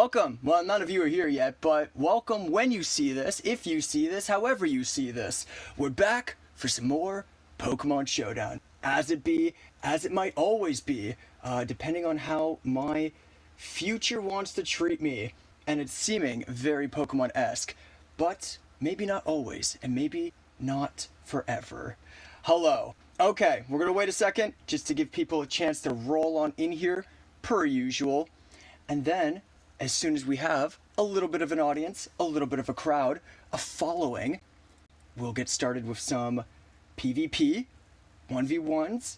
welcome. Well, none of you are here yet, but welcome when you see this, if you see this, however you see this. We're back for some more Pokemon Showdown. As it be, as it might always be, depending on how my future wants to treat me. And it's seeming very Pokemon-esque, but maybe not always, and maybe not forever. Hello. Okay, we're going to wait a second just to give people a chance to roll on in here, per usual. And then, as soon as we have a little bit of an audience, a little bit of a crowd, a following, we'll get started with some PvP, 1v1s,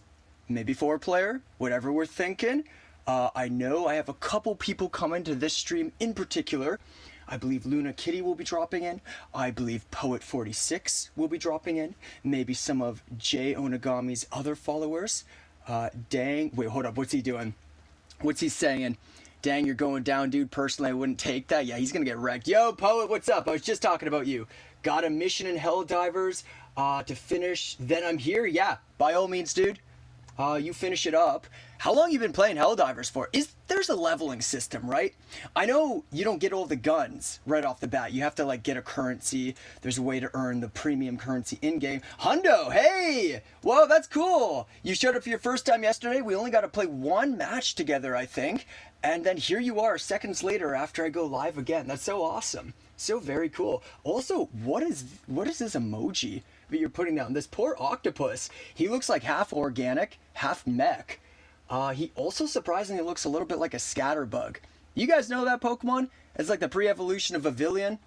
maybe 4-player, whatever we're thinking. I know I have a couple people coming to this stream in particular. I believe Luna Kitty will be dropping in. I believe Poet46 will be dropping in. Maybe some of Jay Onagami's other followers. Dang, wait, hold up, what's he doing? What's he saying? Dang, you're going down, dude. Personally, I wouldn't take that. Yeah, he's gonna get wrecked. Yo, Poet, what's up? I was just talking about you. Got a mission in Helldivers to finish. Then I'm here. Yeah, by all means, dude. You finish it up. How long you been playing Helldivers for? There's a leveling system, right? I know you don't get all the guns right off the bat. You have to like get a currency. There's a way to earn the premium currency in-game. Hundo, hey! Whoa, that's cool. You showed up for your first time yesterday. We only got to play one match together, I think. And then here you are seconds later after I go live again. That's so awesome. So very cool. Also, what is this emoji that you're putting down? This poor octopus. He looks like half organic, half mech. He also surprisingly looks a little bit like a scatterbug. You guys know that Pokemon? It's like the pre-evolution of Pavilion.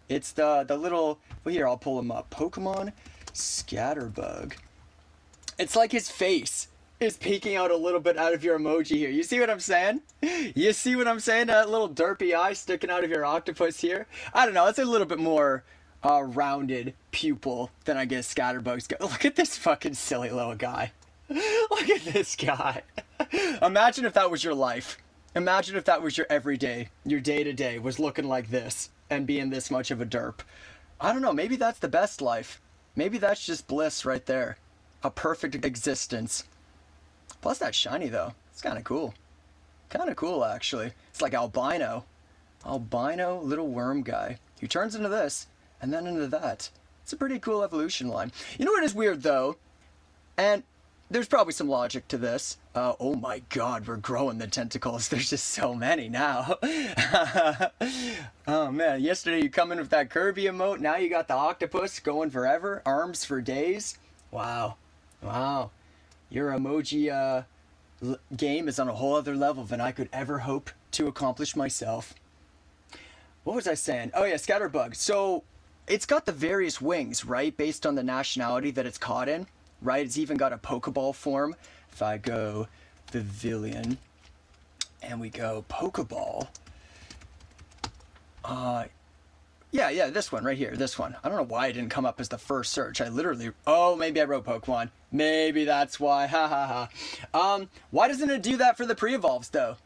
It's the little... Well, here, I'll pull him up. Pokemon Scatterbug. It's like his face is peeking out a little bit out of your emoji here. You see what I'm saying? You see what I'm saying? That little derpy eye sticking out of your octopus here? I don't know. It's a little bit more rounded pupil than I guess Scatterbug's got. Look at this fucking silly little guy. Look at this guy. Imagine if that was your life. Imagine if that was your everyday, your day-to-day was looking like this and being this much of a derp. I don't know, maybe that's the best life. Maybe that's just bliss right there. A perfect existence. Plus that's shiny though. It's kind of cool. Kind of cool actually. It's like albino. Albino little worm guy. He turns into this and then into that. It's a pretty cool evolution line. You know what is weird though? And there's probably some logic to this. Oh my god, we're growing the tentacles. There's just so many now. Oh man, yesterday you come in with that Kirby emote. Now you got the octopus going forever. Arms for days. Wow. Wow. Your emoji game is on a whole other level than I could ever hope to accomplish myself. What was I saying? Oh yeah, Scatterbug. So it's got the various wings, right? Based on the nationality that it's caught in. Right, it's even got a Pokeball form. If I go Pavilion and we go Pokeball, yeah, this one right here, this one. I don't know why it didn't come up as the first search. I literally, oh, maybe I wrote Pokemon. Maybe that's why, ha ha ha. Why doesn't it do that for the pre-evolves though?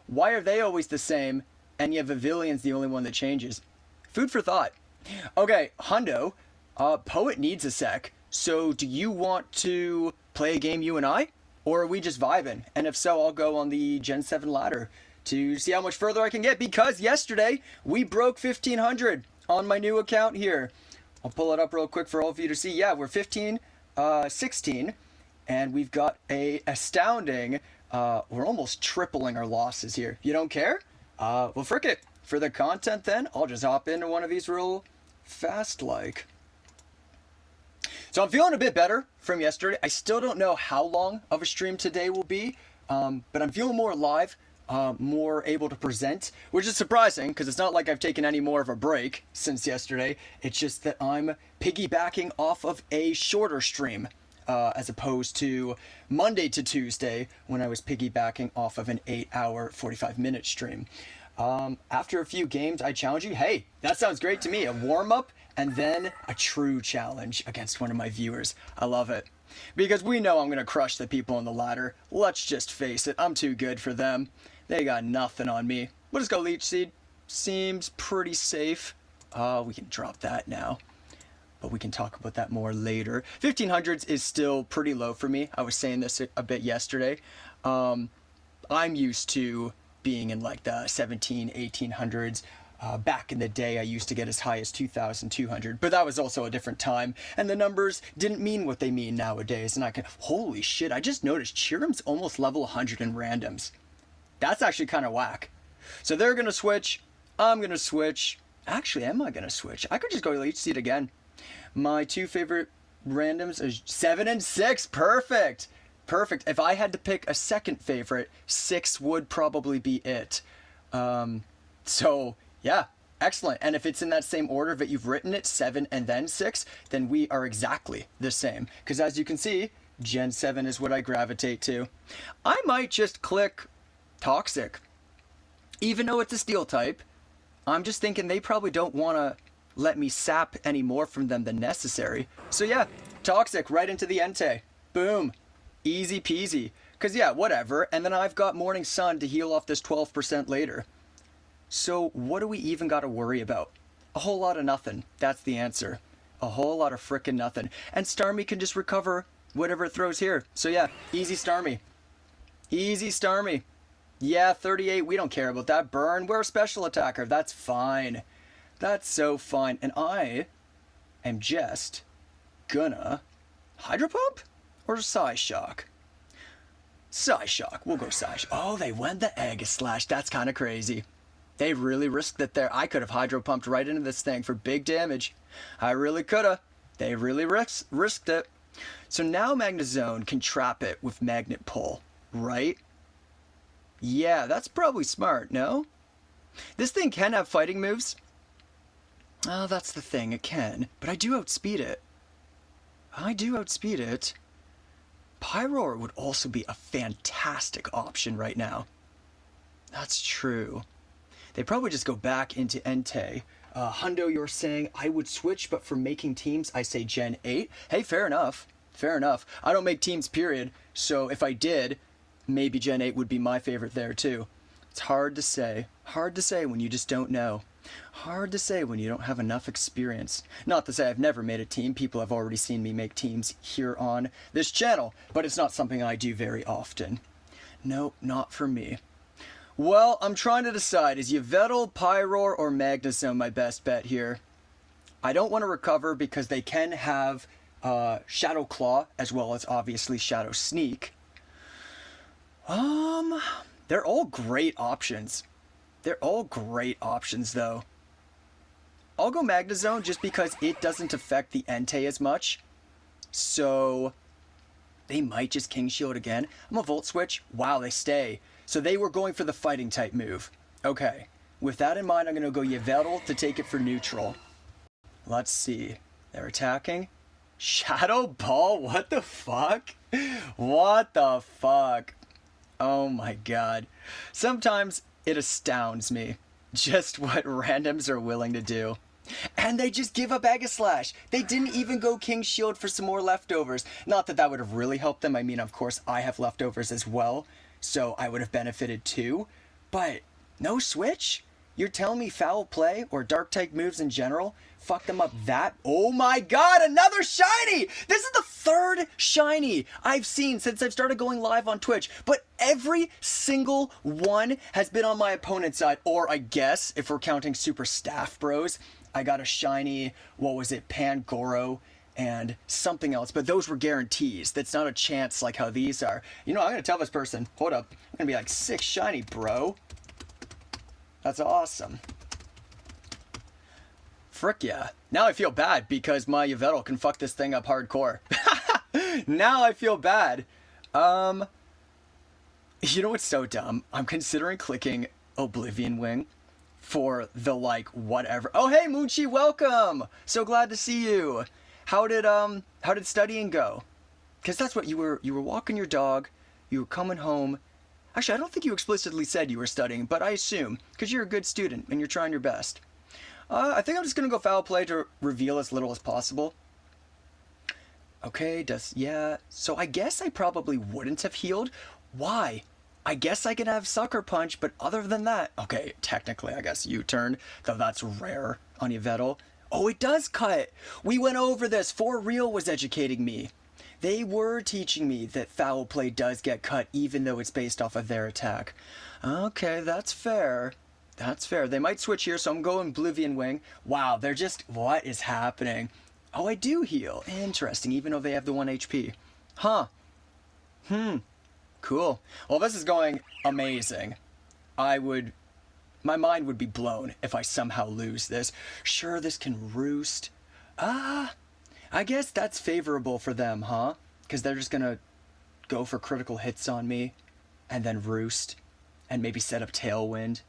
Why are they always the same and yet Pavillion's the only one that changes? Food for thought. Okay, Hundo, Poet needs a sec. So do you want to play a game you and I? Or are we just vibing? And if so, I'll go on the Gen 7 ladder to see how much further I can get. Because yesterday, we broke 1,500 on my new account here. I'll pull it up real quick for all of you to see. Yeah, we're 16. And we've got a astounding, we're almost tripling our losses here. You don't care? Well, frick it. For the content then, I'll just hop into one of these real fast like. So I'm feeling a bit better from yesterday. I still don't know how long of a stream today will be, but I'm feeling more alive, more able to present, which is surprising because it's not like I've taken any more of a break since yesterday. It's just that I'm piggybacking off of a shorter stream as opposed to Monday to Tuesday when I was piggybacking off of an 8-hour, 45-minute stream. After a few games, I challenge you. Hey, that sounds great to me. A warm-up and then a true challenge against one of my viewers. I love it. Because we know I'm going to crush the people on the ladder. Let's just face it, I'm too good for them. They got nothing on me. We'll just go Leech Seed. Seems pretty safe. We can drop that now. But we can talk about that more later. 1500s is still pretty low for me. I was saying this a bit yesterday. I'm used to being in like the 1800s. Back in the day, I used to get as high as 2,200, but that was also a different time, and the numbers didn't mean what they mean nowadays. And holy shit, I just noticed Cheerum's almost level 100 in randoms. That's actually kind of whack. So they're going to switch. I'm going to switch. Actually, am I going to switch? I could just go Leech Seed again. My two favorite randoms are 7 and 6. Perfect. Perfect. If I had to pick a second favorite, 6 would probably be it. So, yeah, excellent. And if it's in that same order that you've written it, 7 and then 6, then we are exactly the same. Because as you can see, Gen 7 is what I gravitate to. I might just click Toxic. Even though it's a Steel type, I'm just thinking they probably don't want to let me sap any more from them than necessary. So yeah, Toxic right into the Entei. Boom. Easy peasy. Because yeah, whatever. And then I've got Morning Sun to heal off this 12% later. So what do we even got to worry about? A whole lot of nothing. That's the answer. A whole lot of frickin' nothing. And Starmie can just recover whatever it throws here. So yeah, easy Starmie. Easy Starmie. Yeah, 38, we don't care about that. Burn, we're a special attacker. That's fine. That's so fine. And I am just gonna Hydro Pump or Psyshock? Psyshock. We'll go Psyshock. Oh, they went the Egg Slash. That's kind of crazy. They really risked it there. I could have Hydro Pumped right into this thing for big damage. I really could have. They really risked it. So now Magnezone can trap it with Magnet Pull, right? Yeah, that's probably smart, no? This thing can have fighting moves. Oh, that's the thing, it can. But I do outspeed it. I do outspeed it. Pyroar would also be a fantastic option right now. That's true. They probably just go back into Entei. Hundo, you're saying I would switch, but for making teams, I say Gen 8. Hey, fair enough. Fair enough. I don't make teams, period. So if I did, maybe Gen 8 would be my favorite there too. It's hard to say. Hard to say when you just don't know. Hard to say when you don't have enough experience. Not to say I've never made a team. People have already seen me make teams here on this channel, but it's not something I do very often. Nope, not for me. Well, I'm trying to decide. Is Yveltal, Pyroar, or Magnezone my best bet here? I don't want to recover because they can have Shadow Claw as well as obviously Shadow Sneak. They're all great options. They're all great options, though. I'll go Magnezone just because it doesn't affect the Entei as much. So, they might just King Shield again. I'm a Volt Switch. Wow, they stay. So they were going for the fighting type move. Okay. With that in mind, I'm going to go Yveltal to take it for neutral. Let's see. They're attacking. Shadow Ball? What the fuck? What the fuck? Oh my god. Sometimes it astounds me just what randoms are willing to do. And they just give up Aegislash. They didn't even go King Shield for some more leftovers. Not that that would have really helped them. I mean, of course, I have leftovers as well, so I would have benefited too. But no switch? You're telling me foul play or dark type moves in general fuck them up that? Oh my god, another shiny! This is the third shiny I've seen since I've started going live on Twitch, but every single one has been on my opponent's side, or I guess, if we're counting Super Staff Bros, I got a shiny, what was it, Pangoro, and something else, but those were guarantees. That's not a chance like how these are. You know, I'm gonna tell this person, hold up, I'm gonna be like, 6 shiny, bro. That's awesome. Frick yeah. Now I feel bad because my Yveltal can fuck this thing up hardcore. Now I feel bad. You know what's so dumb? I'm considering clicking Oblivion Wing for the, like, whatever. Oh, hey, Moochie, welcome! So glad to see you. How did studying go? Because that's what you were walking your dog, you were coming home. Actually, I don't think you explicitly said you were studying, but I assume, because you're a good student and you're trying your best. I think I'm just going to go foul play to reveal as little as possible. Okay, yeah. So I guess I probably wouldn't have healed. Why? I guess I can have Sucker Punch, but other than that... Okay, technically, I guess U-turn, though that's rare on Yveltal. Oh, it does cut! We went over this. For Real was educating me. They were teaching me that foul play does get cut even though it's based off of their attack. Okay, that's fair. That's fair. They might switch here, so I'm going Oblivion Wing. Wow, they're just... What is happening? Oh, I do heal. Interesting, even though they have the 1 HP. Huh. Cool. Well, this is going amazing. My mind would be blown if I somehow lose this. Sure, this can roost. I guess that's favorable for them, huh? Because they're just gonna go for critical hits on me and then roost and maybe set up Tailwind.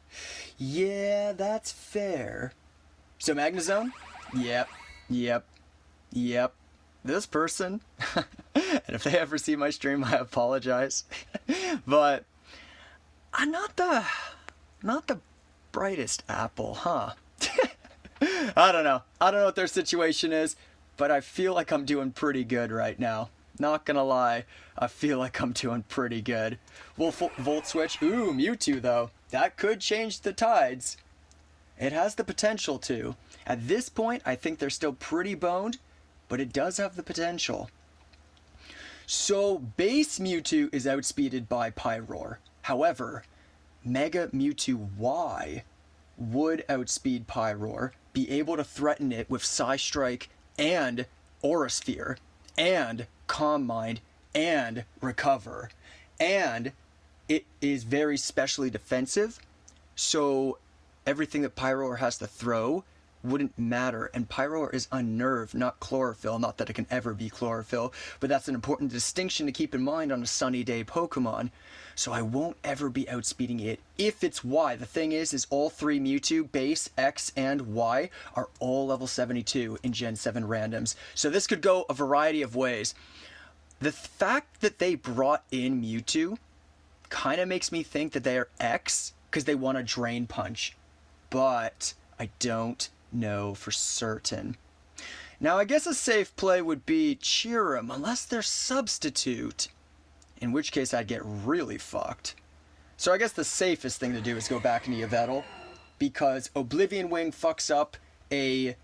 Yeah, that's fair. So Magnezone? Yep. This person, and if they ever see my stream, I apologize. But I'm not the brightest apple, huh? I don't know what their situation is, but I feel like I'm doing pretty good right now. Not gonna lie, I feel like I'm doing pretty good. We'll Volt Switch. Ooh, Mewtwo though. That could change the tides. It has the potential to. At this point, I think they're still pretty boned, but it does have the potential. So, base Mewtwo is outspeeded by Pyroar. However, Mega Mewtwo Y would outspeed Pyroar, be able to threaten it with Psystrike and Aura Sphere, and Calm Mind, and Recover. And it is very specially defensive, so everything that Pyroar has to throw wouldn't matter. And Pyroar is Unnerved, not Chlorophyll. Not that it can ever be Chlorophyll, but that's an important distinction to keep in mind on a sunny day Pokemon. So I won't ever be outspeeding it if it's Y. The thing is all three Mewtwo, Base, X, and Y, are all level 72 in Gen 7 randoms. So this could go a variety of ways. The fact that they brought in Mewtwo kind of makes me think that they are X because they want a Drain Punch. But I don't know for certain. Now, I guess a safe play would be Cheer'em, unless they're Substitute, in which case I'd get really fucked. So I guess the safest thing to do is go back into Yveltal, because Oblivion Wing fucks up a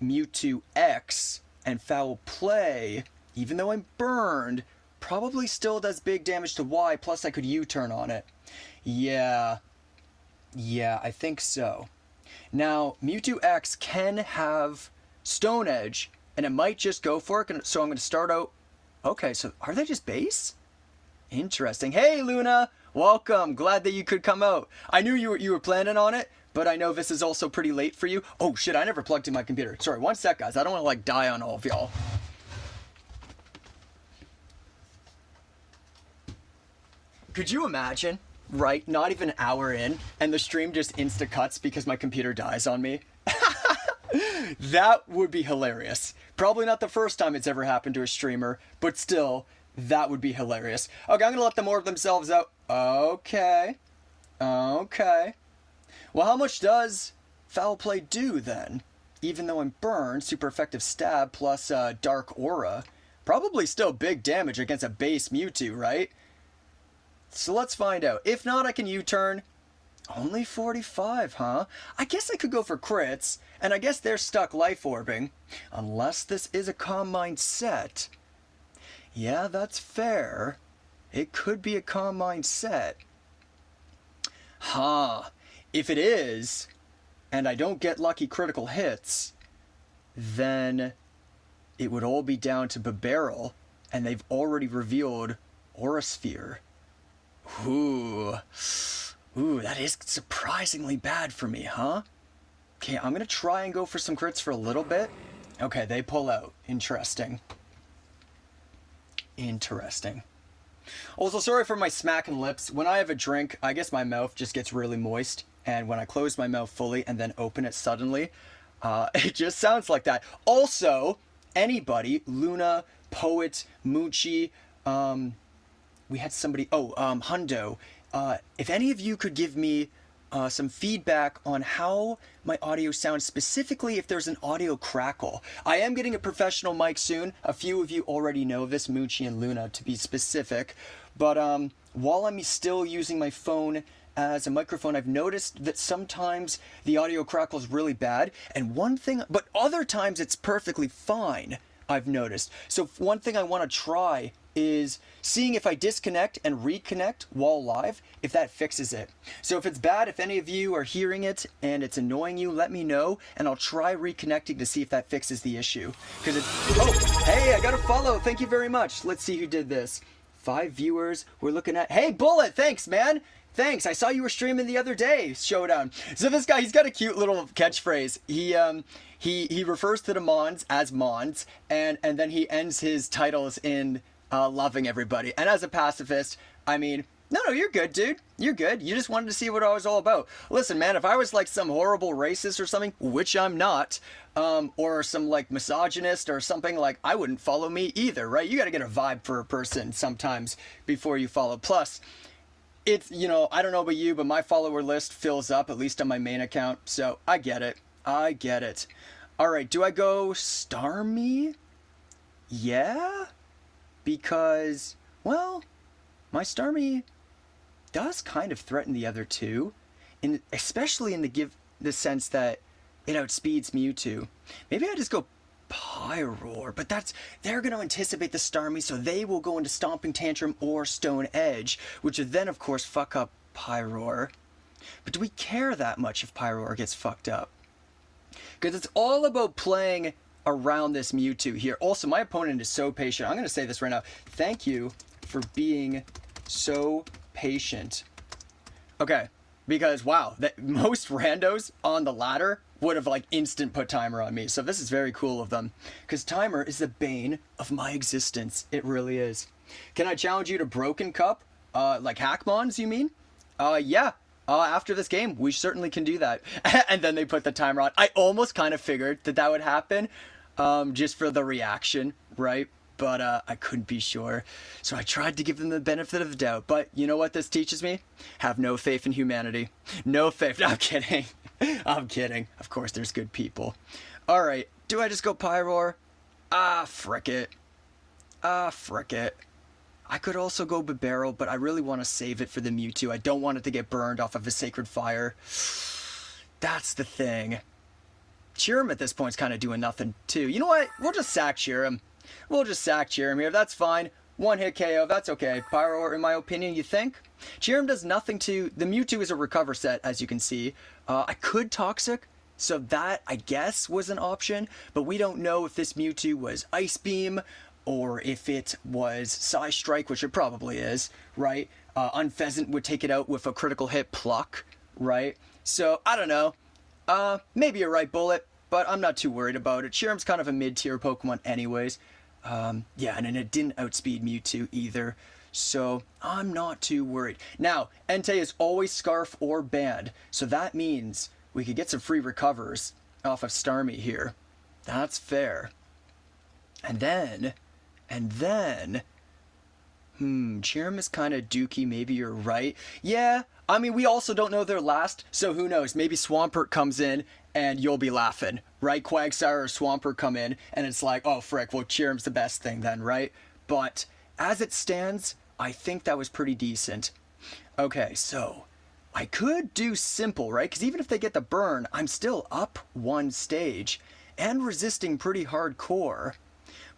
Mewtwo X, and Foul Play, even though I'm burned, probably still does big damage to Y, plus I could U-turn on it. Yeah, I think so. Now, Mewtwo X can have Stone Edge, and it might just go for it, so I'm going to start out... Okay, so are they just base? Interesting. Hey, Luna! Welcome! Glad that you could come out. I knew you were planning on it, but I know this is also pretty late for you. Oh, shit, I never plugged in my computer. Sorry, one sec, guys. I don't want to, die on all of y'all. Could you imagine? Right, not even an hour in, and the stream just insta-cuts because my computer dies on me. That would be hilarious. Probably not the first time it's ever happened to a streamer, but still, that would be hilarious. Okay, I'm gonna let them order themselves out. Okay. Well, how much does Foul Play do, then? Even though I'm burned, super effective stab plus Dark Aura. Probably still big damage against a base Mewtwo, right? So let's find out. If not, I can U-turn. Only 45, huh? I guess I could go for crits, and I guess they're stuck life orbing. Unless this is a Calm Mind set. Yeah, that's fair. It could be a Calm Mind set. Huh. If it is, and I don't get lucky critical hits, then it would all be down to Babarrel, and they've already revealed Aura Sphere. Ooh, that is surprisingly bad for me, huh? Okay, I'm gonna try and go for some crits for a little bit. Okay, they pull out. Interesting. Also, sorry for my smacking lips. When I have a drink, I guess my mouth just gets really moist. And when I close my mouth fully and then open it suddenly, it just sounds like that. Also, anybody, Luna, Poet, Moochie, we had somebody, Hundo. If any of you could give me some feedback on how my audio sounds, specifically if there's an audio crackle. I am getting a professional mic soon. A few of you already know this, Moochie and Luna to be specific. But while I'm still using my phone as a microphone, I've noticed that sometimes the audio crackle is really bad. And one thing, but other times it's perfectly fine. I've noticed. So one thing I want to try is seeing if I disconnect and reconnect while live, if that fixes it. So if it's bad, if any of you are hearing it and it's annoying you, let me know, and I'll try reconnecting to see if that fixes the issue. Because it's... Oh, hey, I got a follow. Thank you very much. Let's see who did this. 5 viewers. We're looking at... Hey, Bullet, thanks, man. Thanks. I saw you were streaming the other day, Showdown. So this guy, he's got a cute little catchphrase. He refers to the Mons as Mons, and then he ends his titles in loving everybody. And as a pacifist, I mean, no, you're good, dude. You're good. You just wanted to see what I was all about. Listen, man, if I was like some horrible racist or something, which I'm not, or some like misogynist or something, like I wouldn't follow me either, right? You got to get a vibe for a person sometimes before you follow. Plus, it's, you know, I don't know about you, but my follower list fills up, at least on my main account. So I get it. I get it. All right. Do I go Starmie? Yeah. Because, well, my Starmie does kind of threaten the other two, especially in the sense that it outspeeds Mewtwo. Maybe I just go Pyroar, but they're going to anticipate the Starmie, so they will go into Stomping Tantrum or Stone Edge, which would then, of course, fuck up Pyroar. But do we care that much if Pyroar gets fucked up? Because it's all about playing around this Mewtwo here. Also, my opponent is so patient. I'm going to say this right now. Thank you for being so patient. Okay, because wow, most randos on the ladder would have like instant put timer on me. So this is very cool of them, because timer is the bane of my existence. It really is. Can I challenge you to Broken Cup? Like Hackmons, you mean? Yeah. After this game, we certainly can do that. And then they put the timer on. I almost kind of figured that would happen, just for the reaction, right? But I couldn't be sure. So I tried to give them the benefit of the doubt. But you know what this teaches me? Have no faith in humanity. No faith. No, I'm kidding. I'm kidding. Of course, there's good people. All right. Do I just go Pyroar? Frick it. Frick it. I could also go Bibarel, but I really want to save it for the Mewtwo. I don't want it to get burned off of a Sacred Fire. That's the thing. Cheerum at this point is kind of doing nothing, too. You know what? We'll just sack Cheerum. We'll just sack Cheerum here. That's fine. One hit KO. That's okay. Pyroar, in my opinion, you think? Cheerum does nothing to... The Mewtwo is a recover set, as you can see. I could Toxic, so that, I guess, was an option. But we don't know if this Mewtwo was Ice Beam, or if it was Psy Strike, which it probably is, right? Unpheasant would take it out with a critical hit Pluck, right? So, I don't know. Maybe you're right, Bullet, but I'm not too worried about it. Cheerum's kind of a mid-tier Pokemon anyways. Yeah, and then it didn't outspeed Mewtwo either, so I'm not too worried. Now, Entei is always Scarf or Band, so that means we could get some free recovers off of Starmie here. That's fair. And then... Cheerum is kind of dookie, maybe you're right. Yeah, I mean, we also don't know their last, so who knows? Maybe Swampert comes in and you'll be laughing, right? Quagsire or Swampert come in and it's like, oh, frick, well, Cheerum's the best thing then, right? But as it stands, I think that was pretty decent. Okay, so I could do simple, right? Because even if they get the burn, I'm still up one stage and resisting pretty hardcore.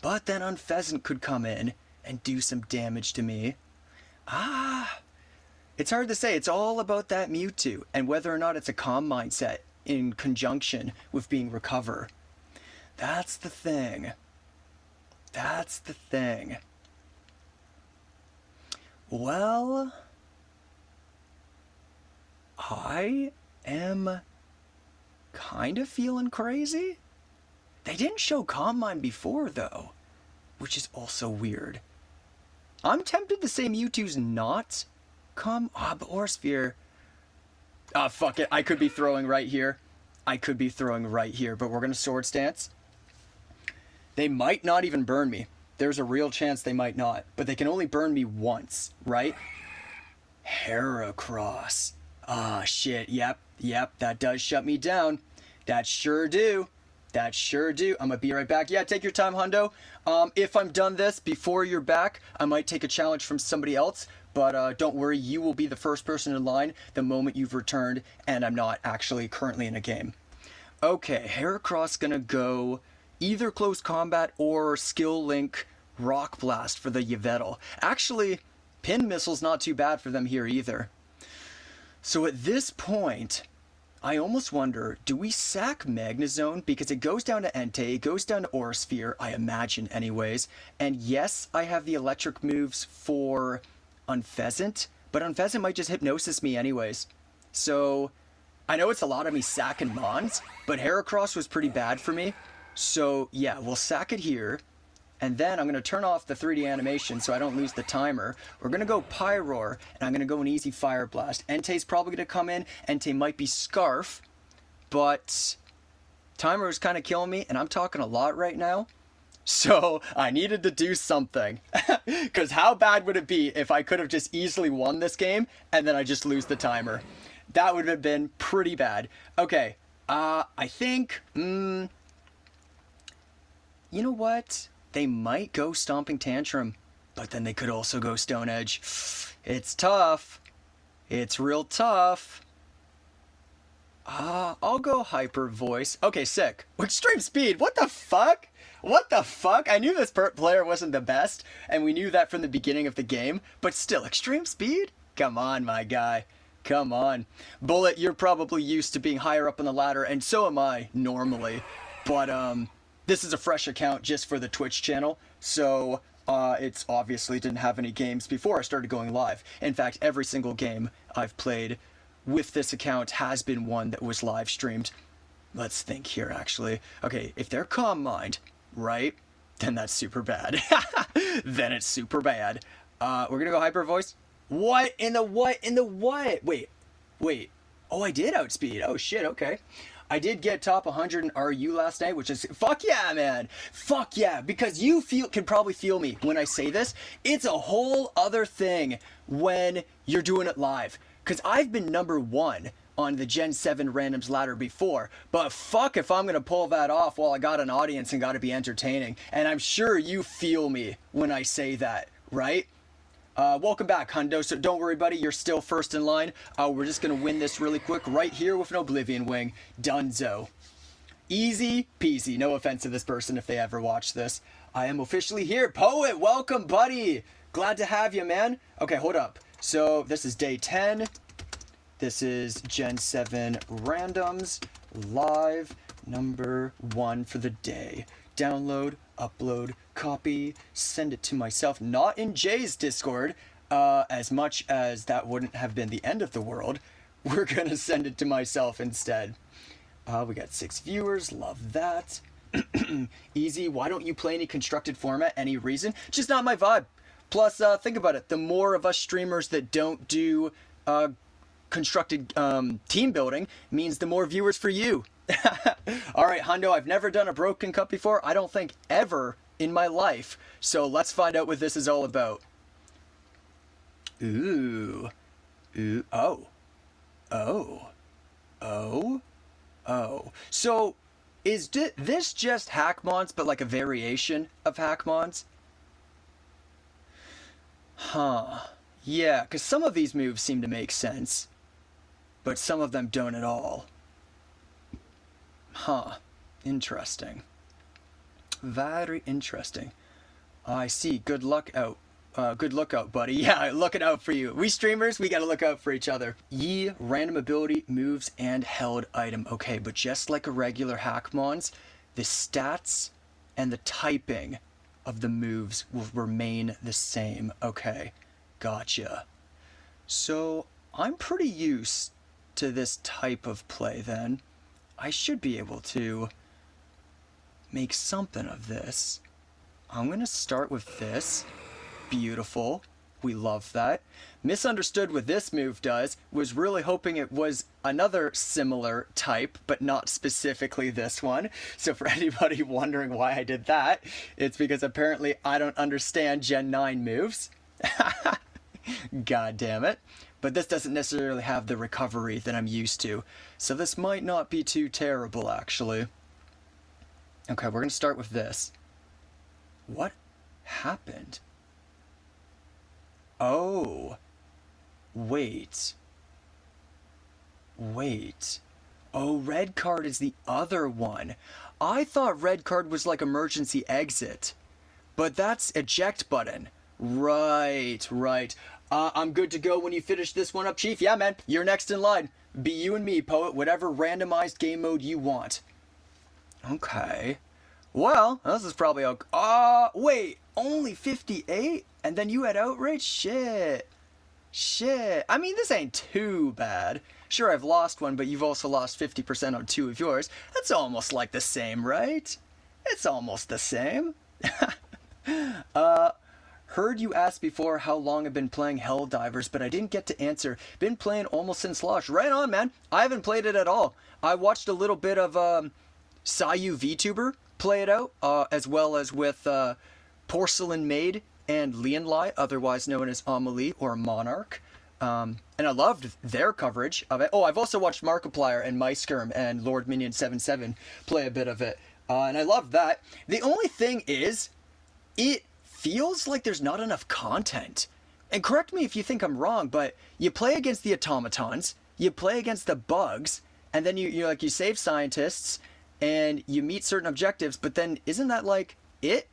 But then Unpheasant could come in and do some damage to me. It's hard to say. It's all about that Mewtwo and whether or not it's a calm mindset in conjunction with being Recover. That's the thing. That's the thing. Well, I am kind of feeling crazy. They didn't show Calm Mind before, though, which is also weird. I'm tempted to say Mewtwo's not Calm... but Orsphere... fuck it. I could be throwing right here. But we're going to Sword Stance. They might not even burn me. There's a real chance they might not. But they can only burn me once, right? Heracross. Shit. Yep. That does shut me down. That sure do. I'm gonna be right back. Yeah, take your time, Hundo. If I'm done this before you're back, I might take a challenge from somebody else. But don't worry, you will be the first person in line the moment you've returned, and I'm not actually currently in a game. Okay, Heracross gonna go either close combat or skill link rock blast for the Yveltal. Actually, pin missile's not too bad for them here either. So at this point, I almost wonder, do we sack Magnezone? Because it goes down to Entei, it goes down to Aura Sphere, I imagine anyways. And yes, I have the electric moves for Unfezant, but Unfezant might just Hypnosis me anyways. So, I know it's a lot of me sacking Mons, but Heracross was pretty bad for me. So, yeah, we'll sack it here. And then I'm going to turn off the 3D animation so I don't lose the timer. We're going to go Pyroar, and I'm going to go an easy Fire Blast. Entei's probably going to come in. Entei might be Scarf, but timer is kind of killing me, and I'm talking a lot right now. So I needed to do something. Because how bad would it be if I could have just easily won this game, and then I just lose the timer? That would have been pretty bad. Okay, I think, you know what? They might go Stomping Tantrum, but then they could also go Stone Edge. It's tough. It's real tough. I'll go Hyper Voice. Okay, sick. Extreme Speed. What the fuck? What the fuck? I knew this player wasn't the best, and we knew that from the beginning of the game, but still, Extreme Speed? Come on, my guy. Come on. Bullet, you're probably used to being higher up on the ladder, and so am I, normally. But, this is a fresh account just for the Twitch channel, so it's obviously didn't have any games before I started going live. In fact, every single game I've played with this account has been one that was live streamed. Let's think here, actually. Okay, if they're Calm Mind, right, then that's super bad. Then it's super bad. We're gonna go Hyper Voice. What in the what? In the what? Wait. Oh, I did outspeed. Oh, shit, okay. I did get top 100 in RU last night, which is, fuck yeah, man. Fuck yeah, because you can probably feel me when I say this. It's a whole other thing when you're doing it live. Because I've been number 1 on the Gen 7 randoms ladder before, but fuck if I'm going to pull that off while I got an audience and got to be entertaining. And I'm sure you feel me when I say that, right? Welcome back, Hundo. So don't worry, buddy. You're still first in line. We're just going to win this really quick right here with an Oblivion Wing. Dunzo. Easy peasy. No offense to this person if they ever watch this. I am officially here. Poet, welcome, buddy. Glad to have you, man. Okay, hold up. So this is day 10. This is Gen 7 randoms. Live number 1 for the day. Download, upload, copy, send it to myself, not in Jay's Discord, as much as that wouldn't have been the end of the world. We're gonna send it to myself instead. We got 6 viewers, love that. Easy, why don't you play any constructed format? Any reason? Just not my vibe. Plus, think about it, the more of us streamers that don't do constructed team building means the more viewers for you. Alright, Hundo, I've never done a Broken Cup before. I don't think ever in my life. So let's find out what this is all about. Ooh. Oh. So, is this just Hackmons, but like a variation of Hackmons? Huh. Yeah, because some of these moves seem to make sense, but some of them don't at all. Huh. Interesting. Very interesting. I see. Good luck out. Good lookout, buddy. Yeah, looking out for you. We streamers, we gotta look out for each other. Yi, random ability, moves, and held item. Okay, but just like a regular Hackmons, the stats and the typing of the moves will remain the same. Okay, gotcha. So, I'm pretty used to this type of play then. I should be able to make something of this. I'm gonna start with this. Beautiful. We love that. Misunderstood what this move does. Was really hoping it was another similar type, but not specifically this one. So for anybody wondering why I did that, it's because apparently I don't understand Gen 9 moves. God damn it. But this doesn't necessarily have the recovery that I'm used to. So this might not be too terrible, actually. Okay, we're going to start with this. What happened? Oh. Wait. Oh, red card is the other one. I thought red card was like emergency exit, but that's eject button. Right, right. I'm good to go when you finish this one up, Chief. Yeah, man, you're next in line. Be you and me, Poet, whatever randomized game mode you want. Okay. Well, this is probably okay. Wait, only 58? And then you had outrage? Shit. Shit. I mean, this ain't too bad. Sure, I've lost one, but you've also lost 50% on 2 of yours. That's almost like the same, right? It's almost the same. Heard you ask before how long I've been playing Helldivers, but I didn't get to answer. Been playing almost since launch. Right on, man. I haven't played it at all. I watched a little bit of Sayu VTuber play it out, as well as with Porcelain Maid and Leonlai, otherwise known as Amelie or Monarch. And I loved their coverage of it. Oh, I've also watched Markiplier and MySkirm and Lord Minion 77 play a bit of it. And I loved that. The only thing is, it feels like there's not enough content. And correct me if you think I'm wrong, but you play against the automatons, you play against the bugs, and then you save scientists and you meet certain objectives, but then isn't that like it?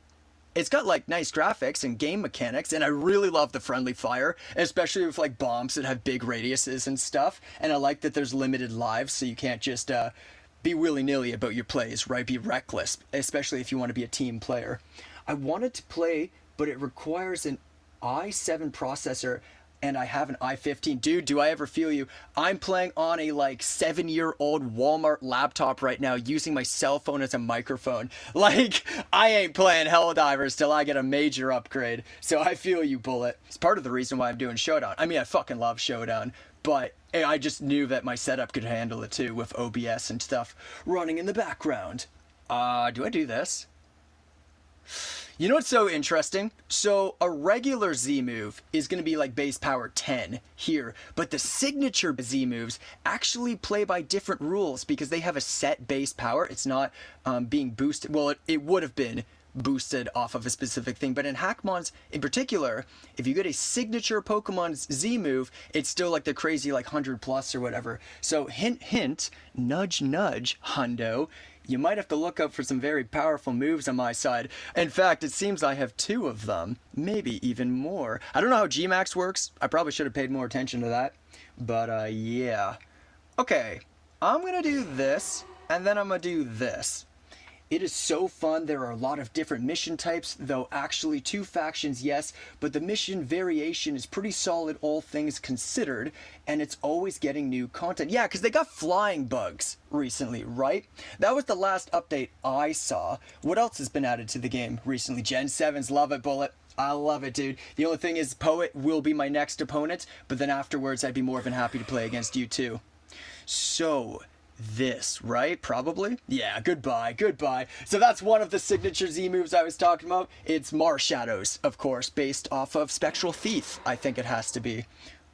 It's got like nice graphics and game mechanics, and I really love the friendly fire, especially with like bombs that have big radiuses and stuff. And I like that there's limited lives, so you can't just be willy-nilly about your plays, right? Be reckless, especially if you want to be a team player. I wanted to play, but it requires an i7 processor, and I have an i15. Dude, do I ever feel you? I'm playing on a like 7-year-old Walmart laptop right now using my cell phone as a microphone. Like, I ain't playing Helldivers till I get a major upgrade. So I feel you, Bullet. It's part of the reason why I'm doing Showdown. I mean, I fucking love Showdown, but I just knew that my setup could handle it too with OBS and stuff running in the background. Do I do this? You know what's so interesting? So a regular Z move is going to be like base power 10 here, but the signature Z moves actually play by different rules because they have a set base power. It's not being boosted. Well, it would have been boosted off of a specific thing, but in Hackmon's in particular, if you get a signature Pokemon's Z move, it's still like the crazy like 100 plus or whatever. So hint, hint, nudge, nudge, hundo. You might have to look out for some very powerful moves on my side. In fact, it seems I have 2 of them, maybe even more. I don't know how Gmax works. I probably should have paid more attention to that. But, yeah. Okay, I'm gonna do this, and then I'm gonna do this. It is so fun. There are a lot of different mission types, though actually 2 factions, yes, but the mission variation is pretty solid, all things considered, and it's always getting new content. Yeah, because they got flying bugs recently, right? That was the last update I saw. What else has been added to the game recently? Gen 7's, love it, Bullet. I love it, dude. The only thing is Poet will be my next opponent, but then afterwards I'd be more than happy to play against you too. So this, right? Probably? Yeah, goodbye, goodbye. So that's one of the signature Z moves I was talking about. It's Mars Shadows, of course, based off of Spectral Thief, I think it has to be.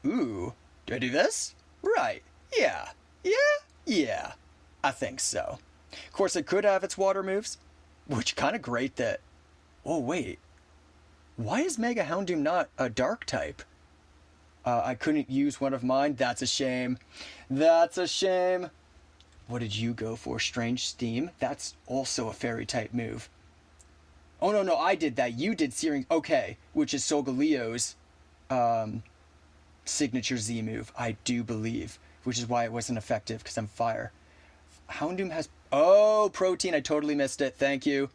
Ooh, do I do this? Right, yeah, yeah, I think so. Of course, it could have its water moves, which kind of great that... Oh, wait. Why is Mega Houndoom not a dark type? I couldn't use one of mine. That's a shame. That's a shame. What did you go for? Strange Steam? That's also a fairy type move. Oh, no, I did that. You did Searing... Okay, which is Solgalio's signature Z move, I do believe. Which is why it wasn't effective, because I'm fire. Houndoom has... Oh, Protein. I totally missed it. Thank you.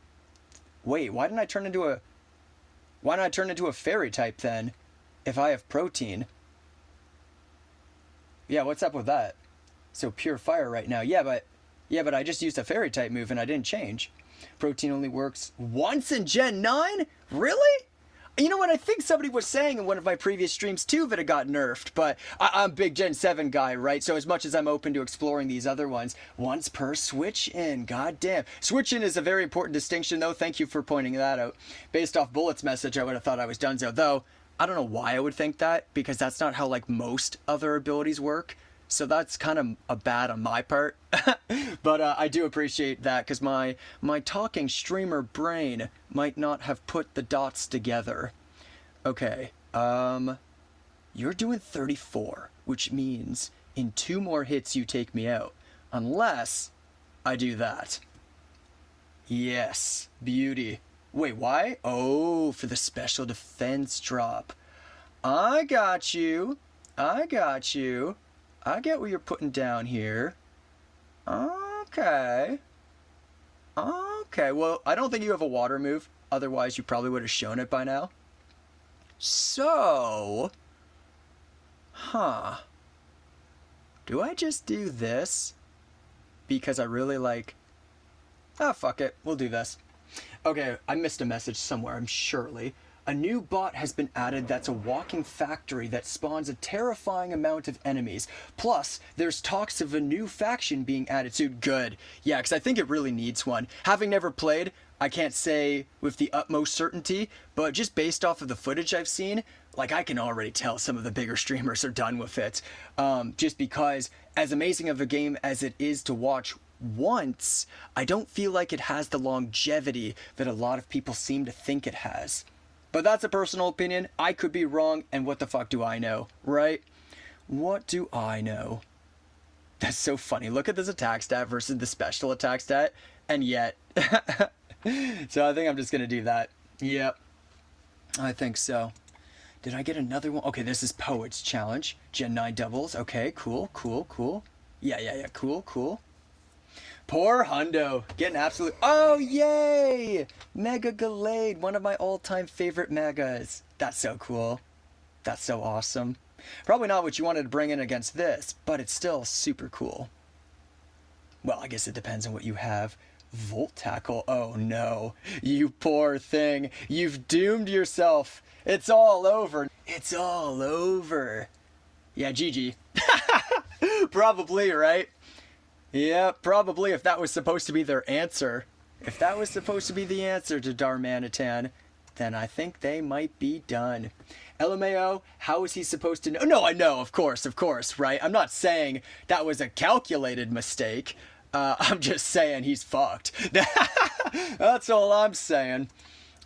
Wait, why didn't I turn into a... Why didn't I turn into a fairy type, then? If I have Protein. Yeah, what's up with that? So pure fire right now. Yeah, but I just used a fairy type move and I didn't change. Protein only works once in Gen 9? Really? You know what, I think somebody was saying in one of my previous streams too that it got nerfed, but I'm a big Gen 7 guy, right? So as much as I'm open to exploring these other ones, once per switch in, goddamn. Switch in is a very important distinction though, thank you for pointing that out. Based off Bullet's message, I would have thought I was donezo, though I don't know why I would think that, because that's not how like most other abilities work. So that's kind of a bad on my part. But I do appreciate that, because my talking streamer brain might not have put the dots together. Okay, you're doing 34, which means in 2 more hits you take me out. Unless I do that. Yes, beauty. Wait, why? Oh, for the special defense drop. I got you. I got you. I get what you're putting down here. Okay. Okay, well, I don't think you have a water move. Otherwise, you probably would have shown it by now. So... Huh. Do I just do this? Because I really like... Ah, fuck it. We'll do this. Okay, I missed a message somewhere, I'm surely. A new bot has been added that's a walking factory that spawns a terrifying amount of enemies. Plus, there's talks of a new faction being added soon. Good. Yeah, because I think it really needs one. Having never played, I can't say with the utmost certainty, but just based off of the footage I've seen, like, I can already tell some of the bigger streamers are done with it. Just because, as amazing of a game as it is to watch once, I don't feel like it has the longevity that a lot of people seem to think it has. But that's a personal opinion. I could be wrong, and what the fuck do I know, right? What do I know? That's so funny. Look at this attack stat versus the special attack stat, and yet. So I think I'm just going to do that. Yep. I think so. Did I get another one? Okay, this is Poet's Challenge. Gen 9 doubles. Okay, cool. Yeah. Cool. Poor Hundo. Getting absolute... Oh, yay! Mega Gallade. One of my all-time favorite megas. That's so cool. That's so awesome. Probably not what you wanted to bring in against this, but it's still super cool. Well, I guess it depends on what you have. Volt Tackle. Oh, no. You poor thing. You've doomed yourself. It's all over. It's all over. Yeah, GG. Probably, right? Yeah, probably, if that was supposed to be their answer. If that was supposed to be the answer to Darmanitan, then I think they might be done. LMAO, how is he supposed to know? No, I know, of course, right? I'm not saying that was a calculated mistake. I'm just saying he's fucked. That's all I'm saying.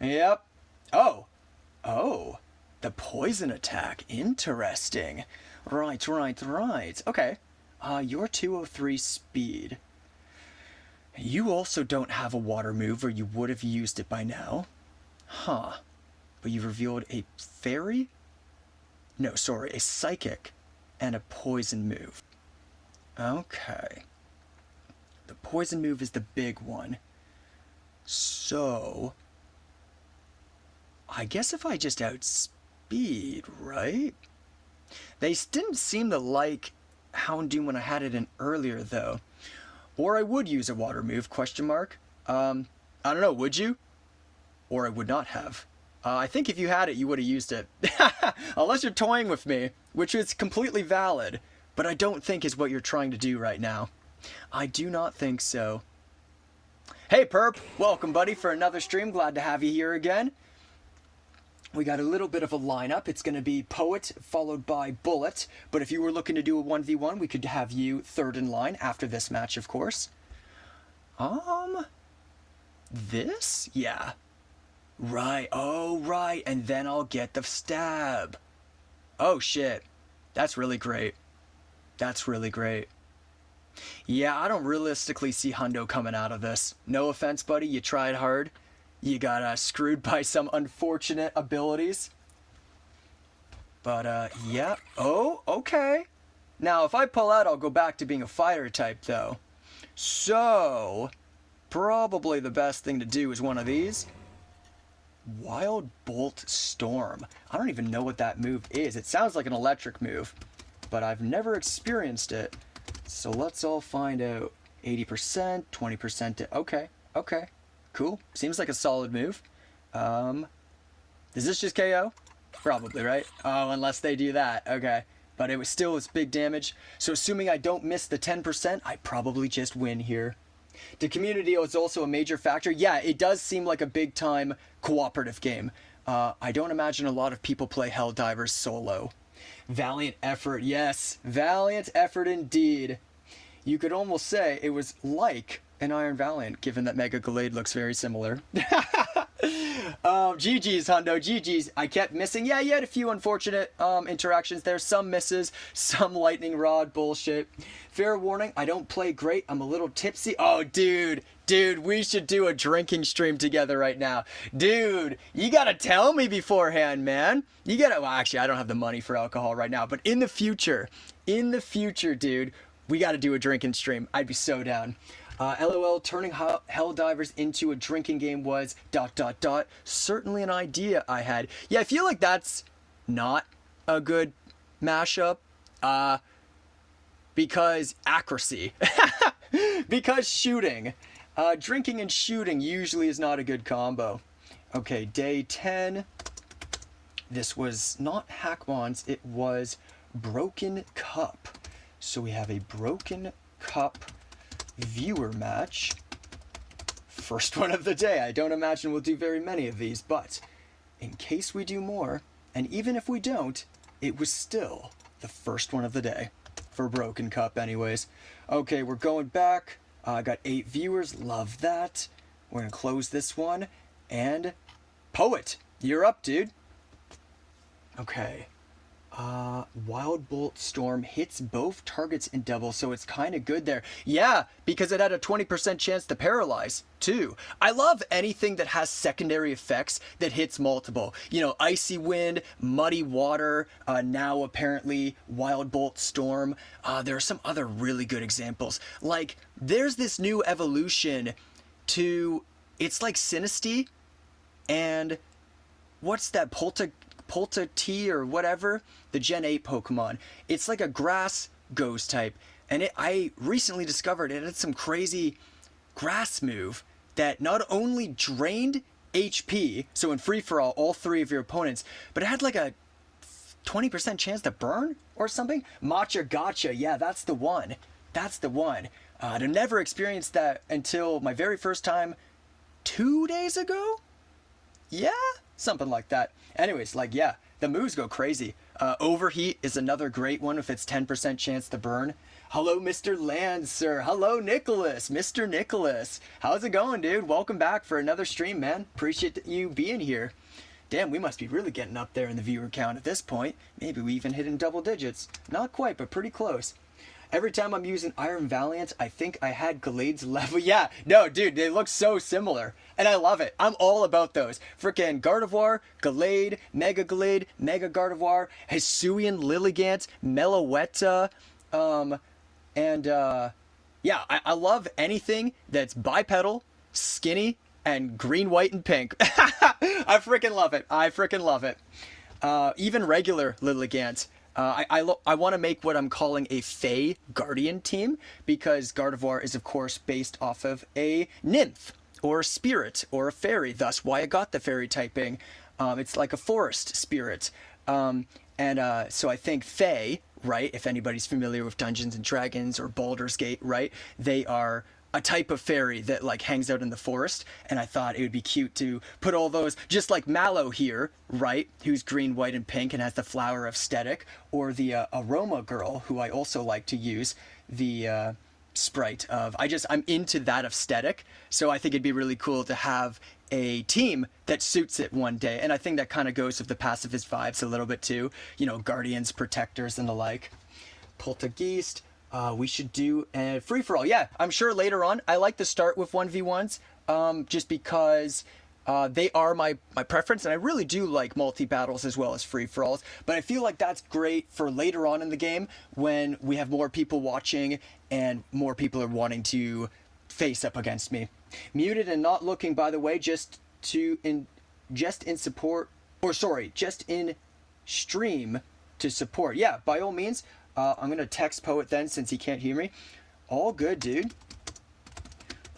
Yep. Oh, the poison attack. Interesting. Right. Okay. You're 203 speed. You also don't have a water move, or you would have used it by now. Huh. But you've revealed a fairy? No, sorry, a psychic and a poison move. Okay. The poison move is the big one. So... I guess if I just outspeed, right? They didn't seem to like Houndoom when I had it in earlier, though. Or I would use a water move, question mark. I don't know, would you? Or I would not have. I think if you had it, you would have used it. Unless you're toying with me, which is completely valid, but I don't think is what you're trying to do right now. I do not think so. Hey, Perp! Welcome, buddy, for another stream. Glad to have you here again. We got a little bit of a lineup. It's going to be Poet followed by Bullet. But if you were looking to do a 1v1, we could have you third in line after this match, of course. This? Yeah. Right. Oh, right. And then I'll get the stab. Oh, shit. That's really great. That's really great. Yeah, I don't realistically see Hundo coming out of this. No offense, buddy. You tried hard. You got screwed by some unfortunate abilities. But, yeah. Oh, okay. Now, if I pull out, I'll go back to being a fire type, though. So, probably the best thing to do is one of these. Wild Bolt Storm. I don't even know what that move is. It sounds like an electric move, but I've never experienced it. So let's all find out. 80%, 20%. Okay. Cool. Seems like a solid move. Is this just KO? Probably, right? Oh, unless they do that. Okay. But it was still it's big damage. So assuming I don't miss the 10%, I probably just win here. The community is also a major factor. Yeah, it does seem like a big time cooperative game. I don't imagine a lot of people play Helldivers solo. Valiant effort, yes. Valiant effort indeed. You could almost say it was like an Iron Valiant, given that Mega Gallade looks very similar. GG's, Hundo, GG's. I kept missing. Yeah, you had a few unfortunate interactions there. Some misses, some lightning rod bullshit. Fair warning, I don't play great. I'm a little tipsy. Oh, dude, we should do a drinking stream together right now. Dude, you gotta tell me beforehand, man. You gotta, well, actually, I don't have the money for alcohol right now, but in the future, dude, we gotta do a drinking stream. I'd be so down. LOL, turning Helldivers into a drinking game was ... certainly an idea I had. Yeah, I feel like that's not a good mashup. Because accuracy. Because shooting. Drinking and shooting usually is not a good combo. Okay, day 10. This was not Hackmons, it was Broken Cup. So we have a Broken Cup viewer match. First one of the day. I don't imagine we'll do very many of these, but in case we do more, and even if we don't, it was still the first one of the day for Broken Cup anyways. Okay, we're going back. I got 8 viewers. Love that. We're gonna close this one. And Poet, you're up, dude. Okay. Wild Bolt Storm hits both targets in double, so it's kind of good there. Yeah, because it had a 20% chance to paralyze, too. I love anything that has secondary effects that hits multiple. You know, Icy Wind, Muddy Water, now apparently Wild Bolt Storm. There are some other really good examples. Like, there's this new evolution to, it's like Sinistea, and what's that, Polta T or whatever, the Gen 8 Pokemon. It's like a grass ghost type, and I recently discovered it had some crazy grass move that not only drained HP, so in free-for-all, all 3 of your opponents, but it had like a 20% chance to burn or something. Matcha Gotcha, yeah, that's the one. That's the one. I've never experienced that until my very first time 2 days ago? Yeah? Something like that. Anyways, like, yeah, the moves go crazy. Overheat is another great one with its 10% chance to burn. Hello, Mr. Lancer. Hello, Nicholas. Mr. Nicholas. How's it going, dude? Welcome back for another stream, man. Appreciate you being here. Damn, we must be really getting up there in the viewer count at this point. Maybe we even hit in double digits. Not quite, but pretty close. Every time I'm using Iron Valiant, I think I had Glade's level. Yeah, no, dude, they look so similar. And I love it. I'm all about those. Frickin' Gardevoir, Glade, Mega Gardevoir, Hisuian Lilligant, Meloetta, yeah, I love anything that's bipedal, skinny, and green, white, and pink. I freaking love it. I freaking love it. Even regular Lilligant. I want to make what I'm calling a Fey Guardian team, because Gardevoir is, of course, based off of a nymph, or a spirit, or a fairy, thus why I got the fairy typing. It's like a forest spirit. So I think Fey, right, if anybody's familiar with Dungeons and Dragons or Baldur's Gate, right, they are a type of fairy that like hangs out in the forest, and I thought it would be cute to put all those, just like Mallow here, right, who's green, white, and pink and has the flower aesthetic, or the Aroma Girl, who I also like to use the sprite of. I'm into that aesthetic, so I think it'd be really cool to have a team that suits it one day, and I think that kind of goes with the pacifist vibes a little bit too, you know, guardians, protectors, and the like. Poltergeist. We should do a free-for-all. Yeah, I'm sure later on. I like to start with 1v1s just because they are my preference, and I really do like multi-battles as well as free-for-alls. But I feel like that's great for later on in the game when we have more people watching and more people are wanting to face up against me. Muted and not looking, by the way, just in stream to support. Yeah, by all means. I'm going to text Poet then, since he can't hear me. All good, dude.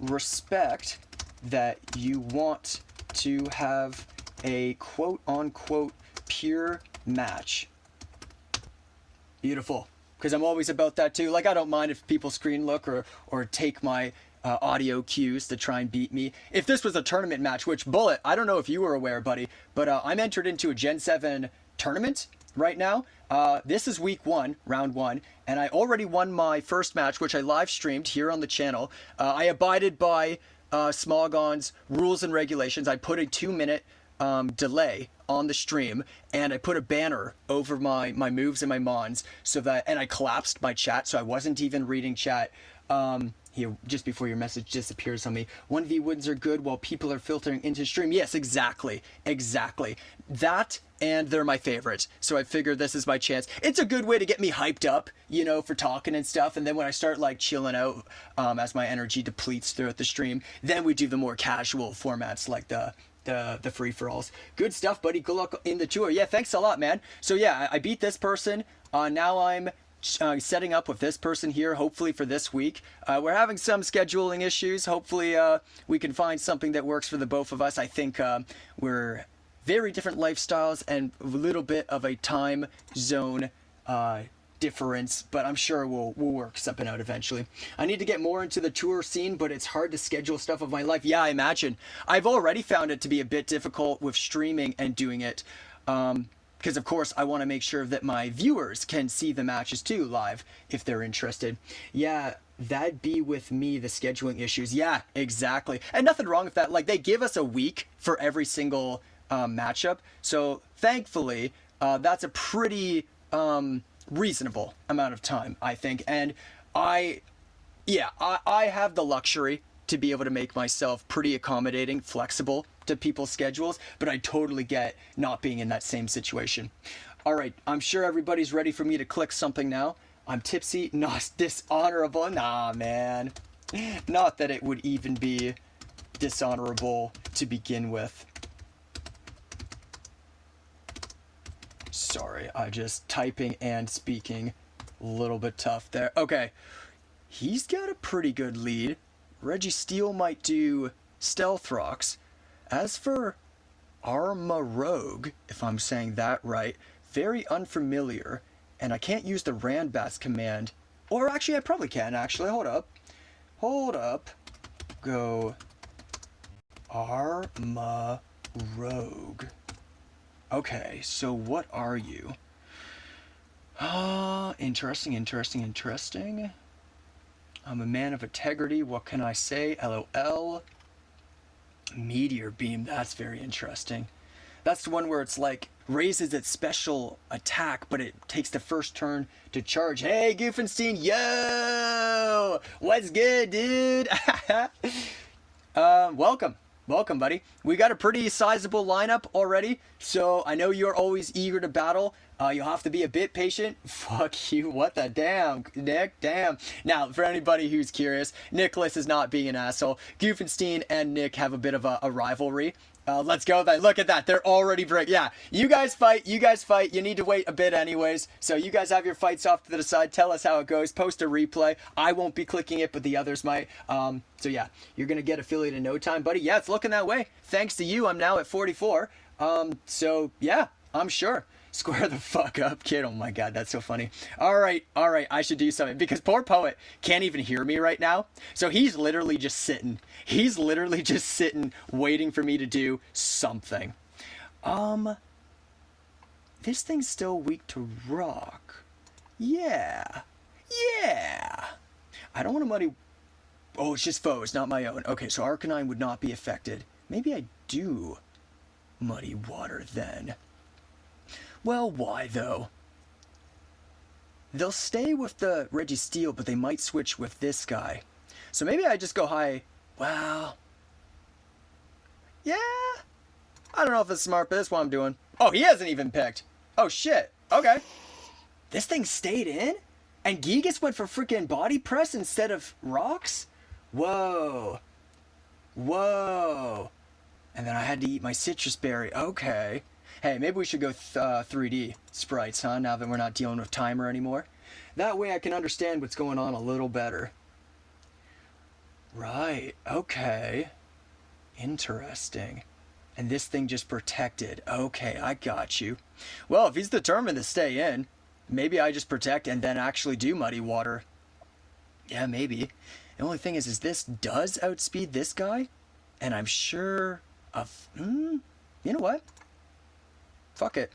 Respect that you want to have a quote-unquote pure match. Beautiful. Because I'm always about that too. Like, I don't mind if people screen look or take my audio cues to try and beat me. If this was a tournament match, which, Bullet, I don't know if you were aware, buddy, but I'm entered into a Gen 7 tournament right now. This is week 1, round 1, and I already won my first match, which I live streamed here on the channel. I abided by Smogon's rules and regulations. I put a 2-minute delay on the stream, and I put a banner over my moves and my mons so that, and I collapsed my chat, so I wasn't even reading chat. Here, just before your message disappears on me. 1v wins are good while people are filtering into stream. Yes, exactly. That, and they're my favorites. So I figured this is my chance. It's a good way to get me hyped up, you know, for talking and stuff. And then when I start like chilling out, as my energy depletes throughout the stream, then we do the more casual formats like the free-for-alls. Good stuff, buddy. Good luck in the tour. Yeah, thanks a lot, man. So yeah, I beat this person. Now I'm setting up with this person here, hopefully for this week. We're having some scheduling issues. Hopefully we can find something that works for the both of us. I think we're very different lifestyles and a little bit of a time zone difference, but I'm sure we'll work something out eventually. I need to get more into the tour scene, but it's hard to schedule stuff of my life. Yeah, I imagine. I've already found it to be a bit difficult with streaming and doing it. Because, of course, I want to make sure that my viewers can see the matches too live if they're interested. Yeah, that'd be with me, the scheduling issues. Yeah, exactly. And nothing wrong with that. Like, they give us a week for every single matchup. So, thankfully, that's a pretty reasonable amount of time, I think. And I have the luxury to be able to make myself pretty accommodating, flexible to people's schedules, but I totally get not being in that same situation. All right, I'm sure everybody's ready for me to click something now. I'm tipsy, not dishonorable. Nah, man. Not that it would even be dishonorable to begin with. Sorry, I just typing and speaking. A little bit tough there. Okay, he's got a pretty good lead. Registeel might do Stealth Rocks. As for Armarogue, if I'm saying that right, very unfamiliar, and I can't use the Randbats command. Or actually, I probably can, actually. Hold up. Go Armarogue. Okay, so what are you? Interesting. I'm a man of integrity. What can I say? LOL. Meteor Beam. That's very interesting. That's the one where it's like raises its special attack, but it takes the first turn to charge. Hey, Goofenstein. Yo! What's good, dude? Welcome, buddy. We got a pretty sizable lineup already, so I know you're always eager to battle. You'll have to be a bit patient. Fuck you. What the damn, Nick? Damn. Now, for anybody who's curious, Nicholas is not being an asshole. Goofenstein and Nick have a bit of a rivalry. Let's go then. Look at that. They're already break. Yeah, you guys fight. You need to wait a bit anyways. So you guys have your fights off to the side. Tell us how it goes. Post a replay. I won't be clicking it, but the others might. So yeah, you're going to get affiliate in no time, buddy. Yeah, it's looking that way. Thanks to you, I'm now at 44. So yeah, I'm sure. Square the fuck up, kid. Oh my god, that's so funny. All right, I should do something because poor Poet can't even hear me right now. So he's literally just sitting. Waiting for me to do something. This thing's still weak to rock. Yeah. I don't want to muddy. Oh, it's just foes, not my own. Okay, so Arcanine would not be affected. Maybe I do muddy water then. Well, why though? They'll stay with the Registeel, but they might switch with this guy. So maybe I just go high. Well, yeah. I don't know if it's smart, but that's what I'm doing. Oh, he hasn't even picked. Oh, shit. Okay. This thing stayed in? And Gigas went for freaking body press instead of rocks? Whoa. And then I had to eat my citrus berry. Okay. Hey, maybe we should go 3D sprites, huh? Now that we're not dealing with timer anymore. That way I can understand what's going on a little better. Right, okay. Interesting. And this thing just protected. Okay, I got you. Well, if he's determined to stay in, maybe I just protect and then actually do muddy water. Yeah, maybe. The only thing is this does outspeed this guy? And I'm sure of... you know what? Fuck it.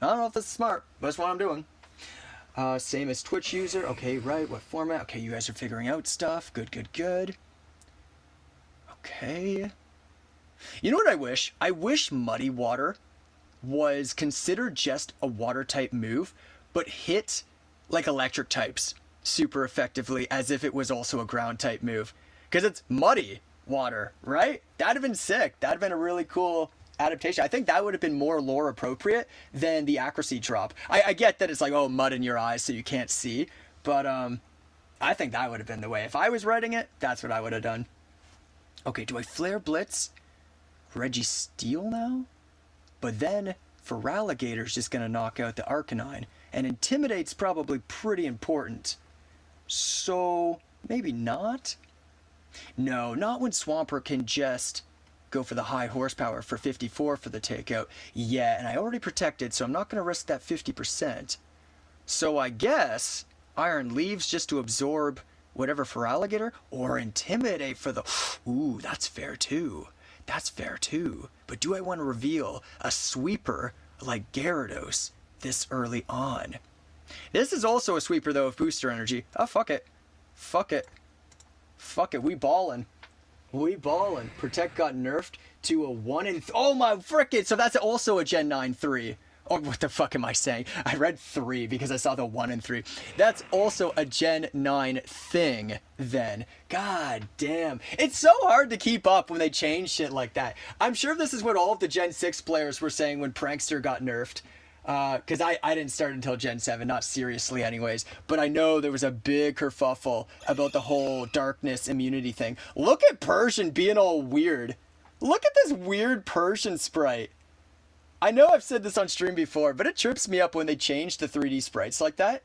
I don't know if this is smart, but that's what I'm doing. Same as Twitch user. Okay, right. What format? Okay, you guys are figuring out stuff. Good. Okay. You know what I wish? I wish Muddy Water was considered just a water type move, but hit like electric types super effectively as if it was also a ground type move. Because it's muddy water, right? That'd have been sick. That'd have been a really cool adaptation. I think that would have been more lore appropriate than the accuracy drop. I get that it's like, oh, mud in your eyes so you can't see, but I think that would have been the way. If I was writing it, that's what I would have done. Okay, do I Flare Blitz Registeel now? But then Feraligator's just going to knock out the Arcanine, and Intimidate's probably pretty important. So, maybe not? No, not when Swampert can just go for the high horsepower for 54 for the takeout. Yeah, and I already protected, so I'm not going to risk that 50%. So I guess Iron Leaves just to absorb whatever Feraligator, or Intimidate for the... Ooh, that's fair too. That's fair too. But do I want to reveal a sweeper like Gyarados this early on? This is also a sweeper though of booster energy. Oh, fuck it. Fuck it. Fuck it. We ballin'. We ballin'. Protect got nerfed to a 1 in... Oh my frickin'! So that's also a Gen 9 3. Oh, what the fuck am I saying? I read 3 because I saw the 1 in 3. That's also a Gen 9 thing then. God damn. It's so hard to keep up when they change shit like that. I'm sure this is what all of the Gen 6 players were saying when Prankster got nerfed. Because I didn't start until Gen 7, not seriously anyways. But I know there was a big kerfuffle about the whole darkness immunity thing. Look at Persian being all weird. Look at this weird Persian sprite. I know I've said this on stream before, but it trips me up when they change the 3D sprites like that.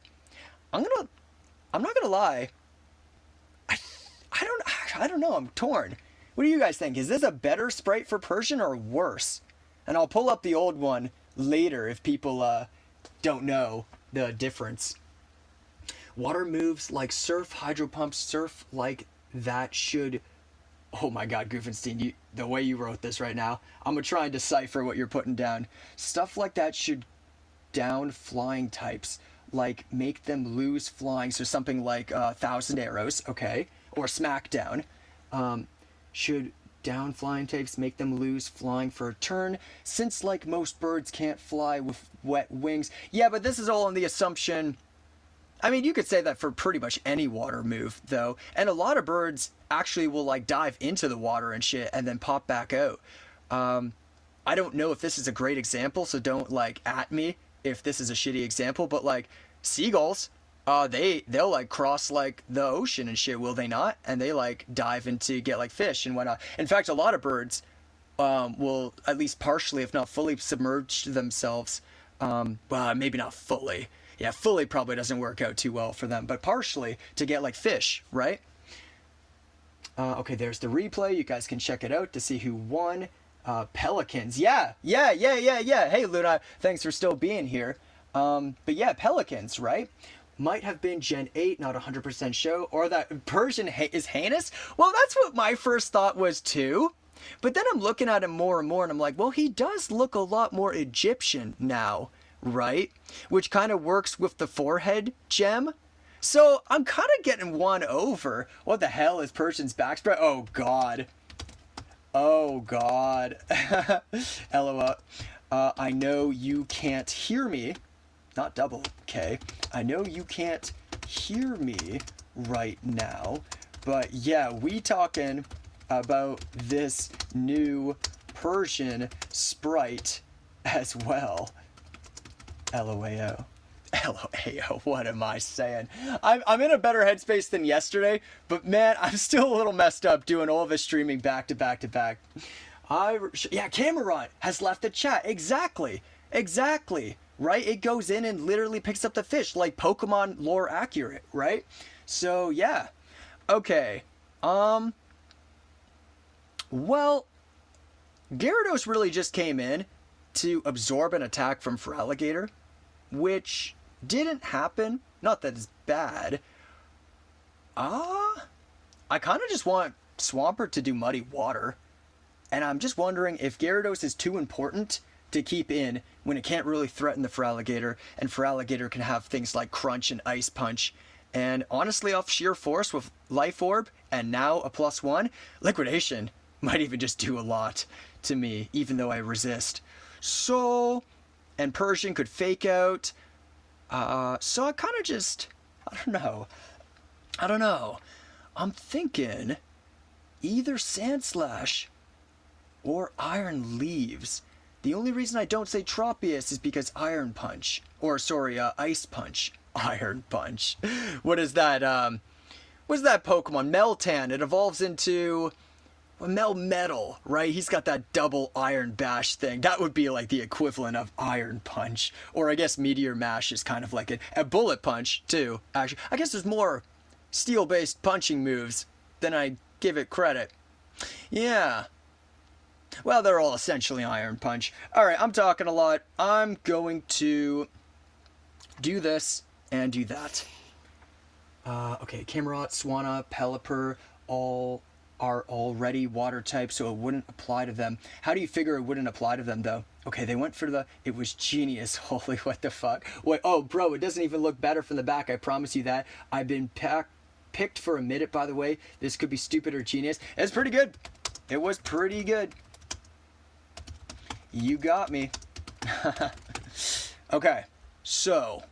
I'm not gonna lie. I don't know. I'm torn. What do you guys think? Is this a better sprite for Persian or worse? And I'll pull up the old one later if people don't know the difference. Water moves like Surf, Hydro Pump, Surf like that should... Oh my god, Goofenstein, the way you wrote this right now, I'm gonna try and decipher what you're putting down. Stuff like that should down flying types, like make them lose flying, so something like 1,000 Arrows, okay, or Smackdown. Should down flying types make them lose flying for a turn, since like most birds can't fly with wet wings. Yeah, but this is all on the assumption... I mean, you could say that for pretty much any water move, though. And a lot of birds actually will, like, dive into the water and shit and then pop back out. I don't know if this is a great example, so don't, like, at me if this is a shitty example. But, like, seagulls, they'll, like, cross, like, the ocean and shit, will they not? And they, like, dive into get, like, fish and whatnot. In fact, a lot of birds will at least partially, if not fully, submerge themselves. Well, maybe not fully. Yeah, fully probably doesn't work out too well for them, but partially to get like fish, right? Okay, there's the replay. You guys can check it out to see who won. Pelicans. Yeah. Hey, Luna, thanks for still being here. But yeah, Pelicans, right? Might have been Gen 8, not 100% sure. Or that Persian is heinous? Well, that's what my first thought was too. But then I'm looking at him more and more, and I'm like, well, he does look a lot more Egyptian now. Right? Which kind of works with the forehead gem. So I'm kind of getting one over. What the hell is Persian's backspread? Oh, God. Oh, God. LOL. I know you can't hear me. Not double K. I know you can't hear me right now. But yeah, we talking about this new Persian sprite as well. LOAO. LOAO, what am I saying? I'm in a better headspace than yesterday, but man, I'm still a little messed up doing all this streaming back to back to back. Yeah, Cameron has left the chat. Exactly. Right? It goes in and literally picks up the fish, like Pokemon lore accurate, right? So, yeah. Okay. Well, Gyarados really just came in to absorb an attack from Feraligator, which didn't happen. Not that it's bad. I kind of just want Swampert to do Muddy Water. And I'm just wondering if Gyarados is too important to keep in when it can't really threaten the Feraligator, and Feraligator can have things like Crunch and Ice Punch. And honestly, off sheer force with Life Orb, and now a +1, Liquidation. Might even just do a lot to me, even though I resist. So, and Persian could fake out. So I kind of just, I don't know. I'm thinking either Sand Slash or Iron Leaves. The only reason I don't say Tropius is because Iron Punch. Or, sorry, Ice Punch. Iron Punch. What is that, what's that Pokemon? Meltan. It evolves into Melmetal, right? He's got that double Iron Bash thing. That would be like the equivalent of Iron Punch. Or I guess Meteor Mash is kind of like a Bullet Punch, too, actually. I guess there's more steel-based punching moves than I give it credit. Yeah. Well, they're all essentially Iron Punch. Alright, I'm talking a lot. I'm going to do this and do that. Okay, Camerot, Swanna, Pelipper, all are already water type, so it wouldn't apply to them. How do you figure it wouldn't apply to them, though? Okay, they went for the... It was genius. Holy, what the fuck? Wait, oh, bro, it doesn't even look better from the back. I promise you that. I've been picked for a minute, by the way. This could be stupid or genius. It's pretty good. It was pretty good. You got me. Okay, so...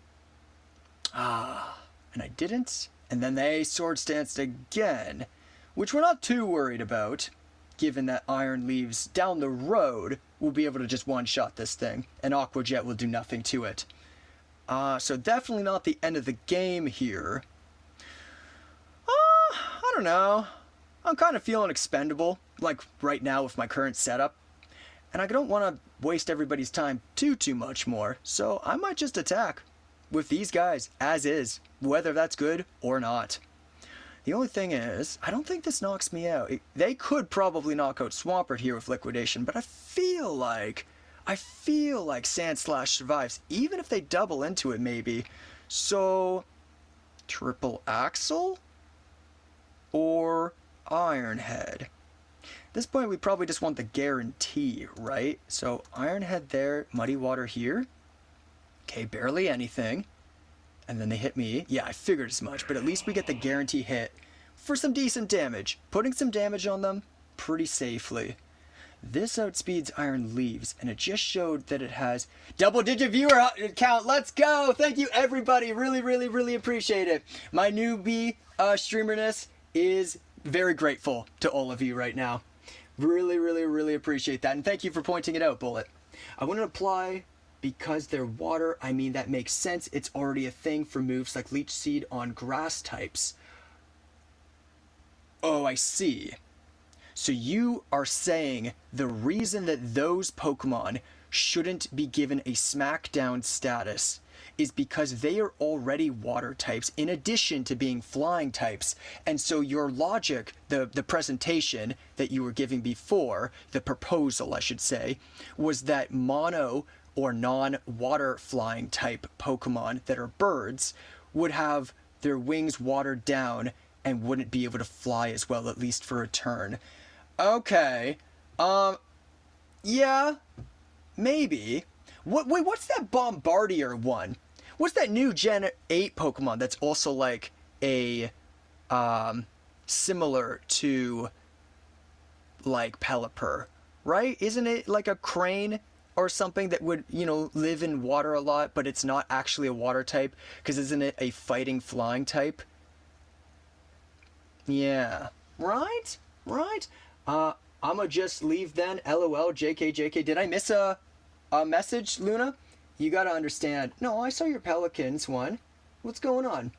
and I didn't. And then they Sword Stanced again, which we're not too worried about, given that Iron Leaves down the road will be able to just one-shot this thing, and Aqua Jet will do nothing to it. So definitely not the end of the game here. I don't know. I'm kind of feeling expendable, like right now with my current setup. And I don't want to waste everybody's time too much more, so I might just attack with these guys as is, whether that's good or not. The only thing is, I don't think this knocks me out. They could probably knock out Swampert here with Liquidation, but I feel like Sand Slash survives, even if they double into it maybe. So, Triple Axle or Iron Head? At this point, we probably just want the guarantee, right? So, Iron Head there, Muddy Water here. Okay, barely anything. And then they hit me. Yeah, I figured as much, but at least we get the guarantee hit for some decent damage. Putting some damage on them pretty safely. This outspeeds Iron Leaves, and it just showed that it has double-digit viewer count. Let's go! Thank you, everybody. Really appreciate it. My newbie streamerness is very grateful to all of you right now. Really appreciate that, and thank you for pointing it out, Bullet. I want to apply... Because they're water, I mean that makes sense. It's already a thing for moves like Leech Seed on grass types. Oh, I see. So you are saying the reason that those Pokemon shouldn't be given a Smackdown status is because they are already water types in addition to being flying types. And so your logic, the presentation that you were giving before, the proposal I should say, was that mono or non-water flying type Pokemon that are birds would have their wings watered down and wouldn't be able to fly as well, at least for a turn. Okay. Yeah. Maybe. Wait, what's that Bombardier one? What's that new Gen 8 Pokemon that's also like a, similar to, like, Pelipper, right? Isn't it like a crane or something that would, you know, live in water a lot, but it's not actually a water type? Because isn't it a fighting flying type? Yeah. Right? I'ma just leave then. LOL, JK. Did I miss a message, Luna? You gotta understand. No, I saw your Pelicans one. What's going on?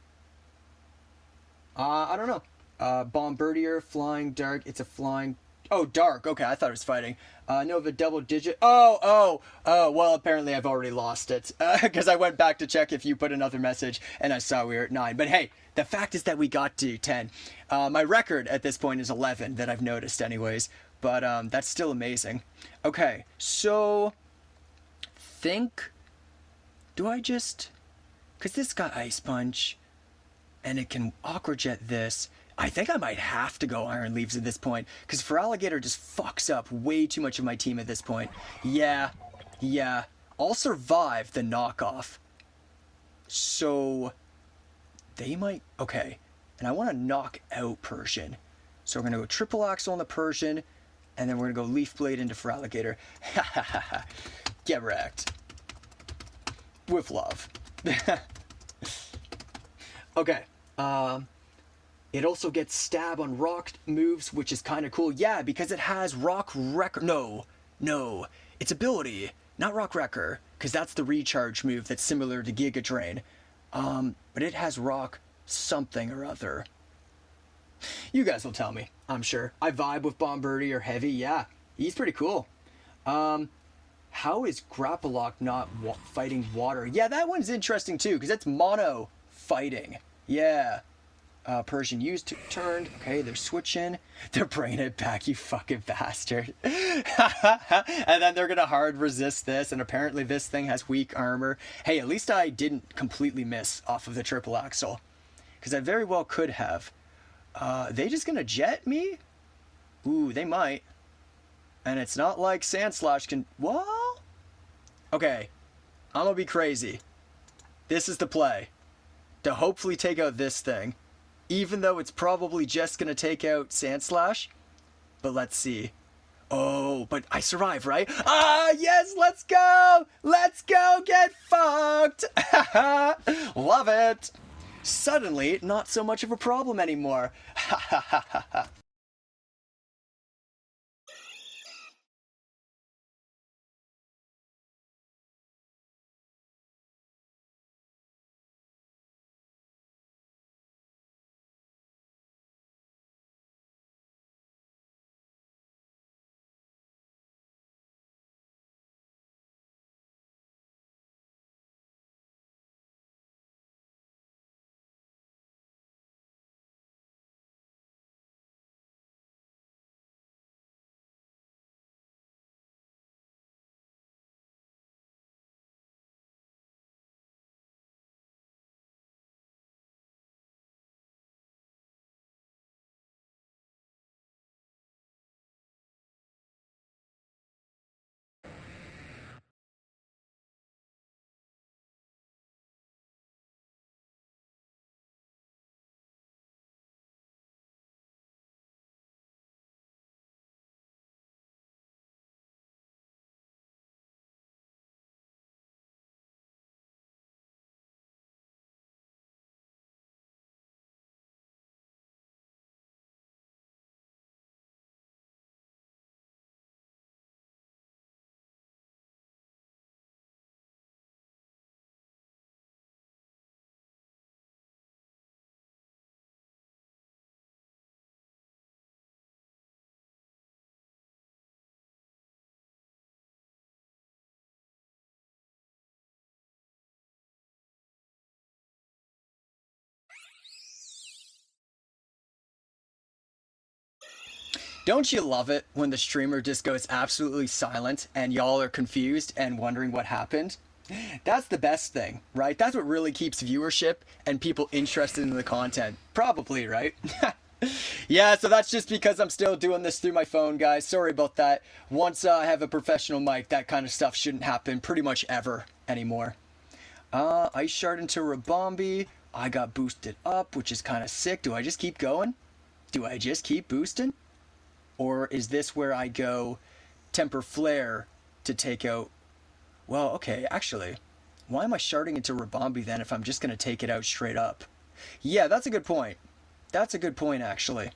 I don't know. Bombardier, flying dark. It's a flying... Oh, dark. Okay, I thought it was fighting. Nova double digit. Oh, well, apparently I've already lost it. Because I went back to check if you put another message, and I saw we were at 9. But hey, the fact is that we got to 10. My record at this point is 11, that I've noticed anyways. But that's still amazing. Okay, so... Do I just... Because this got Ice Punch, and it can Aqua Jet this... I think I might have to go Iron Leaves at this point, because Feraligatr just fucks up way too much of my team at this point. Yeah. I'll survive the knockoff. So, they might... Okay, and I want to knock out Persian. So we're going to go Triple Axle on the Persian. And then we're going to go Leaf Blade into Feraligatr. Get wrecked. With love. Okay. It also gets stab on rock moves, which is kind of cool. Yeah, because it has Rock Wrecker. No. Its ability, not Rock Wrecker, because that's the recharge move that's similar to Giga Drain. But it has Rock something or other. You guys will tell me, I'm sure. I vibe with Bomberdi or Heavy. Yeah, he's pretty cool. How is Grapplock not fighting water? Yeah, that one's interesting too, because it's mono fighting. Yeah. Persian used turned. Okay, they're switching. They're bringing it back, you fucking bastard. And then they're going to hard resist this, and apparently this thing has weak armor. Hey, at least I didn't completely miss off of the triple axle, because I very well could have. They just going to jet me? Ooh, they might. And it's not like Sandslash can... Well? Okay. I'm going to be crazy. This is the play. To hopefully take out this thing. Even though it's probably just going to take out Sandslash. But let's see. Oh, but I survive, right? Ah, yes, let's go! Let's go get fucked! Love it! Suddenly, not so much of a problem anymore. Don't you love it when the streamer just goes absolutely silent and y'all are confused and wondering what happened? That's the best thing, right? That's what really keeps viewership and people interested in the content. Probably, right? Yeah, so that's just because I'm still doing this through my phone, guys. Sorry about that. Once I have a professional mic, that kind of stuff shouldn't happen pretty much ever anymore. Ice Shard into Rabombi. I got boosted up, which is kind of sick. Do I just keep going? Do I just keep boosting? Or is this where I go Temper Flare to take out... Well, okay, actually, why am I sharding into Rabombi then if I'm just going to take it out straight up? Yeah, that's a good point. That's a good point, actually.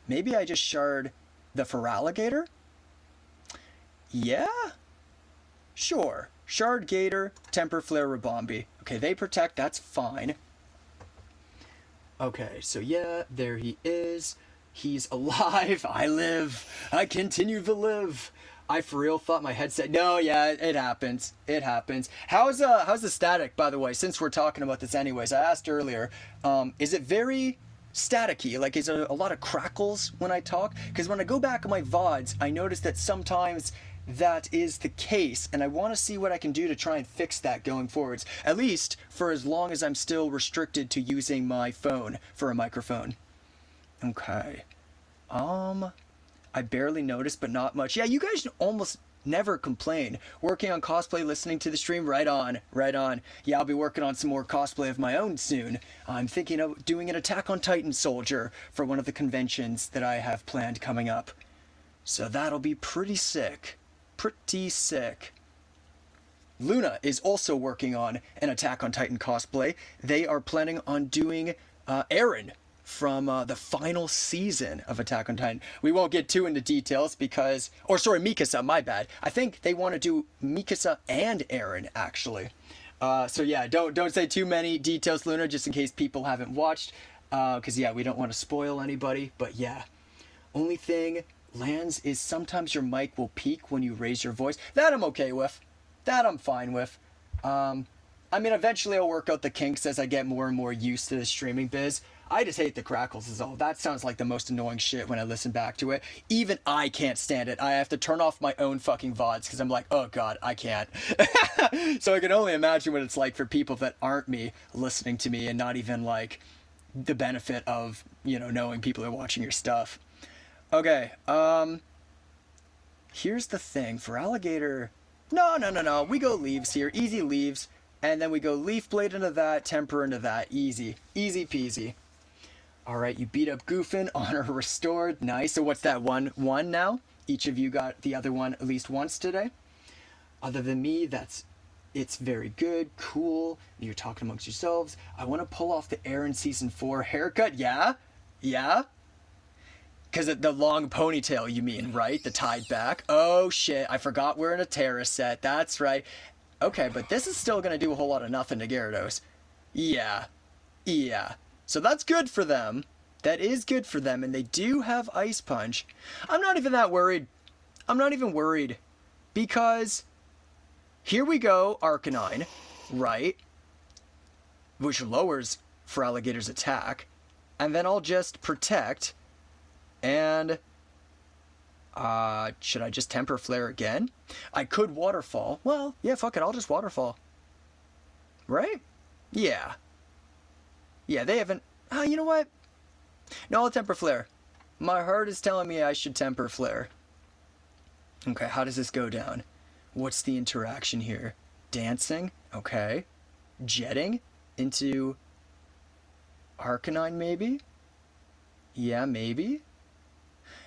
Maybe I just shard the Feraligatr? Yeah? Sure. Shard Gator, Temper Flare, Rabombi. Okay, they protect, that's fine. Okay, so yeah, there he is. He's alive. I live. I continue to live. I for real thought my headset... No, yeah, it happens. It happens. How's the static, by the way, since we're talking about this anyways? I asked earlier, is it very staticky? Like, is there a lot of crackles when I talk? Because when I go back on my VODs, I notice that sometimes that is the case, and I want to see what I can do to try and fix that going forwards. At least for as long as I'm still restricted to using my phone for a microphone. Okay. I barely noticed, but not much. Yeah, you guys almost never complain. Working on cosplay, listening to the stream, right on, right on. Yeah, I'll be working on some more cosplay of my own soon. I'm thinking of doing an Attack on Titan soldier for one of the conventions that I have planned coming up. So that'll be pretty sick. Pretty sick. Luna is also working on an Attack on Titan cosplay. They are planning on doing Eren from the final season of Attack on Titan. We won't get too into details because, or sorry, Mikasa, my bad. I think they want to do Mikasa and Eren, actually. So yeah, don't say too many details, Luna, just in case people haven't watched. Because yeah, we don't want to spoil anybody, but yeah. Only thing, Lance, is sometimes your mic will peak when you raise your voice. That I'm okay with. That I'm fine with. I mean, eventually I'll work out the kinks as I get more and more used to the streaming biz. I just hate the crackles is all. That sounds like the most annoying shit when I listen back to it. Even I can't stand it. I have to turn off my own fucking VODs because I'm like, oh god, I can't. So I can only imagine what it's like for people that aren't me listening to me and not even like the benefit of, you know, knowing people are watching your stuff. Okay, here's the thing. For Alligator... No. We go leaves here. Easy leaves. And then we go Leaf Blade into that, Temper into that. Easy. Easy peasy. Alright, you beat up Goofin. Honor restored. Nice. So what's that? One now? Each of you got the other one at least once today. Other than me, it's very good. Cool. You're talking amongst yourselves. I want to pull off the Eren Season 4 haircut. Yeah? Because of the long ponytail, you mean, right? The tied back. Oh, shit. I forgot we're in a Terra set. That's right. Okay, but this is still going to do a whole lot of nothing to Gyarados. Yeah. So that's good for them. That is good for them, and they do have Ice Punch. I'm not even that worried. I'm not even worried. Because here we go, Arcanine, right? Which lowers for Alligator's attack. And then I'll just protect... And, should I just Temper Flare again? I could Waterfall. Well, yeah, fuck it, I'll just Waterfall. Right? Yeah. Yeah, they haven't... you know what? No, I'll Temper Flare. My heart is telling me I should Temper Flare. Okay, how does this go down? What's the interaction here? Dancing? Okay. Jetting? Into... Arcanine, maybe? Yeah, maybe?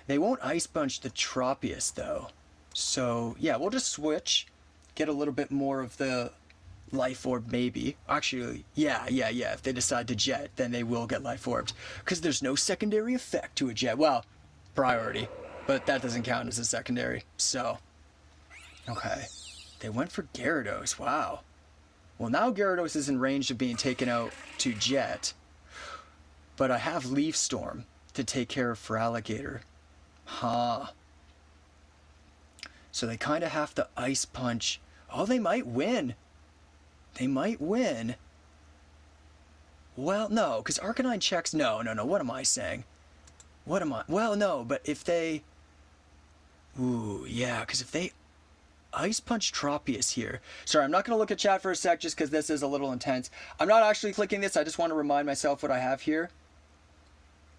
They won't Ice Punch the Tropius, though. So, yeah, we'll just switch. Get a little bit more of the Life Orb, maybe. Actually, yeah. If they decide to Jet, then they will get Life Orbed. Because there's no secondary effect to a Jet. Well, priority. But that doesn't count as a secondary. So, okay. They went for Gyarados. Wow. Well, now Gyarados is in range of being taken out to Jet. But I have Leaf Storm to take care of for Alligator. Huh. So they kind of have to Ice Punch. Oh, they might win. They might win. Well, no, because Arcanine checks... No. What am I saying? Well, no, but if they... Ooh, yeah, because if they Ice Punch Tropius here... Sorry, I'm not going to look at chat for a sec just because this is a little intense. I'm not actually clicking this. I just want to remind myself what I have here.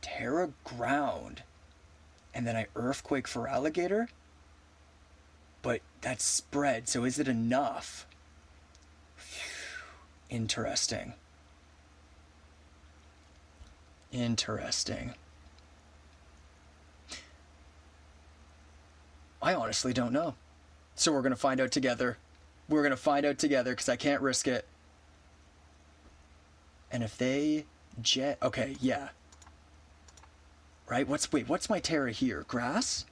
Terra Ground. And then I Earthquake for Alligator. But that's spread, so is it enough? Interesting. I honestly don't know. So we're going to find out together. Because I can't risk it. And if they Jet... Okay, yeah. Right? What's my Terra here? Grass?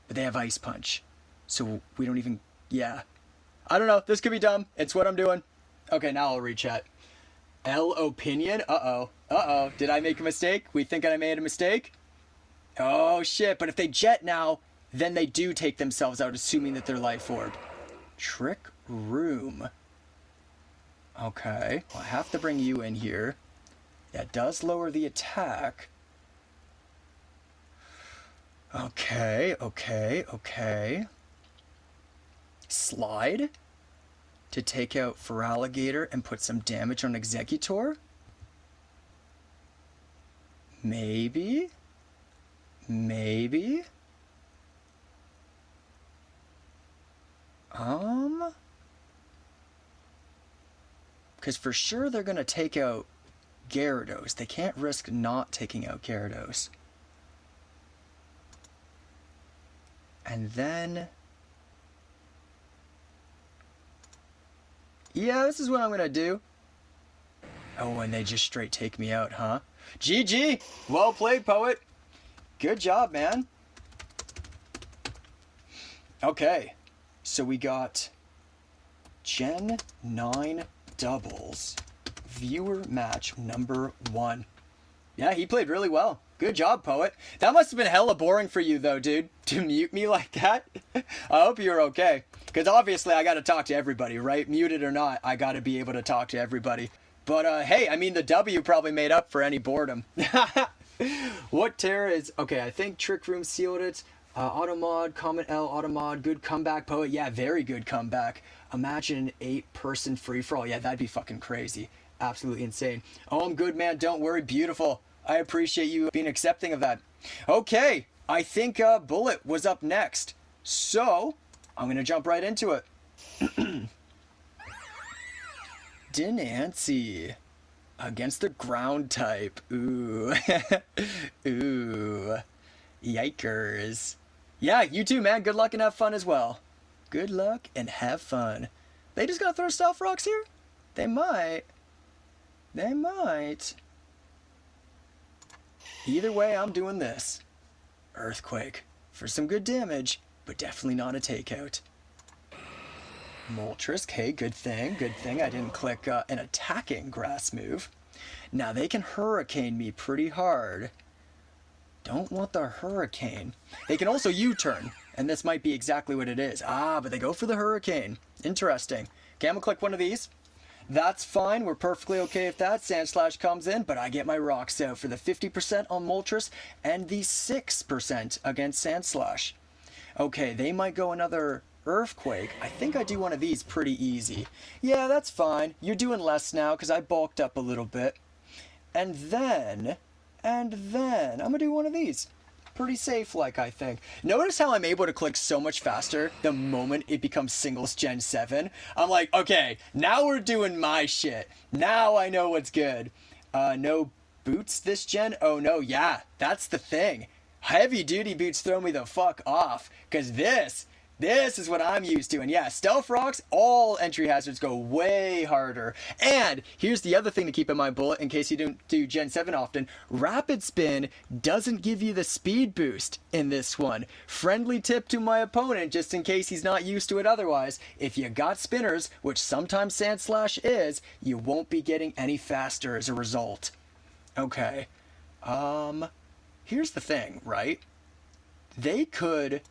But they have Ice Punch. So we don't even... Yeah. I don't know. This could be dumb. It's what I'm doing. Okay, now I'll re-chat. L Opinion? Uh-oh. Did I make a mistake? We thinking I made a mistake? Oh, shit. But if they Jet now, then they do take themselves out, assuming that they're Life Orb. Trick Room. Okay. Well, I have to bring you in here. That does lower the attack. Okay. Slide to take out Feraligatr and put some damage on Exeggutor? Maybe? Because for sure they're going to take out Gyarados. They can't risk not taking out Gyarados. And then... yeah, this is what I'm gonna do. Oh, and they just straight take me out, huh? GG! Well played, Poet. Good job, man. Okay, so we got Gen 9 doubles. Viewer match number 1. Yeah, he played really well. Good job, Poet. That must have been hella boring for you, though, dude, to mute me like that. I hope you're okay. Because obviously I got to talk to everybody, right? Muted or not, I got to be able to talk to everybody. But, hey, I mean, the W probably made up for any boredom. What Terra is... okay, I think Trick Room sealed it. Automod, Comment L, Automod, good comeback, Poet. Yeah, very good comeback. Imagine an 8-person free-for-all. Yeah, that'd be fucking crazy. Absolutely insane. Oh, I'm good, man. Don't worry. Beautiful. I appreciate you being accepting of that. Okay, I think Bullet was up next. So, I'm going to jump right into it. Dinancy against the ground type. Ooh. Ooh. Yikers. Yeah, you too, man. Good luck and have fun as well. Good luck and have fun. They just gonna throw stealth rocks here? They might. They might. Either way, I'm doing this. Earthquake. For some good damage, but definitely not a takeout. Moltres. Hey, good thing. Good thing I didn't click an attacking grass move. Now they can hurricane me pretty hard. Don't want the hurricane. They can also U-turn, and this might be exactly what it is. Ah, but they go for the hurricane. Interesting. Okay, I'm gonna click one of these. That's fine. We're perfectly okay if that Sandslash comes in, but I get my rocks out for the 50% on Moltres and the 6% against Sandslash. Okay, they might go another Earthquake. I think I do one of these pretty easy. Yeah, that's fine. You're doing less now because I bulked up a little bit. And then I'm gonna do one of these. Pretty safe, like, I think. Notice how I'm able to click so much faster the moment it becomes singles Gen 7. I'm like, okay, now we're doing my shit. Now I know what's good. No boots this gen? Oh no, yeah, that's the thing. Heavy duty boots throw me the fuck off. Because this is what I'm used to. And yeah, Stealth Rocks, all entry hazards go way harder. And here's the other thing to keep in mind, Bullet, in case you don't do Gen 7 often. Rapid Spin doesn't give you the speed boost in this one. Friendly tip to my opponent, just in case he's not used to it otherwise. If you got spinners, which sometimes Sandslash is, you won't be getting any faster as a result. Okay. Here's the thing, right? They could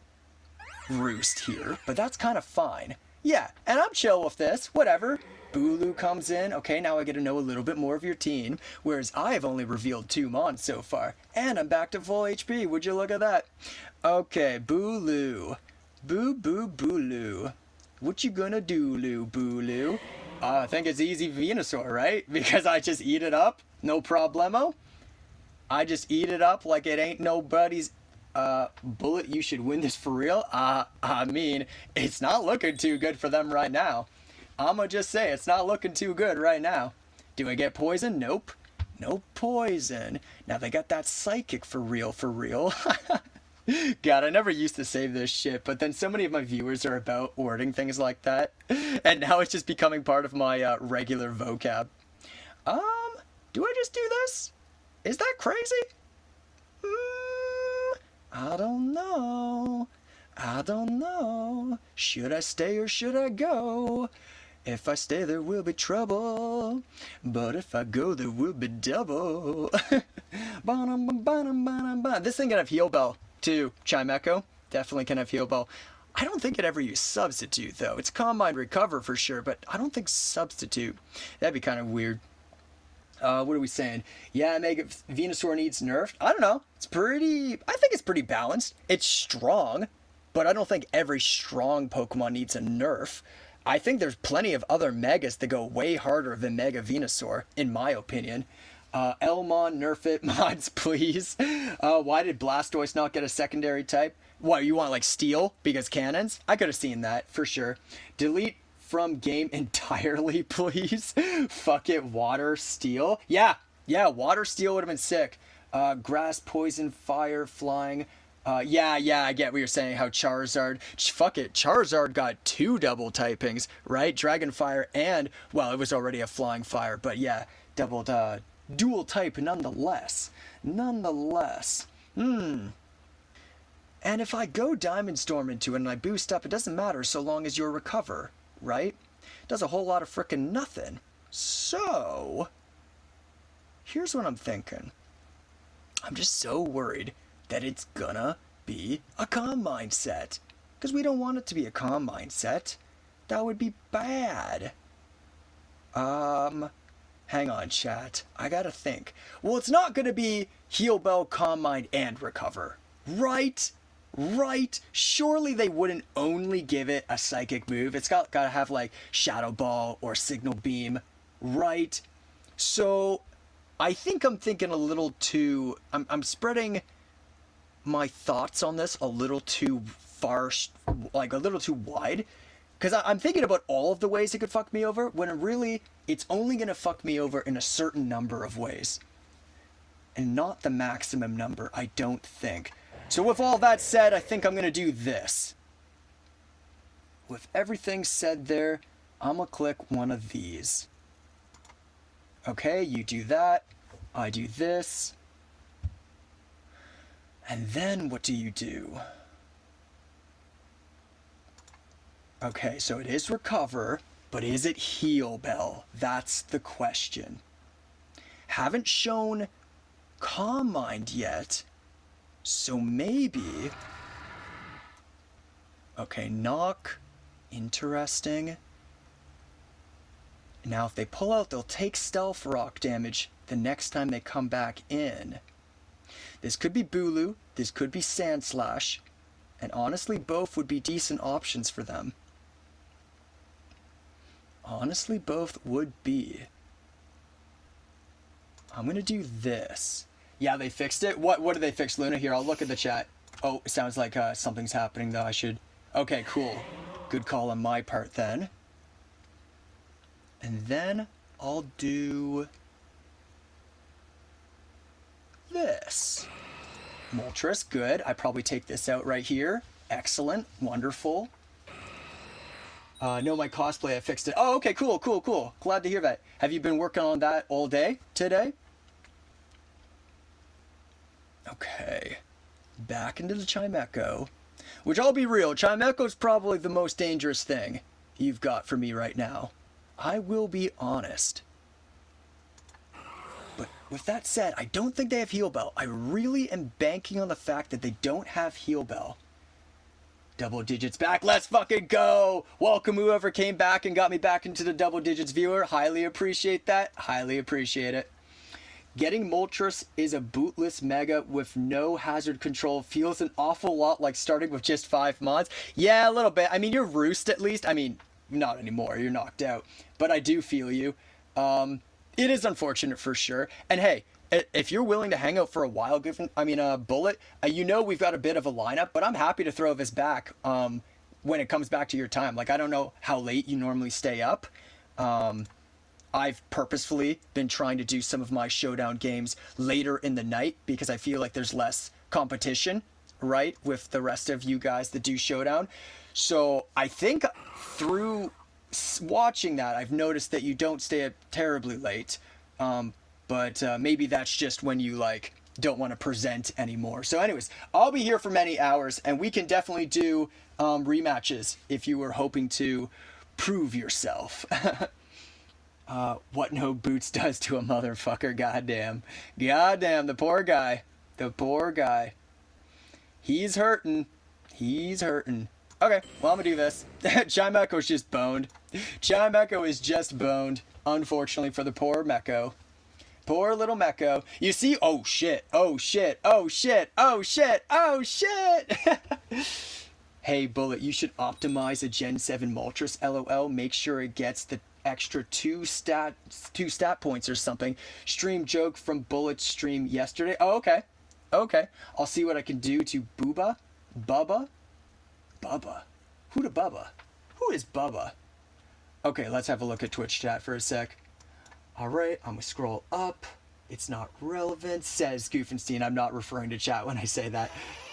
roost here, but that's kind of fine. Yeah, and I'm chill with this, whatever. Bulu comes in. Okay, now I get to know a little bit more of your team, whereas I've only revealed 2 Mons so far, and I'm back to full HP. Would you look at that? Okay, Bulu. Bulu. What you gonna do, Bulu? I think it's easy Venusaur, right? Because I just eat it up, no problemo. I just eat it up like it ain't nobody's. Bullet, you should win this for real. I mean, it's not looking too good for them right now. I'ma just say, it's not looking too good right now. Do I get poison? Nope. No poison. Now they got that psychic for real. God, I never used to save this shit, but then so many of my viewers are about wording things like that. And now it's just becoming part of my regular vocab. Do I just do this? Is that crazy? I don't know. Should I stay or should I go? If I stay, there will be trouble. But if I go, there will be double. This thing can have Heal Bell, too. Chimecho. Definitely can have Heal Bell. I don't think it ever used Substitute, though. It's Combine Recover for sure, but I don't think Substitute. That'd be kind of weird. What are we saying? Yeah, Mega Venusaur needs nerfed. I don't know. I think it's pretty balanced. It's strong, but I don't think every strong Pokemon needs a nerf. I think there's plenty of other Megas that go way harder than Mega Venusaur, in my opinion. Elmon, nerf it, mods, please. Why did Blastoise not get a secondary type? What, you want like Steel? Because cannons? I could have seen that, for sure. Delete from game entirely, please. Fuck it, Water, Steel. Yeah, Water, Steel would have been sick. Grass, Poison, Fire, Flying. Yeah, I get what you're saying. How Charizard, fuck it, Charizard got two double typings, right? Dragon Fire and, well, it was already a Flying Fire, but yeah, dual type nonetheless. Nonetheless. And if I go Diamond Storm into it and I boost up, it doesn't matter so long as you recover, right? Does a whole lot of frickin' nothing. So, here's what I'm thinking. I'm just so worried that it's gonna be a Combine set. Because we don't want it to be a Combine set. That would be bad. Hang on, chat. I gotta think. Well, it's not gonna be Heal Bell, Combine, and Recover. Right? Right? Surely they wouldn't only give it a Psychic move. It's gotta have, like, Shadow Ball or Signal Beam. Right? So, I think I'm thinking a little too... I'm spreading my thoughts on this a little too far, like a little too wide. Because I'm thinking about all of the ways it could fuck me over, when really, it's only going to fuck me over in a certain number of ways. And not the maximum number, I don't think. So with all that said, I think I'm going to do this. With everything said there, I'm going to click one of these. Okay, you do that. I do this. And then what do you do? Okay, so it is Recover, but is it Heal Bell? That's the question. Haven't shown Calm Mind yet, so maybe... Okay, Knock. Interesting. Now, if they pull out, they'll take Stealth Rock damage the next time they come back in. This could be Bulu, this could be Sand Slash, and honestly, both would be decent options for them. Honestly, both would be. I'm gonna do this. Yeah, they fixed it? What did they fix, Luna? Here, I'll look at the chat. Oh, it sounds like something's happening, though. I should... Okay, cool. Good call on my part, then. And then I'll do this. Moltres, good. I probably take this out right here. Excellent. Wonderful. No, my cosplay, I fixed it. Oh, okay, cool. Glad to hear that. Have you been working on that all day today? Okay. Back into the Chimecho. Which, I'll be real, Chimecho's probably the most dangerous thing you've got for me right now. I will be honest. But with that said, I don't think they have Heal Bell. I really am banking on the fact that they don't have Heal Bell. Double digits back. Let's fucking go! Welcome whoever came back and got me back into the double digits viewer. Highly appreciate that. Highly appreciate it. Getting Moltres is a bootless mega with no hazard control. Feels an awful lot like starting with just 5 mods. Yeah, a little bit. I mean, you're Roost at least. I mean, not anymore. You're knocked out. But I do feel you. It is unfortunate for sure. And hey, if you're willing to hang out for a while, Bullet, you know we've got a bit of a lineup, but I'm happy to throw this back when it comes back to your time. Like, I don't know how late you normally stay up. I've purposefully been trying to do some of my Showdown games later in the night because I feel like there's less competition, right, with the rest of you guys that do Showdown. So I think through watching that, I've noticed that you don't stay up terribly late. But maybe that's just when you, like, don't want to present anymore. So anyways, I'll be here for many hours, and we can definitely do rematches if you were hoping to prove yourself. What no boots does to a motherfucker, goddamn. Goddamn, the poor guy. The poor guy. He's hurting. He's hurting. Okay, well, I'm gonna do this. Chimecho's just boned. Chimecho is just boned, unfortunately, for the poor Mecho. Poor little Mecho. You see? Oh, shit. Oh, shit. Oh, shit. Oh, shit. Oh, shit. Hey, Bullet, you should optimize a Gen 7 Moltres, LOL. Make sure it gets the extra two stat points or something. Stream joke from Bullet's stream yesterday. Oh, okay. Okay. I'll see what I can do to Bubba. Bubba? Bubba. Who to Bubba? Who is Bubba? Okay, let's have a look at Twitch chat for a sec. Alright, I'm gonna scroll up. It's not relevant, says Goofenstein. I'm not referring to chat when I say that.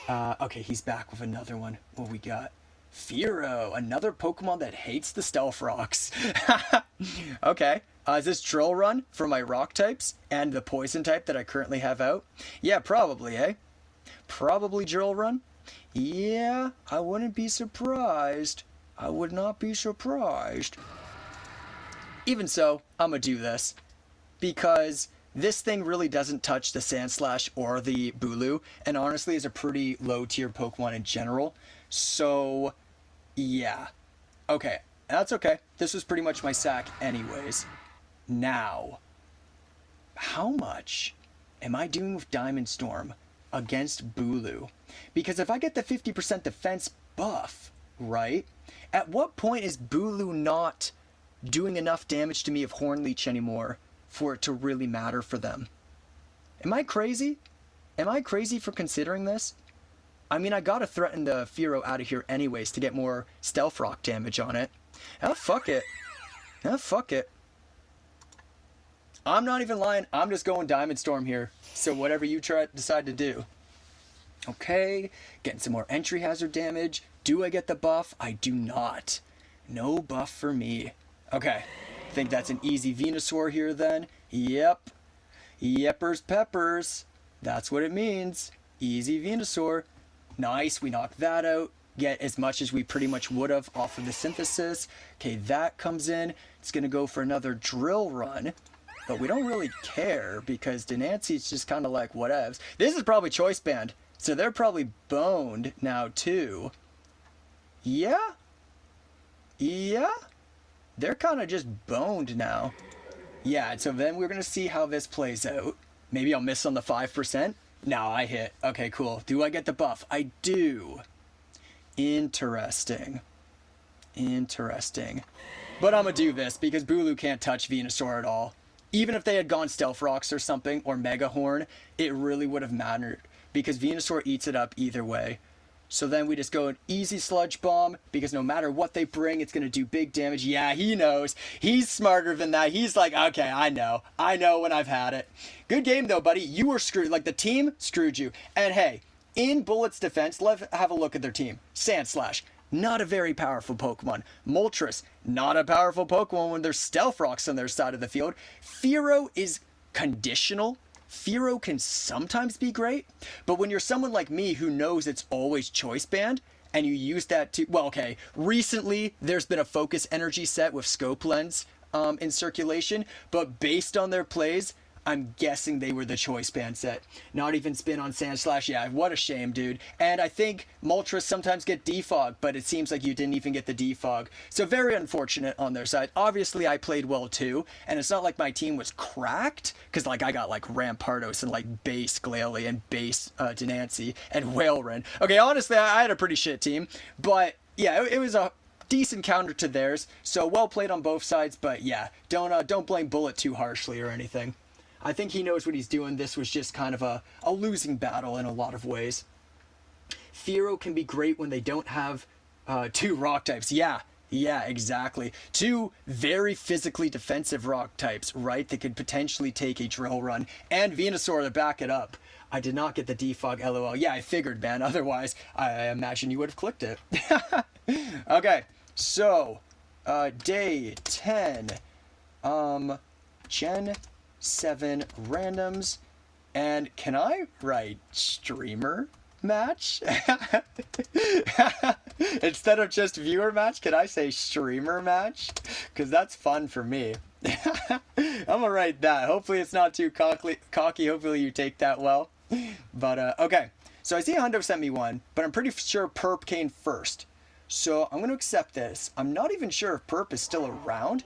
Okay, he's back with another one. What we got? Fearow, another Pokemon that hates the Stealth Rocks. Okay, is this Drill Run for my Rock types and the Poison type that I currently have out? Yeah, probably, eh? Probably Drill Run? Yeah, I wouldn't be surprised. I would not be surprised. Even so, I'm gonna do this. Because this thing really doesn't touch the Sandslash or the Bulu, and honestly is a pretty low tier Pokemon in general. So, yeah. Okay, that's okay. This was pretty much my sack anyways. Now, how much am I doing with Diamond Storm against Bulu? Because if I get the 50% defense buff, right? At what point is Bulu not doing enough damage to me of Hornleech anymore for it to really matter for them? Am I crazy? Am I crazy for considering this? I mean, I gotta threaten the Fearow out of here anyways to get more Stealth Rock damage on it. Ah, fuck it. Ah, fuck it. I'm not even lying. I'm just going Diamond Storm here. So whatever you decide to do. Okay, getting some more entry hazard damage. Do I get the buff? I do not. No buff for me. Okay, think that's an easy Venusaur here then. Yep. Yeppers peppers. That's what it means. Easy Venusaur. Nice, we knocked that out. Get as much as we pretty much would have off of the synthesis. Okay, that comes in. It's going to go for another Drill Run. But we don't really care because Denanci's just kind of like whatevs. This is probably Choice Band. So they're probably boned now too. Yeah? Yeah? They're kind of just boned now. Yeah, and so then we're going to see how this plays out. Maybe I'll miss on the 5%. No, I hit. Okay, cool. Do I get the buff? I do. Interesting. Interesting. But I'm going to do this because Bulu can't touch Venusaur at all. Even if they had gone Stealth Rocks or something, or Mega Horn, it really would have mattered. Because Venusaur eats it up either way. So then we just go an easy Sludge Bomb, because no matter what they bring, it's going to do big damage. Yeah, he knows. He's smarter than that. He's like, okay, I know. I know when I've had it. Good game, though, buddy. You were screwed. Like, the team screwed you. And hey, in Bullet's defense, let's have a look at their team. Sandslash, not a very powerful Pokemon. Moltres, not a powerful Pokemon when there's Stealth Rocks on their side of the field. Fearow is conditional. Fearow can sometimes be great, but when you're someone like me who knows it's always Choice Band, and you use that to, well, okay, recently there's been a Focus Energy set with Scope Lens in circulation, but based on their plays, I'm guessing they were the Choice Band set. Not even Spin on Sandslash. Yeah, what a shame, dude. And I think Moltres sometimes get defog, but it seems like you didn't even get the defog. So very unfortunate on their side. Obviously, I played well too, and it's not like my team was cracked, because like I got like Rampardos and like base Glalie and base Denancy and Whaleren. Okay, honestly, I had a pretty shit team, but yeah, it was a decent counter to theirs. So well played on both sides, but yeah, don't blame Bullet too harshly or anything. I think he knows what he's doing. This was just kind of a losing battle in a lot of ways. Fearow can be great when they don't have two rock types. Yeah, exactly. Two very physically defensive rock types, right? That could potentially take a Drill Run. And Venusaur to back it up. I did not get the defog, LOL. Yeah, I figured, man. Otherwise, I imagine you would have clicked it. Okay, so, day 10. Gen 7 randoms, and can I write streamer match? Instead of just viewer match, can I say streamer match? Because that's fun for me. I'm gonna write that. Hopefully it's not too cocky. Hopefully you take that well. But okay, so I see Hundo sent me one, but I'm pretty sure Perp came first, so I'm gonna accept this. I'm not even sure if Perp is still around.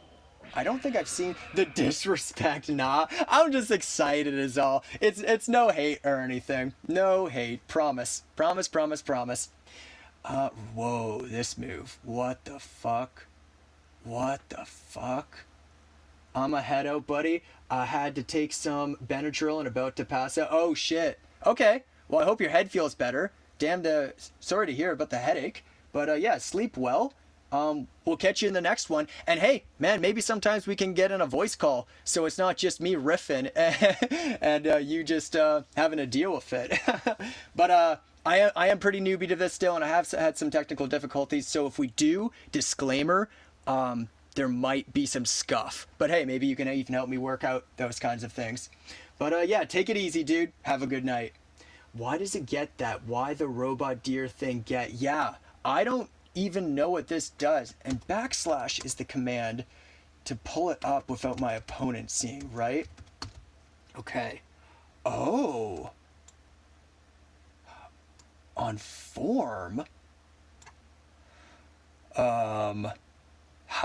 I don't think I've seen the disrespect. Nah, I'm just excited is all. It's no hate or anything. No hate. Promise. Promise. Whoa, this move. What the fuck? I'm a head out, buddy. I had to take some Benadryl and about to pass out. Oh, shit. Okay. Well, I hope your head feels better. Sorry to hear about the headache. But, yeah, sleep well. We'll catch you in the next one. And hey, man, maybe sometimes we can get in a voice call, so it's not just me riffing and you just having to deal with it. But I am pretty newbie to this still, and I have had some technical difficulties. So if we do, disclaimer, there might be some scuff. But hey, maybe you can even help me work out those kinds of things. But yeah, take it easy, dude. Have a good night. Why does it get that? Why the robot deer thing get? Yeah, I don't even know what this does. And backslash is the command to pull it up without my opponent seeing, right? Okay. Oh. On form? How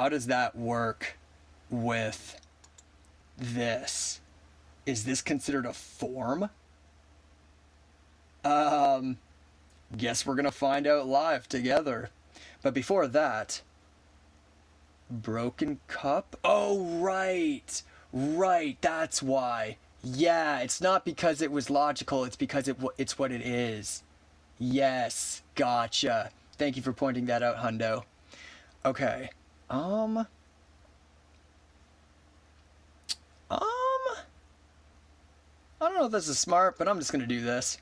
does that work with this? Is this considered a form? Guess we're gonna find out live together. But before that, broken cup? Oh, right. Right, that's why. Yeah, it's not because it was logical, it's because it's what it is. Yes, gotcha. Thank you for pointing that out, Hundo. Okay. Um, I don't know if this is smart, but I'm just gonna do this.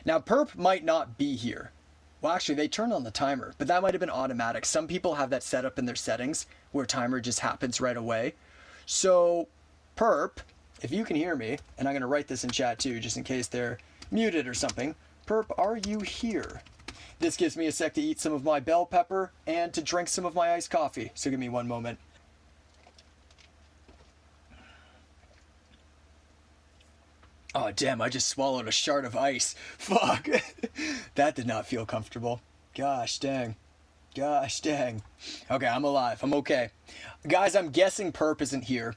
Now, Perp might not be here. Well, actually, they turned on the timer, but that might have been automatic. Some people have that set up in their settings where timer just happens right away. So, Perp, if you can hear me, and I'm going to write this in chat too, just in case they're muted or something. Perp, are you here? This gives me a sec to eat some of my bell pepper and to drink some of my iced coffee. So give me one moment. Oh, damn, I just swallowed a shard of ice. Fuck. That did not feel comfortable. Gosh dang. Gosh dang. Okay, I'm alive. I'm okay. Guys, I'm guessing Perp isn't here.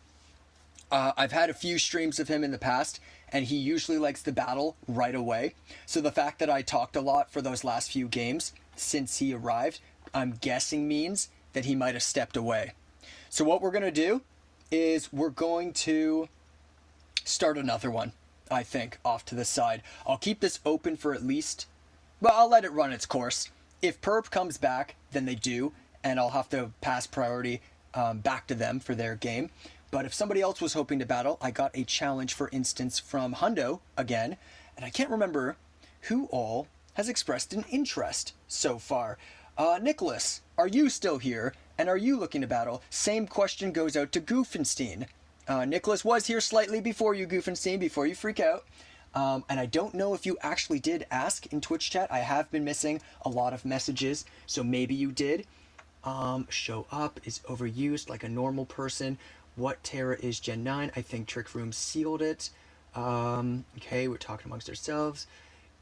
I've had a few streams of him in the past, and he usually likes to battle right away. So the fact that I talked a lot for those last few games since he arrived, I'm guessing means that he might have stepped away. So what we're going to do is we're going to start another one, I think, off to the side. I'll keep this open for at least... Well, I'll let it run its course. If Perp comes back, then they do, and I'll have to pass priority back to them for their game. But if somebody else was hoping to battle, I got a challenge, for instance, from Hundo again, and I can't remember who all has expressed an interest so far. Nicholas, are you still here? And are you looking to battle? Same question goes out to Goofenstein. Nicholas was here slightly before you, Goofenstein, before you freak out. And I don't know if you actually did ask in Twitch chat. I have been missing a lot of messages, so maybe you did. Show up is overused like a normal person. What Terra is Gen 9? I think Trick Room sealed it. Okay, we're talking amongst ourselves.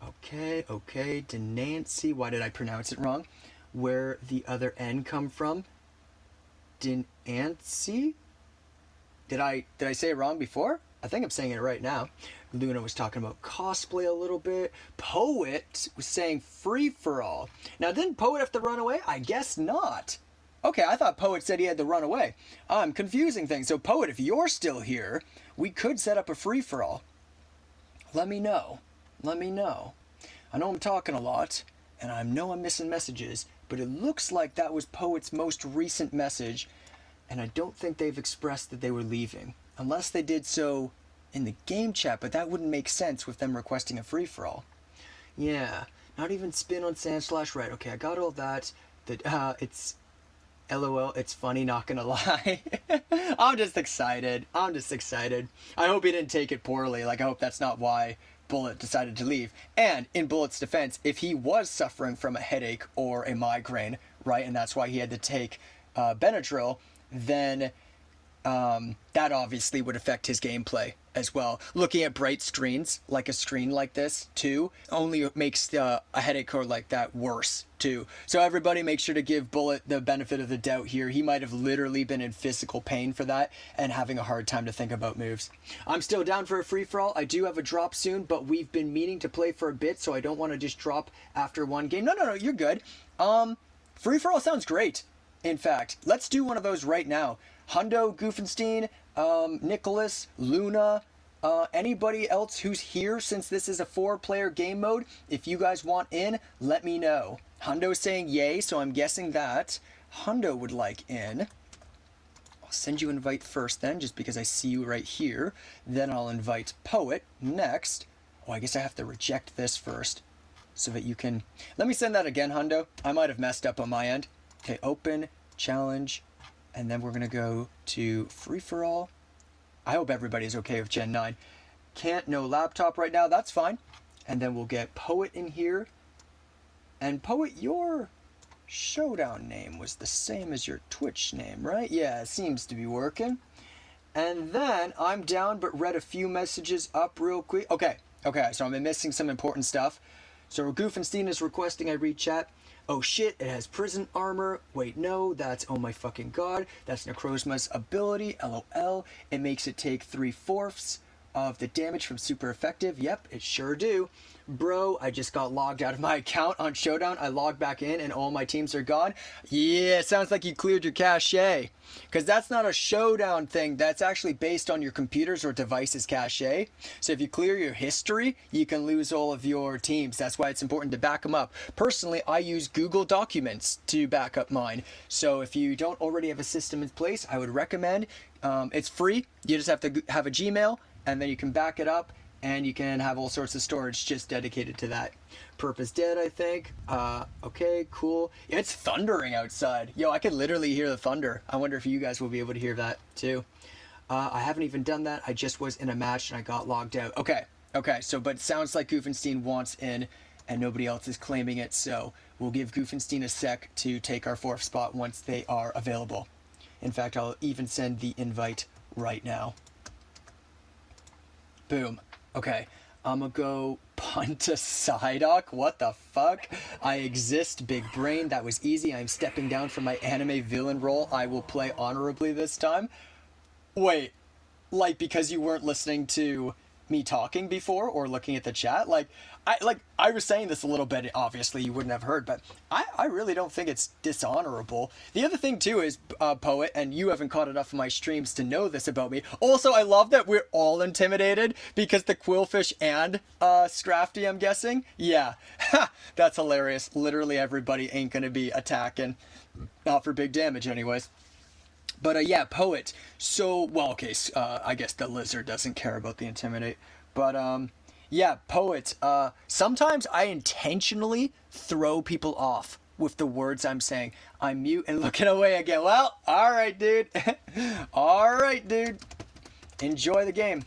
Okay. Denancy, why did I pronounce it wrong? Where the other N come from? Denancy? Did I say it wrong before? I think I'm saying it right now. Luna was talking about cosplay a little bit. Poet was saying free-for-all. Now, didn't Poet have to run away? I guess not. Okay, I thought Poet said he had to run away. I'm confusing things. So, Poet, if you're still here, we could set up a free-for-all. Let me know. Let me know. I know I'm talking a lot, and I know I'm missing messages, but it looks like that was Poet's most recent message, and I don't think they've expressed that they were leaving. Unless they did so in the game chat, but that wouldn't make sense with them requesting a free-for-all. Yeah, not even spin on /. Right, okay, I got all that. It's... LOL, it's funny, not gonna lie. I'm just excited. I hope he didn't take it poorly. Like, I hope that's not why Bullet decided to leave. And in Bullet's defense, if he was suffering from a headache or a migraine, right, and that's why he had to take Benadryl, then that obviously would affect his gameplay as well. Looking at bright screens, like a screen like this, too, only makes a headache or like that worse, too. So everybody make sure to give Bullet the benefit of the doubt here. He might have literally been in physical pain for that and having a hard time to think about moves. I'm still down for a free-for-all. I do have a drop soon, but we've been meaning to play for a bit, so I don't want to just drop after one game. No, you're good. Free-for-all sounds great. In fact, let's do one of those right now. Hundo, Goofenstein, Nicholas, Luna, anybody else who's here, since this is a 4-player game mode, if you guys want in, let me know. Hundo's saying yay, so I'm guessing that Hundo would like in. I'll send you an invite first then, just because I see you right here. Then I'll invite Poet next. Oh, I guess I have to reject this first. so that you can... Let me send that again, Hundo. I might have messed up on my end. Okay, open, challenge, and then we're going to go to free-for-all. I hope everybody's okay with Gen 9. Can't, no laptop right now, that's fine. And then we'll get Poet in here. And Poet, your Showdown name was the same as your Twitch name, right? Yeah, it seems to be working. And then I'm down but read a few messages up real quick. Okay, so I'm missing some important stuff. So Goofenstein is requesting I read chat. Oh shit, it has prison armor. Wait, no, that's oh my fucking god. That's Necrozma's ability, LOL. It makes it take 3/4 of the damage from super effective. Yep, it sure do. Bro, I just got logged out of my account on Showdown. I logged back in and all my teams are gone. Yeah, sounds like you cleared your cache. Because that's not a Showdown thing. That's actually based on your computer's or device's cache. So if you clear your history, you can lose all of your teams. That's why it's important to back them up. Personally, I use Google Documents to back up mine. So if you don't already have a system in place, I would recommend. It's free. You just have to have a Gmail, and then you can back it up. And you can have all sorts of storage just dedicated to that. Purpose dead, I think. Okay, cool. Yeah, it's thundering outside. Yo, I can literally hear the thunder. I wonder if you guys will be able to hear that too. I haven't even done that. I just was in a match and I got logged out. Okay, so, but it sounds like Goofenstein wants in and nobody else is claiming it. So we'll give Goofenstein a sec to take our 4th spot once they are available. In fact, I'll even send the invite right now. Boom. Okay, I'm gonna go punt a Psyduck. What the fuck? I exist, big brain. That was easy. I'm stepping down from my anime villain role. I will play honorably this time. Wait, like because you weren't listening to me talking before or looking at the chat? I was saying this a little bit, obviously you wouldn't have heard, but I really don't think it's dishonorable. The other thing too is, Poet, and you haven't caught enough of my streams to know this about me. Also, I love that we're all intimidated because the Quillfish and Scrafty, I'm guessing. Yeah, that's hilarious. Literally everybody ain't gonna be attacking. Not for big damage anyways. But yeah, Poet. So, well, okay, I guess the lizard doesn't care about the intimidate. But yeah, Poet. Sometimes I intentionally throw people off with the words I'm saying. I'm mute and looking away again. Well, alright, dude. Alright, dude. Enjoy the game.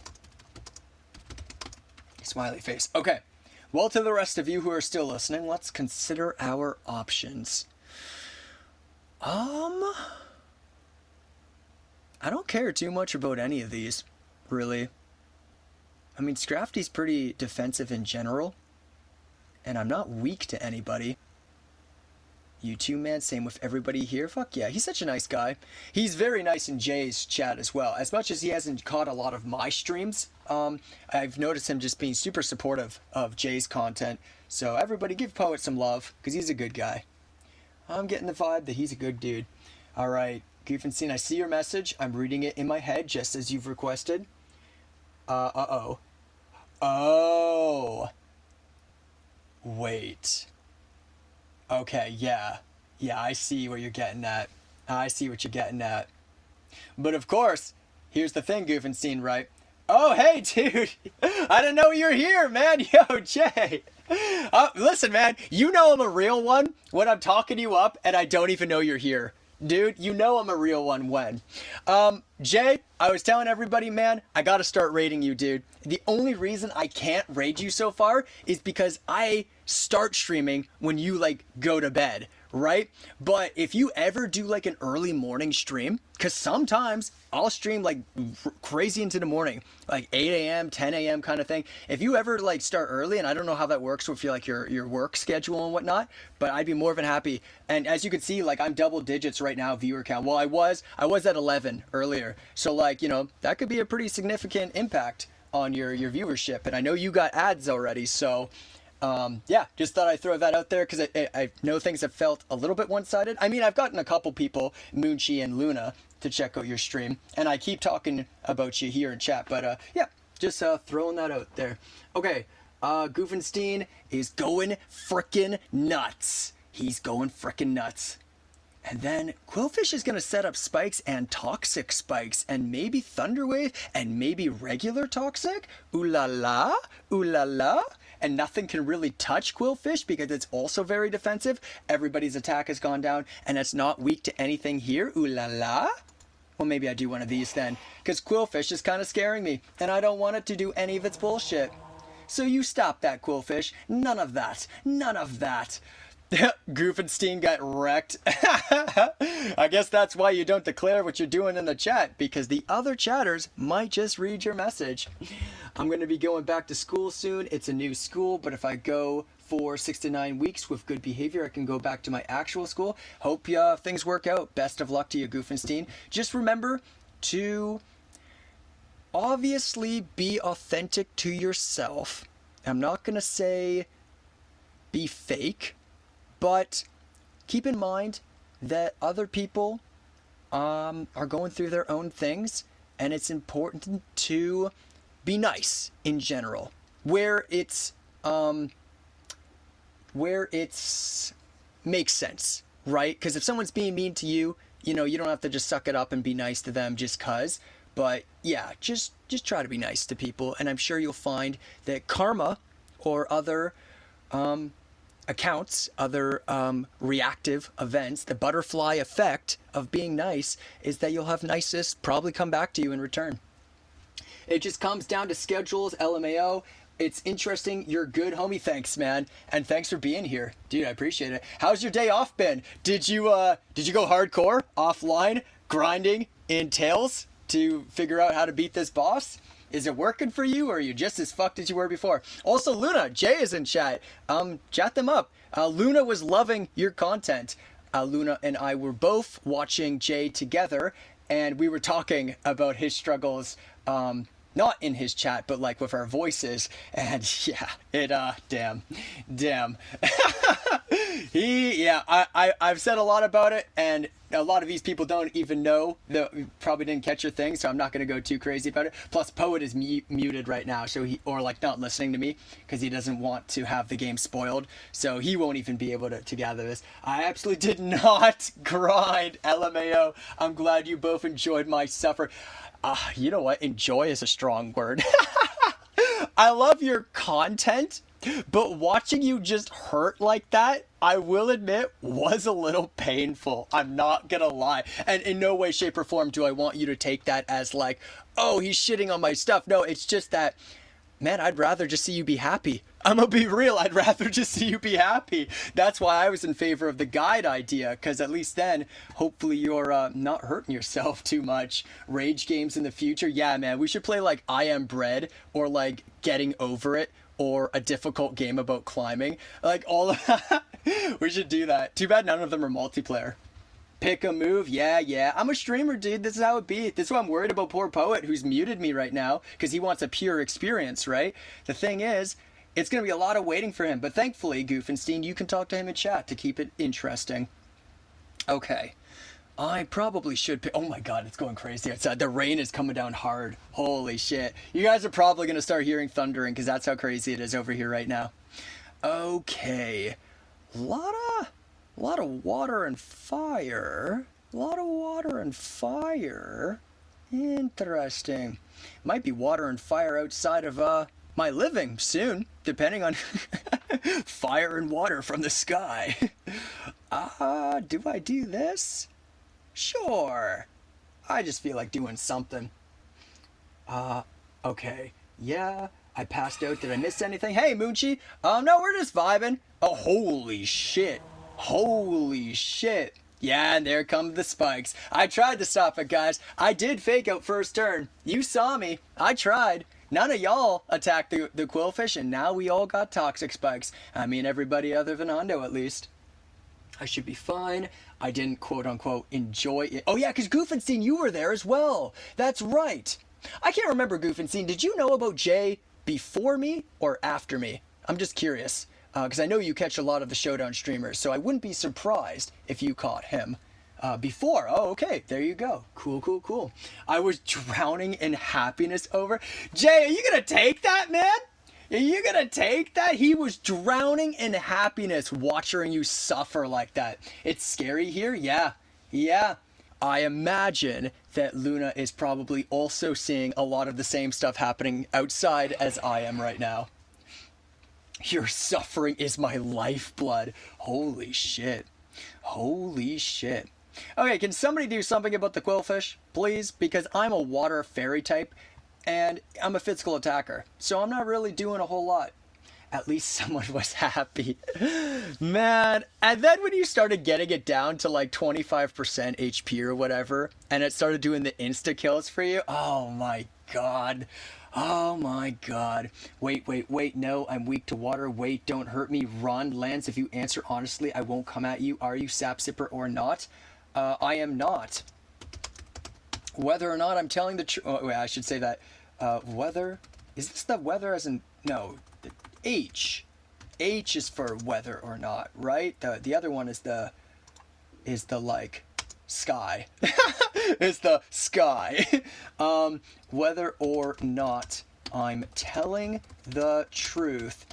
Smiley face. Okay. Well, to the rest of you who are still listening, let's consider our options. I don't care too much about any of these, really. I mean, Scrafty's pretty defensive in general, and I'm not weak to anybody. You too, man, same with everybody here. Fuck yeah, he's such a nice guy. He's very nice in Jay's chat as well. As much as he hasn't caught a lot of my streams, I've noticed him just being super supportive of Jay's content. So everybody give Poet some love, because he's a good guy. I'm getting the vibe that he's a good dude. Alright. Goofenstein, I see your message. I'm reading it in my head, just as you've requested. Uh-oh. Oh. Wait. Okay, yeah. Yeah, I see what you're getting at. I see what you're getting at. But of course, here's the thing, Goofenstein, right? Oh, hey, dude. I didn't know you were here, man. Yo, Jay. Listen, man, you know I'm a real one when I'm talking you up and I don't even know you're here. Dude, you know I'm a real one when. Jay, I was telling everybody, man, I gotta start raiding you, dude. The only reason I can't raid you so far is because I start streaming when you, like, go to bed, right? But if you ever do, like, an early morning stream, because sometimes I'll stream, like, crazy into the morning, like 8 a.m., 10 a.m. kind of thing. If you ever, like, start early, and I don't know how that works with your work schedule and whatnot, but I'd be more than happy. And as you can see, like, I'm double digits right now, viewer count. Well, I was at 11 earlier. So, like, you know, that could be a pretty significant impact on your viewership. And I know you got ads already, so... yeah, just thought I'd throw that out there because I know things have felt a little bit one-sided. I mean, I've gotten a couple people, Moonchi and Luna, to check out your stream, and I keep talking about you here in chat, but yeah, just throwing that out there. Okay, Goofenstein is going frickin' nuts. He's going frickin' nuts. And then Quillfish is going to set up spikes and toxic spikes and maybe Thunderwave and maybe regular toxic. Ooh la la, ooh la la. and nothing can really touch Quillfish because it's also very defensive. Everybody's attack has gone down, and it's not weak to anything here. Ooh la la. Well, maybe I do one of these then, because Quillfish is kind of scaring me, and I don't want it to do any of its bullshit. So you stop that, Quillfish. None of that. None of that. Goofenstein got wrecked. I guess that's why you don't declare what you're doing in the chat, because the other chatters might just read your message. I'm going to be going back to school soon. It's a new school, but if I go for 6 to 9 weeks with good behavior, I can go back to my actual school. Hope things work out. Best of luck to you, Goofenstein. Just remember to obviously be authentic to yourself. I'm not going to say be fake, but keep in mind that other people are going through their own things, and it's important to be nice in general. Where it's makes sense, right? Because if someone's being mean to you, you know, you don't have to just suck it up and be nice to them just cause. But yeah, just try to be nice to people, and I'm sure you'll find that karma or other accounts, other reactive events, the butterfly effect of being nice is that you'll have nicest probably come back to you in return. It just comes down to schedules, LMAO. It's interesting. You're good, homie. Thanks, man. And thanks for being here. Dude, I appreciate it. How's your day off been? Did you go hardcore, offline, grinding in Tails to figure out how to beat this boss? Is it working for you, or are you just as fucked as you were before? Also, Luna, Jay is in chat. Chat them up. Luna was loving your content. Luna and I were both watching Jay together, and we were talking about his struggles, not in his chat, but like with our voices. And yeah, damn. I've said a lot about it, and a lot of these people don't even know that probably didn't catch your thing, so I'm not going to go too crazy about it. Plus, Poet is muted right now, so not listening to me because he doesn't want to have the game spoiled, so he won't even be able to gather this. I absolutely did not grind, LMAO. I'm glad you both enjoyed my suffer. You know what? Enjoy is a strong word. I love your content, but watching you just hurt like that, I will admit, was a little painful. I'm not gonna lie. And in no way, shape, or form do I want you to take that as like, oh, he's shitting on my stuff. No, it's just that, man, I'd rather just see you be happy. I'm gonna be real. I'd rather just see you be happy. That's why I was in favor of the guide idea, because at least then, hopefully you're not hurting yourself too much. Rage games in the future, yeah, man. We should play like I Am Bread or like Getting Over It or a difficult game about climbing. Like all of that. We should do that. Too bad none of them are multiplayer. Pick a move, yeah. I'm a streamer, dude. This is how it be. This is why I'm worried about poor Poet, who's muted me right now, because he wants a pure experience, right? The thing is, it's going to be a lot of waiting for him, but thankfully, Goofenstein, you can talk to him in chat to keep it interesting. Okay. I probably should pick... Oh my god, it's going crazy outside. The rain is coming down hard. Holy shit. You guys are probably going to start hearing thundering, because that's how crazy it is over here right now. Okay. Lot of water and fire. Interesting. Might be water and fire outside of my living soon, depending on fire and water from the sky. Do I do this? Sure. I just feel like doing something. Okay. Yeah, I passed out. Did I miss anything? Hey, Moochie. No, we're just vibing. Oh, holy shit. Yeah, and there come the spikes. I tried to stop it, guys. I did fake out first turn. You saw me. I tried. None of y'all attacked the Quillfish, and now we all got toxic spikes. I mean, everybody other than Hondo, at least. I should be fine. I didn't quote-unquote enjoy it. Oh yeah, because Goofenstein, you were there as well. That's right. I can't remember, Goofenstein. Did you know about Jay before me or after me? I'm just curious. Because I know you catch a lot of the Showdown streamers, so I wouldn't be surprised if you caught him before. Oh, okay. There you go. Cool. I was drowning in happiness over... Jay, are you going to take that, man? Are you going to take that? He was drowning in happiness watching you suffer like that. It's scary here? Yeah. I imagine that Luna is probably also seeing a lot of the same stuff happening outside as I am right now. Your suffering is my lifeblood. Holy shit. Holy shit. Okay, can somebody do something about the Quillfish, please? Because I'm a water fairy type, and I'm a physical attacker, so I'm not really doing a whole lot. At least someone was happy. Man, and then when you started getting it down to like 25% HP or whatever, and it started doing the insta-kills for you, oh my god. Oh my god. Wait, wait, wait, no, I'm weak to water. Wait, don't hurt me. Run, Lance, if you answer honestly, I won't come at you. Are you Sap Sipper or not? I am not. Whether or not I'm telling the truth... Oh, wait, I should say that. Whether... Is this the weather as in... No. H. H is for whether or not, right? The other one is the like sky. It's the sky. Whether or not I'm telling the truth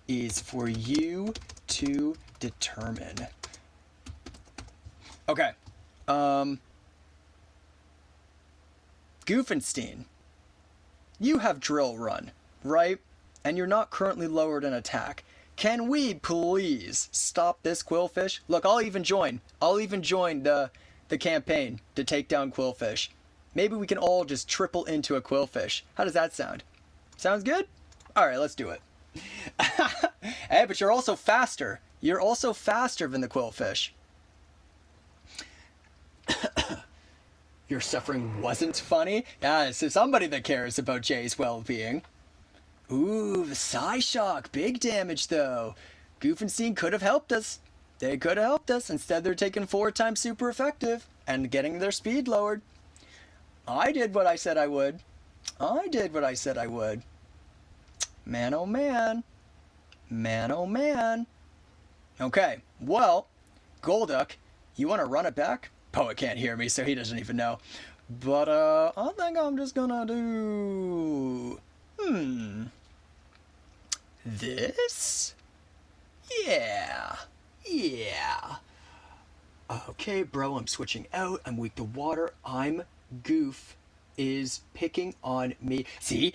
is for you to determine. Okay. Goofenstein. You have Drill Run, right? And you're not currently lowered in attack. Can we please stop this Quillfish? Look, I'll even join. I'll even join the campaign to take down Quillfish. Maybe we can all just triple into a Quillfish. How does that sound? Sounds good? Alright, let's do it. Hey, but you're also faster. You're also faster than the Quillfish. Your suffering wasn't funny? Yeah, so somebody that cares about Jay's well-being. Ooh, the Psyshock. Big damage, though. Goofenstein could have helped us. They could have helped us. Instead, they're taking 4 times super effective and getting their speed lowered. I did what I said I would. I did what I said I would. Man, oh man. Man, oh man. Okay, well, Golduck, you want to run it back? Poet can't hear me, so he doesn't even know. But, I think I'm just gonna do... This? Yeah. Yeah. Okay, bro, I'm switching out. I'm weak to water. I'm Goof is picking on me. See?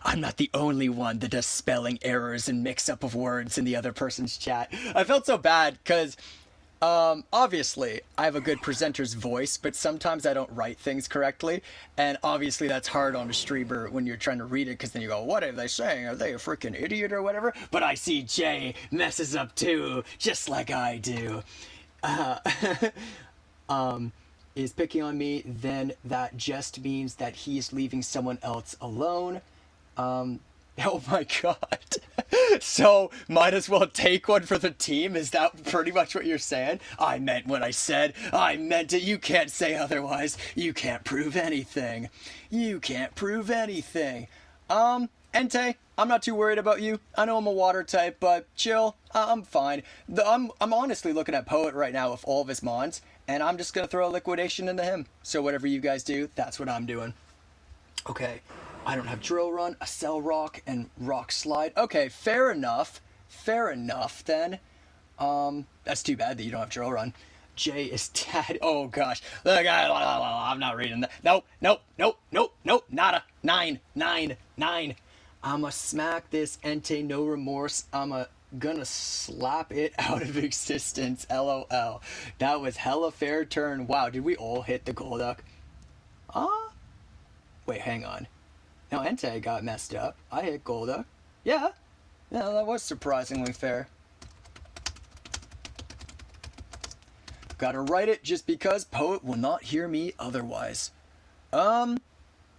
I'm not the only one that does spelling errors and mix-up of words in the other person's chat. I felt so bad, because... obviously, I have a good presenter's voice, but sometimes I don't write things correctly, and obviously that's hard on a streamer when you're trying to read it, because then you go, what are they saying? Are they a freaking idiot or whatever? But I see Jay messes up too, just like I do. Is picking on me, then that just means that he's leaving someone else alone. Oh my god. So, might as well take one for the team? Is that pretty much what you're saying? I meant what I said. I meant it. You can't say otherwise. You can't prove anything. You can't prove anything. Entei, I'm not too worried about you. I know I'm a water type, but chill. I'm fine. I'm honestly looking at Poet right now with all of his mons, and I'm just gonna throw a liquidation into him. So whatever you guys do, that's what I'm doing. Okay. I don't have Drill Run, a Cell Rock, and Rock Slide. Okay, fair enough. Fair enough, then. That's too bad that you don't have Drill Run. Jay is dead. Oh, gosh. Look, I'm not reading that. Nope. Nada. 9. I'ma smack this Entei, no remorse. Gonna slap it out of existence. LOL. That was hella fair turn. Wow, did we all hit the Golduck? Wait, hang on. Now Entei got messed up. I hit Golduck. Yeah, that was surprisingly fair. Gotta write it just because Poet will not hear me otherwise. I'm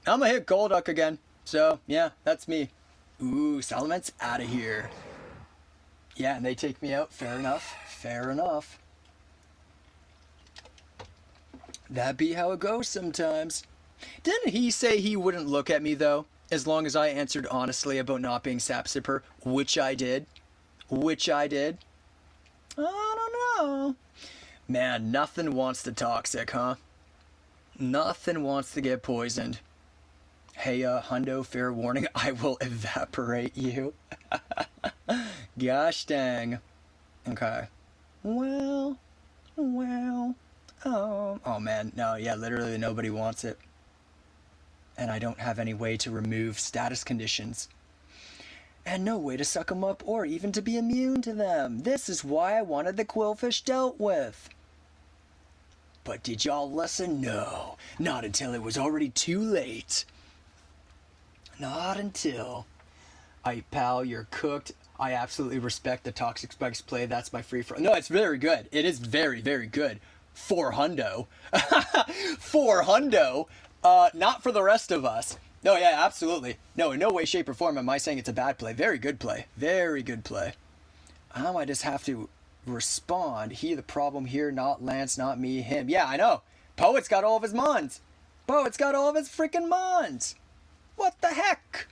gonna hit Golduck again. So, yeah, that's me. Ooh, Salament's out of here. Yeah, and they take me out. Fair enough. Fair enough. That be how it goes sometimes. Didn't he say he wouldn't look at me, though, as long as I answered honestly about not being Sap Sipper, which I did? I don't know. Man, nothing wants the toxic, huh? Nothing wants to get poisoned. Hey, Hundo, fair warning, I will evaporate you. Gosh dang. Okay. Well. Oh man, no, yeah, literally nobody wants it. And I don't have any way to remove status conditions. and no way to suck them up or even to be immune to them. This is why I wanted the Quillfish dealt with. But did y'all listen? No, not until it was already too late. Not until. Aight, pal, you're cooked. I absolutely respect the Toxic Spikes play. That's my free for. No, it's very good. It is very, very good. For hundo. For hundo. Not for the rest of us. No, yeah, absolutely. No, in no way, shape, or form am I saying it's a bad play. Very good play. Very good play. I just have to respond. He the problem here, not Lance, not me, him. Yeah, I know. Poet's got all of his mons. Poet's got all of his freaking mons. What the heck?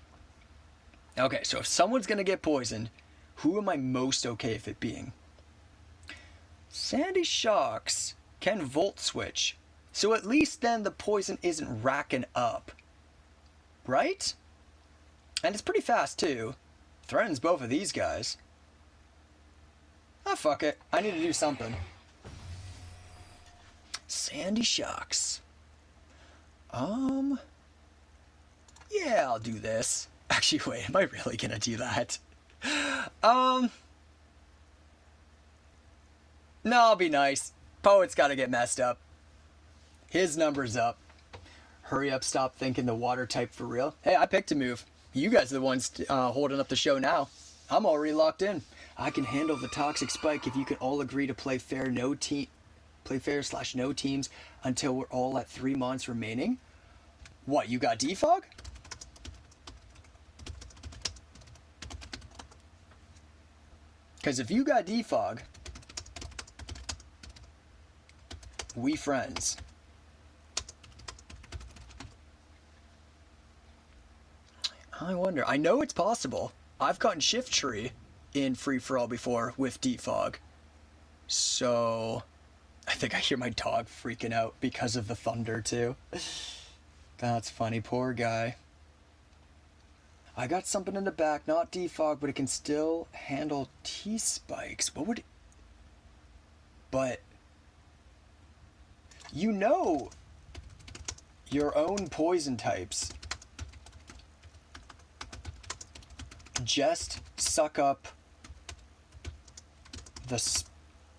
Okay, so if someone's going to get poisoned, who am I most okay with it being? Sandy Shocks can Volt Switch. So at least then the poison isn't racking up. Right? And it's pretty fast too. Threatens both of these guys. Ah, fuck it. I need to do something. Sandy Shocks. Yeah, I'll do this. Actually, wait, am I really gonna do that? No, I'll be nice. Poet's gotta get messed up. His number's up. Hurry up, stop thinking the water type for real. Hey, I picked a move. You guys are the ones holding up the show now. I'm already locked in. I can handle the Toxic Spike if you can all agree to play fair no teams until we're all at 3 months remaining. What, you got defog? Because if you got defog, we friends. I wonder. I know it's possible. I've gotten Shift Tree in Free For All before with defog. So I think I hear my dog freaking out because of the thunder too. That's funny. Poor guy. I got something in the back, not defog, but it can still handle T-spikes. What would it... But you know your own poison types just suck up the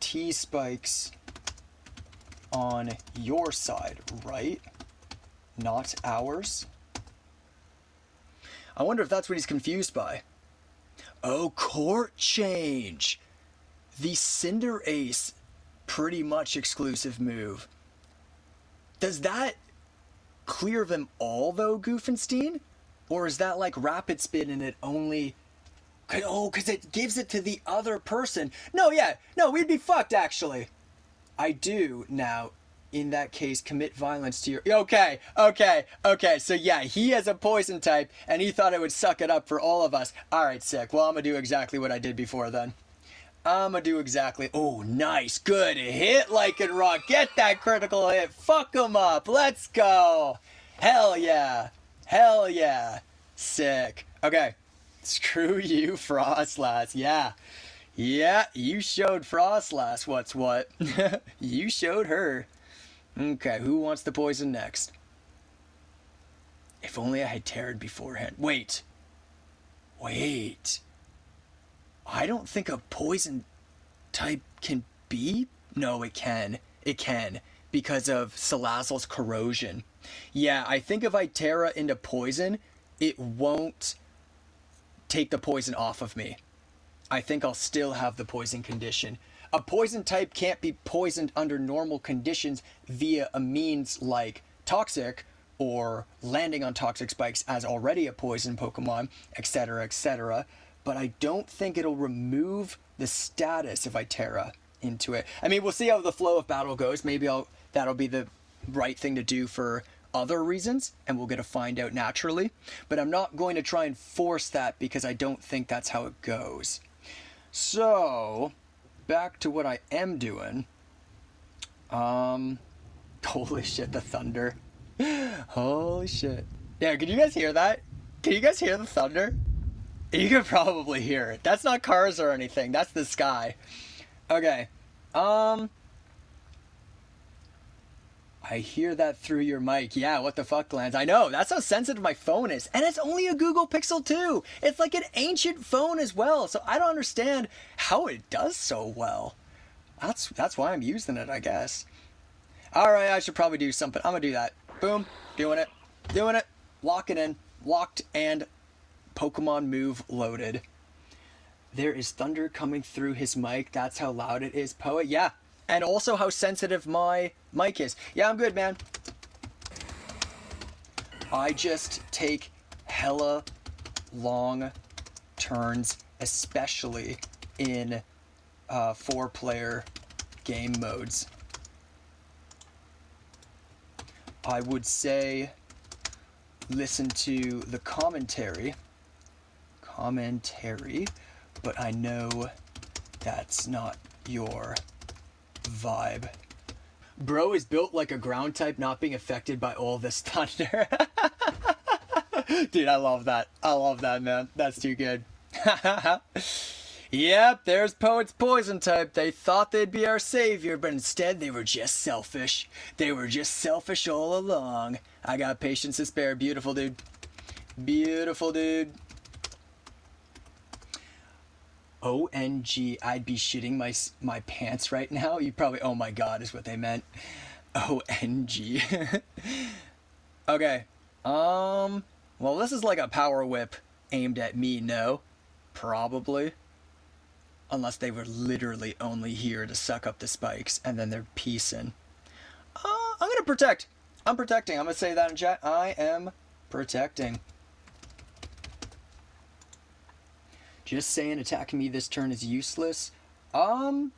T-spikes on your side, right? Not ours. I wonder if that's what he's confused by. Oh, court change. The Cinder Ace pretty much exclusive move. Does that clear them all though, Goofenstein? Or is that like Rapid Spin and it only... Oh, because it gives it to the other person. No, yeah. No, we'd be fucked actually. I do now. In that case, commit violence to your... Okay. So yeah, he has a poison type, and he thought it would suck it up for all of us. Alright, sick. Well, I'm gonna do exactly what I did before then. I'm gonna do exactly... Oh, nice. Good hit, Lycan Rock. Get that critical hit. Fuck him up. Let's go. Hell yeah. Hell yeah. Sick. Okay. Screw you, Frostlass. Yeah. Yeah, you showed Frostlass what's what. You showed her. Okay, who wants the poison next? If only I had Terran beforehand. Wait. I don't think a poison type can be... No, it can. It can. Because of Salazzle's corrosion. Yeah, I think if I Terra into poison, it won't take the poison off of me. I think I'll still have the poison condition. A poison type can't be poisoned under normal conditions via a means like Toxic or landing on Toxic Spikes as already a poison Pokemon, etc., etc. But I don't think it'll remove the status if I Terra into it. I mean, we'll see how the flow of battle goes. Maybe that'll be the right thing to do for other reasons, and we'll get to find out naturally. But I'm not going to try and force that because I don't think that's how it goes. So... back to what I am doing. Holy shit, the thunder. Holy shit. Yeah, can you guys hear that? Can you guys hear the thunder? You can probably hear it. That's not cars or anything. That's the sky. Okay. I I hear that through your mic. Yeah, what the fuck, Lance? I know, that's how sensitive my phone is. And it's only a Google Pixel 2. It's like an ancient phone as well, so I don't understand how it does so well. That's why I'm using it, I guess. Alright, I should probably do something. I'm gonna do that. Boom. Doing it. Doing it. Lock it in. Locked and Pokemon move loaded. There is thunder coming through his mic. That's how loud it is, Poet. Yeah. And also how sensitive my mic is. Yeah, I'm good, man. I just take hella long turns, especially in 4-player game modes. I would say listen to the commentary, but I know that's not your vibe. Bro is built like a ground type, not being affected by all this thunder. Dude, I love that. I love that, man. That's too good. Yep, there's Poet's poison type. They thought they'd be our savior, but instead they were just selfish. They were just selfish all along. I got patience to spare. Beautiful, dude. Beautiful, dude. ONG, I'd be shitting my pants right now. You probably, oh my god, is what they meant. ONG. Okay. Well, this is like a power whip aimed at me, no? Probably. Unless they were literally only here to suck up the spikes, and then they're peacing. I'm gonna protect. I'm protecting. I'm gonna say that in chat. I am protecting. Just saying attacking me this turn is useless. Not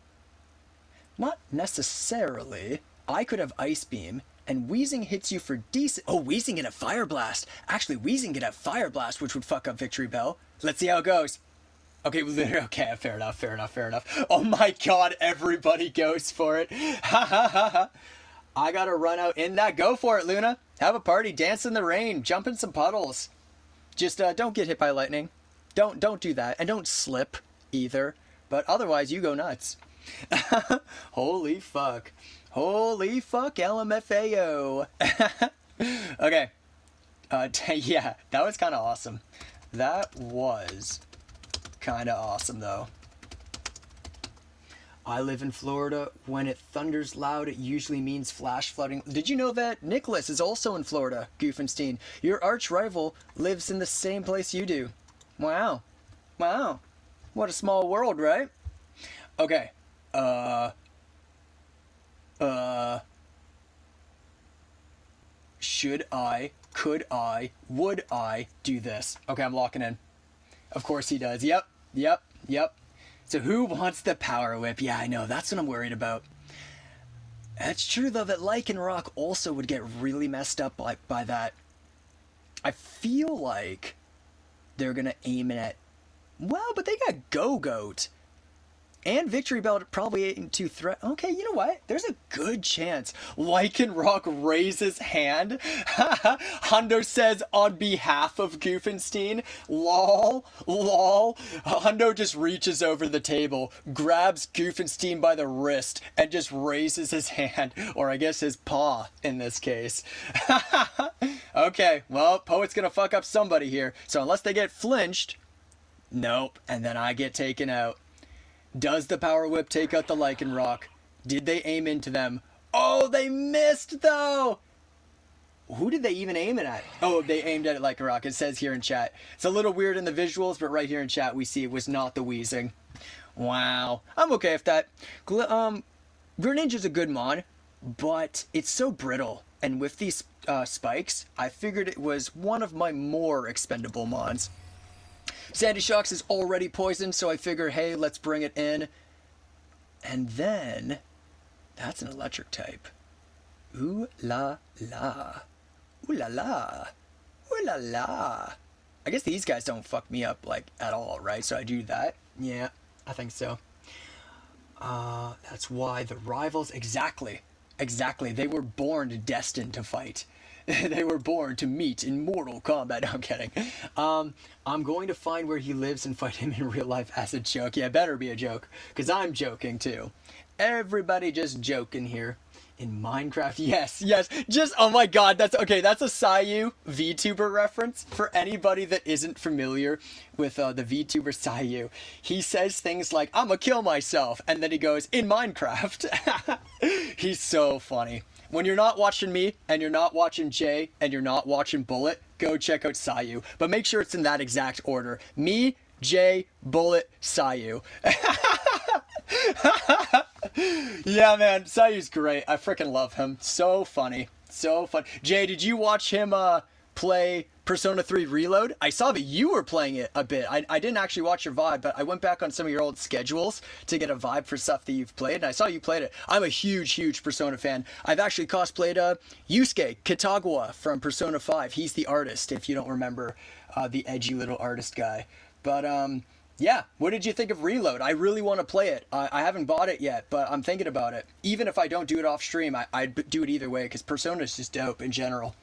necessarily. I could have Ice Beam, and Weezing hits you for decent... Oh, Weezing can have Fire Blast. Actually, Weezing can have Fire Blast, which would fuck up Victory Bell. Let's see how it goes. Okay, literally, okay, fair enough. Oh my god, everybody goes for it. Ha ha ha ha. I gotta run out in that. Go for it, Luna. Have a party, dance in the rain, jump in some puddles. Just don't get hit by lightning. Don't do that, and don't slip either. But otherwise, you go nuts. Holy fuck. Holy fuck, LMFAO. Okay. Yeah, that was kind of awesome. That was kind of awesome, though. I live in Florida. When it thunders loud, it usually means flash flooding. Did you know that Nicholas is also in Florida, Goofenstein? Your arch rival lives in the same place you do. Wow. Wow. What a small world, right? Okay. Should I, could I, would I do this? Okay, I'm locking in. Of course he does. Yep. So who wants the power whip? Yeah, I know. That's what I'm worried about. It's true, though, that Lycanroc also would get really messed up by that. I feel like they're going to aim it at... Well, but they got Go-Goat. And Victory Bell probably ain't too threat. Okay, you know what? There's a good chance Lycanroc raises hand. Hundo says on behalf of Goofenstein. Lol. Hundo just reaches over the table, grabs Goofenstein by the wrist, and just raises his hand. Or I guess his paw in this case. Okay, well, Poet's gonna fuck up somebody here. So unless they get flinched, nope. And then I get taken out. Does the Power Whip take out the Lycanroc? Did they aim into them? Oh, they missed, though! Who did they even aim it at? Oh, they aimed at Lycanroc. It says here in chat. It's a little weird in the visuals, but right here in chat we see it was not the Weezing. Wow. I'm okay with that. Greninja's a good mon, but it's so brittle. And with these spikes, I figured it was one of my more expendable mons. Sandy Shocks is already poisoned, so I figure, hey, let's bring it in. And then, that's an electric type. Ooh la la. Ooh la la. Ooh la la. I guess these guys don't fuck me up, like, at all, right? So I do that. Yeah, I think so. That's why the rivals... Exactly. They were born destined to fight. They were born to meet in Mortal Kombat. No, I'm kidding. I'm going to find where he lives and fight him in real life as a joke. Yeah, better be a joke, because I'm joking too. Everybody just joking here. In Minecraft, yes, yes. Just, oh my god, that's okay. That's a Sayu VTuber reference for anybody that isn't familiar with the VTuber Sayu. He says things like, "I'ma kill myself," and then he goes, "In Minecraft." He's so funny. When you're not watching me, and you're not watching Jay, and you're not watching Bullet, go check out Sayu. But make sure it's in that exact order. Me, Jay, Bullet, Sayu. Yeah, man, Sayu's great. I freaking love him. So funny. So fun. Jay, did you watch him play Persona 3 Reload? I saw that you were playing it a bit. I didn't actually watch your VOD, but I went back on some of your old schedules to get a vibe for stuff that you've played, and I saw you played it. I'm a huge, huge Persona fan. I've actually cosplayed Yusuke Kitagawa from Persona 5. He's the artist, if you don't remember, the edgy little artist guy. But, yeah, what did you think of Reload? I really want to play it. I haven't bought it yet, but I'm thinking about it. Even if I don't do it off stream, I'd do it either way, because Persona is just dope in general.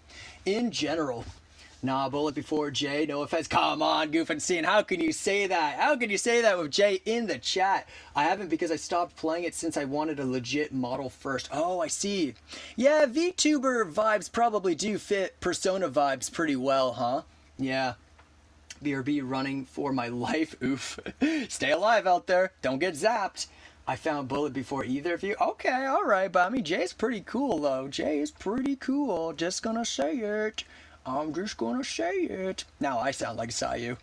In general. Nah, Bullet before Jay. No offense. Come on, Goof and Scene. How can you say that? How can you say that with Jay in the chat? I haven't because I stopped playing it since I wanted a legit model first. Oh, I see. Yeah, VTuber vibes probably do fit Persona vibes pretty well, huh? Yeah. BRB running for my life. Oof. Stay alive out there. Don't get zapped. I found Bullet before either of you. Okay, alright. But I mean, Jay's pretty cool, though. Jay is pretty cool. Just gonna say it. I'm just gonna say it. Now I sound like Sayu.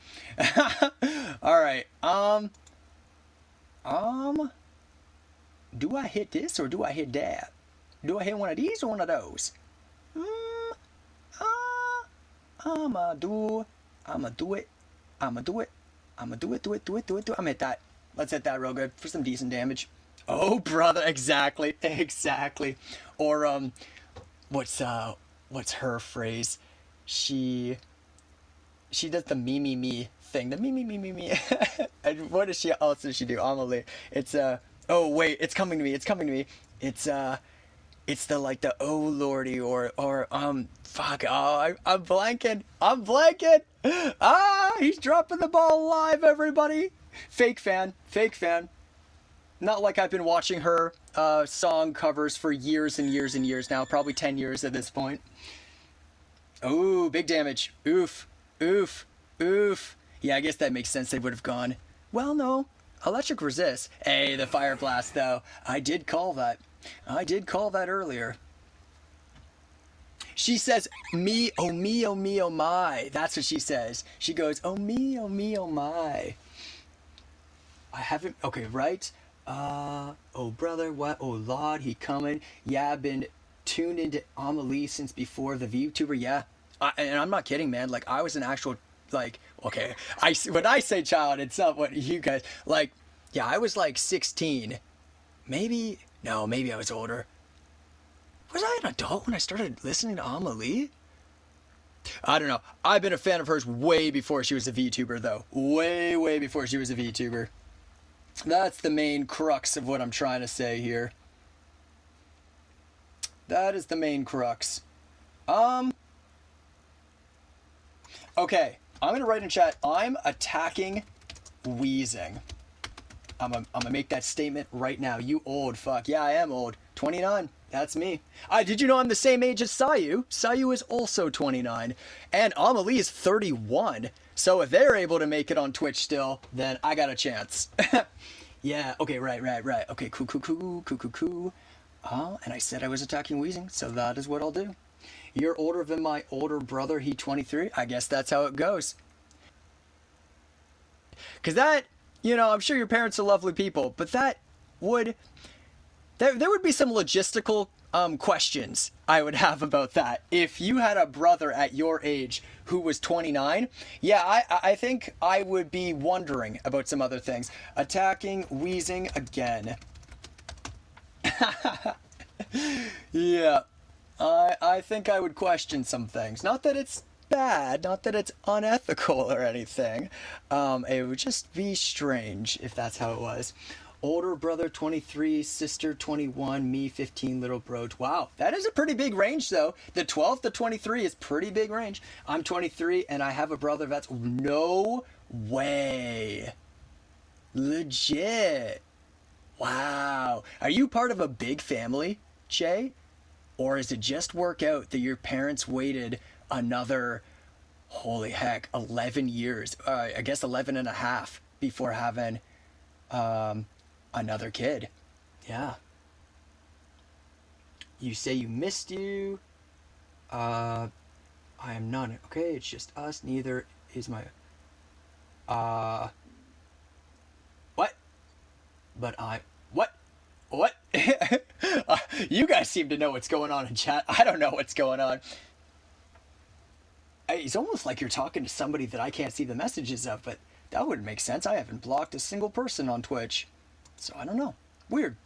Alright. Do I hit this or do I hit that? Do I hit one of these or one of those? I'ma do it. I'ma do it. I'ma do it. Do it. I'm hit that. Let's hit that real good for some decent damage. Oh, brother, exactly. Exactly. Or, what's her phrase? She does the me thing. The me. And what does she else does she do? Amelie. It's, oh, wait, it's coming to me. It's the like the oh lordy or fuck, oh, I'm blanking. He's dropping the ball live, everybody. Fake fan. Not like I've been watching her song covers for years and years and years now, probably 10 years at this point. Oh, big damage. Oof. Yeah, I guess that makes sense. They would have gone, well, no, electric resist. Hey, the fire blast though. I did call that earlier. She says, me, oh my. That's what she says. She goes, oh me, oh my. I haven't, okay, right? Oh brother, what? Oh Lord, he coming. Yeah, I've been tuned into Amelie since before the VTuber, yeah. And I'm not kidding, man. Like, I was an actual, like, okay, when I say child, it's not what you guys, like, yeah, I was like 16. Maybe I was older. Was I an adult when I started listening to Amelie? I don't know. I've been a fan of hers way before she was a VTuber, though. Way before she was a VTuber. That's the main crux of what I'm trying to say here. That is the main crux. Okay, I'm going to write in chat, I'm attacking wheezing. I'm gonna make that statement right now. You old fuck. Yeah, I am old. 29. That's me. Did you know I'm the same age as Sayu? Sayu is also 29. And Amelie is 31. So if they're able to make it on Twitch still, then I got a chance. Yeah, okay, right. Okay, cool. And I said I was attacking wheezing, so that is what I'll do. You're older than my older brother, he 23? I guess that's how it goes. Because that... You know, I'm sure your parents are lovely people, but there would be some logistical questions I would have about that. If you had a brother at your age who was 29, yeah, I think I would be wondering about some other things. Attacking, wheezing again. Yeah, I think I would question some things. Not that it's bad, not that it's unethical or anything. It would just be strange if that's how it was. Older brother 23, sister 21, me 15, little bro. Wow, that is a pretty big range though. The 12 to 23 is pretty big range. I'm 23 and I have a brother that's no way. Legit. Wow. Are you part of a big family, Jay? Or is it just work out that your parents waited another, holy heck, 11 years, I guess 11 and a half before having another kid? Yeah. You say you missed you. I am none. Okay, it's just us. Neither is my. What? But I. What? What? You guys seem to know what's going on in chat. I don't know what's going on. It's almost like you're talking to somebody that I can't see the messages of, but that wouldn't make sense. I haven't blocked a single person on Twitch. So I don't know. Weird.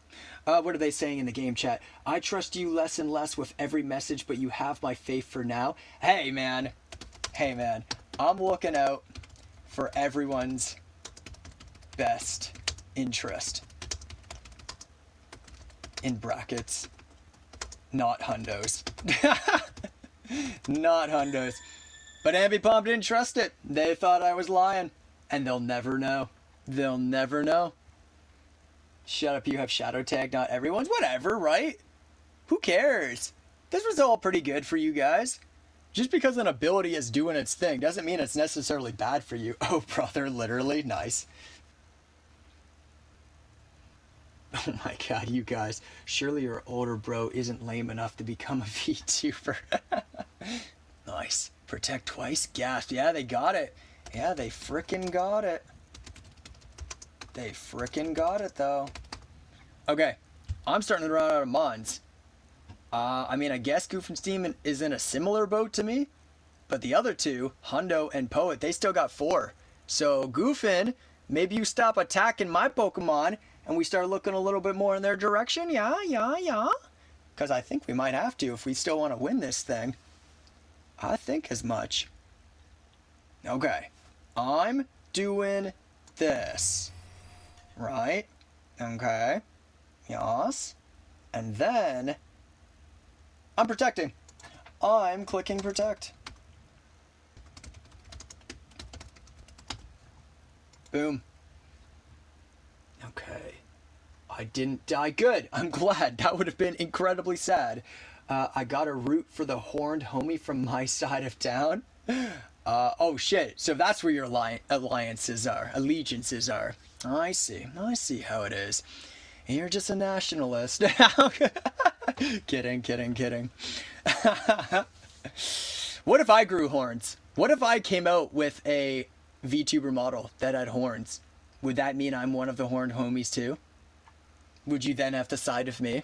What are they saying in the game chat? I trust you less and less with every message, but you have my faith for now. Hey, man. Hey, man. I'm looking out for everyone's best interest. In brackets. Not hundos. Not hundos. But Ambipom didn't trust it. They thought I was lying. And they'll never know. They'll never know. Shut up, you have shadow tag, not everyone's. Whatever, right? Who cares? This was all pretty good for you guys. Just because an ability is doing its thing doesn't mean it's necessarily bad for you. Oh, brother, literally. Nice. Oh my god, you guys. Surely your older bro isn't lame enough to become a VTuber. Nice. Protect twice? Gasp. Yeah, they got it. Yeah, they frickin' got it. They frickin' got it, though. Okay, I'm starting to run out of mons. I mean, I guess Goofenstein is in a similar boat to me, but the other two, Hundo and Poet, they still got 4. So, Goofin, maybe you stop attacking my Pokemon, and we start looking a little bit more in their direction? Yeah. Because I think we might have to if we still want to win this thing. I think as much. Okay, I'm doing this. Right? Okay. Yes. And then I'm protecting. I'm clicking protect. Boom. Okay. I didn't die. Good. I'm glad. That would have been incredibly sad. I got a route for the horned homie from my side of town. Oh shit. So that's where your alliances are. Allegiances are. I see how it is. And you're just a nationalist. Kidding. What if I grew horns? What if I came out with a VTuber model that had horns? Would that mean I'm one of the horned homies too? Would you then have to side with me?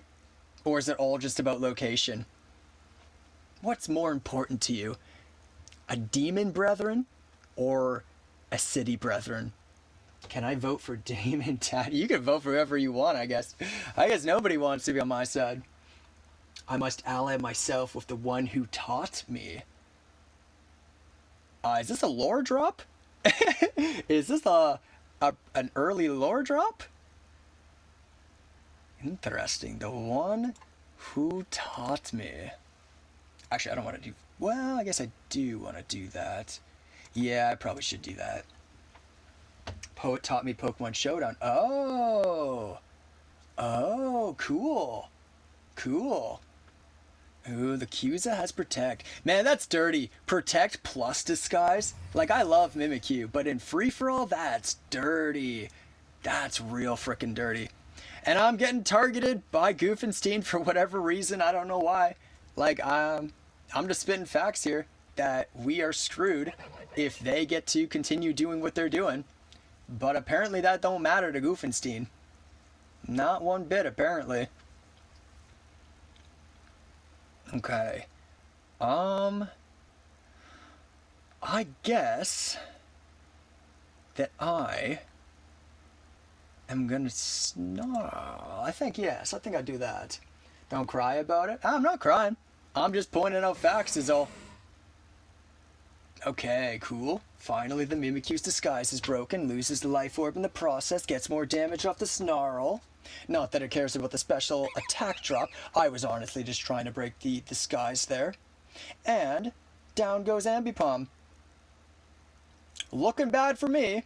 Or is it all just about location? What's more important to you? A demon brethren or a city brethren? Can I vote for Damon Tat? You can vote for whoever you want, I guess. I guess nobody wants to be on my side. I must ally myself with the one who taught me. Is this a lore drop? Is this an early lore drop? Interesting. The one who taught me. Actually, I don't want to do... Well, I guess I do want to do that. Yeah, I probably should do that. Poet taught me Pokemon Showdown. Oh, cool. Ooh, the Cusa has Protect. Man, that's dirty. Protect plus Disguise? Like, I love Mimikyu, but in Free-for-All, that's dirty. That's real frickin' dirty. And I'm getting targeted by Goofenstein for whatever reason. I don't know why. Like, I'm just spitting facts here that we are screwed if they get to continue doing what they're doing. But apparently that don't matter to Goofenstein. Not one bit, apparently. Okay. I guess that I am gonna snarl. I think, yes, I think I'd do that. Don't cry about it. I'm not crying. I'm just pointing out facts is all. Okay, cool. Finally, the Mimikyu's disguise is broken, loses the life orb in the process, gets more damage off the snarl. Not that it cares about the special attack drop. I was honestly just trying to break the disguise there. And down goes Ambipom. Looking bad for me,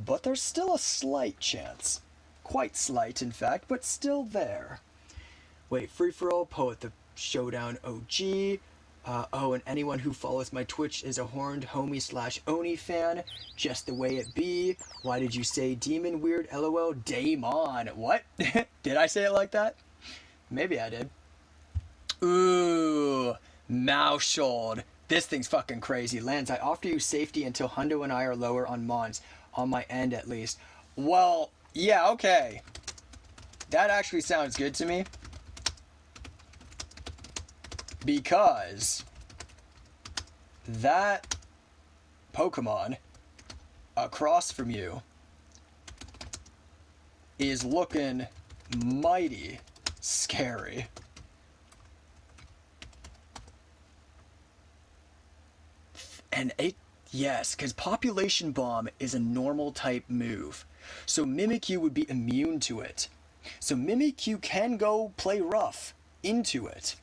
but there's still a slight chance. Quite slight, in fact, but still there. Wait, Free-for-All, Poet, the Showdown OG. Oh, and anyone who follows my Twitch is a horned homie slash Oni fan. Just the way it be. Why did you say demon weird? LOL. Daemon. What? Did I say it like that? Maybe I did. Ooh. Maushold. This thing's fucking crazy. Lance, I offer you safety until Hundo and I are lower on Mons. On my end, at least. Well, yeah, okay. That actually sounds good to me. Because that Pokemon across from you is looking mighty scary. And yes, because Population Bomb is a normal type move. So Mimikyu would be immune to it. So Mimikyu can go play rough into it.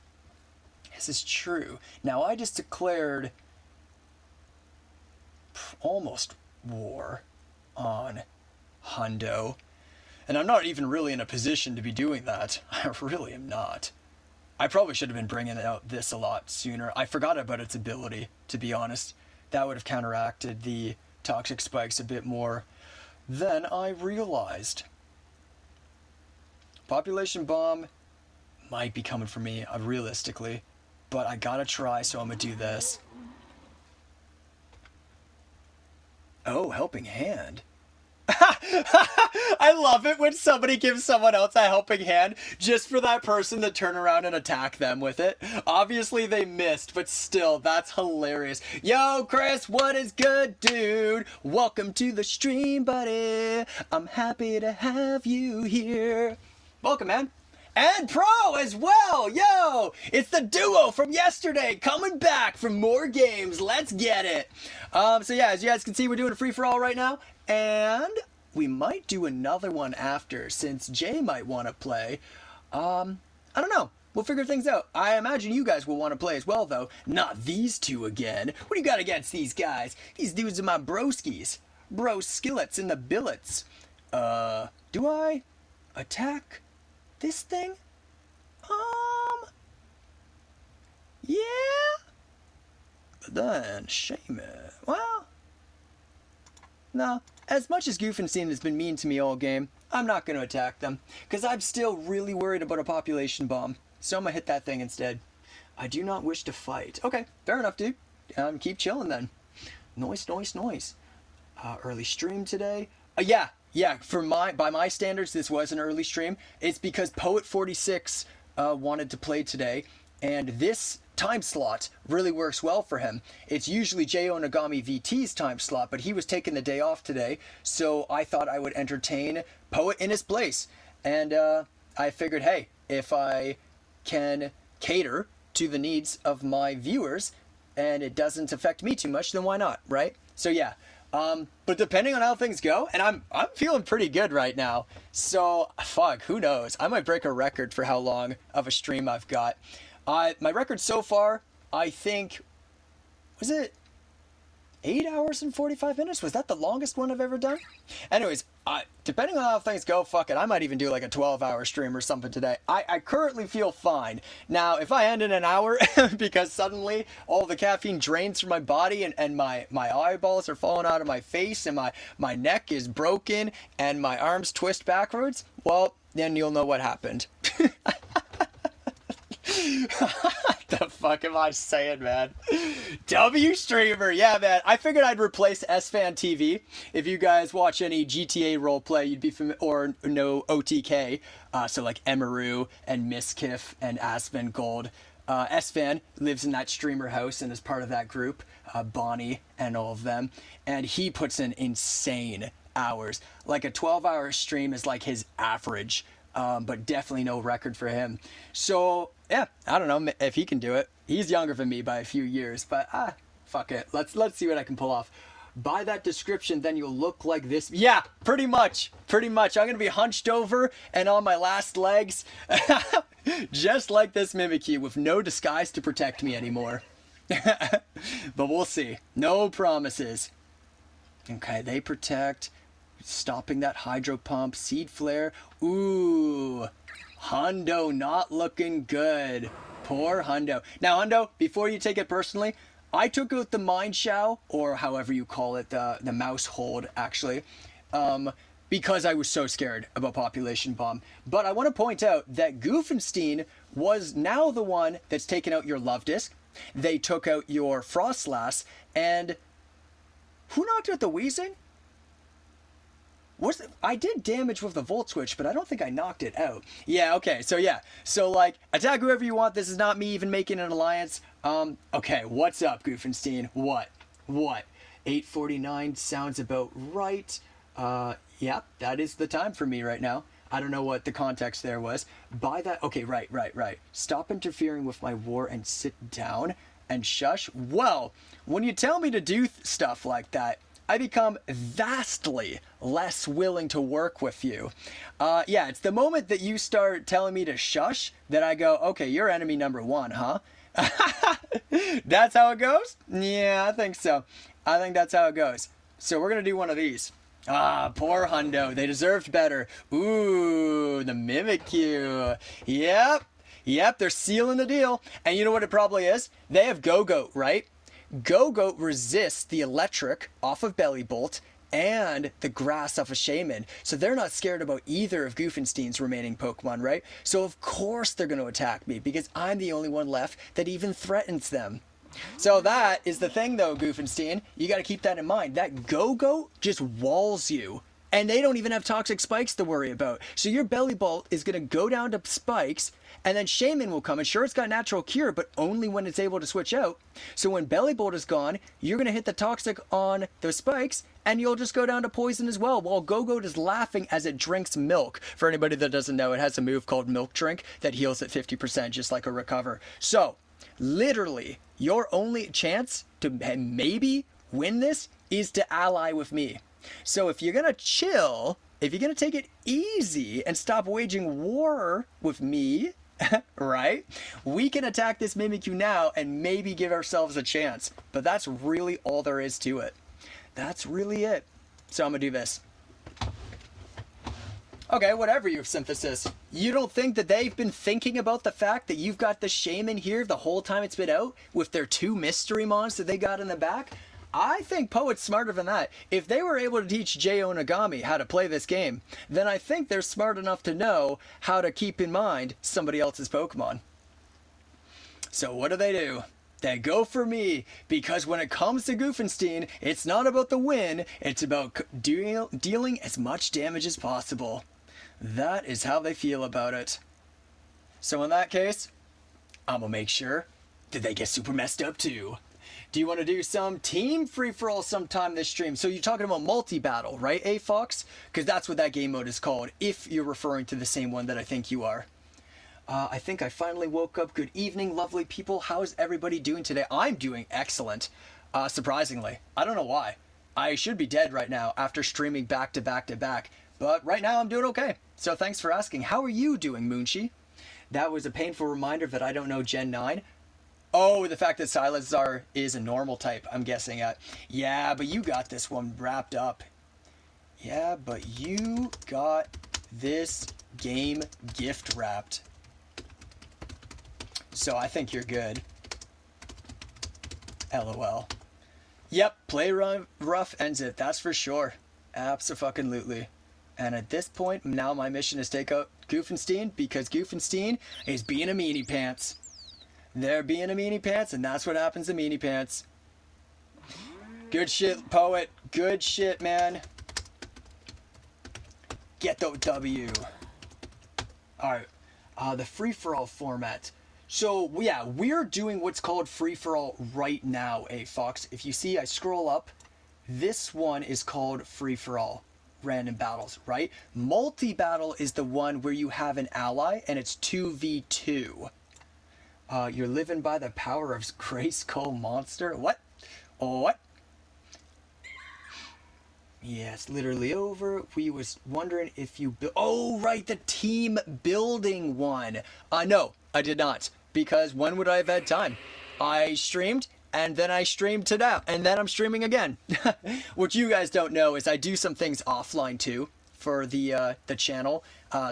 This is true. Now I just declared almost war on Hundo. And I'm not even really in a position to be doing that. I really am not. I probably should have been bringing out this a lot sooner. I forgot about its ability, to be honest. That would have counteracted the toxic spikes a bit more than I realized. Population Bomb might be coming for me, realistically. But I gotta try, so I'm gonna do this. Oh, Helping Hand. I love it when somebody gives someone else a helping hand just for that person to turn around and attack them with it. Obviously they missed, but still, that's hilarious. Yo, Chris, what is good, dude? Welcome to the stream, buddy. I'm happy to have you here. Welcome, man. And Pro as well, yo! It's the duo from yesterday coming back for more games. Let's get it. So yeah, as you guys can see, we're doing a free-for-all right now. And we might do another one after, since Jay might want to play. I don't know. We'll figure things out. I imagine you guys will want to play as well, though. Not these two again. What do you got against these guys? These dudes are my broskies. Bro skillets in the billets. Do I attack this thing? Yeah? But then, shame it. Well, no. As much as Goofenstein has been mean to me all game, I'm not going to attack them. Because I'm still really worried about a Population Bomb. So I'm going to hit that thing instead. I do not wish to fight. Okay, fair enough, dude. Keep chilling then. Noise. Early stream today. Yeah, by my standards, this was an early stream. It's because Poet46 wanted to play today, and this time slot really works well for him. It's usually J Onagami VT's time slot, but he was taking the day off today, so I thought I would entertain Poet in his place. And I figured, hey, if I can cater to the needs of my viewers, and it doesn't affect me too much, then why not, right? So yeah. But depending on how things go, and I'm feeling pretty good right now. So, fuck, who knows? I might break a record for how long of a stream I've got. My record so far, I think, was it 8 hours and 45 minutes? Was that the longest one I've ever done? Anyways, depending on how things go, fuck it, I might even do like a 12-hour stream or something today. I currently feel fine. Now, if I end in an hour because suddenly all the caffeine drains from my body and my eyeballs are falling out of my face and my neck is broken and my arms twist backwards, well, then you'll know what happened. What the fuck am I saying, man? W streamer, yeah, man. I figured I'd replace S-Fan TV. If you guys watch any GTA roleplay, you'd be familiar, or no OTK. So like Emaru and Miskiff and Aspen Gold. S-Fan lives in that streamer house and is part of that group. Bonnie and all of them, and he puts in insane hours. Like a 12-hour stream is like his average. But definitely no record for him. So, yeah, I don't know if he can do it. He's younger than me by a few years, but fuck it. Let's see what I can pull off. By that description, then you'll look like this. Yeah, pretty much. I'm going to be hunched over and on my last legs, just like this Mimikyu with no disguise to protect me anymore. But we'll see. No promises. Okay, they protect. Stopping that hydro pump, seed flare. Ooh, Hondo not looking good. Poor Hundo. Now, Hundo, before you take it personally, I took out the Mind Shao, or however you call it, the mouse hold, actually, because I was so scared about Population Bomb. But I want to point out that Goofenstein was now the one that's taken out your Love Disc. They took out your Frostlass, and who knocked out the Weezing? I did damage with the Volt Switch, but I don't think I knocked it out. Yeah, okay, so yeah. So, like, attack whoever you want. This is not me even making an alliance. Okay, what's up, Goofenstein? What? 8:49 sounds about right. Yeah, that is the time for me right now. I don't know what the context there was. By that, okay, right. Stop interfering with my war and sit down and shush. Well, when you tell me to do stuff like that, I become vastly less willing to work with you. Yeah, it's the moment that you start telling me to shush that I go, okay, you're enemy number one, huh? That's how it goes? Yeah, I think so. I think that's how it goes. So we're going to do one of these. Poor Hundo. They deserved better. Ooh, the Mimikyu. Yep, they're sealing the deal. And you know what it probably is? They have Go-Goat, right? Go-Goat resists the electric off of Belly Bolt and the grass off of Shaman. So they're not scared about either of Goofenstein's remaining Pokemon, right? So of course they're going to attack me because I'm the only one left that even threatens them. So that is the thing though, Goofenstein. You got to keep that in mind. That Go-Goat just walls you. And they don't even have toxic spikes to worry about. So your Belly Bolt is going to go down to spikes, and then Shaman will come. And sure, it's got natural cure, but only when it's able to switch out. So when Belly Bolt is gone, you're going to hit the toxic on those spikes, and you'll just go down to poison as well, while Go-Goat is laughing as it drinks milk. For anybody that doesn't know, it has a move called Milk Drink that heals at 50%, just like a Recover. So, literally, your only chance to maybe win this is to ally with me. So if you're going to chill, if you're going to take it easy and stop waging war with me, right? We can attack this Mimikyu now and maybe give ourselves a chance. But that's really all there is to it. That's really it. So I'm going to do this. Okay, whatever your synthesis. You don't think that they've been thinking about the fact that you've got the Shaman here the whole time it's been out with their 2 mystery mons that they got in the back? I think Poet's smarter than that. If they were able to teach Jay Onagami how to play this game, then I think they're smart enough to know how to keep in mind somebody else's Pokemon. So what do? They go for me, because when it comes to Goofenstein, it's not about the win, it's about dealing as much damage as possible. That is how they feel about it. So in that case, I'm gonna make sure that they get super messed up too. Do you want to do some team free-for-all sometime this stream? So you're talking about multi-battle, right, A-Fox? Because that's what that game mode is called, if you're referring to the same one that I think you are. I think I finally woke up. Good evening, lovely people. How's everybody doing today? I'm doing excellent, surprisingly. I don't know why. I should be dead right now after streaming back to back to back. But right now I'm doing okay. So thanks for asking. How are you doing, Moonchi? That was a painful reminder that I don't know Gen 9. Oh, the fact that Silentzar is a normal type, I'm guessing. Yeah, but you got this one wrapped up. Yeah, but you got this game gift wrapped. So I think you're good. LOL. Yep, play rough ends it, that's for sure. Abso-fucking-lutely. And at this point, now my mission is take out Goofenstein, because Goofenstein is being a meanie pants. They're being a meanie pants, and that's what happens to meanie pants. Good shit, Poet. Good shit, man. Get the W. Alright. The free-for-all format. So, yeah, we're doing what's called free-for-all right now, A-Fox. If you see, I scroll up. This one is called free-for-all. Random battles, right? Multi-battle is the one where you have an ally, and it's 2v2. You're living by the power of Grayskull Monster? What? What? Yeah, it's literally over. We was wondering if you... Oh, right, the team building one. No, I did not. Because when would I have had time? I streamed, and then I streamed to now, and then I'm streaming again. What you guys don't know is I do some things offline, too, for the channel.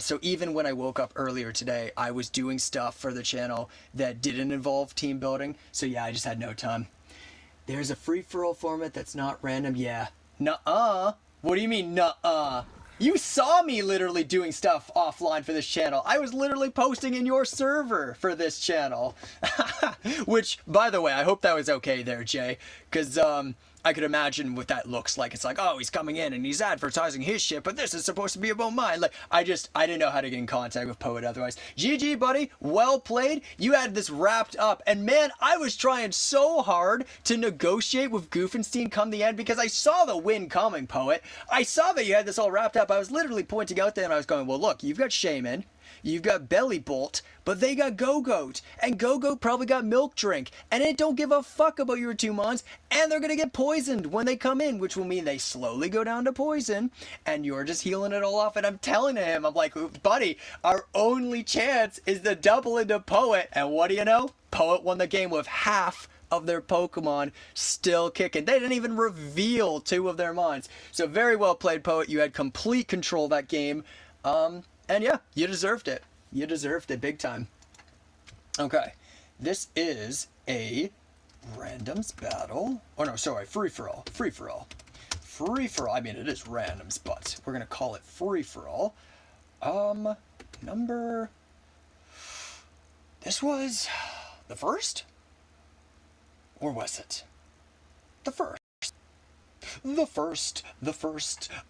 So even when I woke up earlier today, I was doing stuff for the channel that didn't involve team building. So yeah, I just had no time. There's a free-for-all format that's not random. Yeah. Nuh-uh. What do you mean, nuh-uh? You saw me literally doing stuff offline for this channel. I was literally posting in your server for this channel. Which, by the way, I hope that was okay there, Jay. Because, I could imagine what that looks like. It's like, oh, he's coming in and he's advertising his shit, but this is supposed to be about mine. Like, I didn't know how to get in contact with Poet otherwise. GG, buddy. Well played. You had this wrapped up. And man, I was trying so hard to negotiate with Goofenstein come the end because I saw the win coming, Poet. I saw that you had this all wrapped up. I was literally pointing out there and I was going, well, look, you've got Shaman. You've got Belly Bolt, but they got Go-Goat, and Go-Goat probably got Milk Drink, and it don't give a fuck about your two mons, and they're gonna get poisoned when they come in, which will mean they slowly go down to poison, and you're just healing it all off, and I'm telling him, I'm like, buddy, our only chance is to double into Poet, and what do you know? Poet won the game with half of their Pokemon still kicking. They didn't even reveal two of their mons. So very well played, Poet. You had complete control of that game. And yeah, you deserved it. You deserved it big time. Okay, this is a randoms battle. Oh no, sorry, free-for-all. Free-for-all. Free-for-all. I mean, it is randoms, but we're going to call it free-for-all. Number... This was the first? Or was it? The first. The first,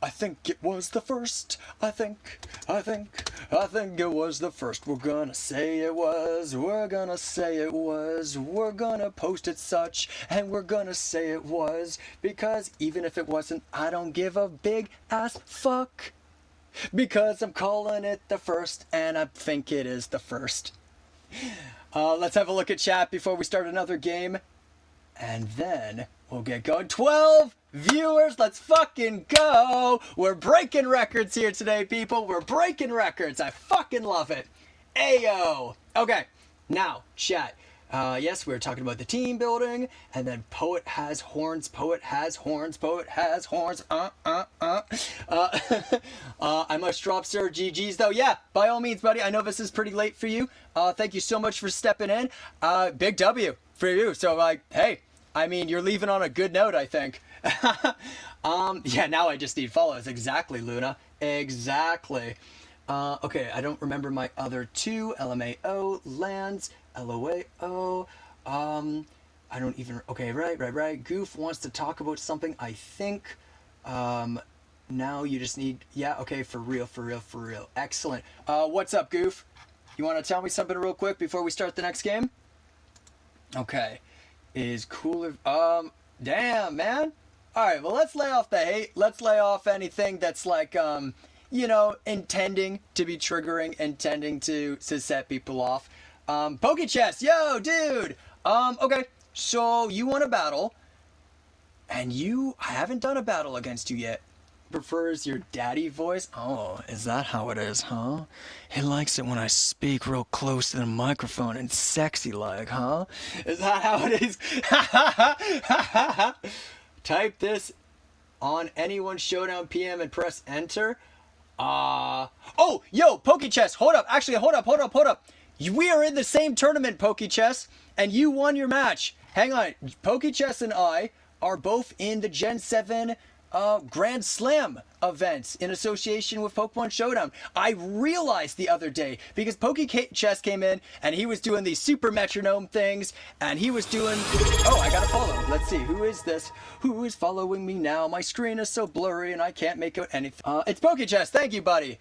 I think it was the first, I think it was the first, we're gonna say it was, we're gonna say it was, we're gonna post it such, and we're gonna say it was, because even if it wasn't, I don't give a big ass fuck, because I'm calling it the first, and I think it is the first. Let's have a look at chat before we start another game, and then we'll get going. 12 viewers, let's fucking go. We're breaking records here today, people. We're breaking records. I fucking love it. Ayo. Okay, now, chat. Yes, we were talking about the team building, and then Poet has horns, Poet has horns, Poet has horns. I must drop Sir GG's though. Yeah, by all means, buddy. I know this is pretty late for you. Thank you so much for stepping in. Big W for you. So, like, hey, I mean, you're leaving on a good note, I think. Yeah, now I just need follows. Exactly, Luna. Exactly. Okay, I don't remember my other two. LMAO, Lands, LOAO. I don't even... Okay, right. Goof wants to talk about something, I think. Now you just need... Yeah, okay, for real. Excellent. What's up, Goof? You want to tell me something real quick before we start the next game? Okay. Is cooler... Damn, man. Alright, well, let's lay off the hate. Let's lay off anything that's like, you know, intending to be triggering, intending to set people off. Pokechess, yo, dude! Okay, so you want a battle, and I haven't done a battle against you yet. Prefers your daddy voice? Oh, is that how it is, huh? He likes it when I speak real close to the microphone and sexy like, huh? Is that how it is? Type this on anyone's Showdown PM and press enter. Oh, yo, Pokechess, hold up. Actually, hold up. We are in the same tournament, Pokechess, and you won your match. Hang on. Pokechess and I are both in the Gen 7 Grand Slam events in association with Pokemon Showdown. I realized the other day because Pokechess came in and he was doing these super metronome things and he was doing... Oh, I gotta follow. Let's see. Who is this? Who is following me now? My screen is so blurry and I can't make out anything. It's Pokechess. Thank you, buddy.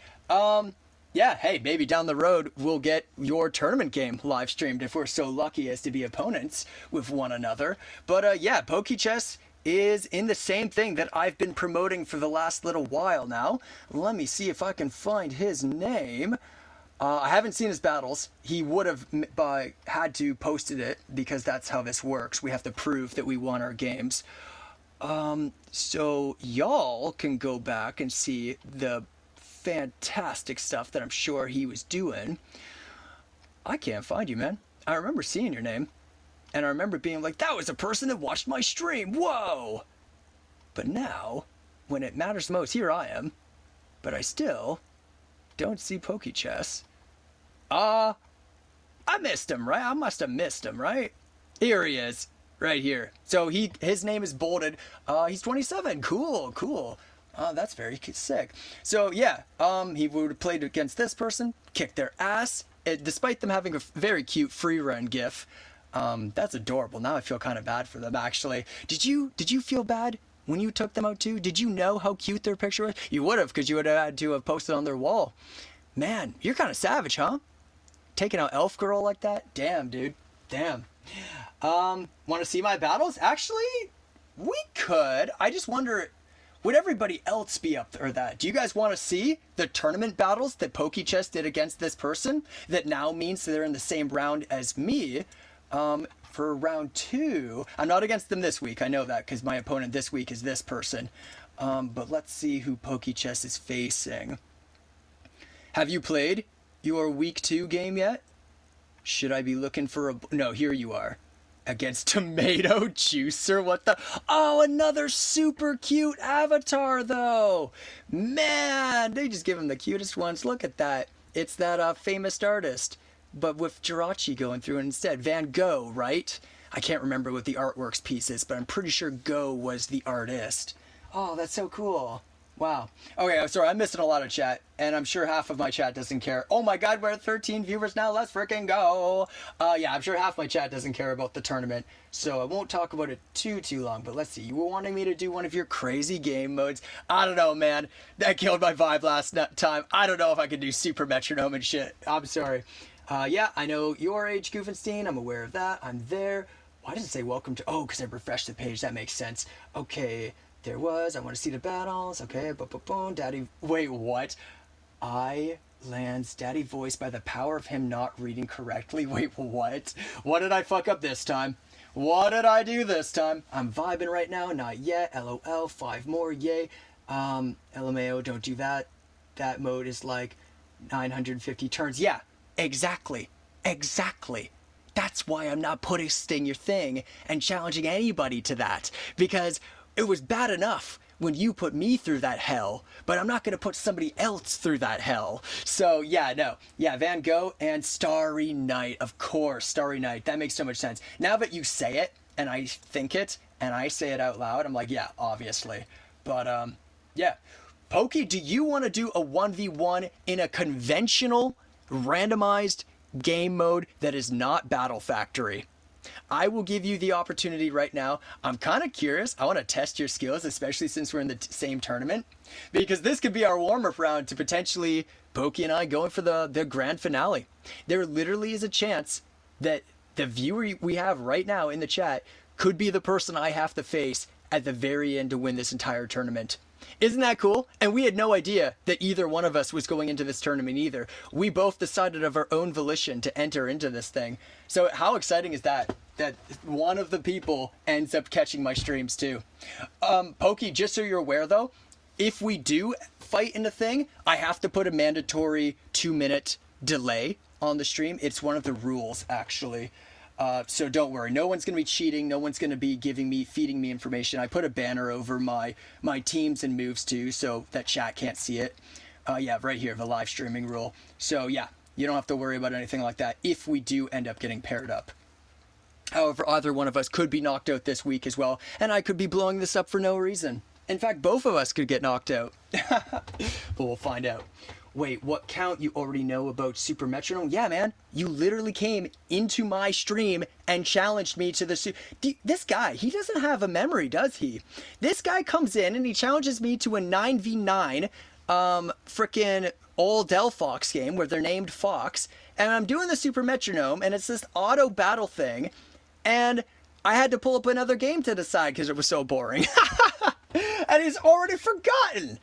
Yeah, hey, maybe down the road we'll get your tournament game live streamed if we're so lucky as to be opponents with one another. But yeah, Pokechess is in the same thing that I've been promoting for the last little while now. Let me see if I can find his name. I haven't seen his battles. He would have had to posted it because that's how this works. We have to prove that we won our games. So y'all can go back and see the fantastic stuff that I'm sure he was doing. I can't find you, man. I remember seeing your name. And I remember being like, that was a person that watched my stream. Whoa! But now, when it matters most, here I am. But I still don't see Pokechess. I missed him, right? I must have missed him, right? Here he is, right here. So his name is bolded. He's 27. Cool, cool. That's very sick. So yeah, he would have played against this person, kicked their ass, despite them having a very cute free run gif. That's adorable. Now I feel kind of bad for them, actually. Did you feel bad when you took them out too? Did you know how cute their picture was? You would have, because you would have had to have posted on their wall. Man, you're kind of savage, huh? Taking out Elf Girl like that? Damn, dude. Damn. Want to see my battles? Actually, we could. I just wonder, would everybody else be up for that? Do you guys want to see the tournament battles that Pokechess did against this person? That now means they're in the same round as me. For round 2. I'm not against them this week. I know that because my opponent this week is this person. But let's see who Pokechess is facing. Have you played your week 2 game yet? Should I be looking for a... No, here you are. Against Tomato Juicer, what the... Oh, another super cute avatar, though. Man, they just give him the cutest ones. Look at that. It's that famous artist, but with Jirachi going through it instead. Van Gogh, right? I can't remember what the artworks piece is, but I'm pretty sure Go was the artist. Oh, that's so cool. Wow. Okay, I'm sorry, I'm missing a lot of chat, and I'm sure half of my chat doesn't care. Oh my god, we're at 13 viewers now, let's freaking go! Yeah, I'm sure half my chat doesn't care about the tournament, so I won't talk about it too long, but let's see. You were wanting me to do one of your crazy game modes? I don't know, man. That killed my vibe last time. I don't know if I could do Super Metronome and shit. I'm sorry. Yeah, I know your age, Goofenstein. I'm aware of that. I'm there. Why does it say welcome to... Oh, because I refreshed the page. That makes sense. Okay. There was, I want to see the battles, okay, boom, Daddy, wait, what? I lands Daddy voice by the power of him not reading correctly, wait, what? What did I fuck up this time? What did I do this time? I'm vibing right now, not yet, LOL, 5 more, yay. LMAO, don't do that. That mode is like 950 turns, yeah, exactly. That's why I'm not posting your thing and challenging anybody to that, because... It was bad enough when you put me through that hell, but I'm not going to put somebody else through that hell. So, yeah, no. Yeah, Van Gogh and Starry Night. Of course, Starry Night. That makes so much sense. Now that you say it, and I think it, and I say it out loud, I'm like, yeah, obviously. But, yeah. Pokey, do you want to do a 1v1 in a conventional, randomized game mode that is not Battle Factory? I will give you the opportunity right now. I'm kind of curious. I want to test your skills, especially since we're in the same tournament, because this could be our warm-up round to potentially Pokey and I going for the grand finale. There literally is a chance that the viewer we have right now in the chat could be the person I have to face at the very end to win this entire tournament. Isn't that cool? And we had no idea that either one of us was going into this tournament either. We both decided of our own volition to enter into this thing. So how exciting is that? That one of the people ends up catching my streams too. Pokey, just so you're aware though, if we do fight in the thing, I have to put a mandatory 2-minute delay on the stream. It's one of the rules, actually. So don't worry, no one's going to be cheating, no one's going to be feeding me information. I put a banner over my teams and moves too, so that chat can't see it. Yeah, right here, the live streaming rule. So yeah, you don't have to worry about anything like that if we do end up getting paired up. However, either one of us could be knocked out this week as well, and I could be blowing this up for no reason. In fact, both of us could get knocked out. But we'll find out. Wait, what count you already know about Super Metronome? Yeah, man. You literally came into my stream and challenged me to the... This guy, he doesn't have a memory, does he? This guy comes in and he challenges me to a 9v9 frickin' old Delphox game where they're named Fox. And I'm doing the Super Metronome and it's this auto battle thing. And I had to pull up another game to decide because it was so boring. And he's already forgotten.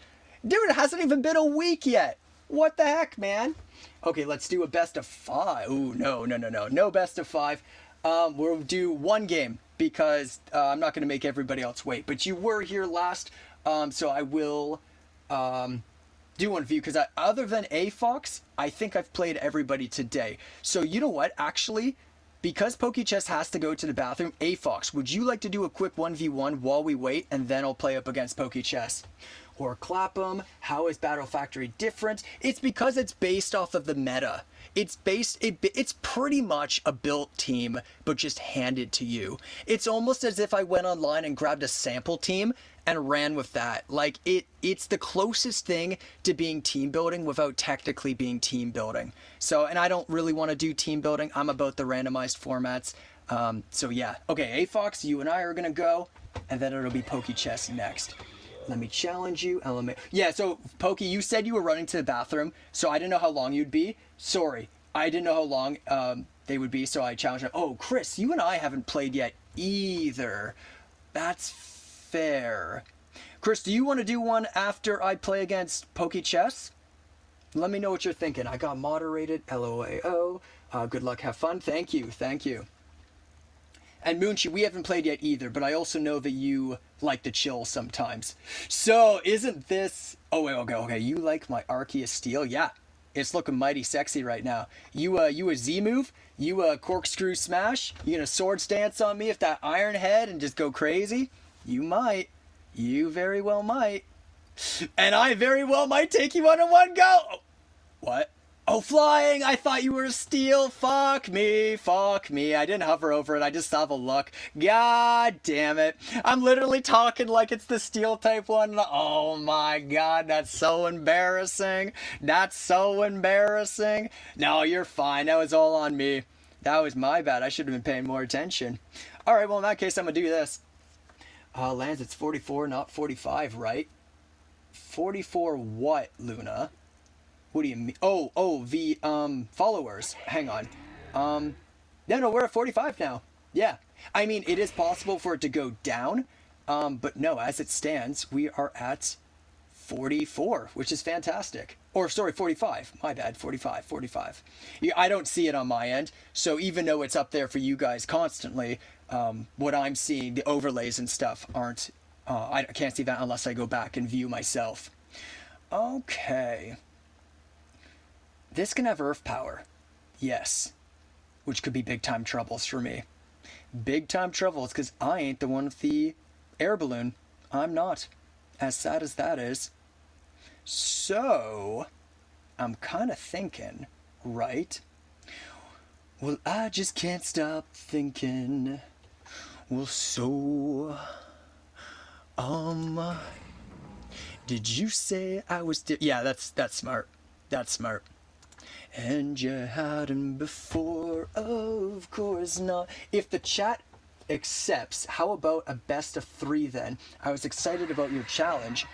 Dude, it hasn't even been a week yet. What the heck, man? Okay, let's do a best of 5. Ooh, no best of 5. We'll do one game because I'm not going to make everybody else wait. But you were here last, so I will do one for you because other than A-Fox, I think I've played everybody today. So you know what? Actually, because Pokechess has to go to the bathroom, A-Fox, would you like to do a quick 1v1 while we wait, and then I'll play up against Pokechess? or Clapham? How is Battle Factory different? It's because it's based off of the meta. It's pretty much a built team, but just handed to you. It's almost as if I went online and grabbed a sample team and ran with that. Like it's the closest thing to being team building without technically being team building. So, and I don't really want to do team building. I'm about the randomized formats. So yeah. Okay, AFox, you and I are gonna go, and then it'll be Pokechess next. Let me challenge you. Yeah, so Pokey, you said you were running to the bathroom, so I didn't know how long you'd be. Sorry, I didn't know how long they would be, so I challenged them. Oh, Chris, you and I haven't played yet either. That's fair. Chris, do you want to do one after I play against Pokechess? Let me know what you're thinking. I got moderated. LOAO. Good luck. Have fun. Thank you. Thank you. And Moonchi, we haven't played yet either, but I also know that you like to chill sometimes. So, isn't this... Oh, wait, okay. You like my Arceus Steel? Yeah. It's looking mighty sexy right now. You a Z move? You a corkscrew smash? You gonna sword stance on me with that iron head and just go crazy? You might. You very well might. And I very well might take you on in one go! What? Oh, flying! I thought you were a steel. Fuck me. I didn't hover over it. I just saw the look. God damn it. I'm literally talking like it's the steel type one. Oh my god, that's so embarrassing. No, you're fine. That was all on me. That was my bad. I should have been paying more attention. Alright, well in that case I'm gonna do this. Lands, it's 44, not 45, right? 44 what, Luna? What do you mean? Oh, the, followers. Hang on. No, we're at 45 now. Yeah. I mean, it is possible for it to go down, but no, as it stands, we are at 44, which is fantastic. Or, sorry, 45. My bad, 45. Yeah, I don't see it on my end, so even though it's up there for you guys constantly, what I'm seeing, the overlays and stuff aren't, I can't see that unless I go back and view myself. Okay. This can have Earth power. Yes. Which could be big time troubles for me. Big time troubles, because I ain't the one with the air balloon. I'm not. As sad as that is. So, I'm kind of thinking, right? Well, I just can't stop thinking. Well, so... Did you say I was... Yeah, that's smart. That's smart. And you hadn't before, of course not. If the chat accepts, how about a best of 3 then? I was excited about your challenge.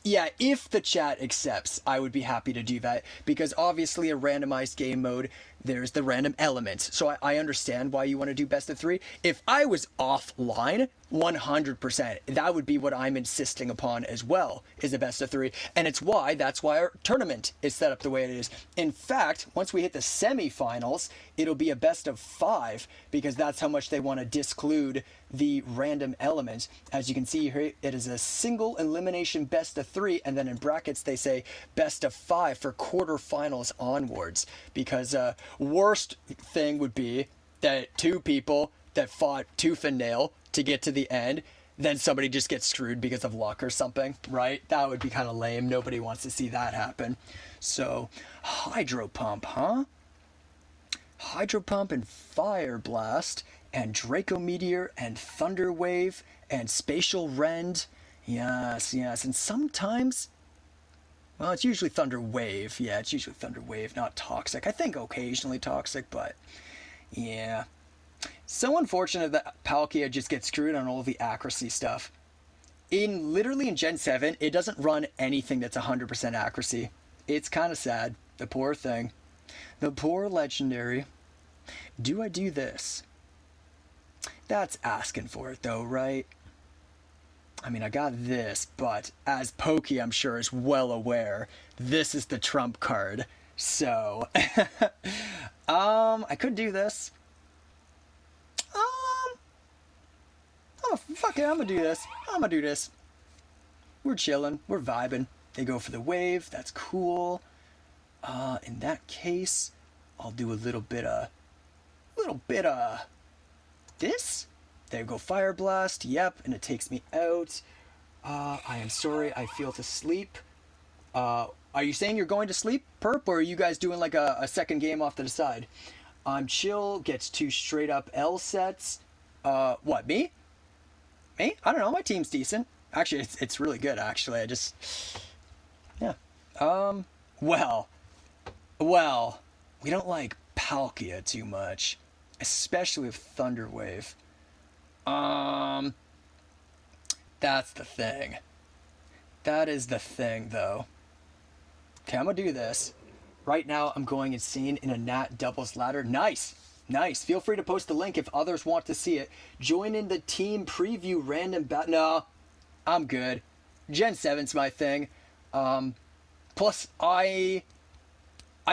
Yeah, if the chat accepts, I would be happy to do that. Because obviously a randomized game mode, there's the random elements. So I understand why you want to do best of 3. If I was offline, 100%, that would be what I'm insisting upon as well, is a best of 3. And that's why our tournament is set up the way it is. In fact, once we hit the semifinals, it'll be a best of 5, because that's how much they want to disclude the random elements. As you can see here, it is a single elimination best of 3, and then in brackets they say best of 5 for quarterfinals onwards, because worst thing would be that 2 people that fought tooth and nail to get to the end, then somebody just gets screwed because of luck or something, right? That would be kind of lame. Nobody wants to see that happen. So, Hydro Pump, huh? Hydro Pump and Fire Blast and Draco Meteor and Thunder Wave and Spatial Rend. Yes. And sometimes... Well, it's usually Thunder Wave. Yeah, it's usually Thunder Wave, not Toxic. I think occasionally Toxic, but... Yeah. So unfortunate that Palkia just gets screwed on all the accuracy stuff. Literally in Gen 7, it doesn't run anything that's 100% accuracy. It's kind of sad. The poor thing. The poor legendary. Do I do this? That's asking for it though, right? I mean, I got this, but as Pokey, I'm sure, is well aware, this is the trump card. So, I could do this. Oh, fuck it, I'm gonna do this. We're chilling, we're vibing. They go for the wave, that's cool. In that case, I'll do a little bit of this. There you go, Fire Blast, yep, and it takes me out. I am sorry, I feel to sleep. Are you saying you're going to sleep, Perp, or are you guys doing like a second game off to the side? I'm chill, gets 2 straight up L sets. What, me? Me? I don't know, my team's decent. Actually, it's really good, actually. Yeah. Well, we don't like Palkia too much, especially with Thunderwave. That's the thing. That is the thing, though. Okay, I'm gonna do this. Right now, I'm going insane in a Nat doubles ladder. Nice! Nice. Feel free to post the link if others want to see it. Join in the team preview random No, I'm good. Gen 7's my thing. Plus, I'm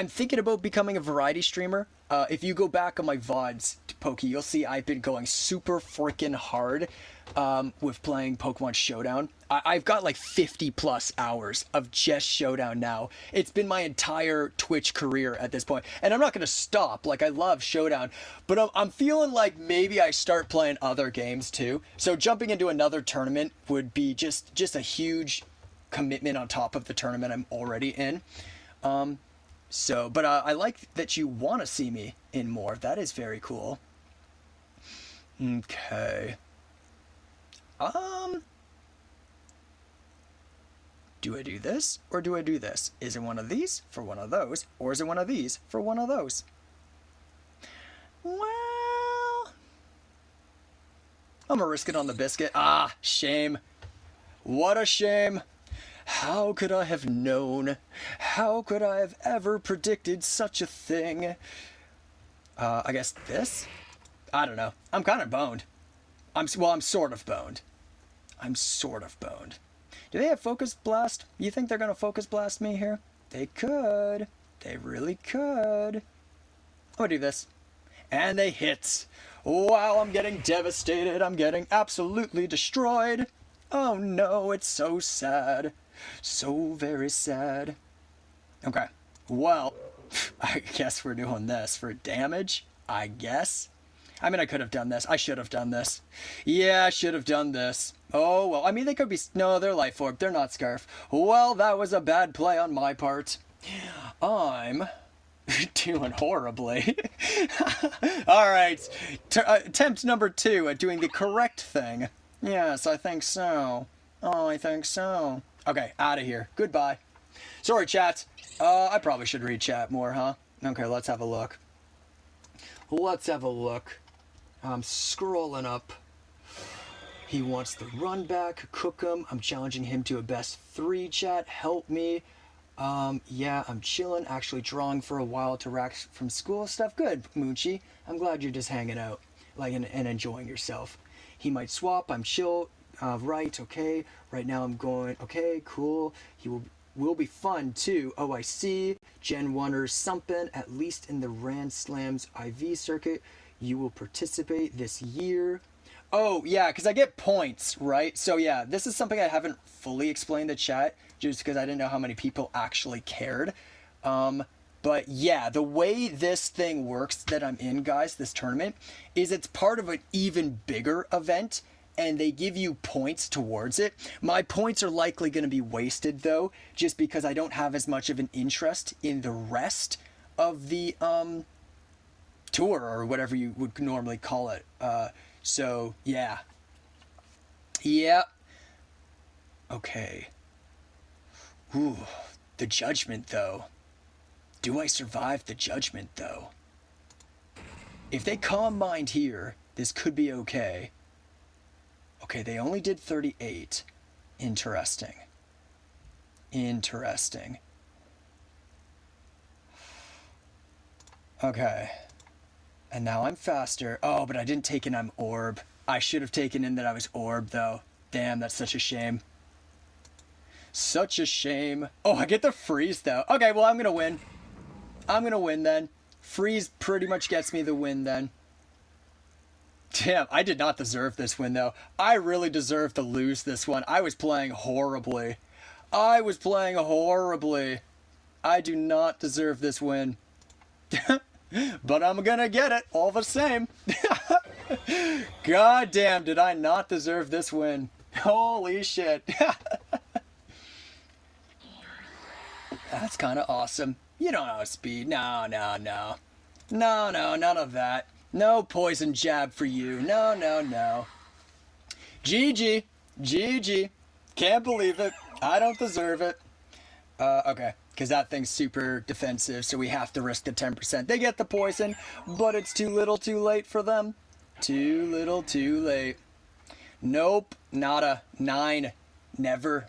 thinking about becoming a variety streamer. If you go back on my VODs, Pokey, you'll see I've been going super freaking hard with playing Pokemon Showdown. I've got like 50 plus hours of just Showdown now. It's been my entire Twitch career at this point. And I'm not going to stop. Like, I love Showdown. But I'm feeling like maybe I start playing other games too. So jumping into another tournament would be just a huge commitment on top of the tournament I'm already in. But I like that you want to see me in more. That is very cool. Okay. Do I do this or do I do this? Is it one of these for one of those, or is it one of these for one of those? Well, I'm gonna risk it on the biscuit. Ah, shame. What a shame. How could I have known? How could I have ever predicted such a thing? I guess this? I don't know. I'm kind of boned. I'm sort of boned. Do they have Focus Blast? You think they're going to Focus Blast me here? They could. They really could. I'm going to do this. And they hit. Wow, I'm getting devastated. I'm getting absolutely destroyed. Oh no, it's so sad. So very sad. Okay. Well, I guess we're doing this for damage. I guess. I mean, I could have done this. I should have done this. Yeah, I should have done this. Oh, well, I mean, they could be... No, they're Life Orb. They're not Scarf. Well, that was a bad play on my part. I'm doing horribly. All right. Attempt number 2 at doing the correct thing. Yes, I think so. Oh, I think so. Okay, out of here. Goodbye. Sorry, chat. I probably should read chat more, huh? Okay, let's have a look. I'm scrolling up. He wants the run back, cook him. I'm challenging him to a best 3 chat. Help me. Yeah, I'm chilling, actually drawing for a while to rack from school stuff. Good, Moochie. I'm glad you're just hanging out, like, and enjoying yourself. He might swap. I'm chill. Right, okay. Right now I'm going, okay, cool. He will be fun too. Oh, I see. Gen 1 or something, at least in the Rand Slams IV circuit. You will participate this year. Oh, yeah, because I get points, right? So, yeah, this is something I haven't fully explained to chat, just because I didn't know how many people actually cared. But, yeah, the way this thing works that I'm in, guys, this tournament, is it's part of an even bigger event, and they give you points towards it. My points are likely going to be wasted, though, just because I don't have as much of an interest in the rest of the, tour, or whatever you would normally call it. So, yeah. Yeah. Okay. Ooh, the judgment, though. Do I survive the judgment, though? If they calm mind here, this could be okay. Okay, they only did 38. Interesting. Okay. And now I'm faster. Oh, but I didn't take in I'm orb. I should have taken in that I was orb, though. Damn, that's such a shame. Such a shame. Oh, I get the freeze, though. Okay, well, I'm going to win, then. Freeze pretty much gets me the win, then. Damn, I did not deserve this win, though. I really deserve to lose this one. I was playing horribly. I do not deserve this win. But I'm gonna get it all the same. God damn, did I not deserve this win. Holy shit. That's kind of awesome. You don't know speed. No, no, no. No, no, none of that. No poison jab for you. No, no, no. GG. GG. Can't believe it. I don't deserve it. Okay. Because that thing's super defensive, so we have to risk the 10%. They get the poison, but it's too little too late for them. Too little too late. Nope. Nada. 9. Never.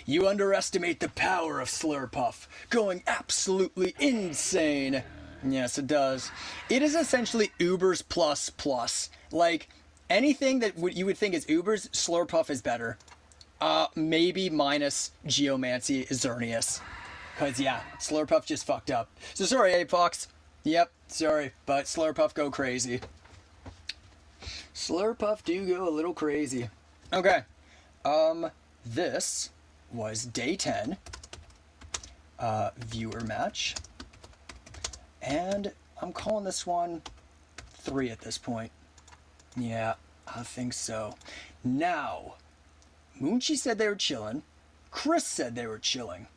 You underestimate the power of Slurpuff, going absolutely insane. Yes, it does. It is essentially Uber's plus plus. Like, anything that you would think is Uber's, Slurpuff is better. Maybe minus Geomancy Xerneas. Because, yeah, Slurpuff just fucked up. So sorry, Apox. Yep, sorry, but Slurpuff go crazy. Slurpuff do go a little crazy. Okay. This was day 10. Viewer match. And I'm calling this one 3 at this point. Yeah, I think so. Now, Moonchi said they were chilling. Chris said they were chilling.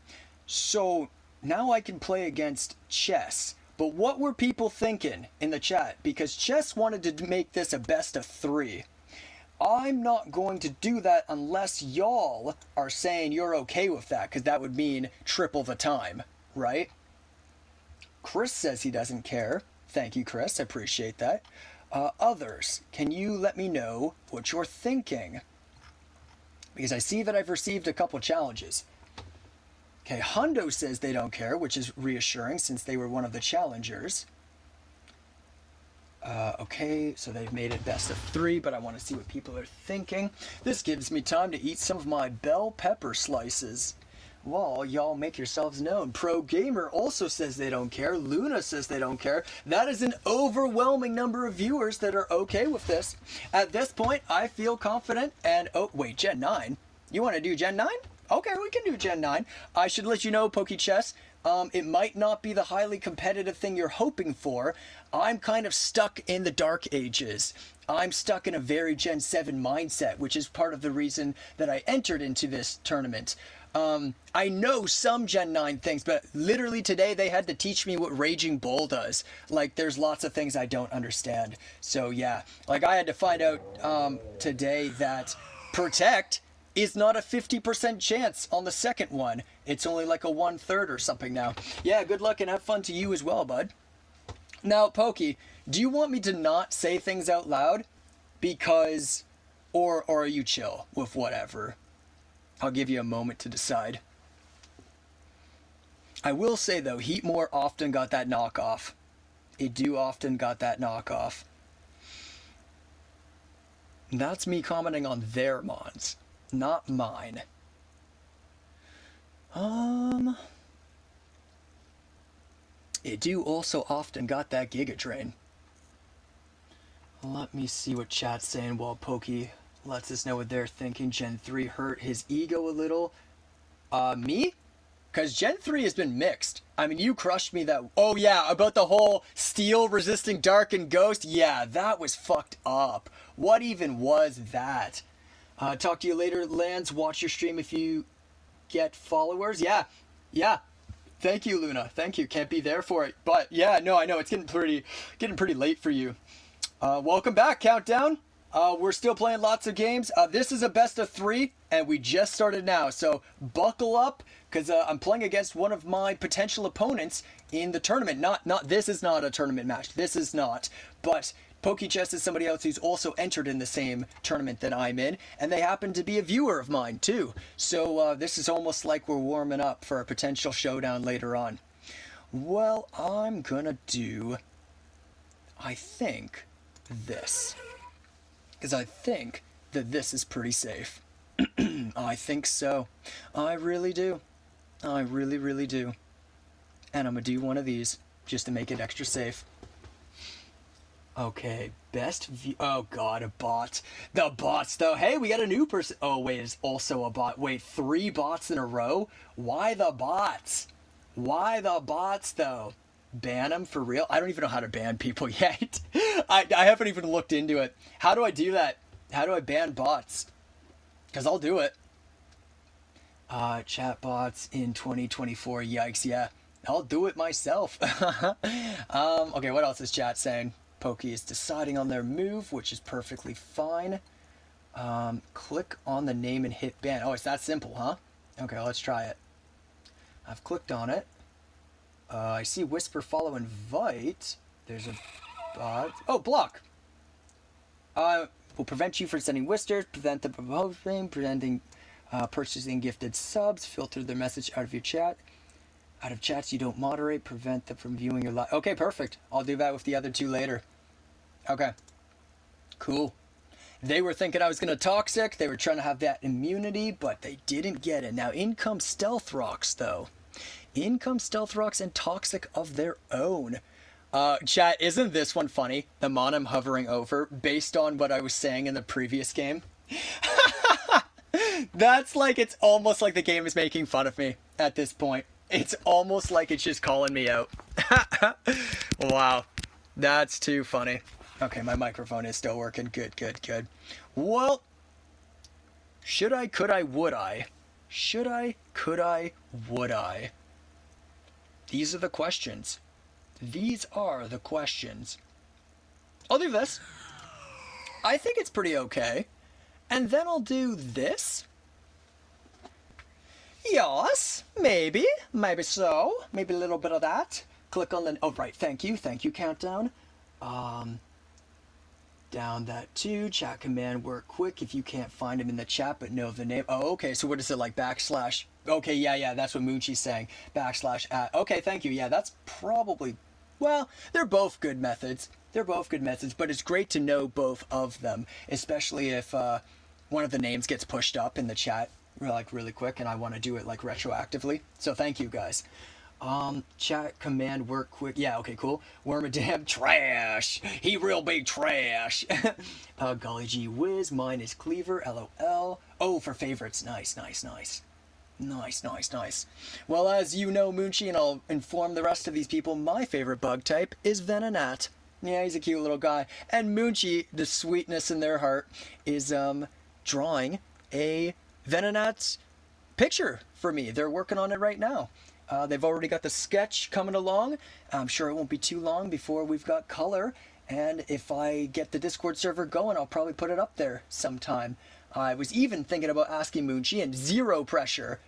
So now I can play against Chess. But what were people thinking in the chat? Because Chess wanted to make this a best of 3. I'm not going to do that unless y'all are saying you're okay with that, because that would mean triple the time, right? Chris says he doesn't care. Thank you, Chris. I appreciate that. Others, can you let me know what you're thinking? Because I see that I've received a couple challenges. Okay, Hundo says they don't care, which is reassuring since they were one of the challengers. Okay, so they've made it best of 3, but I want to see what people are thinking. This gives me time to eat some of my bell pepper slices. Well, y'all make yourselves known. Pro Gamer also says they don't care. Luna says they don't care. That is an overwhelming number of viewers that are okay with this. At this point, I feel confident. And, oh, wait, Gen 9? You want to do Gen 9? Okay, we can do Gen 9. I should let you know, PokeChess, it might not be the highly competitive thing you're hoping for. I'm kind of stuck in the dark ages. I'm stuck in a very Gen 7 mindset, which is part of the reason that I entered into this tournament. I know some Gen 9 things, but literally today they had to teach me what Raging Bull does. Like, there's lots of things I don't understand. So yeah, like I had to find out today that Protect is not a 50% chance on the second one. It's only like a 1/3 or something now. Yeah, good luck and have fun to you as well, bud. Now, Pokey, do you want me to not say things out loud? Because, or are you chill with whatever? I'll give you a moment to decide. I will say, though, Heatmore often got that knockoff. It do often got that knockoff. That's me commenting on their mons, not mine. It do also often got that Giga Drain. Let me see what chat's saying while Pokey lets us know what they're thinking. Gen 3 hurt his ego a little. Me? Because Gen 3 has been mixed. I mean, you crushed me that... Oh, yeah, about the whole steel resisting dark and ghost. Yeah, that was fucked up. What even was that? Talk to you later, Lance. Watch your stream if you get followers. Yeah. Thank you, Luna. Thank you. Can't be there for it. But, yeah, no, I know. It's getting pretty late for you. Welcome back, Countdown. We're still playing lots of games. This is a best of 3, and we just started now. So buckle up, because I'm playing against one of my potential opponents in the tournament. This is not a tournament match. This is not. But PokeChess is somebody else who's also entered in the same tournament that I'm in, and they happen to be a viewer of mine too. So this is almost like we're warming up for a potential showdown later on. Well, I'm gonna do, I think, this. Because I think that this is pretty safe. I think so. I really do. I really, really do. And I'm going to do one of these just to make it extra safe. Okay, best view. Oh god, a bot. The bots, though. Hey, we got a new person. Oh, wait, it's also a bot. Wait, 3 bots in a row? Why the bots? Why the bots, though? Ban them for real? I don't even know how to ban people yet. I haven't even looked into it. How do I do that? How do I ban bots? Because I'll do it. Chatbots in 2024. Yikes, yeah. I'll do it myself. Okay, what else is chat saying? Pokey is deciding on their move, which is perfectly fine. Click on the name and hit ban. Oh, it's that simple, huh? Okay, let's try it. I've clicked on it. I see whisper, follow, invite. There's a bot. Oh, block. Will prevent you from sending whispers, prevent the promoting, preventing purchasing gifted subs, filter their message out of your chat. Out of chats you don't moderate, prevent them from viewing your live. Okay, perfect. I'll do that with the other two later. Okay. Cool. They were thinking I was going to toxic. They were trying to have that immunity, but they didn't get it. Now, in comes Stealth Rocks, though. In comes Stealth Rocks and Toxic of their own. Chat, isn't this one funny? The mon I'm hovering over, based on what I was saying in the previous game. That's like, it's almost like the game is making fun of me at this point. It's almost like it's just calling me out. Wow. That's too funny. Okay, my microphone is still working. Good, good, good. Well, should I, could I, would I? Should I, could I, would I? These are the questions. These are the questions. I'll do this. I think it's pretty okay. And then I'll do this. Yes, maybe. Maybe so. Maybe a little bit of that. Click on the... Oh, right. Thank you. Thank you, countdown. Down that too. Chat command work quick if you can't find him in the chat but know the name. Oh, okay. So what is it, like backslash? Okay, yeah. That's what Moonchi's saying. Backslash at. Okay, thank you. Yeah, that's probably... Well, they're both good methods. They're both good methods, but it's great to know both of them, especially if one of the names gets pushed up in the chat like really quick and I want to do it like retroactively. So thank you guys. Chat command work quick. Yeah, okay, cool. Wormadam trash. He real big trash. Golly gee whiz. Mine is Cleaver. LOL. Oh, for favorites. Nice. Nice. Well, as you know, Moonchi, and I'll inform the rest of these people, my favorite bug type is Venonat. Yeah, he's a cute little guy. And Moonchi, the sweetness in their heart, is drawing a Venonat picture for me. They're working on it right now. They've already got the sketch coming along. I'm sure it won't be too long before we've got color. And if I get the Discord server going, I'll probably put it up there sometime. I was even thinking about asking Moonchi, and zero pressure.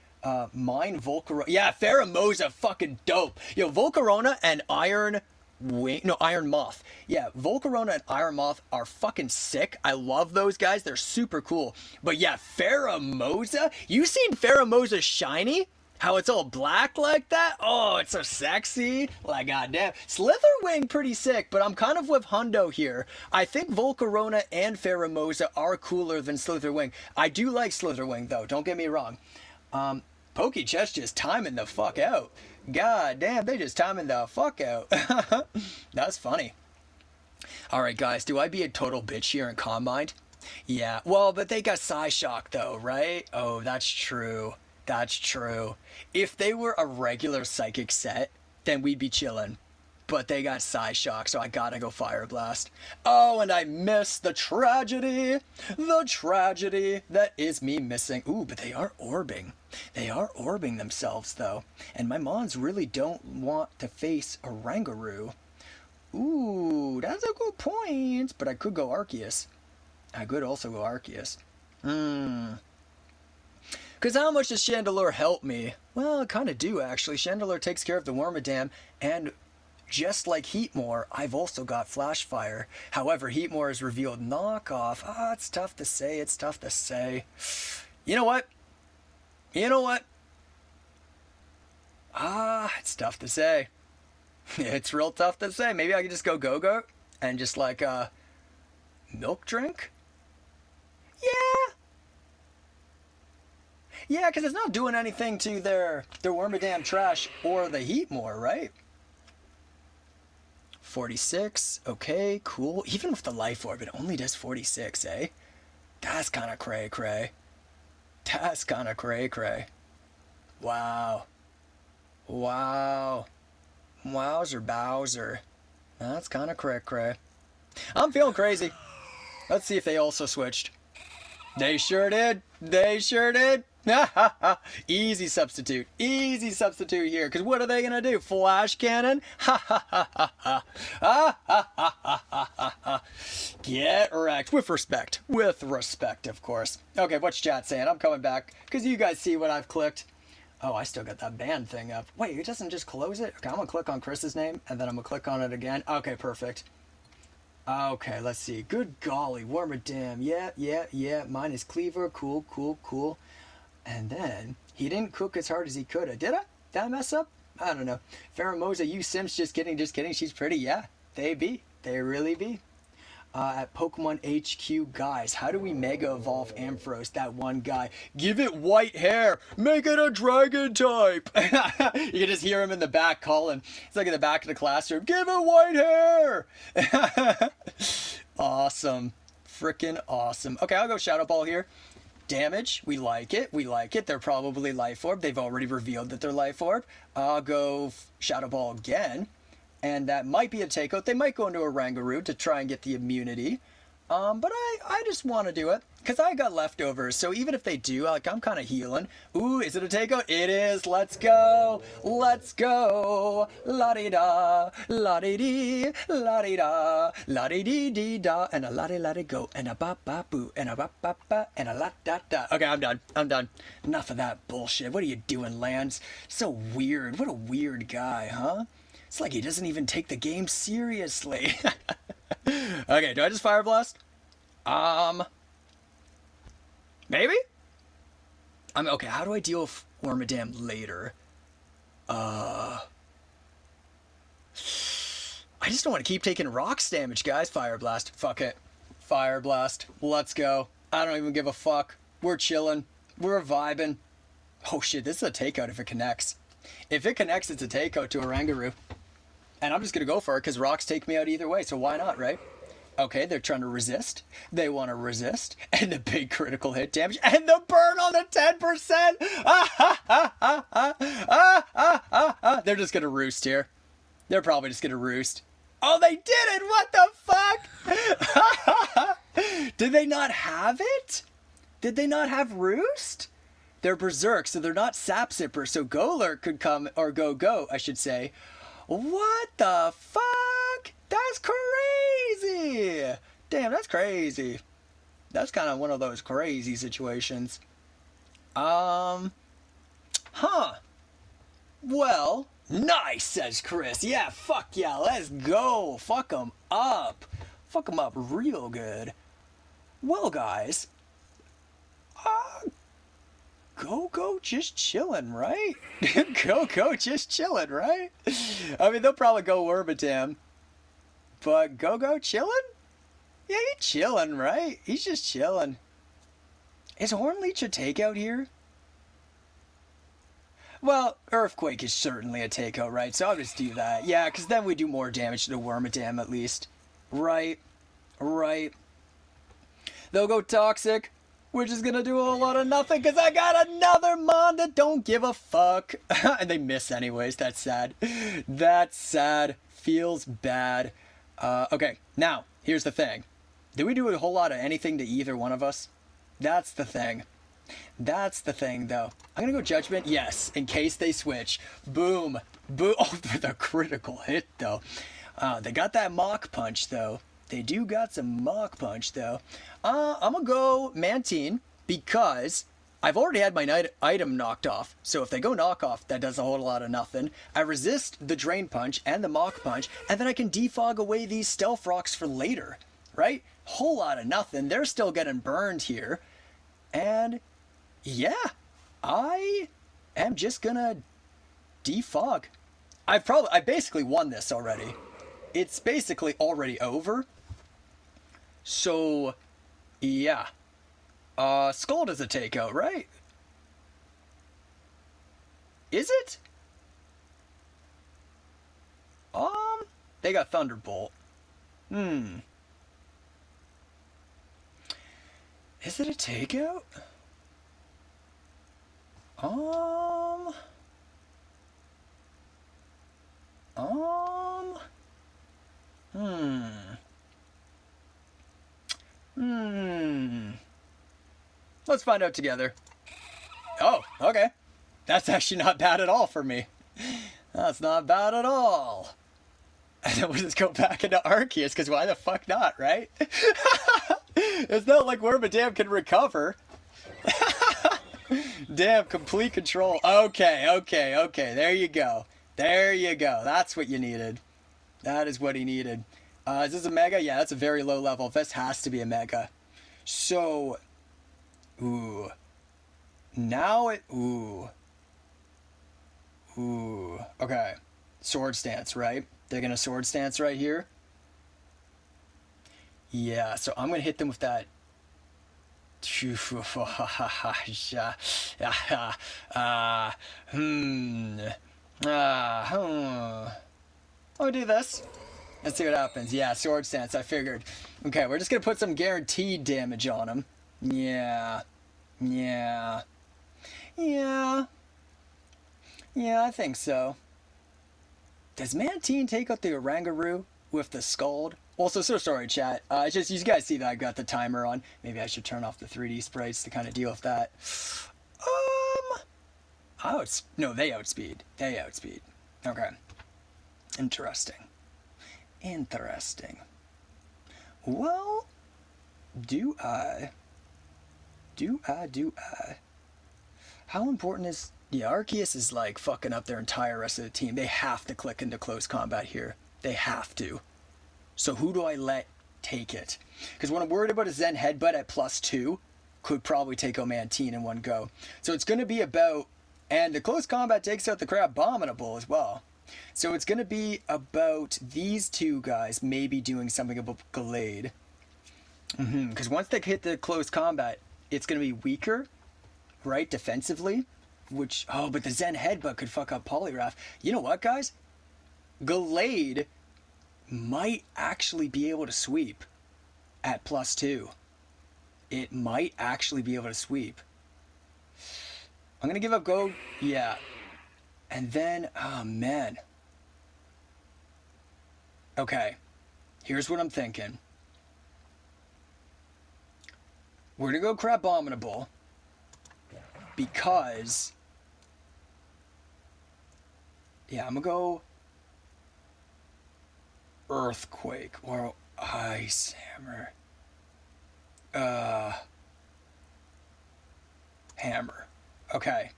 Mine, Volcarona. Yeah, Pheromosa, fucking dope. Yo, Volcarona and Iron Moth. Yeah, Volcarona and Iron Moth are fucking sick. I love those guys. They're super cool. But yeah, Pheromosa? You seen Pheromosa shiny? How it's all black like that? Oh, it's so sexy. Like, goddamn. Slitherwing, pretty sick, but I'm kind of with Hundo here. I think Volcarona and Pheromosa are cooler than Slitherwing. I do like Slitherwing, though. Don't get me wrong. Pokechest just timing the fuck out. God damn, they just timing the fuck out. That's funny. Alright, guys, do I be a total bitch here in Calm Mind? Yeah, well, but they got Psyshock, though, right? Oh, that's true. That's true. If they were a regular Psychic set, then we'd be chillin'. But they got Psyshock, so I gotta go Fire Blast. Oh, and I missed the tragedy. The tragedy that is me missing. Ooh, but they are orbing. They are orbing themselves, though. And my mons really don't want to face a Rangaroo. Ooh, that's a good point. But I could go Arceus. I could also go Arceus. Because how much does Chandelure help me? Well, I kind of do, actually. Chandelure takes care of the Wormadam, and just like Heatmore, I've also got Flash Fire. However, Heatmore is revealed knockoff. It's tough to say. It's tough to say. You know what? It's tough to say. It's real tough to say. Maybe I could just go Go-Go and just like, milk drink? Yeah. Yeah, because it's not doing anything to their Wormadam trash or the Heatmore, right? 46. Okay, cool. Even with the Life Orb, it only does 46, eh? That's kind of cray-cray. That's kind of cray-cray. Wow. Wow. Wowzer Bowser. That's kind of cray-cray. I'm feeling crazy. Let's see if they also switched. They sure did. They sure did. Easy substitute. Easy substitute here. Because what are they going to do? Flash cannon? Get wrecked. With respect. With respect, of course. Okay, what's chat saying? I'm coming back. Because you guys see what I've clicked. Oh, I still got that band thing up. Wait, it doesn't just close it? Okay, I'm going to click on Chris's name. And then I'm going to click on it again. Okay, perfect. Okay, let's see. Good golly, Wormadam. Yeah. Mine is Cleaver. Cool. And then, he didn't cook as hard as he could have. Did I? Did I mess up? I don't know. Pharamosa, you Sims, just kidding. She's pretty. Yeah, they be. They really be. At Pokemon HQ, guys, how do we Mega Evolve Ampharos, that one guy? Give it white hair! Make it a dragon type! You can just hear him in the back calling. It's like in the back of the classroom. Give it white hair! Awesome. Freaking awesome. Okay, I'll go Shadow Ball here. Damage, we like it. They're probably Life Orb. They've already revealed that they're Life Orb. I'll go Shadow Ball again. And that might be a takeout. They might go into a Rangaroo to try and get the immunity. But I just want to do it. Because I got leftovers. So even if they do, like, I'm kind of healing. Ooh, is it a takeout? It is. Let's go. Let's go. La-di-da. La-di-dee. La-di-da. La-di-dee-dee-da. And a la-di-la-di go. And a ba-ba-boo. And a ba-ba-ba. And a la-da-da. Okay, I'm done. Enough of that bullshit. What are you doing, Lance? So weird. What a weird guy, huh? It's like he doesn't even take the game seriously. Okay, do I just Fire Blast? Maybe? Okay, how do I deal with Wormadam later? I just don't want to keep taking rocks damage, guys. Fire Blast. Fuck it. Fire Blast. Let's go. I don't even give a fuck. We're chilling. We're vibing. Oh shit, this is a takeout if it connects. If it connects, it's a takeout to a Rangaroo. And I'm just going to go for it because rocks take me out either way, so why not, right? Okay, they're trying to resist. They want to resist. And the big critical hit damage. And the burn on the 10%! They're just going to roost here. They're probably just going to roost. Oh, they did it! What the fuck? Did they not have it? Did they not have roost? They're berserk, so they're not sap sipper, so Golurk could come, or go, I should say. What the fuck? That's crazy! Damn, that's crazy. That's kind of one of those crazy situations. Huh. Well, nice, says Chris. Yeah, fuck yeah, let's go. Fuck 'em up. Fuck 'em up real good. Well, guys. Go, just chillin', right? Go, just chillin', right? I mean, they'll probably go Wormadam. But Go chillin'? Yeah, he's chillin', right? He's just chillin'. Is Hornleech a takeout here? Well, Earthquake is certainly a takeout, right? So I'll just do that. Yeah, because then we do more damage to the Wormadam at least. Right. They'll go Toxic, which is gonna do a whole lot of nothing because I got another Mon that don't give a fuck. And they miss anyways. That's sad. That's sad. Feels bad. Okay, now, here's the thing. Did we do a whole lot of anything to either one of us? That's the thing. That's the thing, though. I'm gonna go Judgment. Yes, in case they switch. Boom. Oh, the critical hit, though. They got that Mach Punch, though. They do got some Mach Punch, though. I'm gonna go Mantine because I've already had my item knocked off. So if they go knock off, that does a whole lot of nothing. I resist the Drain Punch and the Mach Punch, and then I can defog away these Stealth Rocks for later, right? Whole lot of nothing. They're still getting burned here. And yeah, I am just gonna defog. I basically won this already. It's basically already over. So, yeah. Scald is a takeout, right? Is it? They got Thunderbolt. Is it a takeout? Let's find out together. Oh, okay. That's actually not bad at all for me. That's not bad at all. And then we'll just go back into Arceus, because why the fuck not, right? It's not like Wormadam can recover. Damn, complete control. Okay. There you go. That's what you needed. That is what he needed. Is this a Mega? Yeah, that's a very low level. This has to be a Mega. So, ooh. Now it, ooh. Okay. Sword Stance, right? They're going to Sword Stance right here. Yeah, so I'm going to hit them with that. I'll do this. Let's see what happens. Yeah, Sword Stance, I figured. Okay, we're just going to put some guaranteed damage on him. Yeah, I think so. Does Mantine take out the Oranguru with the Scald? Also, so sorry, chat. It's just, you guys see that I got the timer on. Maybe I should turn off the 3D sprites to kind of deal with that. No, they outspeed. Okay. Interesting. Well, do I? How important is... Yeah, Arceus is like fucking up their entire rest of the team. They have to click into close combat here. They have to. So who do I let take it? Because what I'm worried about is Zen Headbutt at +2 could probably take out Mantine in one go. So it's going to be about... And the close combat takes out the Crabominable as well. So it's going to be about these two guys maybe doing something about Gallade. Because once they hit the close combat, it's going to be weaker, right, defensively. Which, oh, but the Zen Headbutt could fuck up Poliwrath. You know what, guys? Gallade might actually be able to sweep at +2. It might actually be able to sweep. I'm going to give up Go. Yeah. And then, oh, man. Okay. Here's what I'm thinking. We're going to go Crabominable. Because... Yeah, I'm going to go... Earthquake or Ice Hammer. Hammer. Okay.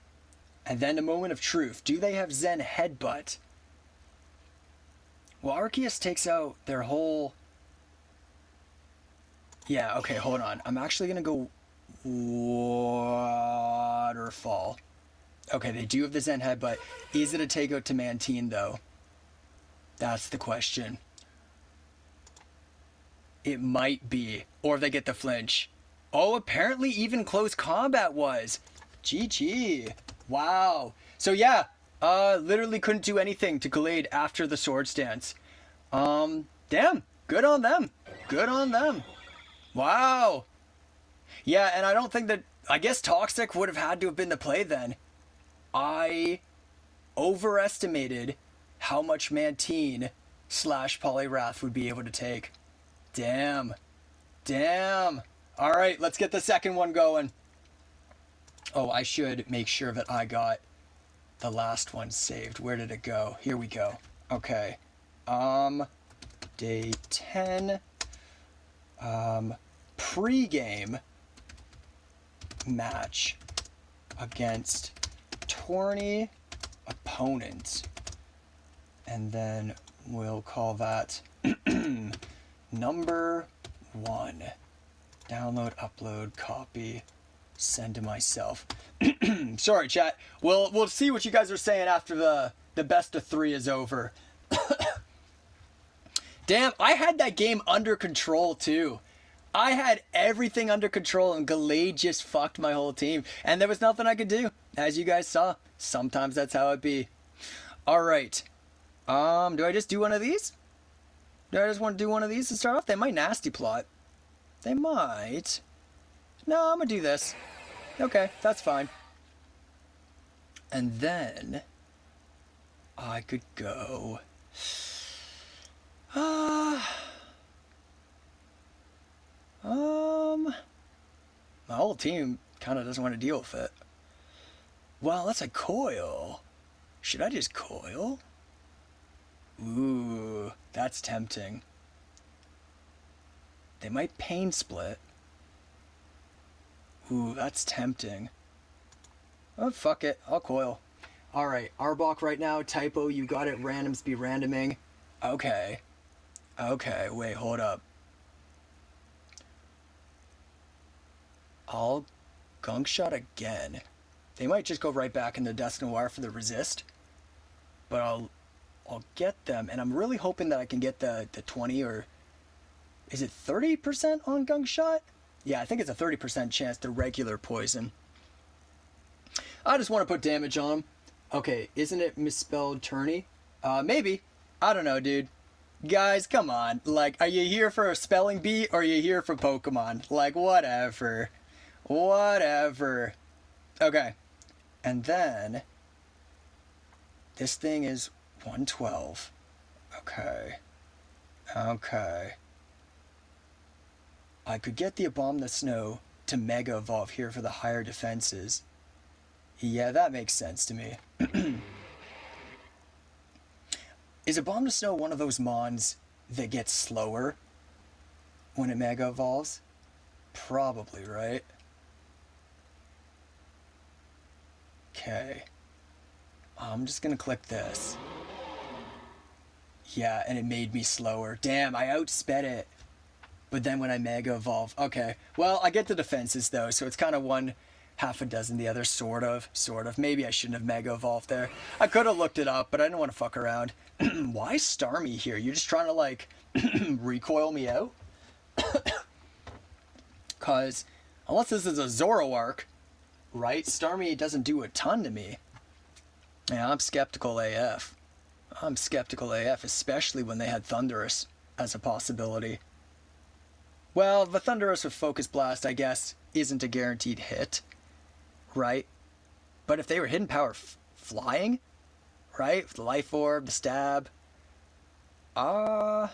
And then the moment of truth. Do they have Zen Headbutt? Well, Arceus takes out their whole... Yeah, okay, hold on. I'm actually going to go Waterfall. Okay, they do have the Zen Headbutt. Is it a takeout to Mantine, though? That's the question. It might be. Or if they get the flinch. Oh, apparently even close combat was. GG. Wow. So yeah, literally couldn't do anything to Gallade after the Sword Stance. Damn. Good on them. Wow. Yeah, and I don't think that... I guess Toxic would have had to have been the play then. I overestimated how much Mantine / Poliwrath would be able to take. Damn. Alright, let's get the second one going. Oh, I should make sure that I got the last one saved. Where did it go? Here we go. Okay. Day 10. Pre-game match against tourney opponent. And then we'll call that number 1. Download, upload, copy, send to myself. Sorry, chat. We'll see what you guys are saying after the best of 3 is over. Damn, I had that game under control too. I had everything under control and Gallade just fucked my whole team. And there was nothing I could do. As you guys saw, sometimes that's how it be. Alright. Do I just do one of these? Do I just want to do one of these to start off? They might nasty plot. They might. No, I'm going to do this. Okay, that's fine. And then I could go... my whole team kind of doesn't want to deal with it. Well, that's a coil. Should I just coil? Ooh, that's tempting. They might pain split. Ooh, that's tempting. Oh, fuck it. I'll coil. Alright, Arbok right now. Typo, you got it. Randoms be randoming. Okay. Okay, wait, hold up. I'll gunk shot again. They might just go right back into Dusknoir for the resist. But I'll get them. And I'm really hoping that I can get the 20 or... Is it 30% on gunk shot? Yeah, I think it's a 30% chance to regular poison. I just want to put damage on him. Okay, isn't it misspelled tourney? Maybe. I don't know, dude. Guys, come on. Like, are you here for a spelling bee or are you here for Pokemon? Like, whatever. Whatever. Okay. And then... This thing is 112. Okay. Okay. I could get the Abominable Snow to Mega Evolve here for the higher defenses. Yeah, that makes sense to me. Is Abominable Snow one of those mons that gets slower when it Mega Evolves? Probably, right? Okay. I'm just gonna click this. Yeah, and it made me slower. Damn, I outsped it. But then when I Mega Evolve... Okay. Well, I get the defenses, though, so it's kind of one half a dozen the other, sort of. Maybe I shouldn't have Mega Evolved there. I could have looked it up, but I didn't want to fuck around. Why Starmie here? You're just trying to, like, recoil me out? Because, unless this is a Zoroark, right? Starmie doesn't do a ton to me. Yeah, I'm skeptical AF. I'm skeptical AF, especially when they had Thundurus as a possibility. Well, the Thundurus with Focus Blast, I guess, isn't a guaranteed hit, right? But if they were Hidden Power flying, right? With the Life Orb, the Stab. Slowbro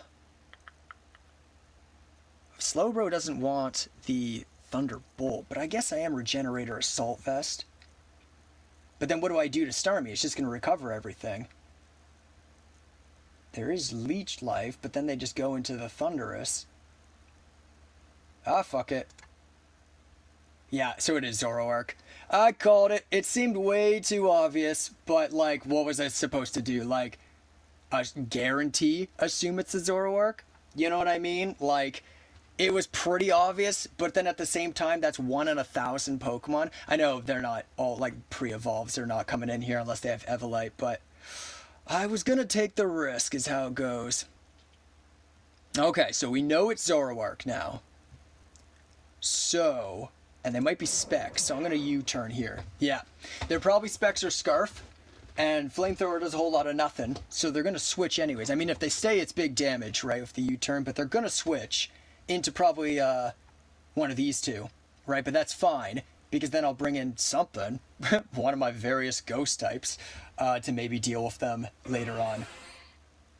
doesn't want the Thunderbolt, but I guess I am Regenerator Assault Vest. But then what do I do to Starmie? It's just going to recover everything. There is Leech Life, but then they just go into the Thundurus. Ah, fuck it. Yeah, so it is Zoroark. I called it. It seemed way too obvious, but, like, what was I supposed to do? Like, guarantee assume it's a Zoroark? You know what I mean? Like, it was pretty obvious, but then at the same time, that's 1 in 1,000 Pokemon. I know they're not all, like, pre-evolves. They're not coming in here unless they have Evolite, but I was gonna take the risk is how it goes. Okay, so we know it's Zoroark now. So, and they might be Specs, so I'm going to U-turn here. Yeah, they're probably Specs or Scarf, and Flamethrower does a whole lot of nothing, so they're going to switch anyways. I mean, if they stay, it's big damage, right, with the U-turn, but they're going to switch into probably one of these two, right? But that's fine, because then I'll bring in something, one of my various ghost types, to maybe deal with them later on.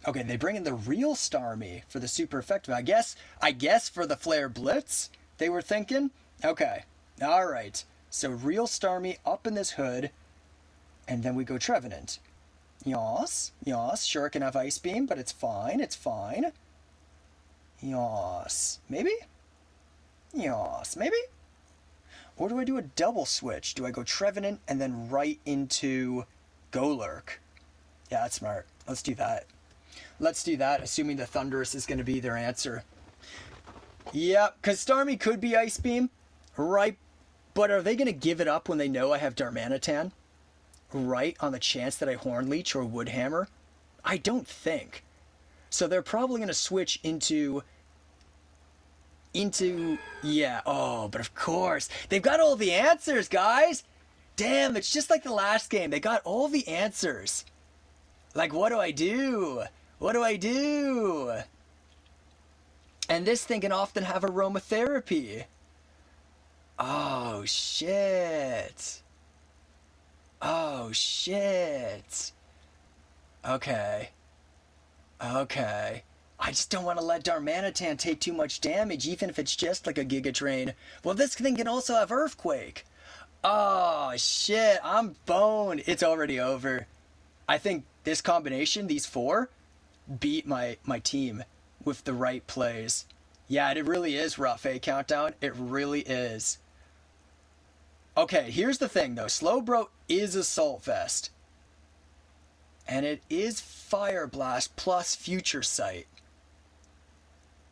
Okay, they bring in the real Starmie for the super effective. I guess for the Flare Blitz, they were thinking? Okay. Alright. So real Starmie up in this hood. And then we go Trevenant. Yas. Yas. Sure, it can have Ice Beam, but it's fine. It's fine. Yas. Maybe? Yas. Maybe? Or do I do a double switch? Do I go Trevenant and then right into Golurk? Yeah, that's smart. Let's do that. Let's do that, assuming the Thundurus is going to be their answer. Yeah, because Starmie could be Ice Beam, right? But are they going to give it up when they know I have Darmanitan? Right? On the chance that I Horn Leech or Wood Hammer? I don't think. So they're probably going to switch into... Yeah, oh, but of course. They've got all the answers, guys! Damn, it's just like the last game. They got all the answers. Like, what do I do? What do I do? And this thing can often have aromatherapy. Oh, shit. Oh, shit. Okay. Okay. I just don't want to let Darmanitan take too much damage, even if it's just like a Giga Drain. Well, this thing can also have Earthquake. Oh, shit. I'm boned. It's already over. I think this combination, these four, beat my team with the right plays. Yeah, it really is rough, eh, Countdown? It really is. Okay, here's the thing, though. Slowbro is Assault Vest. And it is Fire Blast plus Future Sight.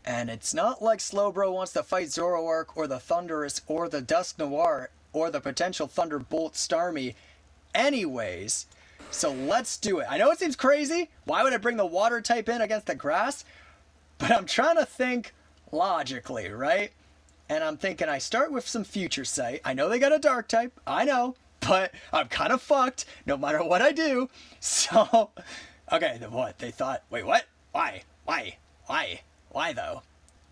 And it's not like Slowbro wants to fight Zoroark or the Thundurus or the Dusk Noir or the potential Thunderbolt Starmie anyways. So let's do it. I know it seems crazy. Why would I bring the water type in against the grass? But I'm trying to think logically, right? And I'm thinking I start with some Future Sight. I know they got a dark type. I know. But I'm kind of fucked no matter what I do. So, okay, what? They thought, wait, what? Why? Why though?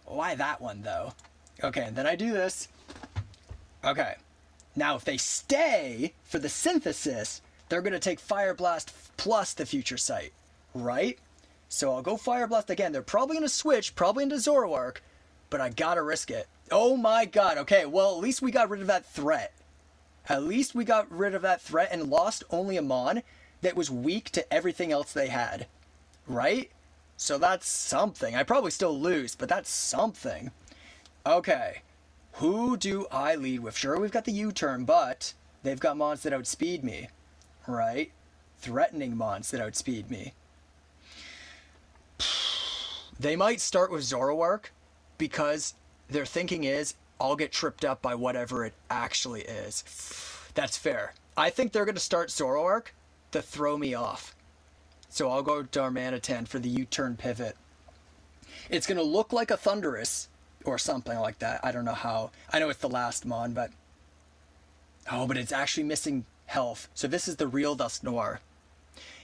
Why that one though? Okay, and then I do this. Okay. Now if they stay for the synthesis, they're going to take Fire Blast plus the Future Sight, right? So I'll go Fire Blast again. They're probably going to switch, probably into Zoroark, but I gotta risk it. Oh my god, okay, well at least we got rid of that threat. At least we got rid of that threat and lost only a Mon that was weak to everything else they had, right? So that's something. I probably still lose, but that's something. Okay. Who do I lead with? Sure, we've got the U-turn, but they've got Mons that outspeed me. Right? Threatening Mons that outspeed me. They might start with Zoroark because their thinking is, I'll get tripped up by whatever it actually is. That's fair. I think they're going to start Zoroark to throw me off. So I'll go Darmanitan for the U-turn pivot. It's going to look like a Thundurus or something like that. I don't know how. I know it's the last Mon, but... Oh, but it's actually missing health. So this is the real Dusk Noir.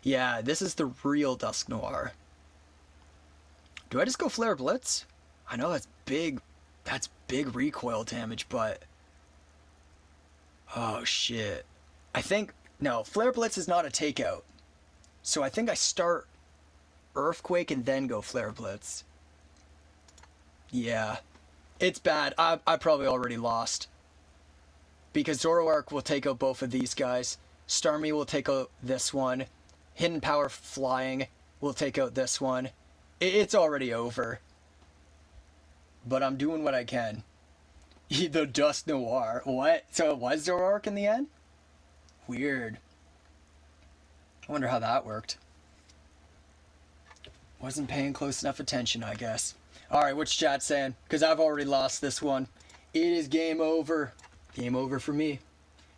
Yeah, this is the real Dusk Noir. Do I just go Flare Blitz? I know that's big. That's big recoil damage, but... Oh, shit. I think... No, Flare Blitz is not a takeout. So I think I start Earthquake and then go Flare Blitz. Yeah. It's bad. I probably already lost. Because Zoroark will take out both of these guys. Starmie will take out this one. Hidden Power Flying will take out this one. It's already over. But I'm doing what I can. The Dusk Noir. What? So it was Zoroark in the end? Weird. I wonder how that worked. Wasn't paying close enough attention, I guess. Alright, what's chat saying? Because I've already lost this one. It is game over. Game over for me.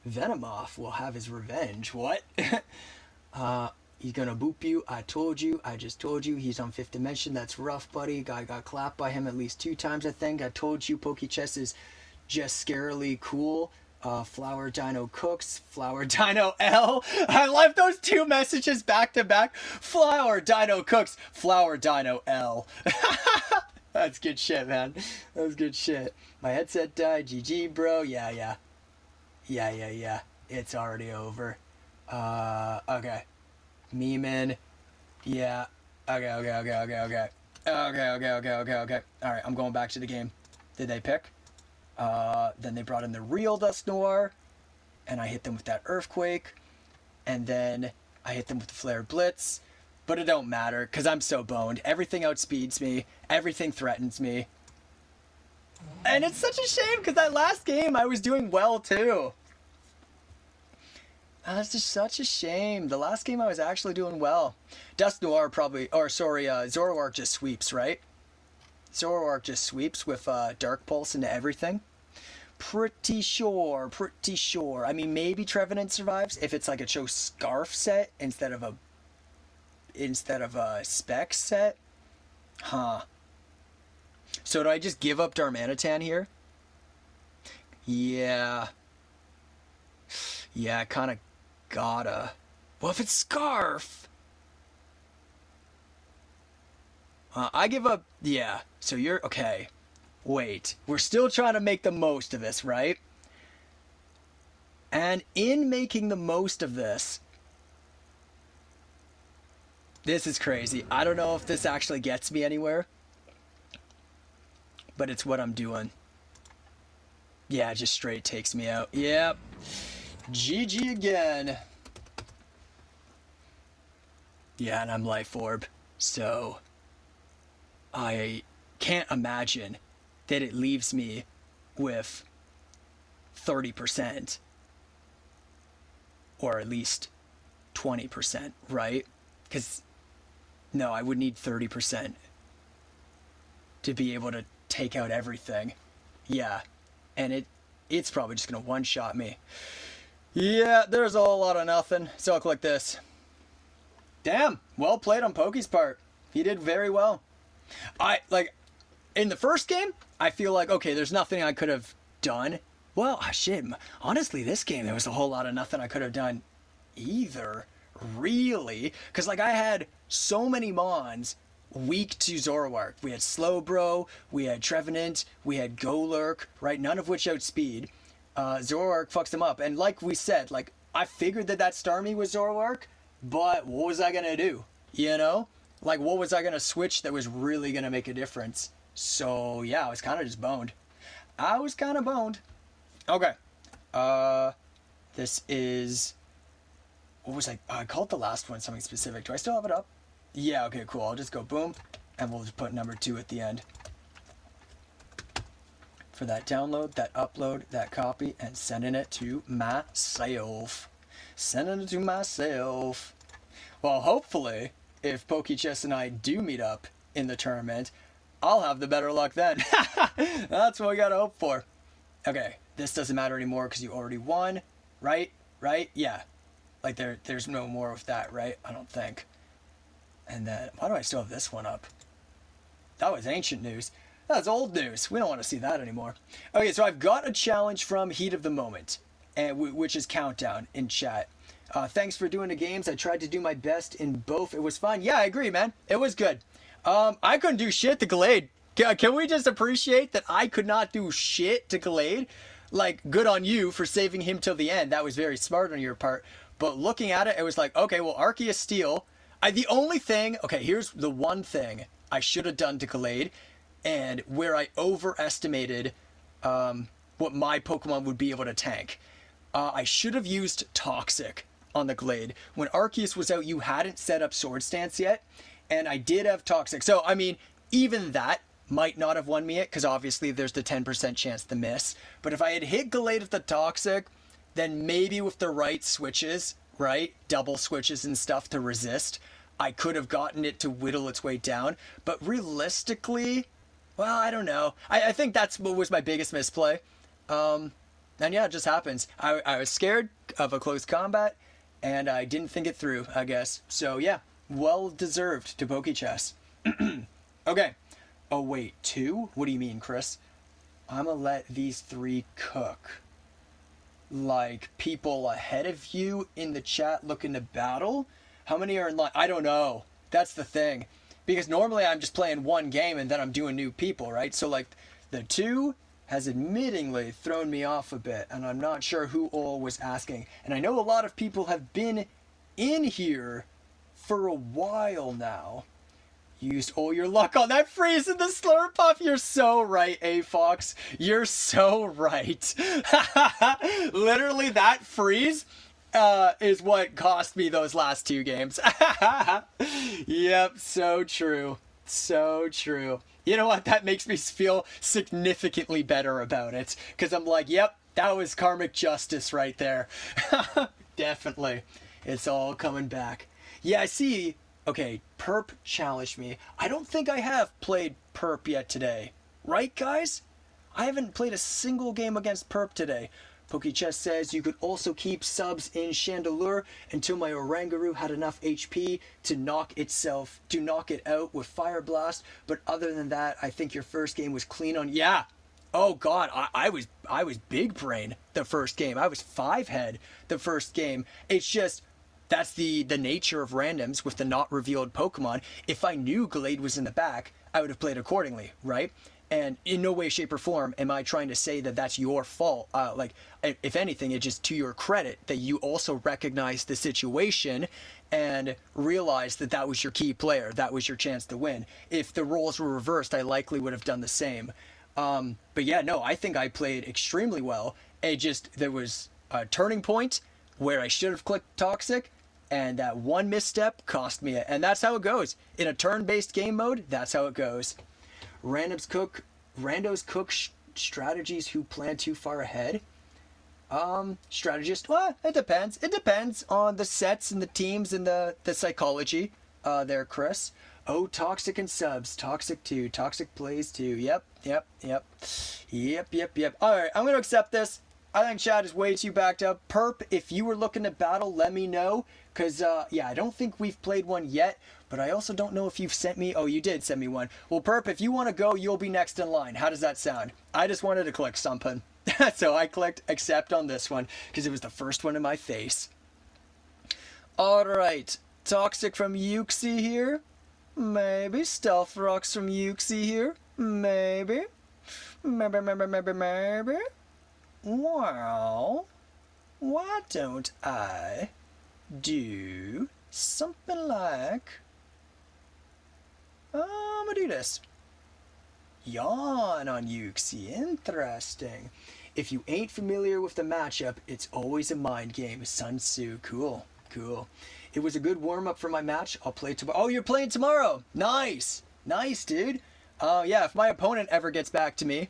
Venomoth will have his revenge. What? He's gonna boop you. I told you. I just told you. He's on 5th dimension. That's rough, buddy. Guy got clapped by him at least 2 times, I think. I told you Pokechess is just scarily cool. Flower Dino Cooks, Flower Dino L. I left those 2 messages back to back. Flower Dino Cooks, Flower Dino L. That's good shit, man. That was good shit. My headset died. GG, bro. Yeah. It's already over. Okay. Memein. Yeah. Okay. Okay. Alright, I'm going back to the game. Did they pick? Then they brought in the real Dusk Noir, and I hit them with that Earthquake, and then I hit them with the Flare Blitz, but it don't matter, because I'm so boned. Everything outspeeds me, everything threatens me, and it's such a shame, because that last game I was doing well, too. That's just such a shame. The last game I was actually doing well. Dusk Noir probably, Zoroark just sweeps, right? Zoroark just sweeps with Dark Pulse into everything. Pretty sure. I mean, maybe Trevenant survives if it's like a Cho Scarf set instead of a Spec set. Huh. So do I just give up Darmanitan here? Yeah. Yeah, I kind of gotta. Well, if it's Scarf... I give up... Yeah, so you're... Okay. Wait. We're still trying to make the most of this, right? And in making the most of this... This is crazy. I don't know if this actually gets me anywhere. But it's what I'm doing. Yeah, it just straight takes me out. Yep. GG again. Yeah, and I'm Life Orb, so I can't imagine that it leaves me with 30%, or at least 20%, right? Because, no, I would need 30% to be able to take out everything. Yeah, and it's probably just going to one-shot me. Yeah, there's a whole lot of nothing, so I'll click this. Damn, well played on Pokey's part. He did very well. In the first game, I feel like, okay, there's nothing I could have done. Well, shit, honestly, this game, there was a whole lot of nothing I could have done either, really. Because, I had so many Mons weak to Zoroark. We had Slowbro, we had Trevenant, we had Golurk, right? None of which outspeed. Zoroark fucks him up. And like we said, I figured that Starmie was Zoroark, but what was I going to do? You know? What was I going to switch that was really going to make a difference? So, yeah, I was kind of just boned. Okay. This is... What was I called the last one something specific. Do I still have it up? Yeah, okay, cool. I'll just go boom, and we'll just put number 2 at the end. For that download, that upload, that copy, and sending it to myself. Well, hopefully, if PokeChess and I do meet up in the tournament, I'll have the better luck then. That's what we gotta hope for. Okay, this doesn't matter anymore because you already won, right? Right? Yeah. There's no more with that, right? I don't think. And then, why do I still have this one up? That was ancient news. That's old news. We don't want to see that anymore. Okay, so I've got a challenge from Heat of the Moment, which is Countdown in chat. Thanks for doing the games. I tried to do my best in both. It was fun. Yeah, I agree, man. It was good. I couldn't do shit to Gallade. Can we just appreciate that I could not do shit to Gallade? Good on you for saving him till the end. That was very smart on your part. But looking at it, it was like, okay, well, Arceus Steel. Here's the one thing I should have done to Gallade, and where I overestimated what my Pokemon would be able to tank. I should have used Toxic on the Glade. When Arceus was out, you hadn't set up Sword Stance yet, and I did have Toxic. So, even that might not have won me it, because obviously there's the 10% chance to miss. But if I had hit Gallade with the Toxic, then maybe with the right switches, right? Double switches and stuff to resist, I could have gotten it to whittle its way down. But realistically, well, I don't know. I think that's what was my biggest misplay. And yeah, it just happens. I was scared of a close combat, and I didn't think it through, I guess. So yeah, well deserved to PokeChess. Okay. Oh wait, 2? What do you mean, Chris? I'm gonna let these 3 cook. People ahead of you in the chat looking to battle? How many are in line? I don't know. That's the thing. Because normally I'm just playing one game and then I'm doing new people, right? So the 2 has admittingly thrown me off a bit, and I'm not sure who all was asking. And I know a lot of people have been in here for a while now. Used all your luck on that freeze in the Slurpuff. You're so right, A-Fox. You're so right. Literally, that freeze is what cost me those last 2 games. Yep, so true. So true. You know what? That makes me feel significantly better about it. Because I'm like, yep, that was karmic justice right there. Definitely. It's all coming back. Yeah, I see. Okay, Perp challenged me. I don't think I have played Perp yet today. Right, guys? I haven't played a single game against Perp today. PokeChess says you could also keep subs in Chandelure until my Oranguru had enough HP to knock it out with Fire Blast. But other than that, I think your first game was clean on... Yeah! Oh god, I was big brain the first game. I was 5-head the first game. It's just... That's the nature of randoms with the not revealed Pokemon. If I knew Gallade was in the back, I would have played accordingly, right? And in no way, shape, or form am I trying to say that that's your fault. If anything, it's just to your credit that you also recognized the situation and realized that that was your key player. That was your chance to win. If the roles were reversed, I likely would have done the same. But yeah, no, I think I played extremely well. It just, there was a turning point where I should have clicked Toxic, and that one misstep cost me it. And that's how it goes. In a turn-based game mode, that's how it goes. Randos cook strategies who plan too far ahead. Strategist, well, it depends. It depends on the sets and the teams and the psychology there, Chris. Oh, Toxic and subs. Toxic 2. Toxic plays 2. Yep. Alright, I'm going to accept this. I think chat is way too backed up. Perp, if you were looking to battle, let me know. Because, yeah, I don't think we've played one yet. But I also don't know if you've sent me... Oh, you did send me one. Well, Perp, if you want to go, you'll be next in line. How does that sound? I just wanted to click something. So I clicked accept on this one. Because it was the first one in my face. Alright. Toxic from Yuxi here. Maybe. Stealth Rocks from Yuxi here. Maybe. Maybe. Well, why don't I do something like... I'm gonna do this. Yawn on Yuxi. Interesting. If you ain't familiar with the matchup, it's always a mind game. Sun Tzu. Cool. It was a good warm-up for my match. I'll play tomorrow. Oh, you're playing tomorrow. Nice, dude. Yeah, if my opponent ever gets back to me,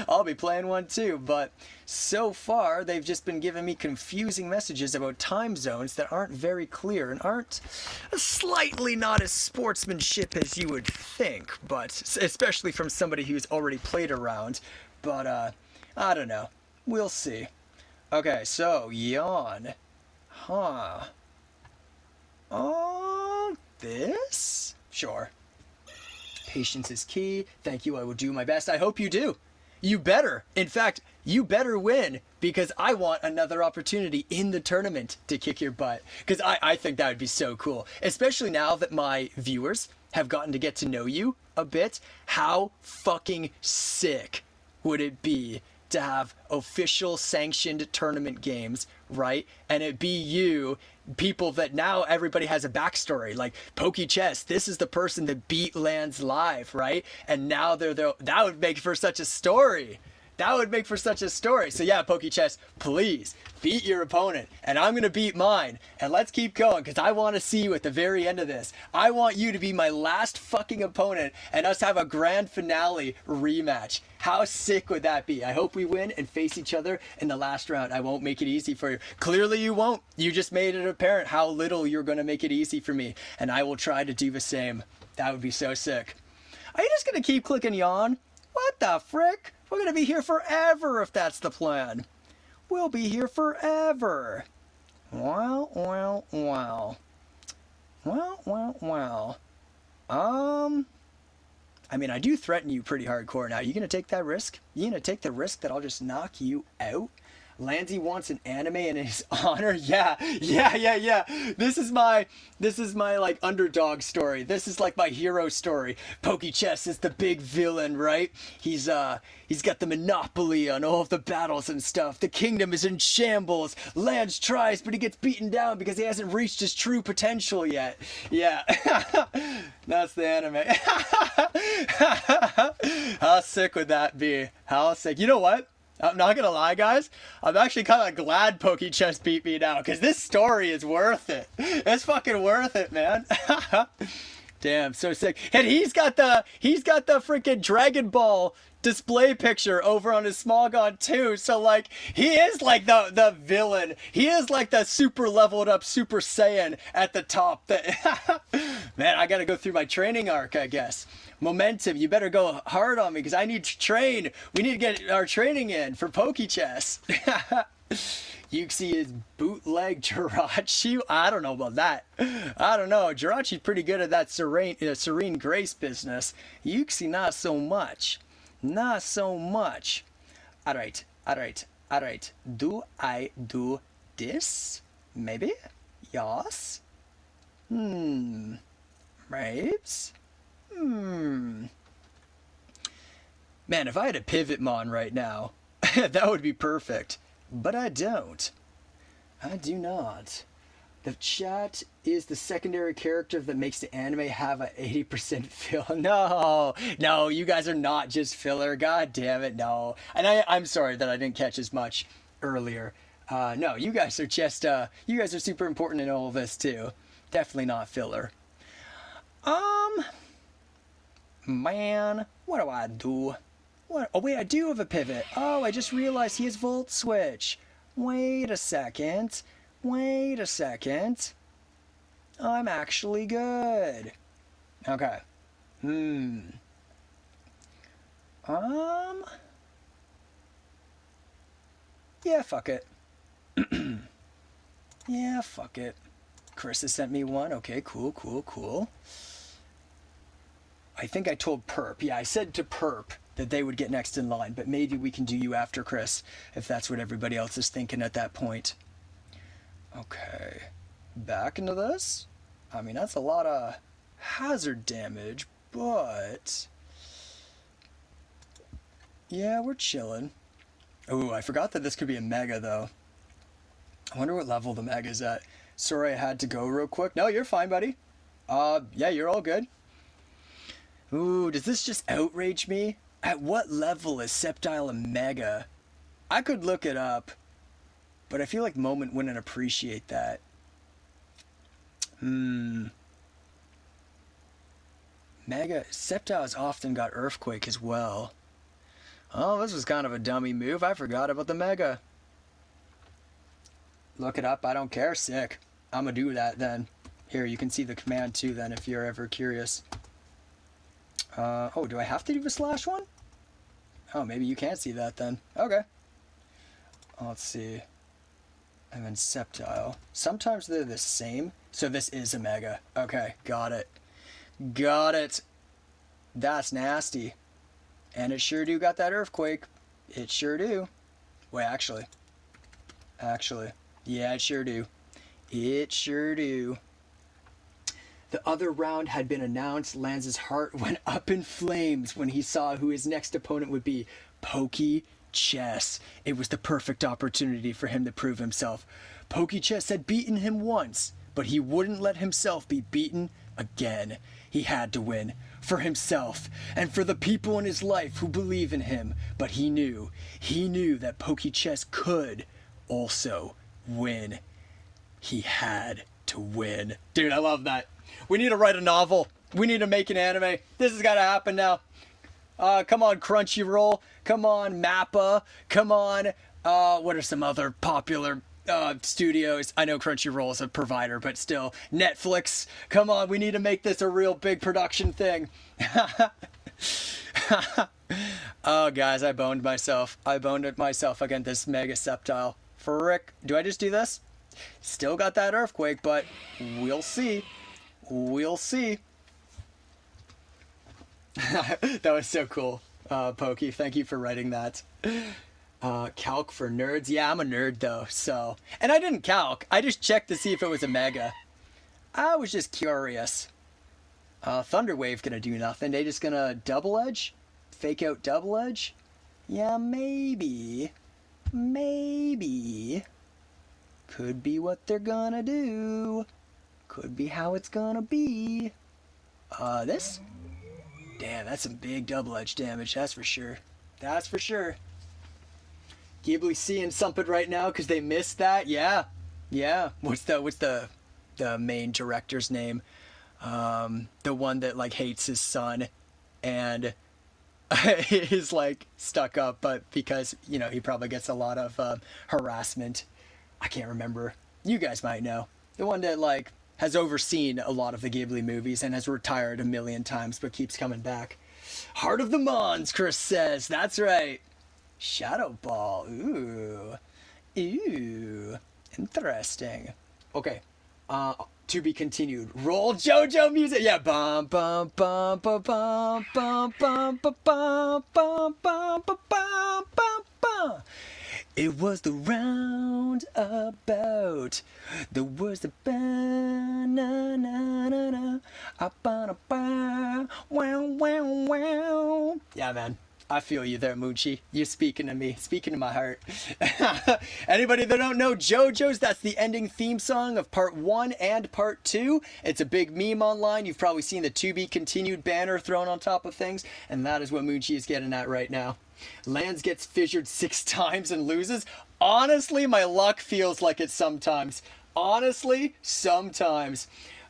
I'll be playing one too. But so far, they've just been giving me confusing messages about time zones that aren't very clear and aren't slightly not as sportsmanship as you would think. But especially from somebody who's already played around. But I don't know. We'll see. Okay, so yawn. Huh. Oh, this? Sure. Patience is key. Thank you. I will do my best. I hope you do. You better. In fact, you better win because I want another opportunity in the tournament to kick your butt. Because I think that would be so cool. Especially now that my viewers have gotten to get to know you a bit. How fucking sick would it be to have official sanctioned tournament games, right? And it be you, people that now everybody has a backstory, like PokeChess, this is the person that beat Lance live, right? And now that would make for such a story. So yeah, PokeChess, please beat your opponent, and I'm gonna beat mine, and let's keep going, because I want to see you at the very end of this. I want you to be my last fucking opponent, and us have a grand finale rematch. How sick would that be? I hope we win and face each other in the last round. I won't make it easy for you. Clearly you won't. You just made it apparent how little you're gonna make it easy for me, and I will try to do the same. That would be so sick. Are you just gonna keep clicking yawn? What the frick? We're going to be here forever if that's the plan. We'll be here forever. Well. I mean, I do threaten you pretty hardcore now. You going to take that risk? You going to take the risk that I'll just knock you out? Lanzy wants an anime in his honor. Yeah. This is my like underdog story. This is like my hero story. PokeChess is the big villain, right? He's got the monopoly on all of the battles and stuff. The kingdom is in shambles. Lance tries, but he gets beaten down because he hasn't reached his true potential yet. Yeah. That's the anime. How sick would that be? How sick. You know what? I'm not gonna lie, guys. I'm actually kind of glad PokeChess beat me now, because this story is worth it. It's fucking worth it, man. Damn, so sick. And he's got the freaking Dragon Ball display picture over on his Smogon too. So like, he is like the villain. He is like the super leveled up Super Saiyan at the top. Man, I gotta go through my training arc, I guess. Momentum, you better go hard on me because I need to train. We need to get our training in for PokeChess. Yuxi is bootleg Jirachi. I don't know about that. I don't know. Jirachi's pretty good at that serene grace business. Yuxi, not so much. Not so much. Alright. Do I do this? Maybe? Yes? Rapes? Man, if I had a Pivotmon right now, that would be perfect. But I don't. I do not. The chat is the secondary character that makes the anime have a 80% fill. No, you guys are not just filler. God damn it, no. And I'm sorry that I didn't catch as much earlier. No, you guys are just, you guys are super important in all of this too. Definitely not filler. Man, what do I do? What? Oh wait, I do have a pivot. Oh, I just realized he has Volt Switch. Wait a second. Wait a second. I'm actually good. Okay. Yeah, fuck it. Yeah, fuck it. Chris has sent me one. Okay, cool, cool, cool. I think I told Perp. Yeah, I said to Perp that they would get next in line, but maybe we can do you after Chris, if that's what everybody else is thinking at that point. Okay. Back into this? I mean, that's a lot of hazard damage, but... yeah, we're chilling. Ooh, I forgot that this could be a Mega, though. I wonder what level the Mega's at. Sorry, I had to go real quick. No, you're fine, buddy. Yeah, you're all good. Ooh, does this just outrage me? At what level is Sceptile a Mega? I could look it up, but I feel like Moment wouldn't appreciate that. Mega. Sceptile's often got Earthquake as well. Oh, this was kind of a dummy move. I forgot about the Mega. Look it up. I don't care. Sick. I'm gonna do that then. Here, you can see the command too then if you're ever curious. Oh, do I have to do the slash one? Oh, maybe you can't see that then. Okay. Let's see. And then Sceptile. Sometimes they're the same. So this is a Mega. Okay, got it. Got it. That's nasty. And it sure do got that Earthquake. It sure do. Wait, actually. Yeah, it sure do. It sure do. The other round had been announced. Lance's heart went up in flames when he saw who his next opponent would be. Pokey Chess. It was the perfect opportunity for him to prove himself. Pokey Chess had beaten him once, but he wouldn't let himself be beaten again. He had to win. For himself, and for the people in his life who believe in him. But he knew that Pokey Chess could also win. He had to win. Dude, I love that. We need to write a novel. We need to make an anime. This has got to happen now. Come on, Crunchyroll. Come on, Mappa. Come on, what are some other popular studios? I know Crunchyroll is a provider, but still, Netflix. Come on, we need to make this a real big production thing. Oh, guys, I boned myself. I boned it myself against this Mega Sceptile. Frick. Do I just do this? Still got that Earthquake, but we'll see. We'll see. That was so cool, Pokey. Thank you for writing that. Calc for nerds. Yeah, I'm a nerd though, so. And I didn't calc. I just checked to see if it was a Mega. I was just curious. Thunderwave gonna do nothing. They just gonna double edge? Fake out double edge? Yeah, maybe. Maybe. Could be what they're gonna do. Could be how it's gonna be. This? Damn, that's some big double edge damage, that's for sure. That's for sure. Ghibli seeing something right now because they missed that? Yeah. Yeah. What's the main director's name? The one that like hates his son and is like stuck up, but because, you know, he probably gets a lot of harassment. I can't remember. You guys might know. The one that like has overseen a lot of the Ghibli movies and has retired a million times but keeps coming back. Heart of the Mons, Chris says. That's right. Shadow Ball. Ooh. Ooh. Interesting. Okay. To be continued. Roll JoJo music. Yeah. Bum bum bum bum bum bum bum bum bum bum bum bum bum bum. It was the roundabout. The words the ba-na-na-na-na. Wow, wow, wow. Yeah, man. I feel you there, Moochie. You're speaking to me, speaking to my heart. Anybody that don't know JoJo's, that's the ending theme song of part 1 and part 2. It's a big meme online. You've probably seen the to be continued banner thrown on top of things, and that is what Moochie is getting at right now. Lands gets fissured 6 times and loses. Honestly, my luck feels like it sometimes. Honestly, sometimes.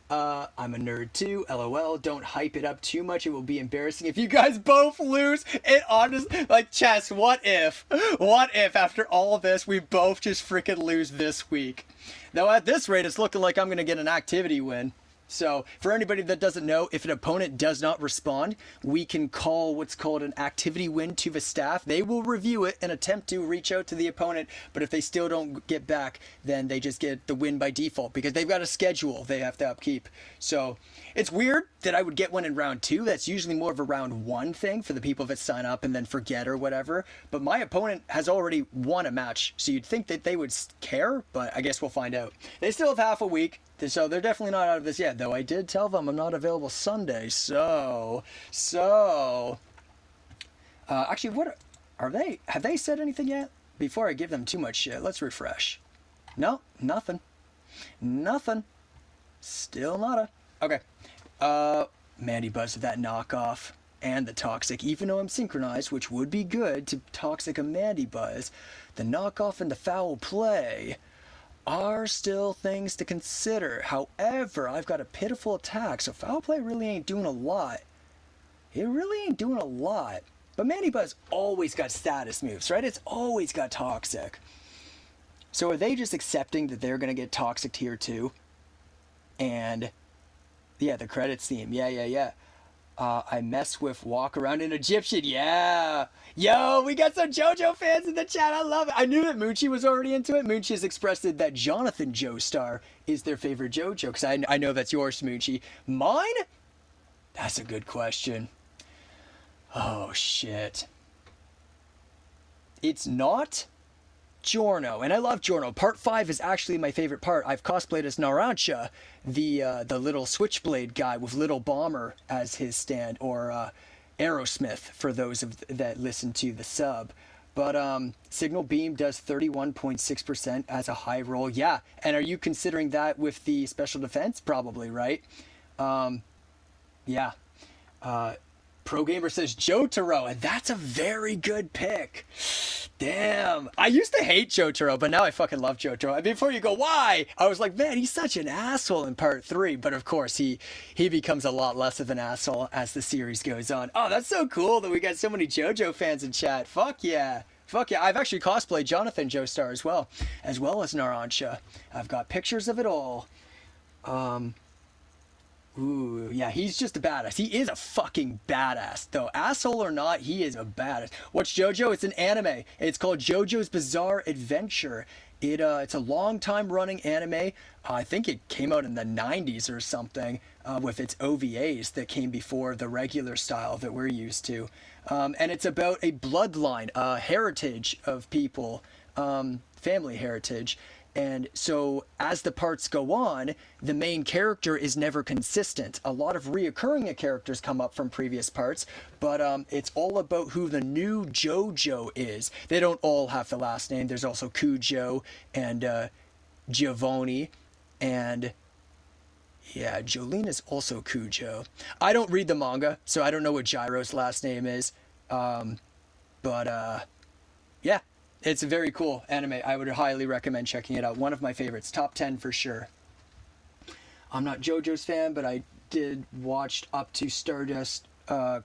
I'm a nerd too, lol. Don't hype it up too much, it will be embarrassing if you guys both lose. It honestly, like, Chess, what if after all this we both just freaking lose this week? Though at this rate it's looking like I'm gonna get an activity win. So, for anybody that doesn't know, if an opponent does not respond, we can call what's called an activity win to the staff. They will review it and attempt to reach out to the opponent, but if they still don't get back, then they just get the win by default, because they've got a schedule they have to upkeep. So, it's weird that I would get one in round 2. That's usually more of a round 1 thing for the people that sign up and then forget or whatever. But my opponent has already won a match, so you'd think that they would care, but I guess we'll find out. They still have half a week. So they're definitely not out of this yet, though I did tell them I'm not available Sunday, actually, what are they? Have they said anything yet? Before I give them too much shit, let's refresh. No, nothing. Nothing. Still nada. Okay. Mandy Buzz with that knockoff and the Toxic, even though I'm synchronized, which would be good to Toxic a Mandy Buzz, the knockoff and the foul play are still things to consider. However, I've got a pitiful attack, so foul play really ain't doing a lot. It really ain't doing a lot. But Mandy Buzz always got status moves, right? It's always got Toxic. So are they just accepting that they're going to get Toxic here too? And yeah, the credits theme. Yeah. I mess with walk around in Egyptian. Yeah. Yo, we got some JoJo fans in the chat. I love it. I knew that Moochie was already into it. Moochie has expressed that Jonathan Joestar is their favorite JoJo, because I know that's yours, Moochie. Mine? That's a good question. Oh, shit. It's not Giorno, and I love Giorno. Part 5 is actually my favorite part. I've cosplayed as Narancia, the little switchblade guy with Little Bomber as his stand, or Aerosmith for those that listen to the sub. But Signal Beam does 31.6% as a high roll. Yeah, and are you considering that with the special defense? Probably, right? Yeah. Pro Gamer says Jotaro, and that's a very good pick. Damn. I used to hate Jotaro, but now I fucking love Jotaro. And before you go, why? I was like, man, he's such an asshole in part 3. But of course, he becomes a lot less of an asshole as the series goes on. Oh, that's so cool that we got so many JoJo fans in chat. Fuck yeah. Fuck yeah. I've actually cosplayed Jonathan Joestar as well as Narancia. I've got pictures of it all. Ooh, yeah, he's just a badass. He is a fucking badass, though. Asshole or not, he is a badass. What's JoJo? It's an anime. It's called JoJo's Bizarre Adventure. It's a long time running anime. I think it came out in the 90s or something, with its OVAs that came before the regular style that we're used to. And it's about a bloodline, a heritage of people, family heritage. And so as the parts go on, the main character is never consistent. A lot of reoccurring characters come up from previous parts, but it's all about who the new JoJo is. They don't all have the last name. There's also Kujo and Giovanni, and yeah, Jolene is also Kujo. I don't read the manga, so I don't know what Gyro's last name is. Yeah. It's a very cool anime. I would highly recommend checking it out. One of my favorites. Top 10 for sure. I'm not JoJo's fan, but I did watch up to Stardust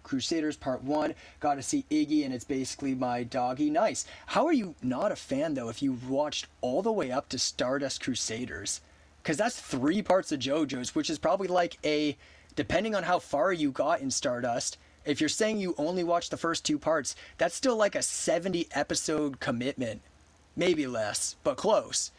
Crusaders Part 1. Got to see Iggy, and it's basically my doggy. Nice. How are you not a fan, though, if you watched all the way up to Stardust Crusaders? Because that's 3 parts of JoJo's, which is probably like depending on how far you got in Stardust, if you're saying you only watched the first 2 parts, that's still like a 70 episode commitment. Maybe less, but close.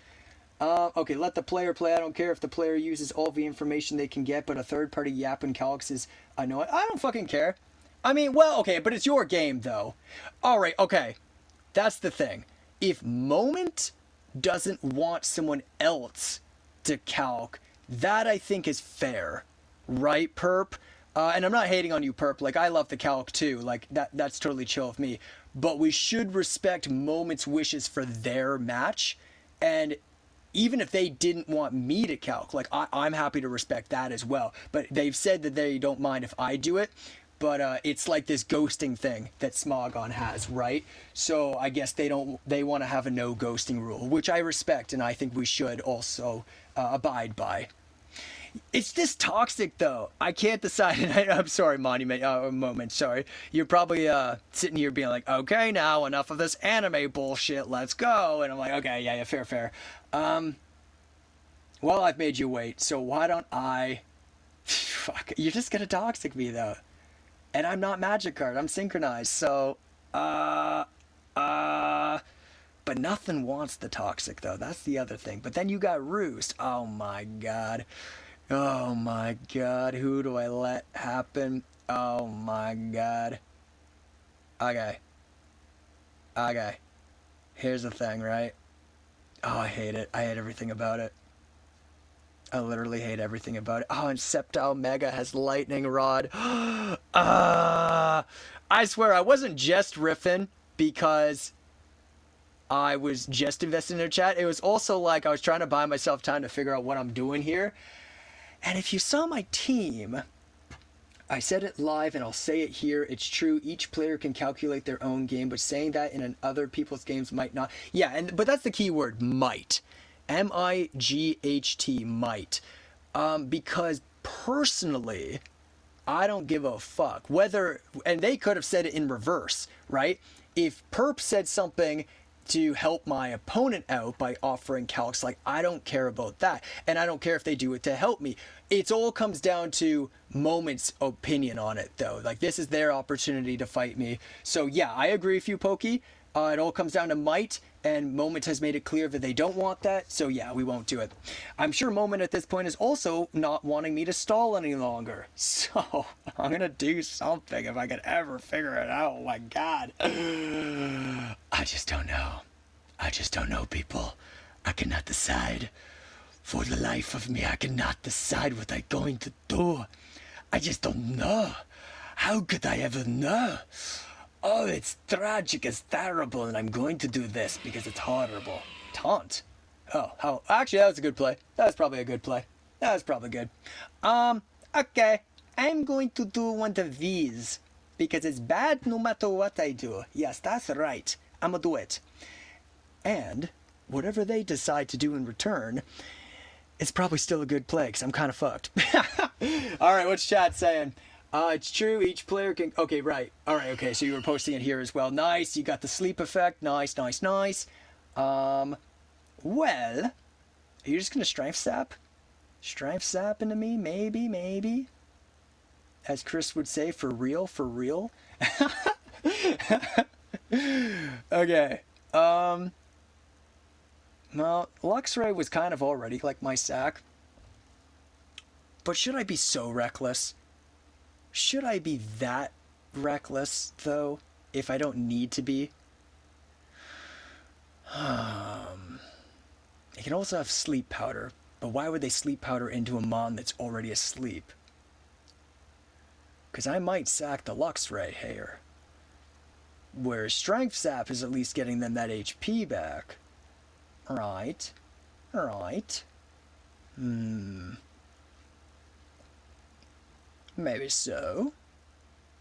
Okay, let the player play. I don't care if the player uses all the information they can get, but a third party yapping Calix is annoying. I don't fucking care. I mean, well, okay, but it's your game though. Alright, okay. That's the thing. If Moment doesn't want someone else to calc, that I think is fair. Right, Perp? And I'm not hating on you, Perp. Like, I love the calc too. Like, that's totally chill with me. But we should respect Moment's wishes for their match. And even if they didn't want me to calc, like, I'm happy to respect that as well. But they've said that they don't mind if I do it. But it's like this ghosting thing that Smogon has, right? So I guess they want to have a no ghosting rule, which I respect and I think we should also abide by. It's this toxic though. I can't decide. I'm sorry, Moment. Sorry, you're probably sitting here being like, okay, now enough of this anime bullshit. Let's go. And I'm like, okay, yeah, fair. Well, I've made you wait, so why don't I? Fuck, you're just gonna toxic me though, and I'm not Magic Card. I'm synchronized, so But nothing wants the toxic though. That's the other thing. But then you got Roost. Oh my god. Oh my god, who do I let happen? Oh my god. Okay. Okay. Here's the thing, right? Oh, I hate it. I hate everything about it. I literally hate everything about it. Oh, and Sceptile Mega has Lightning Rod. I swear, I wasn't just riffing because I was just investing in their chat. It was also like I was trying to buy myself time to figure out what I'm doing here. And if you saw my team, I said it live and I'll say it here. It's true. Each player can calculate their own game, but saying that in other people's games might not. Yeah, but that's the key word, might. M-I-G-H-T, might. Because personally, I don't give a fuck. And they could have said it in reverse, right? If Perp said something to help my opponent out by offering calcs, like, I don't care about that, and I don't care if they do it to help me. It all comes down to Moment's opinion on it though. Like, this is their opportunity to fight me. So yeah, I agree with you, Pokey. It all comes down to might, and Moment has made it clear that they don't want that, so yeah, we won't do it. I'm sure Moment at this point is also not wanting me to stall any longer, so I'm gonna do something if I could ever figure it out. Oh my god. I just don't know. I just don't know, people. I cannot decide. For the life of me, I cannot decide what I'm going to do. I just don't know. How could I ever know? Oh, it's tragic, it's terrible, and I'm going to do this because it's horrible. Taunt. Oh, actually, that was a good play. That was probably a good play. That was probably good. Okay. I'm going to do one of these because it's bad no matter what I do. Yes, that's right. I'm gonna do it. And whatever they decide to do in return, it's probably still a good play because I'm kind of fucked. All right, what's chat saying? It's true, each player can... Okay, right. All right, okay, so you were posting it here as well. Nice, you got the sleep effect. Nice. Well, are you just going to Strength Sap? Strength Sap into me? Maybe. As Chris would say, for real? Okay. Well, Luxray was kind of already like my sack. But should I be so reckless? Should I be that reckless, though, if I don't need to be? It can also have sleep powder, but why would they sleep powder into a mon that's already asleep? Because I might sack the Luxray here. Whereas Strength Sap is at least getting them that HP back. Right. Maybe so.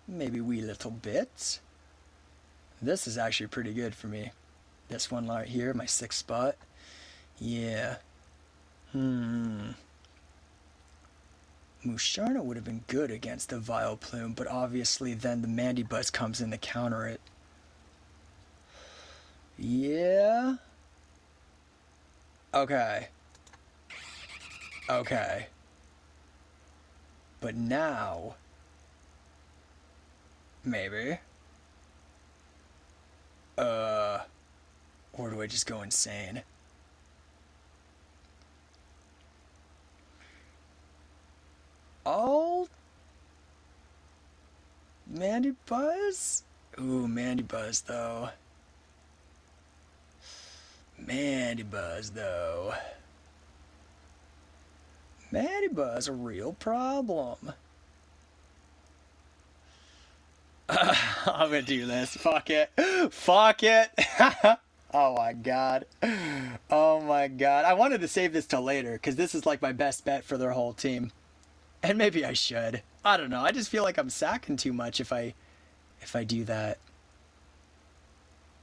Maybe wee little bit. This is actually pretty good for me. This one right here, my 6th spot. Yeah. Musharna would have been good against the Vileplume, but obviously then the Mandibuzz comes in to counter it. Yeah. Okay. But now, maybe. Or do I just go insane? Oh, Mandibuzz? Ooh, Mandibuzz though. Mandibuzz, a real problem. I'm gonna do this. Fuck it. Fuck it. Oh my god. Oh my god. I wanted to save this till later because this is like my best bet for their whole team. And maybe I should. I don't know. I just feel like I'm sacking too much if I do that.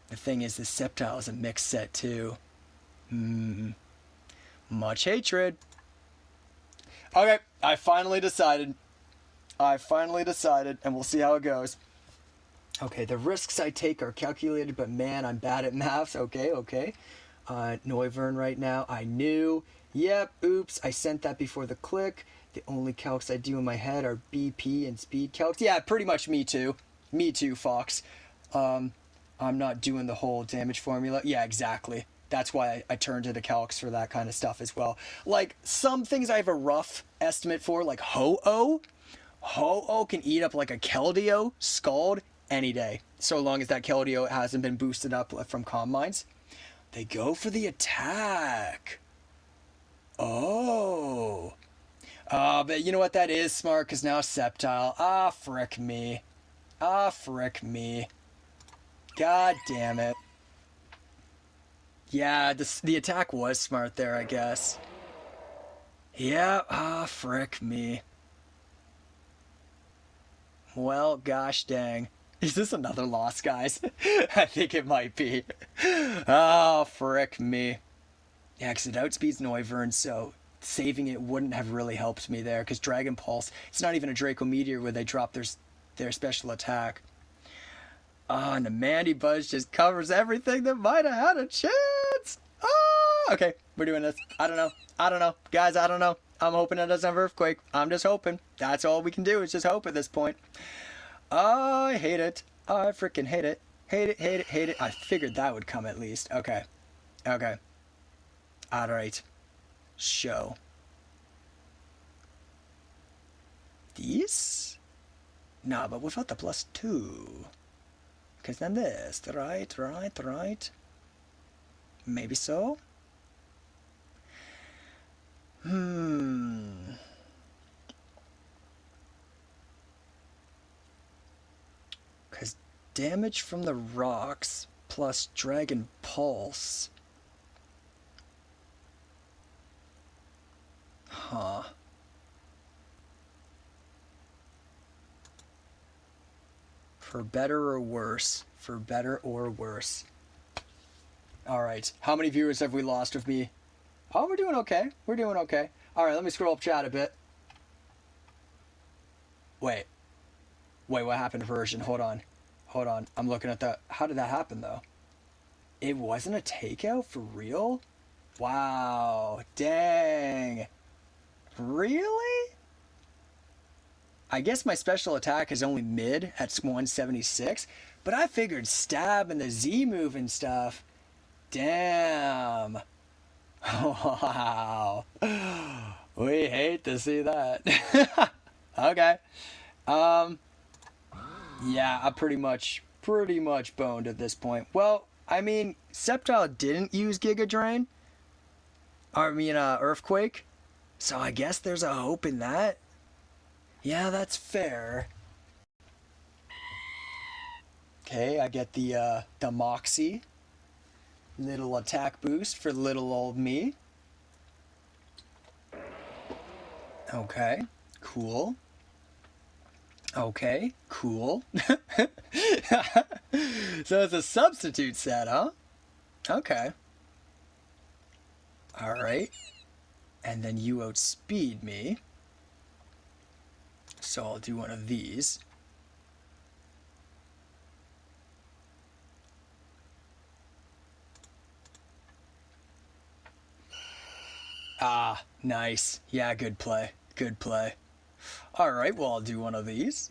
The thing is, the Sceptile is a mixed set too. Much hatred. Okay, I finally decided, and we'll see how it goes. Okay, the risks I take are calculated, but man, I'm bad at maths. Okay. Noivern right now. I knew. Yep, oops, I sent that before the click. The only calcs I do in my head are BP and speed calcs. Yeah, pretty much me too. Me too, Fox. I'm not doing the whole damage formula. Yeah, exactly. That's why I turn to the calcs for that kind of stuff as well. Like, some things I have a rough estimate for, like Ho-Oh. Ho-Oh can eat up like a Keldeo, Scald, any day. So long as that Keldeo hasn't been boosted up from Calm Minds. They go for the attack. Oh. But you know what? That is smart, because now Sceptile. Ah, frick me. God damn it. Yeah, the attack was smart there, I guess. Yeah, frick me. Well, gosh dang. Is this another loss, guys? I think it might be. Oh, frick me. Yeah, because it outspeeds Noivern, so saving it wouldn't have really helped me there, because Dragon Pulse, it's not even a Draco Meteor where they drop their special attack. Oh, and the Mandy Buzz just covers everything that might have had a chance. Oh, okay, we're doing this. I don't know. Guys, I don't know. I'm hoping it doesn't have Earthquake. I'm just hoping. That's all we can do is just hope at this point. Oh, I hate it. I freaking hate it. Hate it. I figured that would come at least. Okay. Alright. Show. These? No, but without the +2. Because then this. Right. Maybe so? Because damage from the rocks plus Dragon Pulse. Huh. For better or worse. Alright, how many viewers have we lost with me? Oh, we're doing okay. Alright, let me scroll up chat a bit. Wait, what happened to version? Hold on. I'm looking at that. How did that happen, though? It wasn't a takeout? For real? Wow. Dang. Really? I guess my special attack is only mid at 176, but I figured stab and the Z move and stuff. Damn. Wow. We hate to see that. Okay. Yeah, I'm pretty much boned at this point. Well, I mean, Sceptile didn't use Giga Drain. Earthquake. So I guess there's a hope in that. Yeah, that's fair. Okay, I get the Moxie. Little attack boost for little old me. Okay, cool. So it's a substitute set, huh? Okay. Alright. And then you outspeed me. So I'll do one of these. Ah, nice. Yeah, good play. Alright, well, I'll do one of these.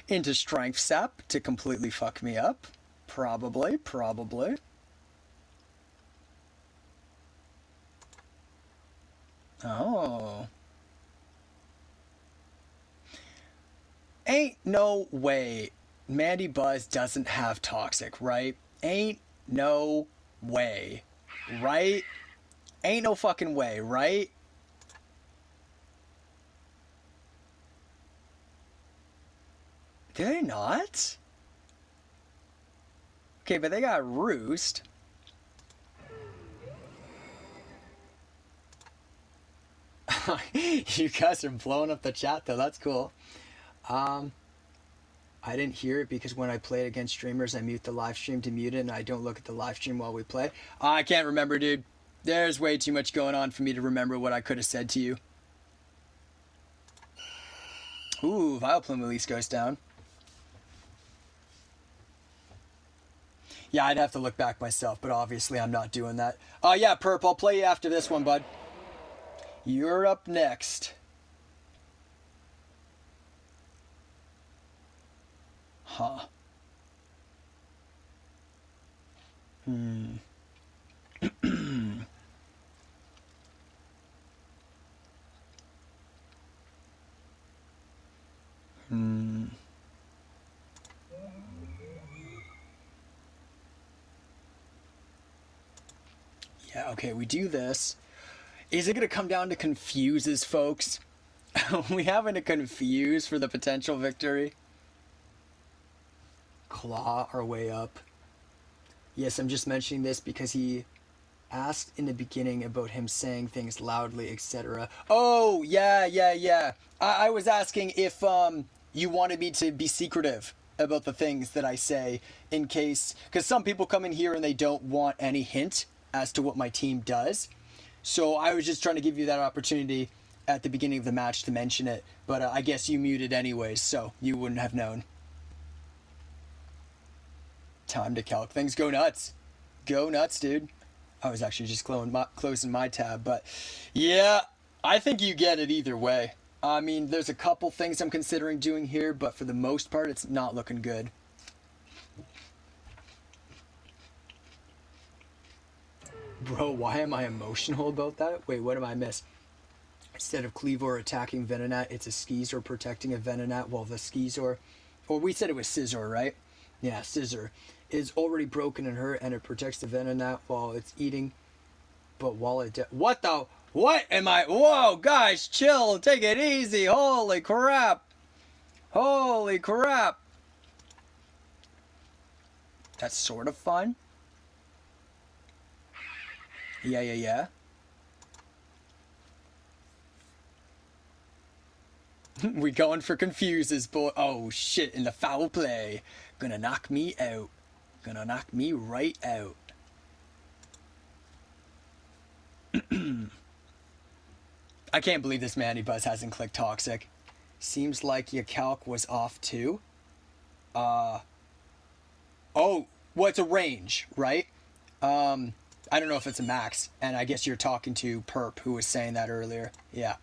Into Strength Sap to completely fuck me up. Probably. Oh. Ain't no way Mandy Buzz doesn't have Toxic, right? Ain't no way, right? Ain't no fucking way, right? Did they not? Okay, but they got Roost. You guys are blowing up the chat though. That's cool. I didn't hear it because when I play against streamers, I mute the live stream to mute it, and I don't look at the live stream while we play. I can't remember, dude. There's way too much going on for me to remember what I could have said to you. Ooh, Vileplume at least goes down. Yeah, I'd have to look back myself, but obviously I'm not doing that. Yeah, Perp, I'll play you after this one, bud. You're up next. Huh. Hmm. Hmm. Yeah, okay, we do this. Is it going to come down to confuses, folks? We having to confuse for the potential victory? Claw our way up. Yes, I'm just mentioning this because he asked in the beginning about him saying things loudly, etc. Oh, yeah. I was asking if you wanted me to be secretive about the things that I say in case... Because some people come in here and they don't want any hint as to what my team does. So I was just trying to give you that opportunity at the beginning of the match to mention it. But I guess you muted anyways, so you wouldn't have known. Time to calc things. Go nuts. Go nuts, dude. I was actually just closing my tab, but yeah, I think you get it either way. I mean, there's a couple things I'm considering doing here, but for the most part, it's not looking good. Bro, why am I emotional about that? Wait, what am I miss? Instead of Kleavor attacking Venonat, it's a Skeezor protecting a Venonat while the Skeezor... Or we said it was Scizor, right? Yeah, Scizor is already broken and hurt, and it protects the Venonat while it's eating. But while it... What the... What am I... Whoa, guys, chill. Take it easy. Holy crap. Holy crap. That's sort of fun. Yeah. We going for confuses, boy. Oh, shit, in the foul play. Gonna knock me out. Gonna knock me right out. I can't believe this Mandibuzz hasn't clicked Toxic. Seems like your calc was off too. Oh, well, it's a range, right? I don't know if it's a max, and I guess you're talking to Perp, who was saying that earlier. Yeah.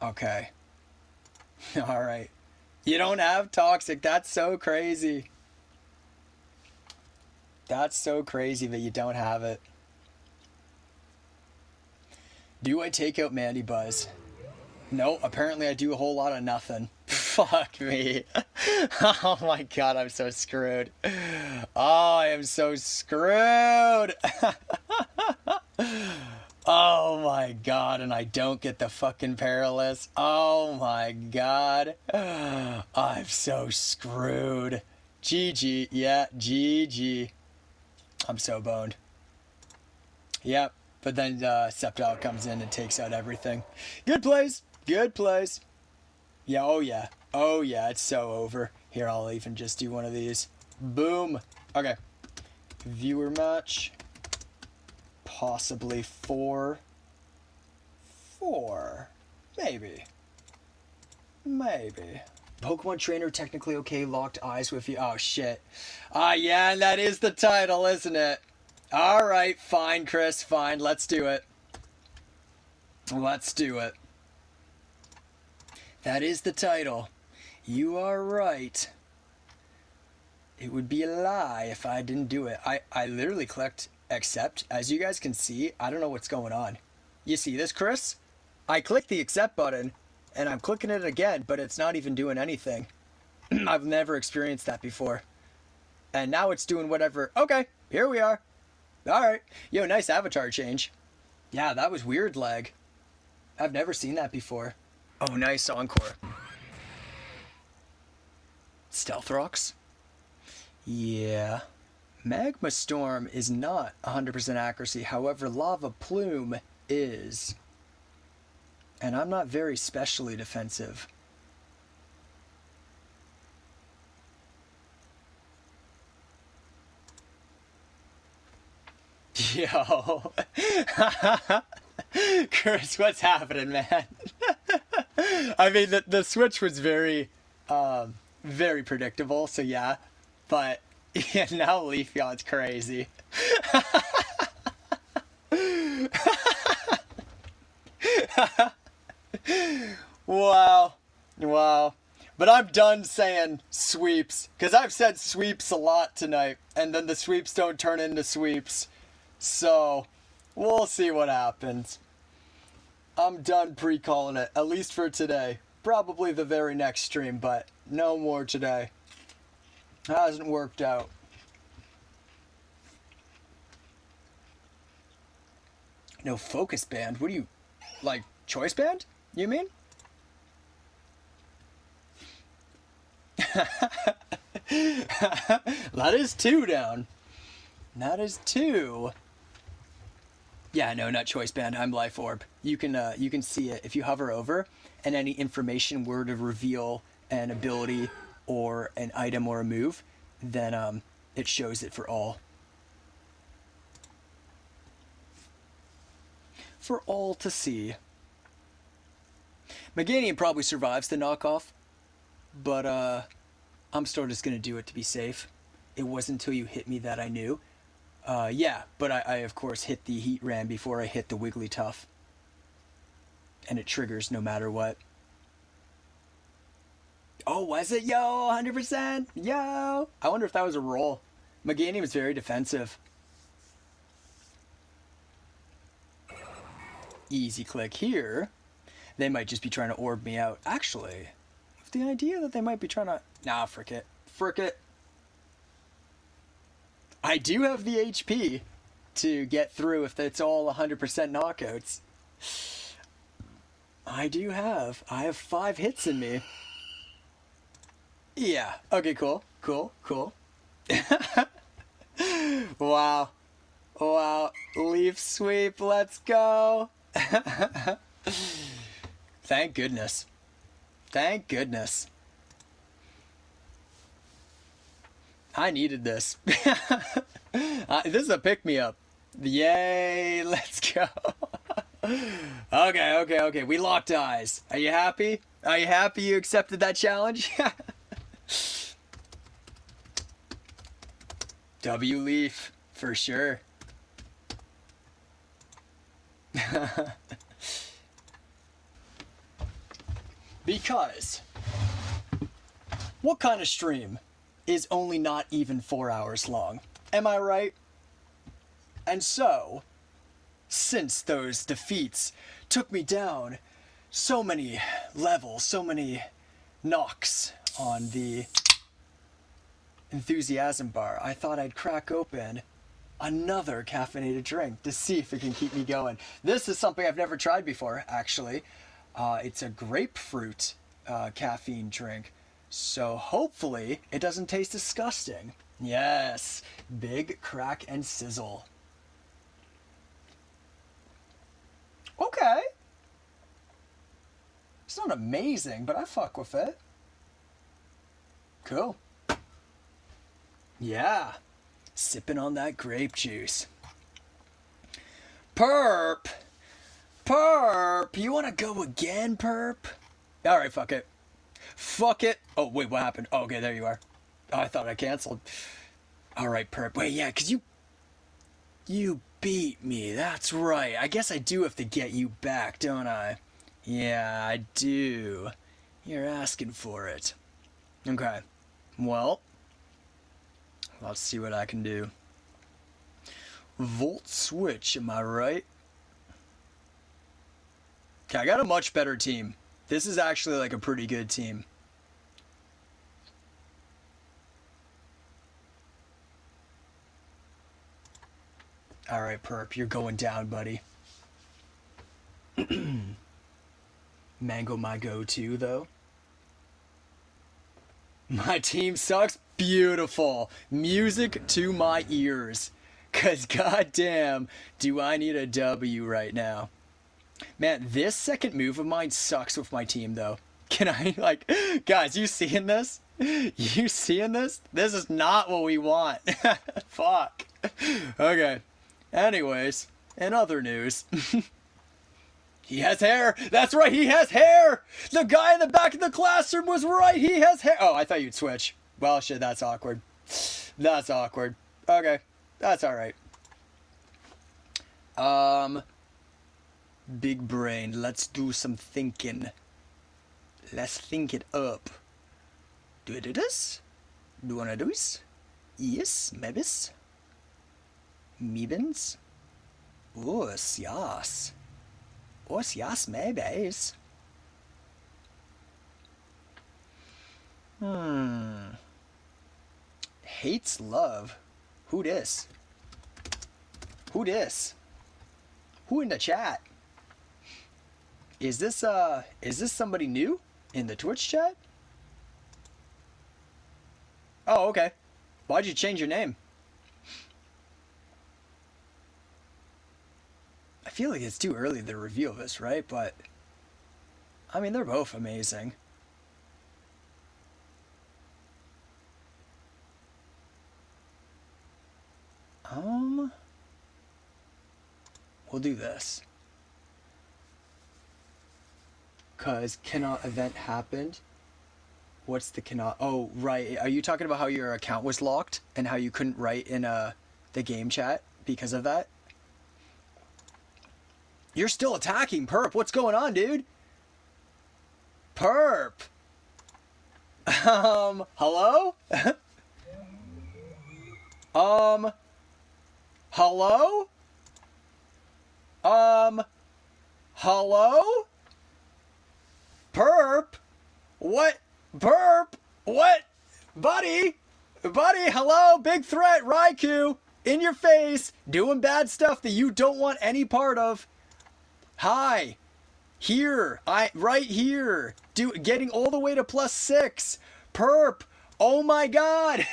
Okay. Alright. You don't have Toxic. That's so crazy. That's so crazy that you don't have it. Do I take out Mandibuzz? No, apparently I do a whole lot of nothing. Fuck me. Oh my god, I'm so screwed. Oh, I am so screwed. Oh my god, and I don't get the fucking Perilous. Oh my god. I'm so screwed. GG. Yeah, GG. I'm so boned. Yep. But then Sceptile comes in and takes out everything. Good plays. Good plays. Yeah, oh yeah. Oh yeah, it's so over. Here, I'll even just do one of these. Boom. Okay. Viewer match. Possibly 4. 4. Maybe. Pokemon Trainer technically okay, locked eyes with you. Oh shit. Yeah, and that is the title, isn't it? Alright, fine, Chris, fine. Let's do it. Let's do it. That is the title. You are right. It would be a lie if I didn't do it. I literally clicked accept. As you guys can see, I don't know what's going on. You see this, Chris? I clicked the accept button, and I'm clicking it again, but it's not even doing anything. I've never experienced that before. And now it's doing whatever. Okay, here we are. Alright. Yo, nice avatar change. Yeah, that was weird lag. I've never seen that before. Oh, nice encore. Stealth Rocks? Yeah. Magma Storm is not 100% accuracy. However, Lava Plume is. And I'm not very specially defensive. Yo. Chris, what's happening, man? I mean, the switch was very predictable, so yeah. But yeah, now Leafeon's crazy. Wow. Wow. But I'm done saying sweeps, because I've said sweeps a lot tonight, and then the sweeps don't turn into sweeps. So, we'll see what happens. I'm done pre-calling it, at least for today. Probably the very next stream, but no more today. Hasn't worked out. No focus band? What do you... like, choice band? You mean? That is 2 down. That is 2. Yeah, no, not choice band. I'm life orb. You can see it if you hover over, and any information were to reveal an ability or an item or a move, then it shows it for all. For all to see. Meganium probably survives the knockoff, but I'm still just gonna do it to be safe. It wasn't until you hit me that I knew. Yeah, but I of course hit the Heat Ram before I hit the Wigglytuff. And it triggers no matter what. Oh, was it? Yo, 100%? Yo! I wonder if that was a roll. Meganium is very defensive. Easy click here. They might just be trying to orb me out. Actually, the idea that they might be trying to... Nah, frick it. Frick it. I do have the HP to get through if it's all 100% knockouts. I have 5 hits in me. Yeah. Okay, cool. Cool. Cool. Wow. Wow. Leaf sweep. Let's go. Thank goodness. Thank goodness. I needed this. This is a pick-me-up. Yay, let's go. Okay. We locked eyes. Are you happy? Are you happy you accepted that challenge? W Leaf, for sure. Because, what kind of stream is only not even 4 hours long? Am I right? And so, since those defeats took me down so many levels, so many knocks on the enthusiasm bar, I thought I'd crack open another caffeinated drink to see if it can keep me going. This is something I've never tried before, actually. It's a grapefruit caffeine drink. So hopefully it doesn't taste disgusting. Yes, big crack and sizzle. Okay. It's not amazing, but I fuck with it. Cool. Yeah. Sipping on that grape juice. Perp! Perp! You wanna go again, Perp? Alright, fuck it. Fuck it. Oh, wait, what happened? Oh, okay, there you are. Oh, I thought I canceled. Alright, Perp. Wait, yeah, because you beat me. That's right. I guess I do have to get you back, don't I? Yeah, I do. You're asking for it. Okay. Well, let's see what I can do. Volt switch, am I right? Okay, I got a much better team. This is actually like a pretty good team. Alright, Perp, you're going down, buddy. Mango my go-to, though. My team sucks. Beautiful. Music to my ears. Cause goddamn, do I need a W right now. Man, this second move of mine sucks with my team though. Can I, like, guys, you seeing this? You seeing this? This is not what we want. Fuck. Okay. Anyways, in other news. He has hair. That's right, he has hair. The guy in the back of the classroom was right. He has hair. Oh, I thought you'd switch. Well, shit, that's awkward. That's awkward. Okay, that's all right. Big brain. Let's do some thinking. Let's think it up. Do I do this? Do you wanna do this? Yes, maybe. Meebens? Us, yes. Us, yes, maybe. Hates love. Who dis? Who dis? Who in the chat? Is this somebody new in the Twitch chat? Oh, okay. Why'd you change your name? I feel like it's too early to reveal this, right? But I mean, they're both amazing. We'll do this. Cause cannot event happened. What's the cannot? Oh, right. Are you talking about how your account was locked and how you couldn't write in the game chat because of that? You're still attacking, Perp. What's going on, dude? Perp. Hello? Hello? Hello? Perp? What? Perp? What? Buddy? Buddy, hello? Big threat, Raikou. In your face. Doing bad stuff that you don't want any part of. Hi. Here. Right here. Getting all the way to +6. Perp. Oh my god.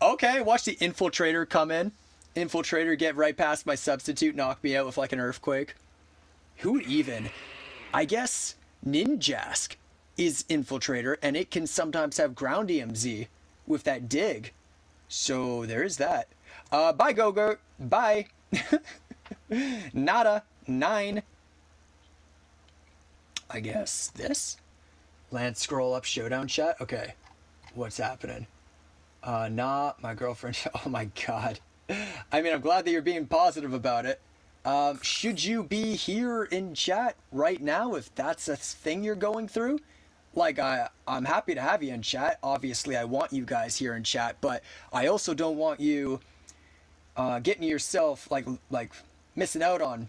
Okay, watch the Infiltrator come in. Infiltrator get right past my substitute, knock me out with like an earthquake. Who even? I guess Ninjask is Infiltrator, and it can sometimes have ground EMZ with that dig. So there is that. Bye, Gogurt. Bye. Nada. 9. I guess this? Land scroll up showdown chat? Okay. What's happening? Nah, my girlfriend. Oh my god. I mean, I'm glad that you're being positive about it. Should you be here in chat right now if that's a thing you're going through? Like, I'm happy to have you in chat. Obviously, I want you guys here in chat, but I also don't want you getting yourself, like missing out on.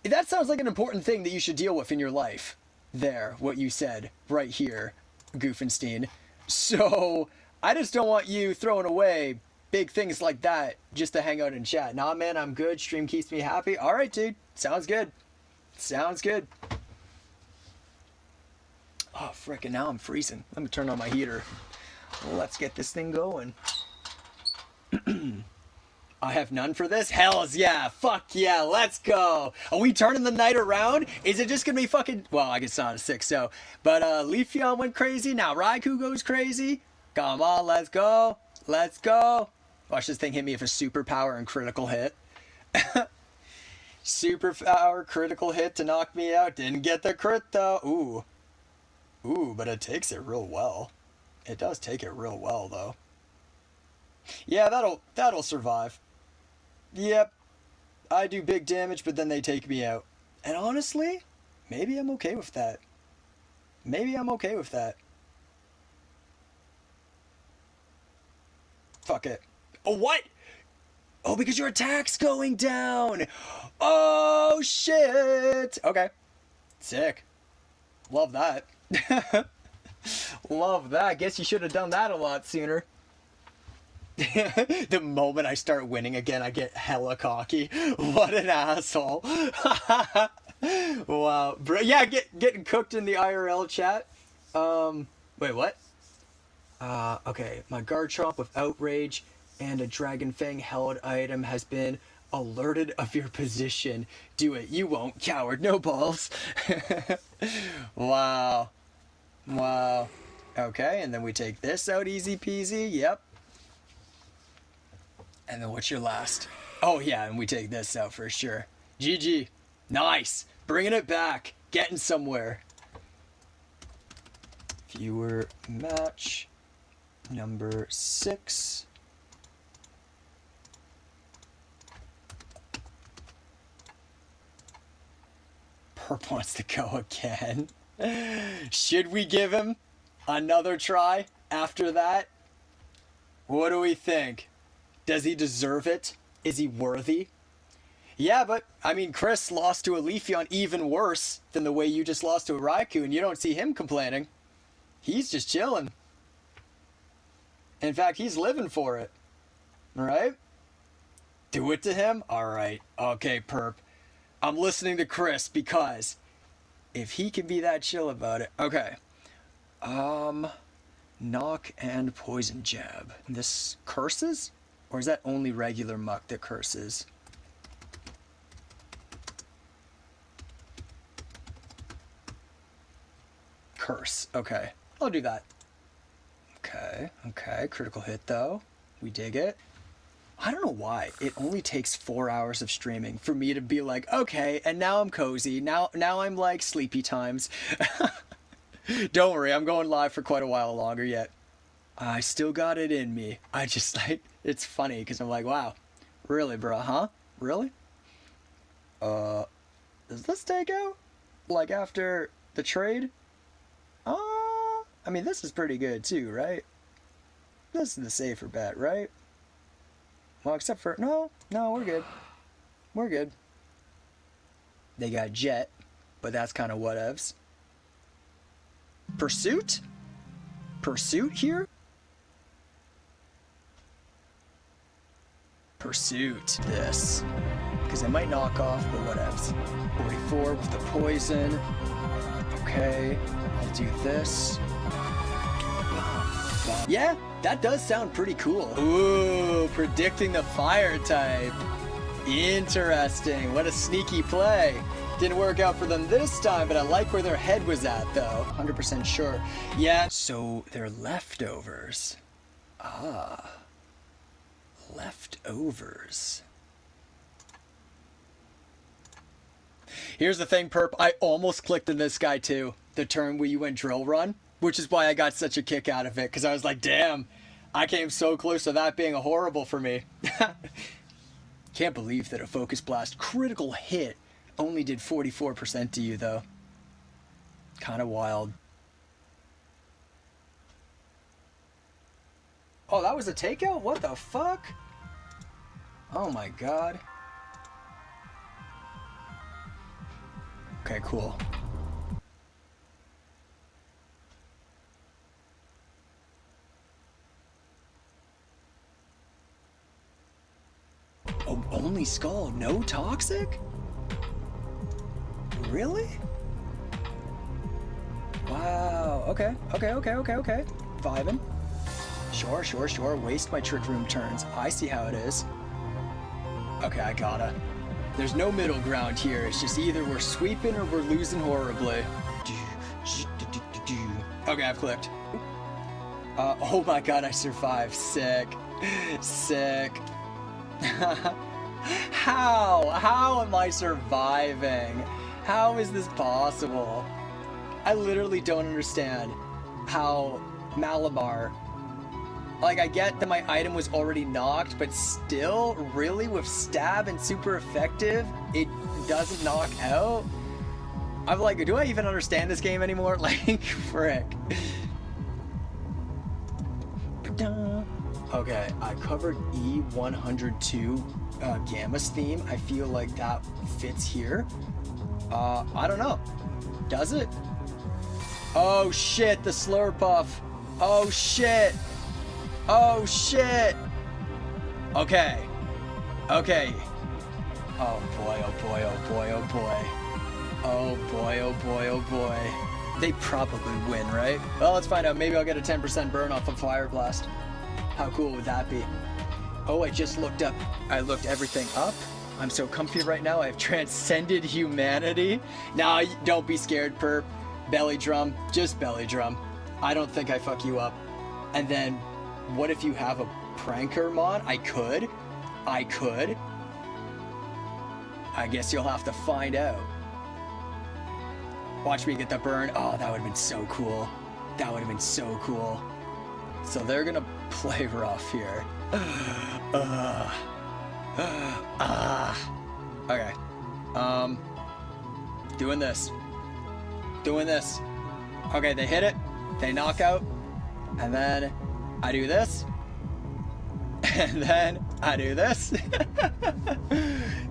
That sounds like an important thing that you should deal with in your life. There, what you said, right here, Goofenstein. So, I just don't want you throwing away big things like that just to hang out in chat. Nah, man, I'm good. Stream keeps me happy. All right, dude. Sounds good. Sounds good. Oh, frickin', now I'm freezing. Let me turn on my heater. Let's get this thing going. I have none for this? Hells yeah. Fuck yeah. Let's go. Are we turning the night around? Is it just gonna be fucking... Well, I guess it's not a 6, so... But, Leafeon went crazy. Now Raikou goes crazy. Come on, let's go. Let's go. Watch this thing hit me with a superpower and critical hit. Superpower, critical hit to knock me out. Didn't get the crit, though. Ooh. Ooh, but it takes it real well. It does take it real well, though. Yeah, that'll survive. Yep. I do big damage, but then they take me out. And honestly, maybe I'm okay with that. Maybe I'm okay with that. Fuck it. Oh, what? Oh, because your attack's going down. Oh, shit. Okay. Sick. Love that. Love that. Guess you should have done that a lot sooner. The moment I start winning again, I get hella cocky. What an asshole. Wow. Bro, yeah, getting cooked in the IRL chat. Wait, what? Okay, my Garchomp with Outrage and a Dragon Fang held item has been alerted of your position. Do it. You won't, coward. No balls. Wow. Wow. Okay, and then we take this out easy peasy. Yep. And then what's your last? Oh, yeah, and we take this out for sure. GG. Nice. Bringing it back. Getting somewhere. Viewer match number 6. Perp wants to go again. Should we give him another try after that? What do we think? Does he deserve it? Is he worthy? Yeah, but, I mean, Chris lost to a Leafeon even worse than the way you just lost to a Raikou, and you don't see him complaining. He's just chilling. In fact, he's living for it. Alright? Do it to him? Alright. Okay, Perp. I'm listening to Chris because if he can be that chill about it. Okay. Knock and Poison Jab. This curses? Or is that only regular Muck that curses? Curse. Okay. I'll do that. Okay. Okay. Critical hit though. We dig it. I don't know why. It only takes 4 hours of streaming for me to be like, okay, and now I'm cozy. Now I'm like sleepy times. Don't worry, I'm going live for quite a while longer yet. I still got it in me. I just like, it's funny because I'm like, wow, really, bro, huh? Really? Does this take out? Like after the trade? I mean, this is pretty good too, right? This is the safer bet, right? Well, except for, no, we're good. We're good. They got Jet, but that's kind of whatevs. Pursuit? Pursuit here? Pursuit. This. Because I might knock off, but whatevs. 44 with the poison. Okay, I'll do this. Yeah, that does sound pretty cool. Ooh, predicting the fire type. Interesting. What a sneaky play. Didn't work out for them this time, but I like where their head was at, though. 100% sure. Yeah, so they're leftovers. Ah. Leftovers. Here's the thing, Perp. I almost clicked in this guy, too. The turn where you went drill run. Which is why I got such a kick out of it, because I was like, damn, I came so close to that being a horrible for me. Can't believe that a Focus Blast critical hit only did 44% to you, though. Kind of wild. Oh, that was a takeout? What the fuck? Oh my god. Okay, cool. Oh, only Skull, no Toxic? Really? Wow, okay. Vibin'. Sure. Waste my Trick Room turns. I see how it is. Okay, I gotta. There's no middle ground here. It's just either we're sweeping or we're losing horribly. Okay, I've clicked. Oh my god, I survived. Sick. How am I surviving? How is this possible? I literally don't understand how Malamar, like, I get that my item was already knocked, but still, really, with stab and super effective, it doesn't knock out? I'm like, do I even understand this game anymore? Like, frick. Okay, I covered E102 Gamma's theme. I feel like that fits here. I don't know. Does it? Oh shit, the Slurpuff. Oh shit. Okay. Oh boy. They probably win, right? Well, let's find out. Maybe I'll get a 10% burn off of Fire Blast. How cool would that be? Oh, I just looked up. I looked everything up. I'm so comfy right now. I've transcended humanity. Now, don't be scared, perp. Belly drum. Just belly drum. I don't think I fuck you up. And then, what if you have a pranker mod? I could. I guess you'll have to find out. Watch me get the burn. Oh, that would have been so cool. That would have been so cool. So they're gonna play rough here. Okay. Doing this. Okay, they hit it. They knock out. And then I do this. And then I do this.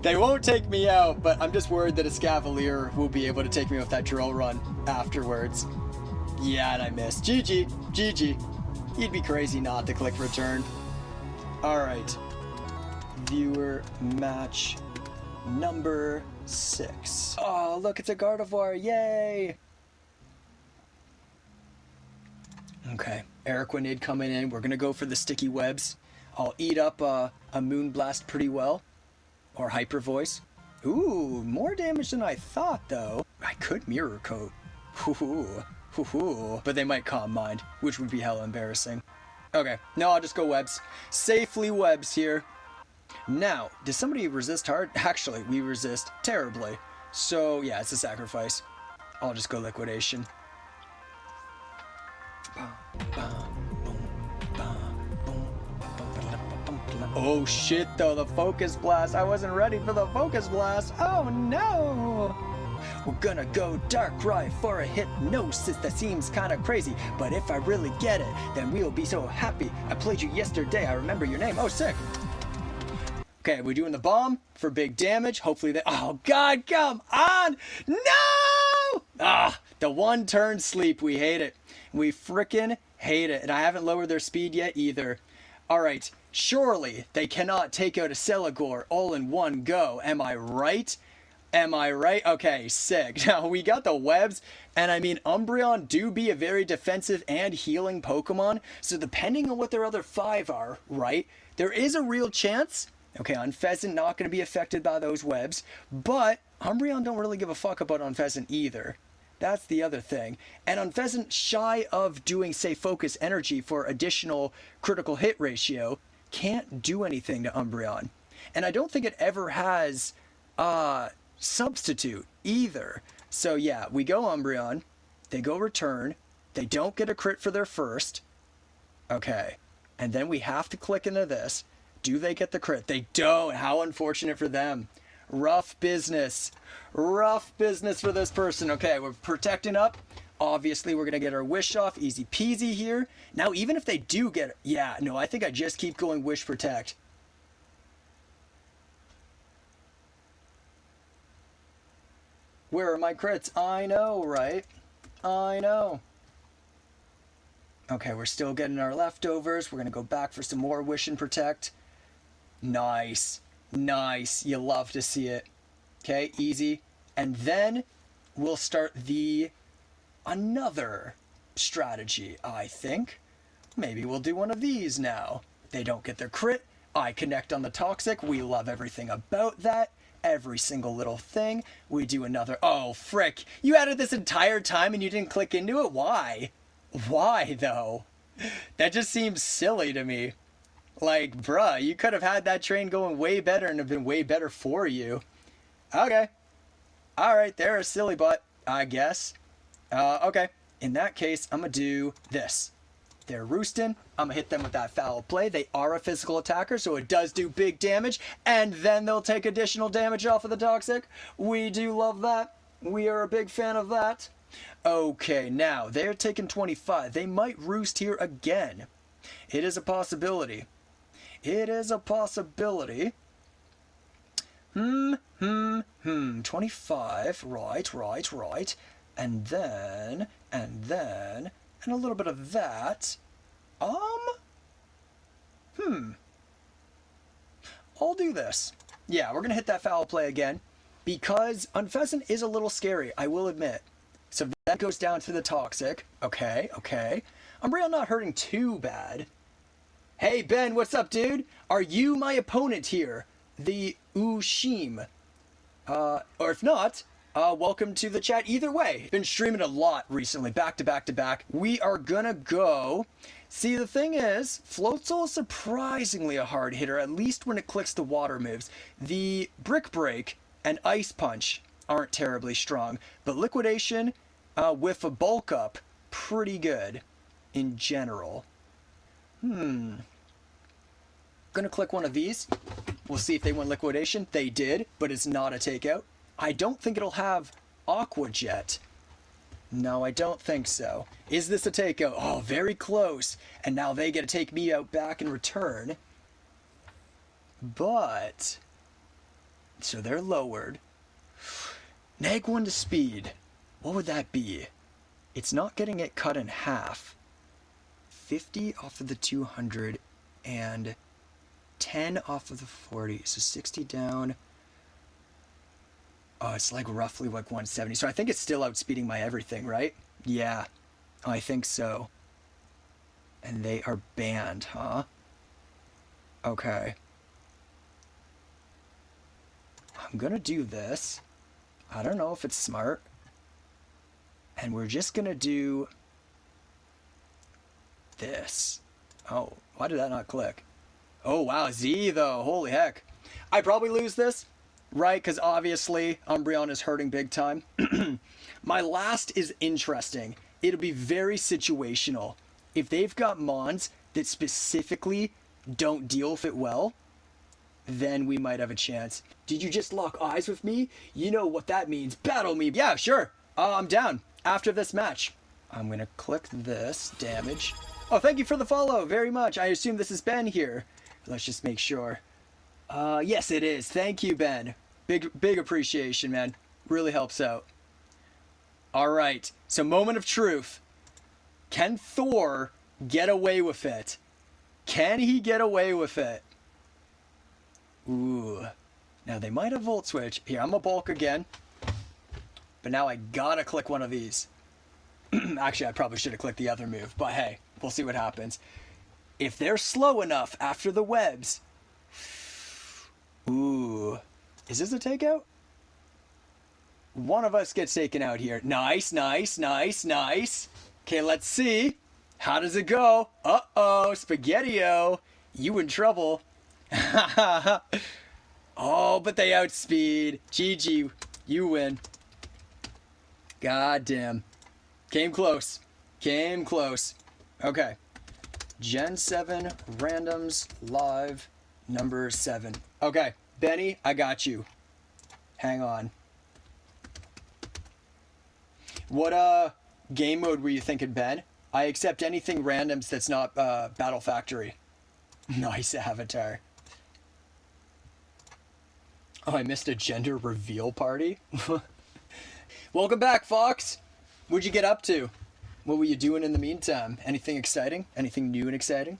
They won't take me out, but I'm just worried that a Scavalier will be able to take me with that drill run afterwards. Yeah, and I missed. GG. You'd be crazy not to click return. Alright. Viewer match number 6. Oh, look, it's a Gardevoir. Yay! Okay, Eriquinid coming in. We're gonna go for the sticky webs. I'll eat up a Moonblast pretty well. Or Hyper Voice. Ooh, more damage than I thought, though. I could Mirror Coat. But they might Calm Mind, which would be hella embarrassing. Okay, no, I'll just go webs. Safely webs here. Now, does somebody resist hard? Actually, we resist terribly. So, yeah, it's a sacrifice. I'll just go Liquidation. Oh shit though, the Focus Blast. I wasn't ready for the Focus Blast. Oh no! We're gonna go Darkrai for a Hypnosis. That seems kinda crazy, but if I really get it, then we'll be so happy. I played you yesterday, I remember your name. Oh, sick! Okay, we're doing the bomb for big damage. Hopefully they... Oh god, come on! No! Ah, the one turn sleep. We hate it. We frickin' hate it. And I haven't lowered their speed yet either. Alright. Surely they cannot take out a Celigore all in one go. Am I right? Okay, sick. Now, we got the webs, and I mean, Umbreon do be a very defensive and healing Pokemon, so depending on what their other 5 are, right, there is a real chance. Okay, Unfezant not going to be affected by those webs, but Umbreon don't really give a fuck about Unfezant either. That's the other thing. And Unfezant, shy of doing, say, Focus Energy for additional critical hit ratio, can't do anything to Umbreon. And I don't think it ever has substitute either. So yeah, we go Umbreon, they go return, they don't get a crit for their first. Okay, and then we have to click into this. Do they get the crit? They don't. How unfortunate for them. Rough business. Rough business for this person. Okay, we're protecting up. Obviously, we're going to get our Wish off. Easy peasy here. Now, even if they do get it... Yeah, no, I think I just keep going Wish Protect. Where are my crits? I know, right? I know. Okay, we're still getting our leftovers. We're going to go back for some more Wish and Protect. Nice. Nice. You love to see it. Okay, easy. And then we'll start another strategy, I think. Maybe we'll do one of these now. They don't get their crit. I connect on the Toxic. We love everything about that. Every single little thing. We do another... Oh, frick. You had it this entire time and you didn't click into it? Why? Why, though? That just seems silly to me. Like, bruh, you could have had that train going way better and have been way better for you. Okay. Alright, they're a silly butt, I guess. Okay. In that case, I'm going to do this. They're roosting. I'm going to hit them with that Foul Play. They are a physical attacker, so it does do big damage. And then they'll take additional damage off of the Toxic. We do love that. We are a big fan of that. Okay, now, they're taking 25. They might roost here again. It is a possibility. It is a possibility. 25. Right. And then, and a little bit of that. I'll do this. Yeah, we're going to hit that Foul Play again. Because Unfezant is a little scary, I will admit. So that goes down to the toxic. Okay, okay. Umbreon not hurting too bad. Hey, Ben, what's up, dude? Are you my opponent here? The Ushim. Or if not, welcome to the chat either way. Been streaming a lot recently, back to back to back. We are gonna go. See, the thing is, Floatzel is surprisingly a hard hitter, at least when it clicks the water moves. The Brick Break and Ice Punch aren't terribly strong, but Liquidation with a bulk up, pretty good in general. Gonna click one of these. We'll see if they win Liquidation. They did, but it's not a takeout. I don't think it'll have Aqua Jet. No, I don't think so. Is this a takeout? Oh, very close. And now they get to take me out back in return. But... so they're lowered. Neg 1 to speed. What would that be? It's not getting it cut in half. 50 off of the 200 and 10 off of the 40. So 60 down. Oh, it's like roughly like 170. So I think it's still outspeeding my everything, right? Yeah, I think so. And they are banned, huh? Okay. I'm gonna do this. I don't know if it's smart. And we're just gonna do this. Oh, why did that not click? Oh, wow, Z though, holy heck. I probably lose this, right? Because obviously Umbreon is hurting big time. My last is interesting. It'll be very situational. If they've got Mons that specifically don't deal with it well, then we might have a chance. Did you just lock eyes with me? You know what that means. Battle me. Yeah, sure. I'm down after this match. I'm going to click this. Damage. Oh, thank you for the follow very much. I assume this is Ben here. Let's just make sure. Yes, it is. Thank you, Ben. Big appreciation, man. Really helps out. All right. So, moment of truth. Can Thor get away with it? Can he get away with it? Ooh. Now, they might have Volt Switch. Here, I'm a bulk again. But now I gotta click one of these. Actually, I probably should have clicked the other move. But hey, we'll see what happens. If they're slow enough after the webs... Ooh. Is this a takeout? One of us gets taken out here. Nice, nice, nice, nice. Okay, let's see. How does it go? Uh-oh, Spaghetti-O. You in trouble. Oh, but they outspeed. GG. You win. God damn. Came close. Came close. Okay. Gen 7 randoms live number 7. Okay, Benny, I got you. Hang on. What game mode were you thinking, Ben? I accept anything randoms that's not Battle Factory. Nice avatar. Oh, I missed a gender reveal party? Welcome back, Fox. What'd you get up to? What were you doing in the meantime? Anything exciting? Anything new and exciting?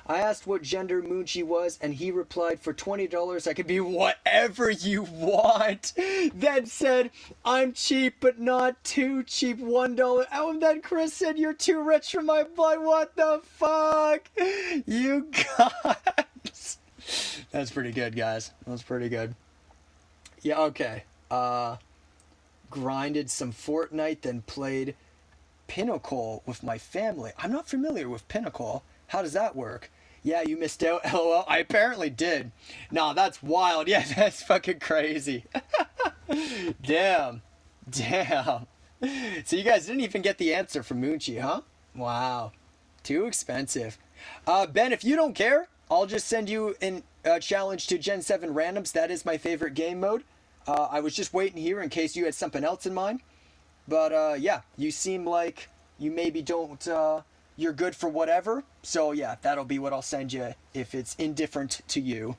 I asked what gender Moonchi was, and he replied, for $20, I could be whatever you want. Then said, I'm cheap, but not too cheap, $1. Oh, and then Chris said, you're too rich for my blood. What the fuck? You guys. That's pretty good, guys. That's pretty good. Yeah, okay. Grinded some Fortnite, then played Pinnacle with my family. I'm not familiar with Pinnacle. How does that work? Yeah, you missed out. LOL. I apparently did. Nah, that's wild. Yeah, that's fucking crazy. Damn. Damn. So you guys didn't even get the answer from Moonchi, huh? Wow. Too expensive. Ben, if you don't care, I'll just send you a challenge to Gen 7 randoms. That is my favorite game mode. I was just waiting here in case you had something else in mind. But yeah, you seem like you maybe don't, you're good for whatever. So yeah, that'll be what I'll send you if it's indifferent to you.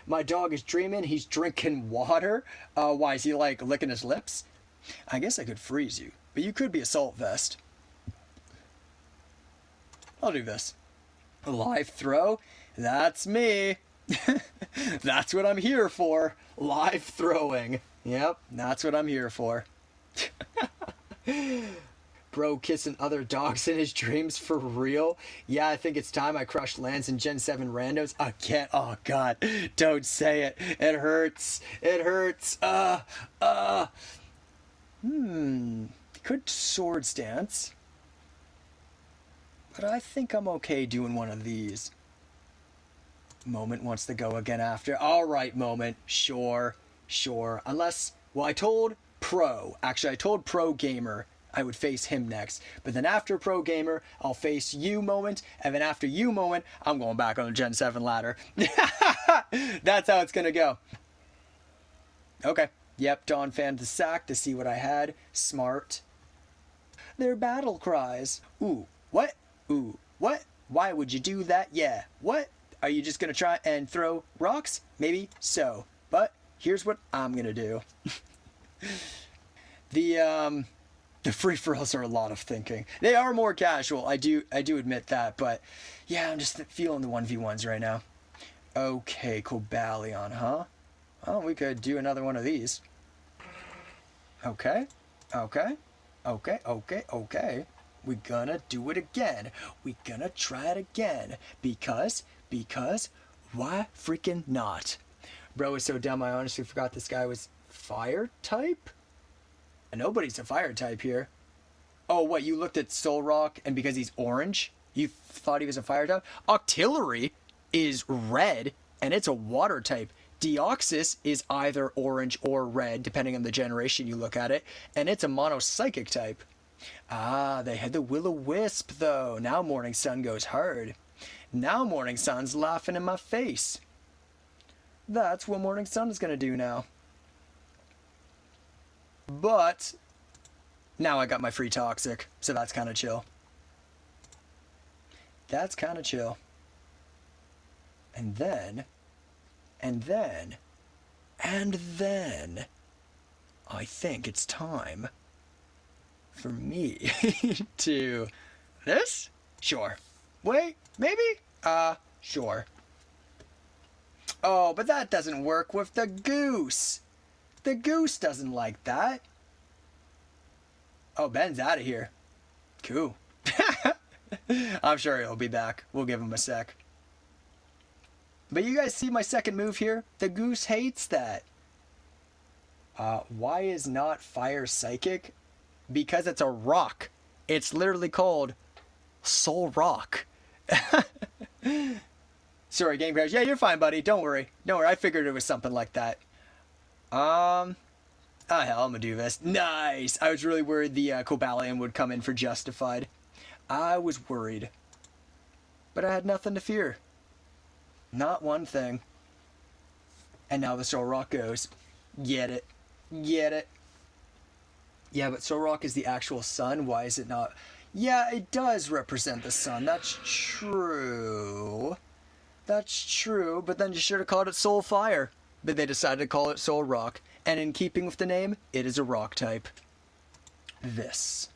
My dog is dreaming. He's drinking water. Why, is he like licking his lips? I guess I could freeze you, but you could be a salt vest. I'll do this. A live throw? That's me. That's what I'm here for. Live throwing. Yep, that's what I'm here for. Bro kissing other dogs in his dreams for real? Yeah, I think it's time I crushed lands in Gen 7 randos again. Oh god, don't say it. It hurts. It hurts. Could swords dance. But I think I'm okay doing one of these. Moment wants to go again after. Alright, Moment. Sure. Sure. Unless, well, I told Pro Gamer I would face him next. But then after Pro Gamer, I'll face you, Moment. And then after you, Moment, I'm going back on the Gen 7 ladder. That's how it's going to go. Okay. Yep, Dawn fanned the sack to see what I had. Smart. They're battle cries. Ooh, what? Ooh, what? Why would you do that? Yeah, what? Are you just going to try and throw rocks? Maybe so. But here's what I'm going to do. The free-for-alls are a lot of thinking. They are more casual. I do admit that, but yeah, I'm just feeling the 1v1s right now. Okay, Cobalion, huh? Well, we could do another one of these. Okay. Okay. Okay, okay, okay. We're gonna do it again. We're gonna try it again. Because, why freaking not? Bro is so dumb, I honestly forgot this guy was fire type? Nobody's a fire type here. Oh, what, you looked at Soul Rock and because he's orange, you thought he was a fire type? Octillery is red and it's a water type. Deoxys is either orange or red, depending on the generation you look at it, and it's a mono-psychic type. Ah, they had the Will-O-Wisp, though. Now Morning Sun goes hard. Now Morning Sun's laughing in my face. That's what Morning Sun is going to do now. But now I got my free Toxic, so that's kind of chill. That's kind of chill. And then, I think it's time for me to... This? Sure. Wait, maybe? Sure. Oh, but that doesn't work with the goose. The goose doesn't like that. Oh, Ben's out of here. Cool. I'm sure he'll be back. We'll give him a sec. But you guys see my second move here? The goose hates that. Why is not fire psychic? Because it's a rock. It's literally called Soul Rock. Sorry, game crash. Yeah, you're fine, buddy. Don't worry. Don't worry. I figured it was something like that. Oh, hell, I'm gonna do this. Nice! I was really worried the Cobalion would come in for Justified. I was worried. But I had nothing to fear. Not one thing. And now the Soul Rock goes. Get it. Get it. Yeah, but Soul Rock is the actual sun. Why is it not? Yeah, it does represent the sun. That's true. That's true. But then you should have called it Soul Fire. But they decided to call it Soul Rock. And in keeping with the name, it is a rock type. This,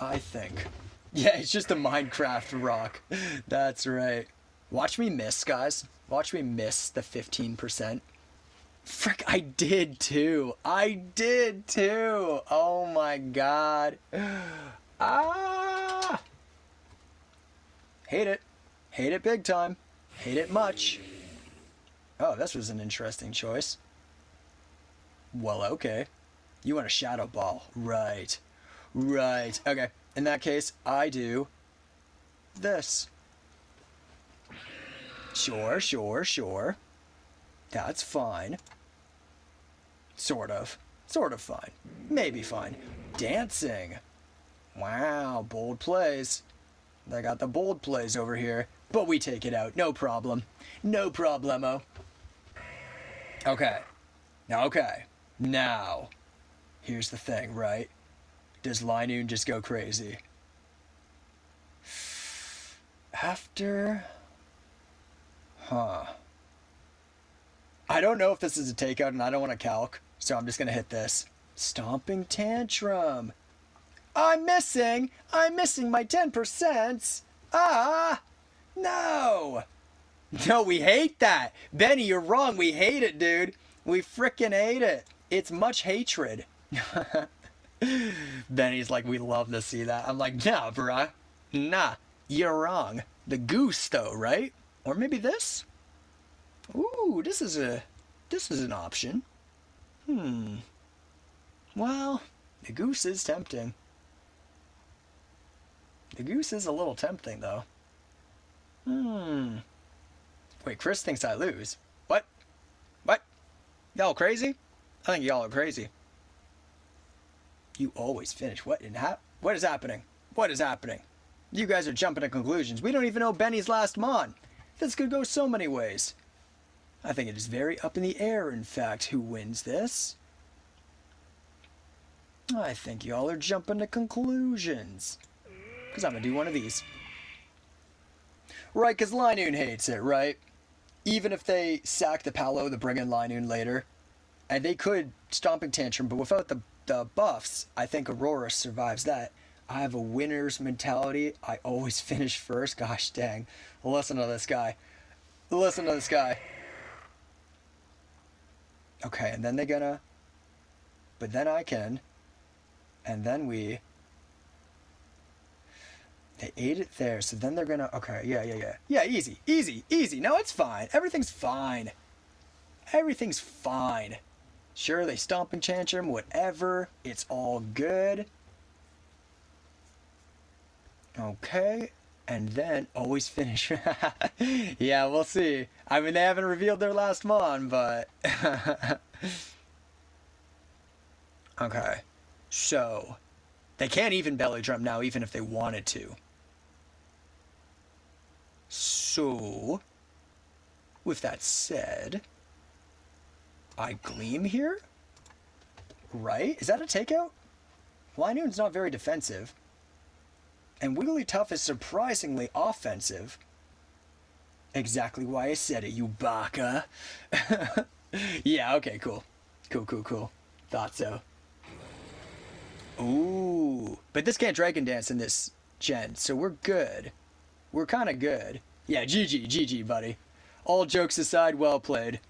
I think. Yeah, it's just a Minecraft rock. That's right. Watch me miss, guys. Watch me miss the 15%. Frick, I did too. I did too. Oh my god. Ah! Hate it. Hate it big time. Hate it much. Oh, this was an interesting choice. Well, okay. You want a Shadow Ball. Right. Right. Okay. In that case, I do this. Sure, sure, sure. That's fine. Sort of. Sort of fine. Maybe fine. Dancing. Wow, bold plays. They got the bold plays over here. But we take it out. No problem. No problemo. Okay. Okay. Now, here's the thing, right? Does Linoon just go crazy? After... Huh. I don't know if this is a takeout and I don't want to calc, so I'm just going to hit this. Stomping Tantrum. I'm missing my 10%. Ah, no. No, we hate that. Benny, you're wrong. We hate it, dude. We frickin' hate it. It's much hatred. Benny's like, we love to see that. I'm like, nah, bruh. Nah, you're wrong. The goose, though, right? Or maybe this? Ooh, this is an option. Well, the goose is tempting. The goose is a little tempting, though. Wait, Chris thinks I lose. What? What? Y'all crazy? I think y'all are crazy. You always finish. What is happening? What is happening? You guys are jumping to conclusions. We don't even know Benny's last mon. This could go so many ways. I think it is very up in the air, in fact, who wins this. I think y'all are jumping to conclusions. Because I'm going to do one of these. Right, because Linoon hates it, right? Even if they sack the Palo to bring in Linoon later. And they could Stomping Tantrum, but without the buffs, I think Aurora survives that. I have a winner's mentality. I always finish first. Gosh dang. Listen to this guy. Listen to this guy. Okay, and then they're gonna... But then I can... And then we... They ate it there, so then they're gonna... Okay, yeah. Yeah, easy, easy, easy. No, it's fine. Everything's fine. Everything's fine. Sure, they Stomping Tantrum, whatever. It's all good. Okay, and then always finish. Yeah, we'll see. I mean, they haven't revealed their last mon, but... Okay, so... They can't even belly drum now, even if they wanted to. So... With that said... I Gleam here? Right? Is that a takeout? Linoon's not very defensive. And Wigglytuff is surprisingly offensive. Exactly why I said it, you baka. Yeah, okay, cool. Cool. Thought so. Ooh. But this can't Dragon Dance in this gen, so we're good. We're kind of good. Yeah, GG, buddy. All jokes aside, well played.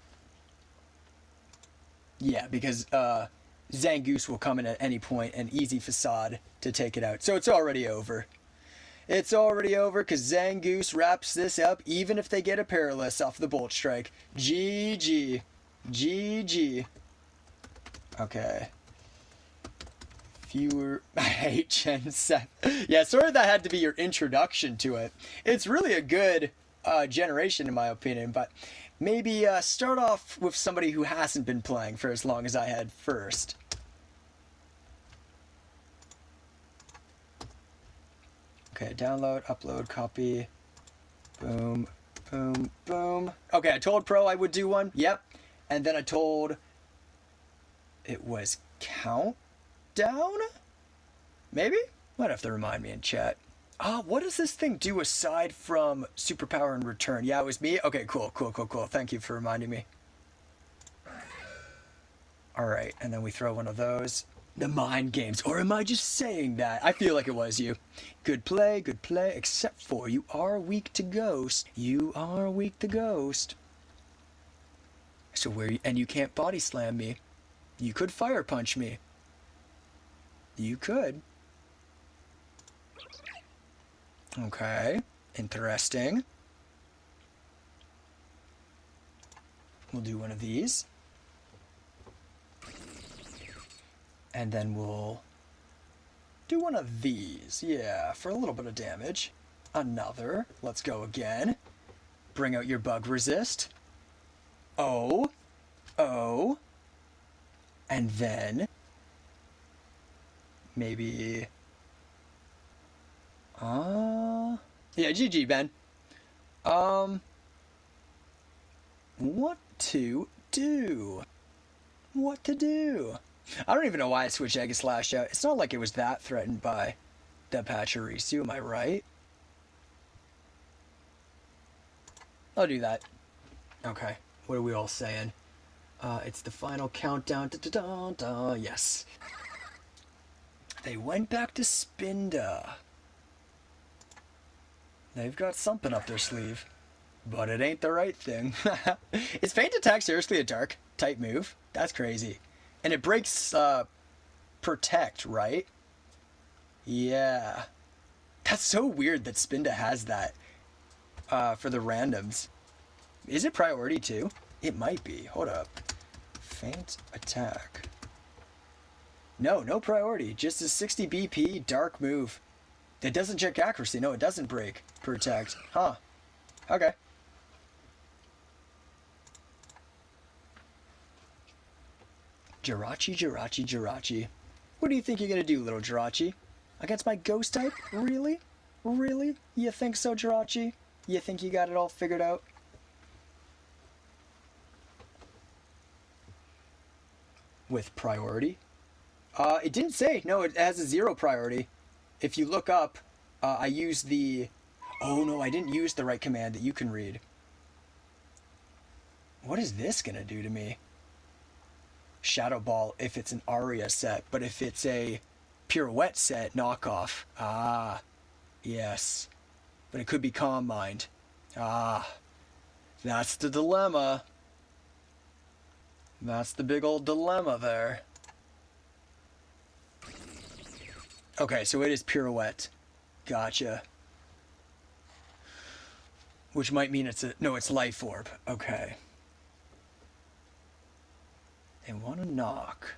Yeah, because Zangoose will come in at any point and easy Facade to take it out. So it's already over. It's already over because Zangoose wraps this up even if they get a Perilous off the Bolt Strike. GG. GG. Okay. Fewer... I hate Gen 7. Yeah, sorry that had to be your introduction to it. It's really a good generation in my opinion, but... Maybe start off with somebody who hasn't been playing for as long as I had first. Okay, download, upload, copy. Boom, boom, boom. Okay, I told Pro I would do one. Yep. And then I told... It was Countdown? Maybe? Might have to remind me in chat. What does this thing do aside from superpower and return? Yeah, it was me? Okay, cool. Thank you for reminding me. Alright, and then we throw one of those. The mind games. Or am I just saying that? I feel like it was you. Good play, except for you are weak to Ghost. You are weak to Ghost. So and you can't body slam me. You could fire punch me. You could. Okay, interesting. We'll do one of these. And then we'll do one of these. Yeah, for a little bit of damage. Another. Let's go again. Bring out your bug resist. Oh. And then... Maybe... Yeah, GG, Ben. What to do? I don't even know why I switched Egg Slash out. It's not like it was that threatened by the Pachirisu, am I right? I'll do that. Okay, what are we all saying? It's the final countdown. Da-da-da-da. Yes. They went back to Spinda. They've got something up their sleeve. But it ain't the right thing. Is Feint Attack seriously a dark type move? That's crazy. And it breaks protect, right? Yeah. That's so weird that Spinda has that for the randoms. Is it priority too? It might be. Hold up. Faint attack. No, no priority. Just a 60 BP dark move. It doesn't check accuracy. No, it doesn't break protect. Huh. Okay. Jirachi, Jirachi, Jirachi. What do you think you're going to do, little Jirachi? Against my ghost type? Really? Really? You think so, Jirachi? You think you got it all figured out? With priority? It didn't say. No, it has a 0 priority. If you look up, I used the... Oh, no, I didn't use the right command that you can read. What is this going to do to me? Shadow Ball if it's an Aria set, but if it's a Pirouette set, knockoff. Ah, yes. But it could be Calm Mind. Ah, that's the dilemma. That's the big old dilemma there. Okay, so it is Pirouette. Gotcha. Which might mean it's a... No, it's Life Orb. Okay. They want to knock.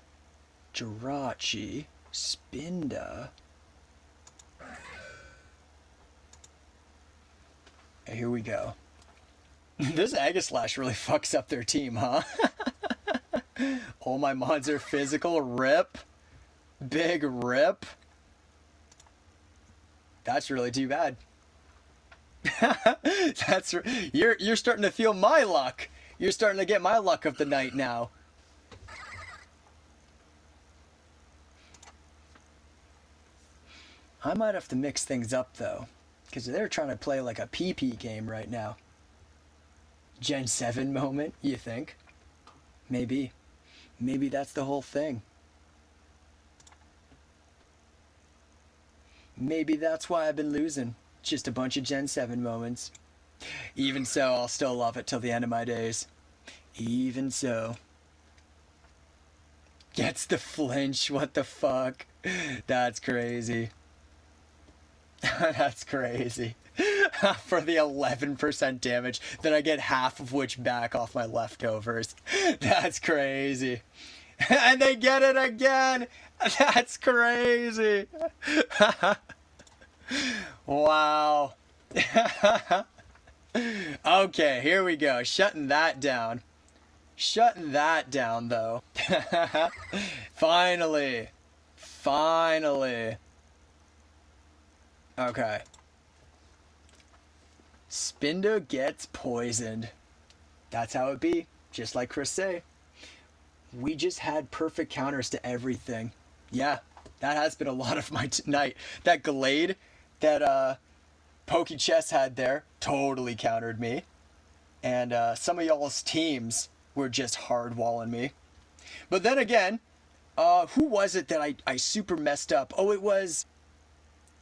Jirachi. Spinda. Okay, here we go. This Aegislash really fucks up their team, huh? All my mods are physical. Rip. Big rip. That's really too bad. That's you're starting to feel my luck. You're starting to get my luck of the night now. I might have to mix things up though, because they're trying to play like a PP game right now. Gen 7 moment, you think? Maybe. Maybe that's the whole thing. Maybe that's why I've been losing. Just a bunch of Gen 7 moments. Even so, I'll still love it till the end of my days. Even so. Gets the flinch, what the fuck? That's crazy. That's crazy. For the 11% damage, then I get half of which back off my leftovers. That's crazy. And they get it again. That's crazy. Wow. Okay, here we go. Shutting that down. Shutting that down, though. Finally. Finally. Okay. Spinda gets poisoned. That's how it be. Just like Chris say. We just had perfect counters to everything. Yeah, that has been a lot of my night. That Glade that PokeChess had there totally countered me. And some of y'all's teams were just hardwalling me. But then again, who was it that I super messed up? Oh, it was...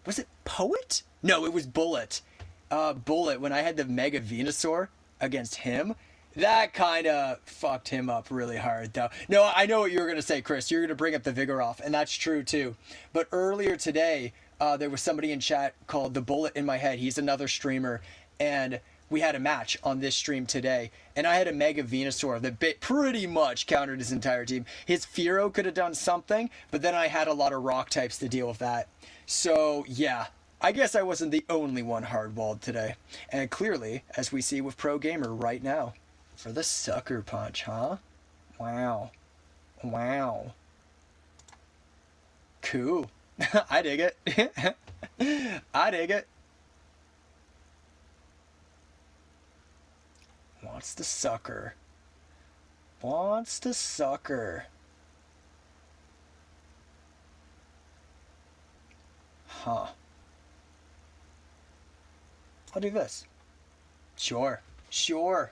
Was it Poet? No, it was Bullet. Bullet, when I had the Mega Venusaur against him, that kind of fucked him up really hard, though. No, I know what you were going to say, Chris. You're going to bring up the Vigoroth, and that's true, too. But earlier today, there was somebody in chat called The Bullet in My Head. He's another streamer, and we had a match on this stream today, and I had a Mega Venusaur that pretty much countered his entire team. His Fearow could have done something, but then I had a lot of rock types to deal with that. So, yeah, I guess I wasn't the only one hardwalled today. And clearly, as we see with Pro Gamer right now. For the Sucker Punch, huh? Wow. Wow. Cool. I dig it. I dig it. Wants the sucker. Wants the sucker. Huh. I'll do this. Sure. Sure.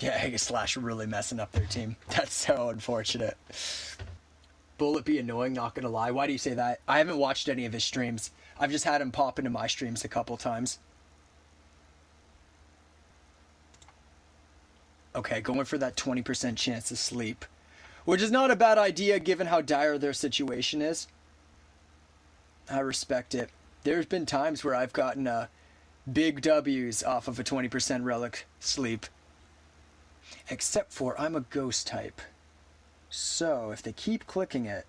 Yeah, Aegislash really messing up their team. That's so unfortunate. Bullet be annoying, not gonna lie. Why do you say that? I haven't watched any of his streams. I've just had him pop into my streams a couple times. Okay, going for that 20% chance to sleep. Which is not a bad idea given how dire their situation is. I respect it. There's been times where I've gotten big W's off of a 20% relic sleep. Except for I'm a ghost type. So if they keep clicking it,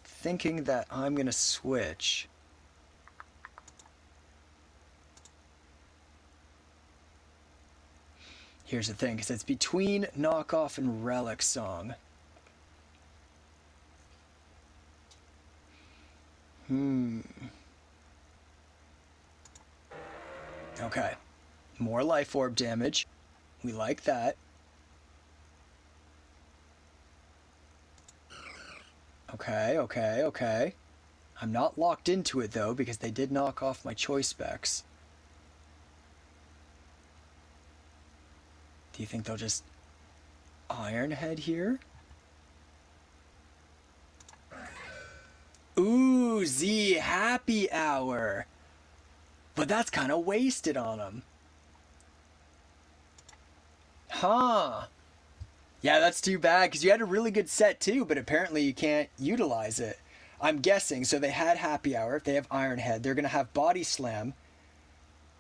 thinking that I'm going to switch... Here's the thing, because it's between knockoff and relic song. Okay. More life orb damage. We like that. Okay. I'm not locked into it though, because they did knock off my choice specs. Do you think they'll just Iron Head here? Ooh, Z Happy Hour. But that's kind of wasted on them. Huh. Yeah, that's too bad, because you had a really good set too, but apparently you can't utilize it. I'm guessing, so they had Happy Hour, they have Iron Head, they're going to have Body Slam,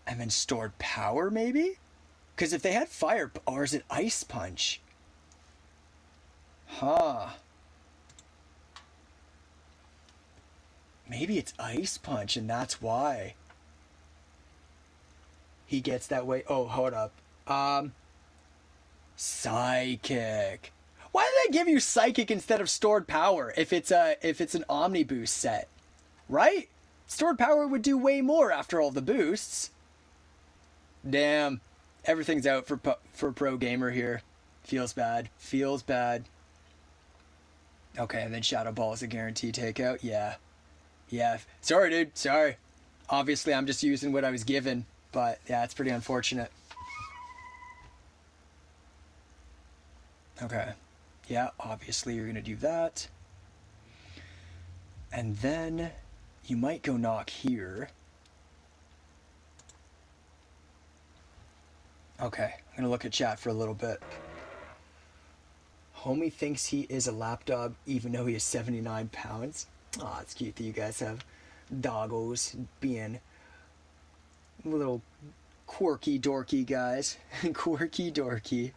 and then Stored Power, maybe? Because if they had Fire, or is it Ice Punch? Huh. Maybe it's Ice Punch, and that's why he gets that way. Oh, hold up. Psychic. Why did they give you Psychic instead of Stored Power if it's an Omni Boost set? Right? Stored Power would do way more after all the boosts. Damn. Everything's out for Pro Gamer here. Feels bad. Feels bad. Okay, and then Shadow Ball is a guaranteed takeout. Yeah. Yeah. Sorry, dude. Sorry. Obviously, I'm just using what I was given. But, yeah, it's pretty unfortunate. Okay. Yeah, obviously you're going to do that. And then you might go knock here. Okay, I'm going to look at chat for a little bit. Homie thinks he is a lapdog even though he is 79 pounds. Aw, it's cute that you guys have doggos being little quirky dorky guys. Quirky dorky.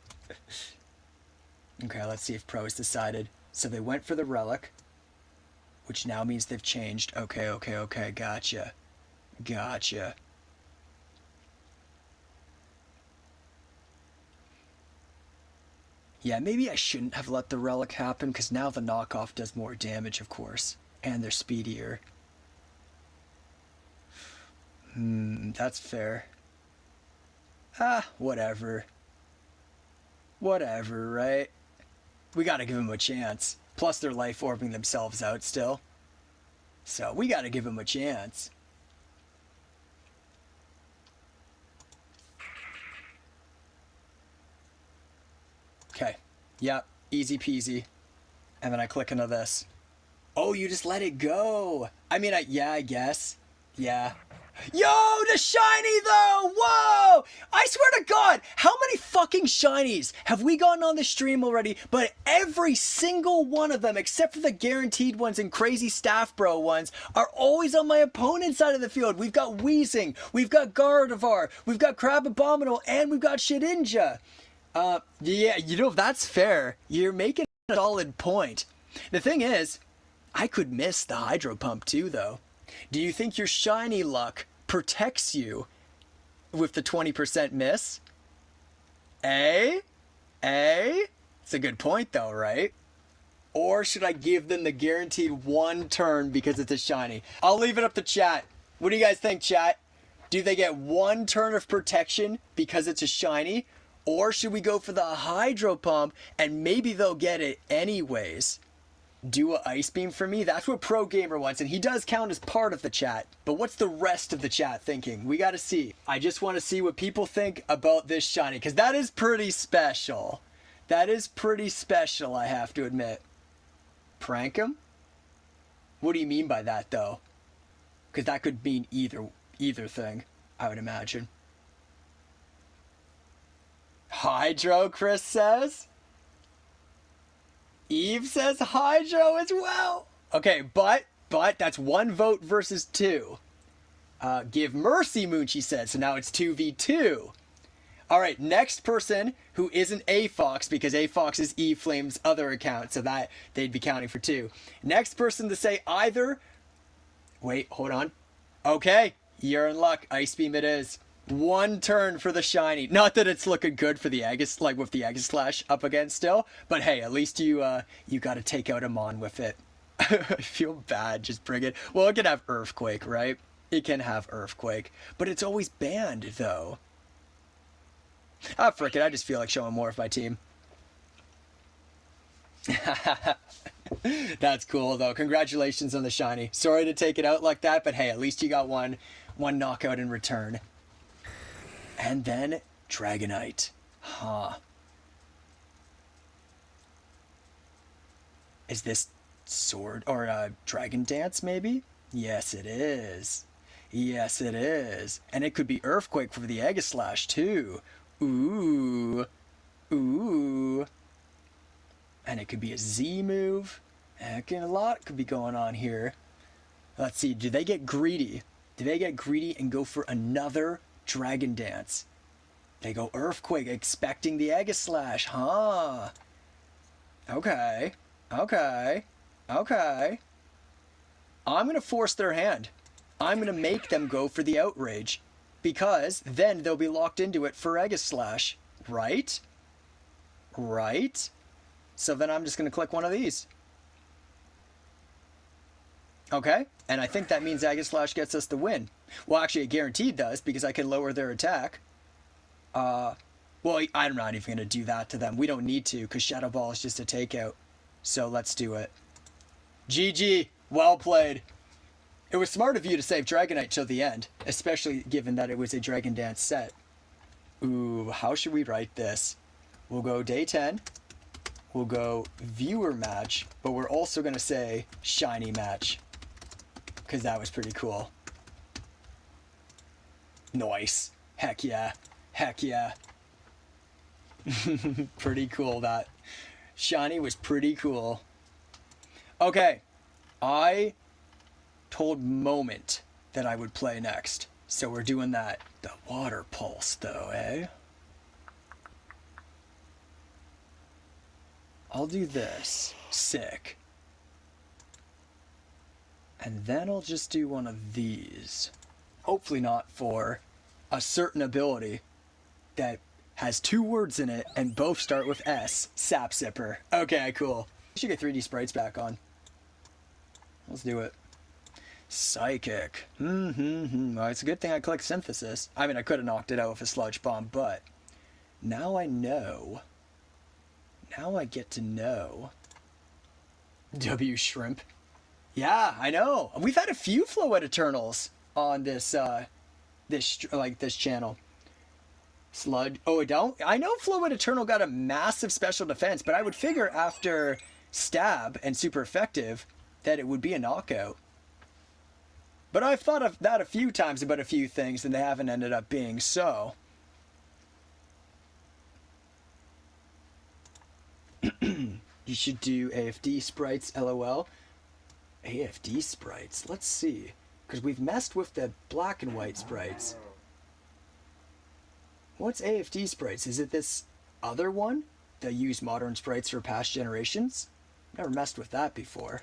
Okay, let's see if Pro's decided. So they went for the relic, which now means they've changed. Okay, gotcha. Gotcha. Yeah, maybe I shouldn't have let the relic happen, because now the knockoff does more damage, of course. And they're speedier. That's fair. Whatever. Whatever, right? We gotta give them a chance. Plus they're life orbing themselves out still. So we gotta give them a chance. Okay. Yep. Easy peasy. And then I click into this. Oh, you just let it go. I mean, yeah, I guess. Yeah. Yo, the shiny though! Whoa! I swear to God, how many fucking shinies have we gotten on the stream already? But every single one of them, except for the guaranteed ones and crazy staff bro ones, are always on my opponent's side of the field. We've got Weezing, we've got Gardevoir, we've got Crab Abominable, and we've got Shedinja. Yeah, you know, that's fair. You're making a solid point. The thing is, I could miss the Hydro Pump too, though. Do you think your shiny luck protects you with the 20% miss? Eh? It's a good point, though, right? Or should I give them the guaranteed one turn because it's a shiny? I'll leave it up to chat. What do you guys think, chat? Do they get one turn of protection because it's a shiny? Or should we go for the Hydro Pump and maybe they'll get it anyways? Do a Ice Beam for me? That's what Pro Gamer wants, and he does count as part of the chat. But what's the rest of the chat thinking? We gotta see. I just want to see what people think about this shiny, because that is pretty special. That is pretty special, I have to admit. Prank him? What do you mean by that, though? Because that could mean either thing, I would imagine. Hydro, Chris says? Eve says Hydro as well. Okay, but that's 1 vote versus 2. Give mercy, Moonchi said. So now it's 2v2. All right, next person who isn't A Fox, because A Fox is Eve Flame's other account, so that they'd be counting for 2. Next person to say either. Wait, hold on. Okay, you're in luck. Ice Beam it is. 1 turn for the shiny. Not that it's looking good for the Aegis, like with the Aegis Slash up against still, but hey, at least you got to take out a Mon with it. I feel bad. Just bring it. Well, it can have Earthquake, right? It can have Earthquake, but it's always banned though. Ah, frick it. I just feel like showing more of my team. That's cool though. Congratulations on the shiny. Sorry to take it out like that, but hey, at least you got one knockout in return. And then Dragonite. Huh. Is this Sword or Dragon Dance maybe? Yes, it is. Yes, it is. And it could be Earthquake for the Aegis Slash too. Ooh. Ooh. And it could be a Z move. Heck, a lot could be going on here. Let's see. Do they get greedy? Do they get greedy and go for another Dragon Dance? They go Earthquake, expecting the Aegis Slash, huh? Okay. Okay. Okay. I'm going to force their hand. I'm going to make them go for the Outrage. Because then they'll be locked into it for Aegis Slash. Right? Right? So then I'm just going to click one of these. Okay, and I think that means Aegis Slash gets us the win. Well, actually, it guaranteed does, because I can lower their attack. Well, I'm not even going to do that to them. We don't need to, because Shadow Ball is just a takeout. So let's do it. GG. Well played. It was smart of you to save Dragonite till the end, especially given that it was a Dragon Dance set. Ooh, how should we write this? We'll go day 10. We'll go viewer match, but we're also going to say shiny match, because that was pretty cool. Nice. Heck yeah. Heck yeah. Pretty cool, that. Shiny was pretty cool. Okay. I told Moment that I would play next, so we're doing that. The Water Pulse, though, eh? I'll do this. Sick. And then I'll just do one of these. Hopefully not for a certain ability that has 2 words in it and both start with S. Sap Sipper. Okay, cool. I should get 3D sprites back on. Let's do it. Psychic. Well, it's a good thing I clicked Synthesis. I mean, I could have knocked it out with a Sludge Bomb, but now I know. Now I get to know. W Shrimp. Yeah, I know. We've had a few Floet Eternals on this this channel. Sludge. Oh, I don't. I know Floet Eternal got a massive special defense, but I would figure after Stab and Super Effective that it would be a knockout. But I've thought of that a few times about a few things, and they haven't ended up being so. You should do AFD sprites, LOL. AFD sprites, let's see. Because we've messed with the black and white sprites. What's AFD sprites? Is it this other one that use modern sprites for past generations? Never messed with that before.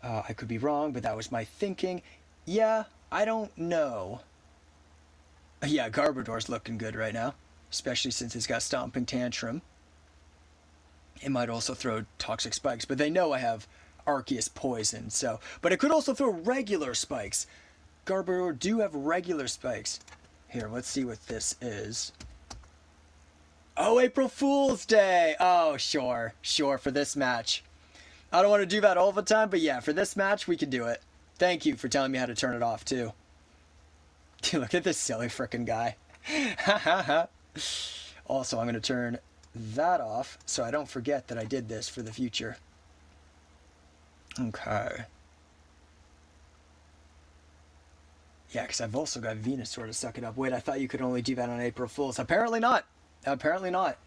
I could be wrong, but that was my thinking. Yeah, I don't know. Yeah, Gardevoir's looking good right now. Especially since it's got Stomping Tantrum. It might also throw Toxic Spikes, but they know I have Arceus Poison, so... But it could also throw regular spikes. Gardevoir do have regular spikes. Here, let's see what this is. Oh, April Fool's Day! Oh, sure. Sure, for this match. I don't want to do that all the time, but yeah, for this match, we can do it. Thank you for telling me how to turn it off, too. Look at this silly frickin' guy. Also, I'm going to turn that off so I don't forget that I did this for the future. Okay. Yeah, because I've also got Venusaur to suck it up. Wait, I thought you could only do that on April Fool's. Apparently not. Apparently not.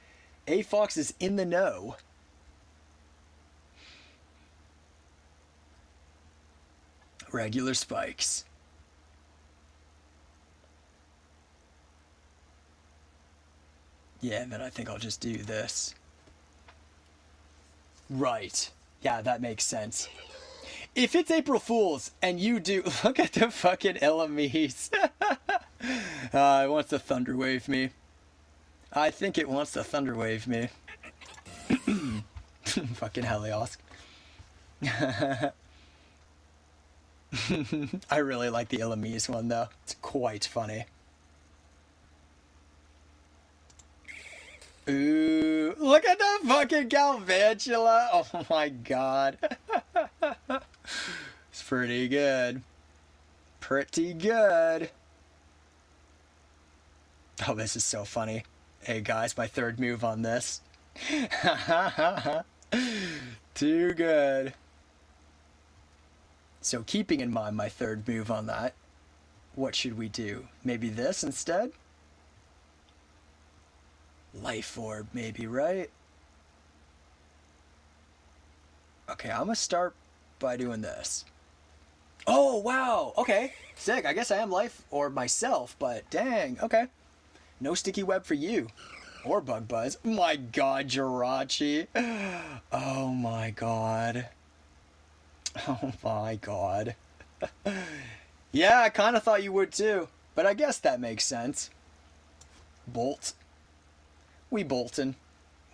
A-Fox is in the know. Regular spikes. Yeah, then I think I'll just do this. Right. Yeah, that makes sense. If it's April Fool's and you do... Look at the fucking Elamise. It wants to Thunderwave me. I think it wants to Thunderwave me. Fucking Helios. I really like the Elamise one, though. It's quite funny. Ooh, look at the fucking Galvantula. Oh my god. It's pretty good. Pretty good. Oh, this is so funny. Hey guys, my third move on this. Too good. So keeping in mind my third move on that, what should we do? Maybe this instead? Life Orb, maybe, right? Okay, I'm gonna start by doing this. Oh, wow! Okay, sick. I guess I am Life Orb myself, but dang, okay. No sticky web for you. Or Bug Buzz. My god, Jirachi. Oh my god. Oh my god. Yeah, I kind of thought you would too, but I guess that makes sense. Bolt. We boltin'.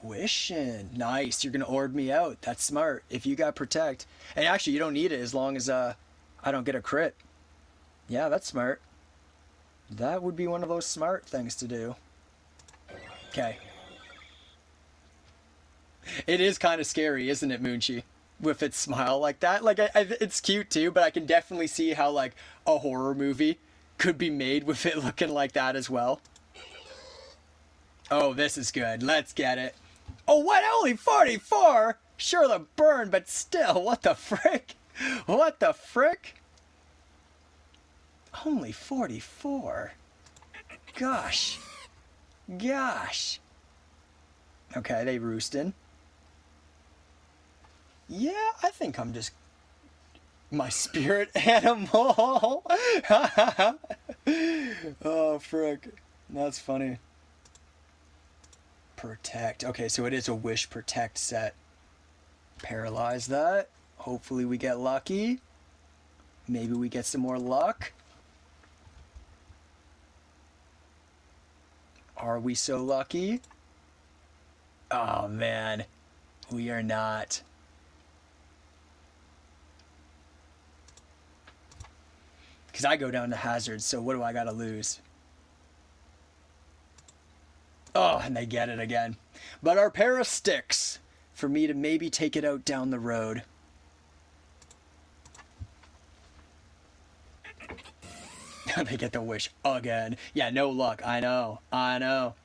Wishing. Nice. You're going to orb me out. That's smart. If you got Protect. And actually, you don't need it as long as I don't get a crit. Yeah, that's smart. That would be one of those smart things to do. Okay. It is kind of scary, isn't it, Moonchi? With its smile like that. Like, it's cute too, but I can definitely see how, like, a horror movie could be made with it looking like that as well. Oh, this is good. Let's get it. Oh, what? Only 44? Sure, the burn, but still, what the frick? What the frick? Only 44? Gosh. Gosh. Okay, they roosting. Yeah, I think I'm just... my spirit animal. Oh, frick. That's funny. Protect. Okay, so it is a Wish Protect set. Paralyze that. Hopefully we get lucky. Maybe we get some more luck. Are we so lucky? Oh, man. We are not. Because I go down to hazards, so what do I got to lose? Oh, and they get it again. But our pair of sticks for me to maybe take it out down the road. They get the wish again. Yeah, no luck. I know. I know.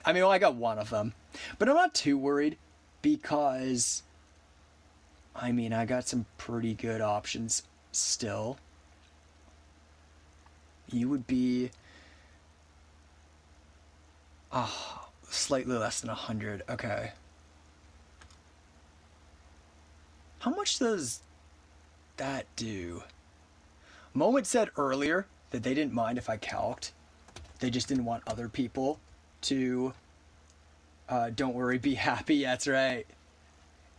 I mean, well, I got one of them. But I'm not too worried because, I mean, I got some pretty good options still. You would be... oh, slightly less than 100. Okay. How much does that do? Moment said earlier that they didn't mind if I calced. They just didn't want other people to, don't worry, be happy. That's right.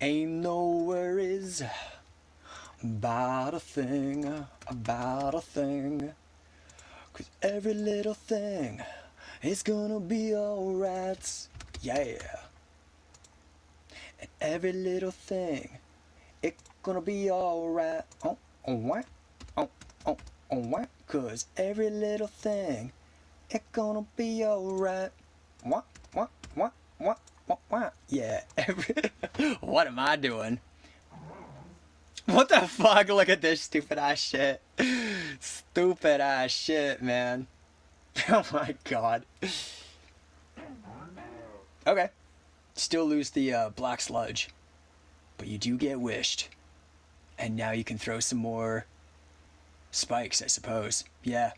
Ain't no worries about a thing, about a thing. 'Cause every little thing is gonna be alright. Yeah. And every little thing, it's gonna be alright. Oh, what? Oh, what? 'Cause every little thing, it's gonna be alright. What? Yeah, what am I doing? What the fuck? Look at this stupid ass shit. Stupid ass shit, man. Oh my god. Okay. Still lose the black sludge. But you do get wished. And now you can throw some more spikes, I suppose. Yeah.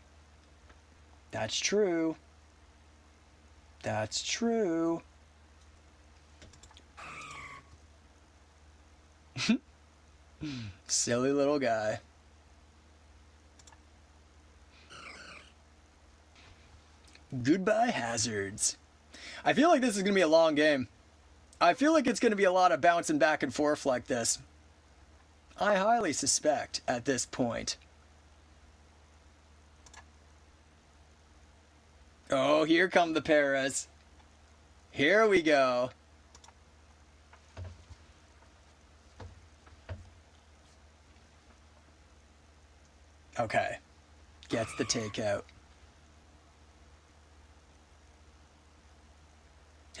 That's true. That's true. Silly little guy. Goodbye, hazards. I feel like this is going to be a long game. I feel like it's going to be a lot of bouncing back and forth like this. I highly suspect at this point. Oh, here come the paras. Here we go. Okay. Gets the takeout.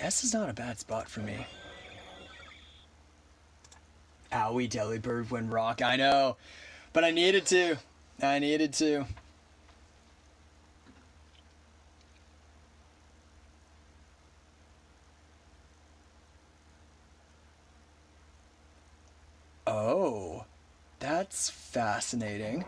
This is not a bad spot for me. Owie, Delibird win rock. I know. But I needed to. I needed to. Oh. That's fascinating.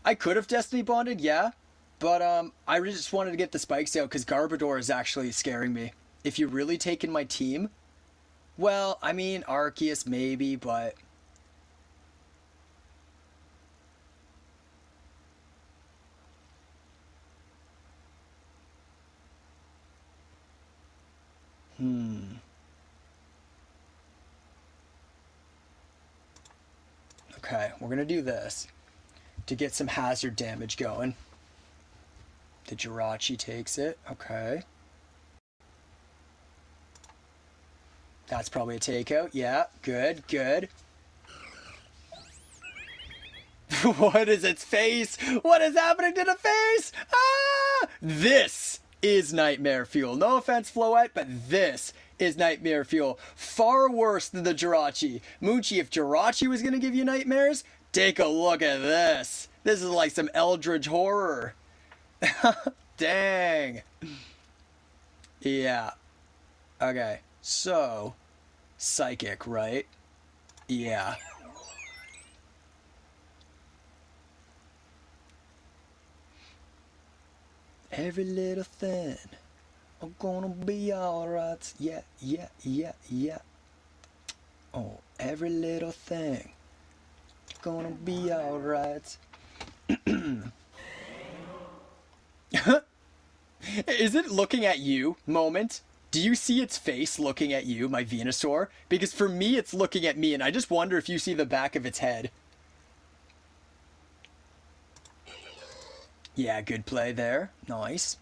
I could have Destiny Bonded, yeah. But I just wanted to get the spikes out because Gardevoir is actually scaring me. If you're really taking my team, well, I mean, Arceus maybe, but... Okay, we're going to do this to get some hazard damage going. The Jirachi takes it. Okay. That's probably a takeout. Yeah, good, good. What is its face? What is happening to the face? Ah! This is nightmare fuel. No offense, Floette, but this is nightmare fuel. Far worse than the Jirachi. Moochie, if Jirachi was going to give you nightmares, take a look at this. This is like some Eldritch horror. Dang. Yeah. Okay. So, psychic, right? Yeah. Every little thing, I'm gonna be alright. Yeah, yeah, yeah, yeah. Oh, every little thing, gonna be alright. Is it looking at you moment? Do you see its face looking at you, my Venusaur? Because for me, it's looking at me, and I just wonder if you see the back of its head. Yeah, good play there. Nice.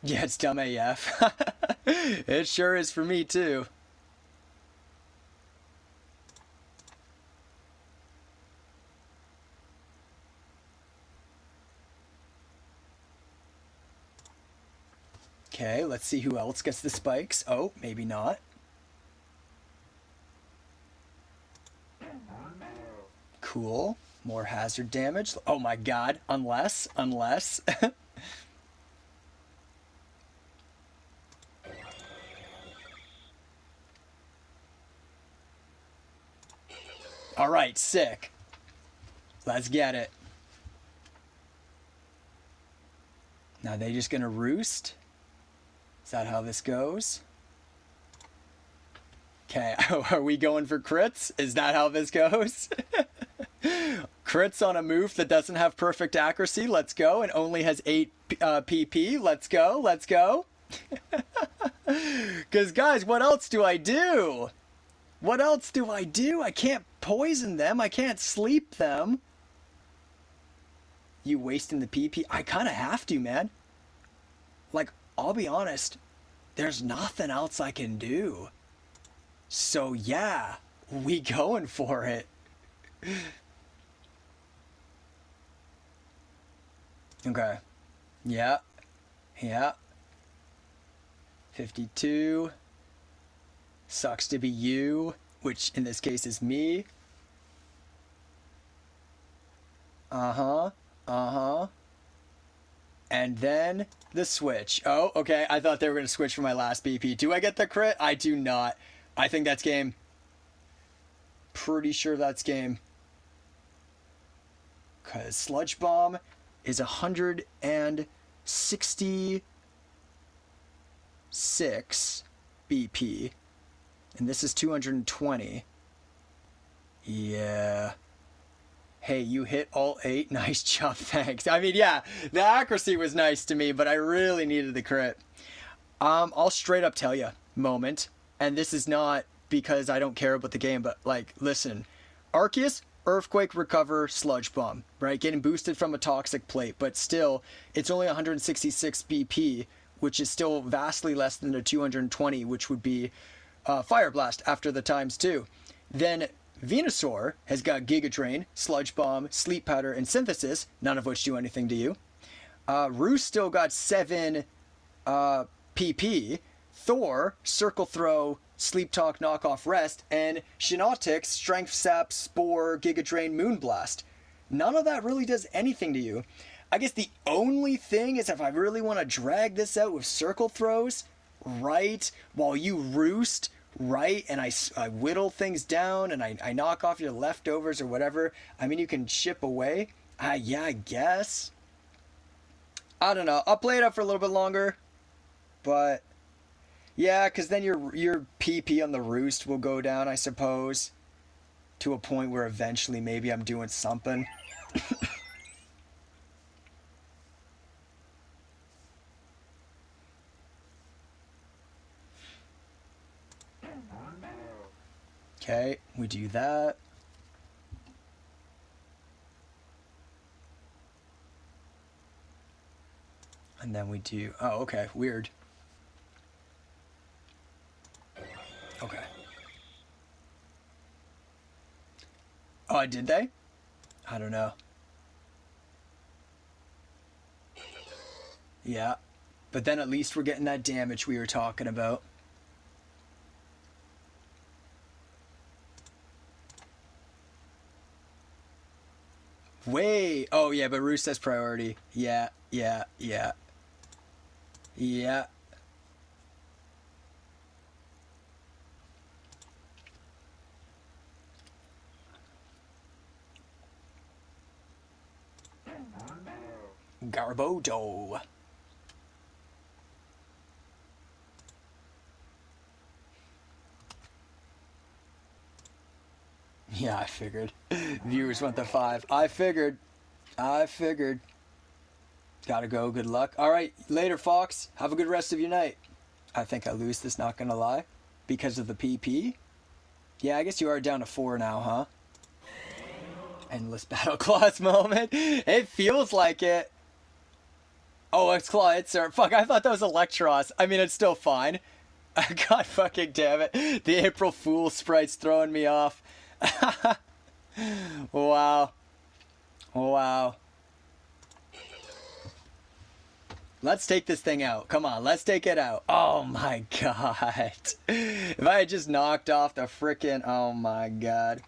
Yeah, it's dumb AF. It sure is for me, too. Okay, let's see who else gets the spikes. Oh, maybe not. Cool. More hazard damage. Oh my god. Unless. Alright, sick. Let's get it. Now they just gonna roost? Is that how this goes? Okay, are we going for crits? Is that how this goes? Crits on a move that doesn't have perfect accuracy. Let's go. And only has 8 PP. Let's go. Let's go. Because, guys, what else do I do? What else do I do? I can't poison them. I can't sleep them. You wasting the PP? I kind of have to, man. Like, I'll be honest. There's nothing else I can do. So, yeah. We going for it. Okay. Yeah. Yeah. 52. Sucks to be you, which in this case is me. Uh-huh. Uh-huh. And then the switch. Oh, okay. I thought they were going to switch for my last BP. Do I get the crit? I do not. I think that's game. Pretty sure that's game. Because Sludge Bomb is 160. BP. And this is 220. Yeah. Hey, you hit all 8. Nice job, thanks. I mean, yeah, the accuracy was nice to me, but I really needed the crit. I'll straight up tell you, moment, and this is not because I don't care about the game, but like, listen, Arceus, Earthquake, Recover, Sludge Bomb, right? Getting boosted from a Toxic Plate, but still, it's only 166 BP, which is still vastly less than the 220, which would be Fire Blast after the times 2. Then Venusaur has got Giga Drain, Sludge Bomb, Sleep Powder, and Synthesis, none of which do anything to you. Roost still got 7 PP. Thor, Circle Throw, Sleep Talk, Knock Off, Rest, and Shiinotic, Strength Sap, Spore, Giga Drain, Moonblast. None of that really does anything to you. I guess the only thing is if I really want to drag this out with Circle Throws, right, while you Roost, right, and I whittle things down and I knock off your leftovers or whatever. I mean, you can chip away. Yeah, I guess. I don't know. I'll play it up for a little bit longer. But, yeah, because then your PP on the Roost will go down, I suppose. To a point where eventually maybe I'm doing something. Okay, we do that. And then we do... Oh, okay, weird. Okay. Oh, did they? I don't know. Yeah. But then at least we're getting that damage we were talking about. Wait. Oh, yeah, but Roost has priority. Yeah. Yeah. Gardevoir. Yeah, I figured. Viewers want the 5. I figured. Gotta go. Good luck. All right. Later, Fox. Have a good rest of your night. I think I lose this, not gonna lie. Because of the PP? Yeah, I guess you are down to 4 now, huh? Endless Battle Claws moment. It feels like it. Oh, it's Claw Itzer. Fuck, I thought that was Electros. I mean, it's still fine. God fucking damn it. The April Fool sprite's throwing me off. Wow. Let's take this thing out. Come on, let's take it out. Oh my god. If I had just knocked off the frickin'... Oh my god.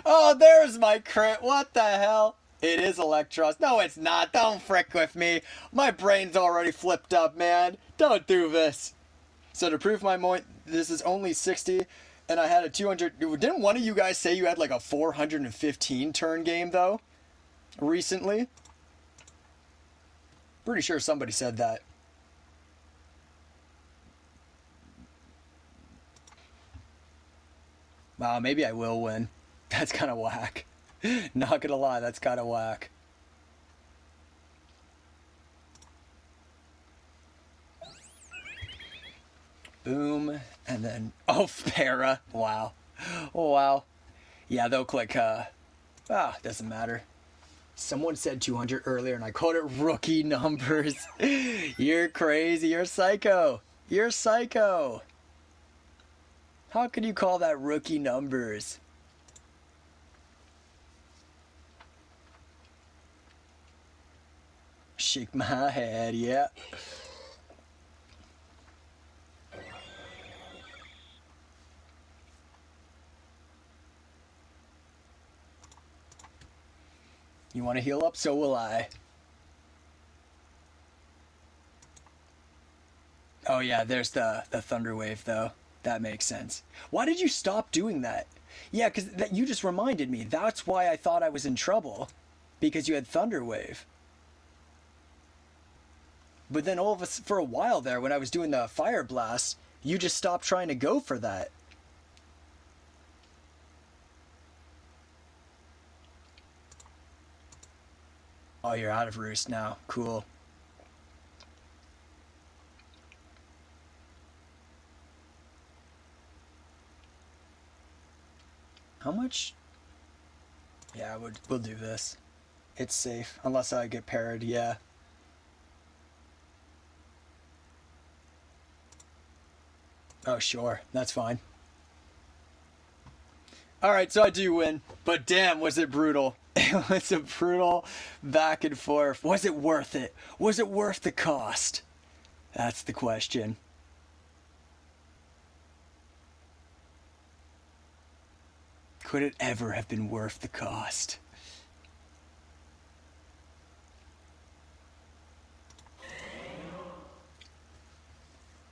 Oh, there's my crit. What the hell? It is Electros. No, it's not. Don't frick with me. My brain's already flipped up, man. Don't do this. So to prove my point, this is only 60, and I had a 200... Didn't one of you guys say you had like a 415 turn game, though? Recently? Pretty sure somebody said that. Wow, maybe I will win. That's kind of whack. Not gonna lie, that's kind of whack. Boom, and then... Oh, para. Wow. Oh, wow. Yeah, they'll click, doesn't matter. Someone said 200 earlier, and I called it rookie numbers. You're crazy. You're psycho. You're psycho. How could you call that rookie numbers? Shake my head, yeah. You want to heal up? So will I. Oh yeah, there's the Thunder Wave though. That makes sense. Why did you stop doing that? Yeah, because you just reminded me. That's why I thought I was in trouble. Because you had Thunder Wave. But then all of us, for a while there, when I was doing the fire blast, you just stopped trying to go for that. Oh, you're out of roost now. Cool. How much? Yeah, we'll do this. It's safe. Unless I get parried, yeah. Oh, sure. That's fine. Alright, so I do win. But damn, was it brutal. It was a brutal back and forth. Was it worth it? Was it worth the cost? That's the question. Could it ever have been worth the cost?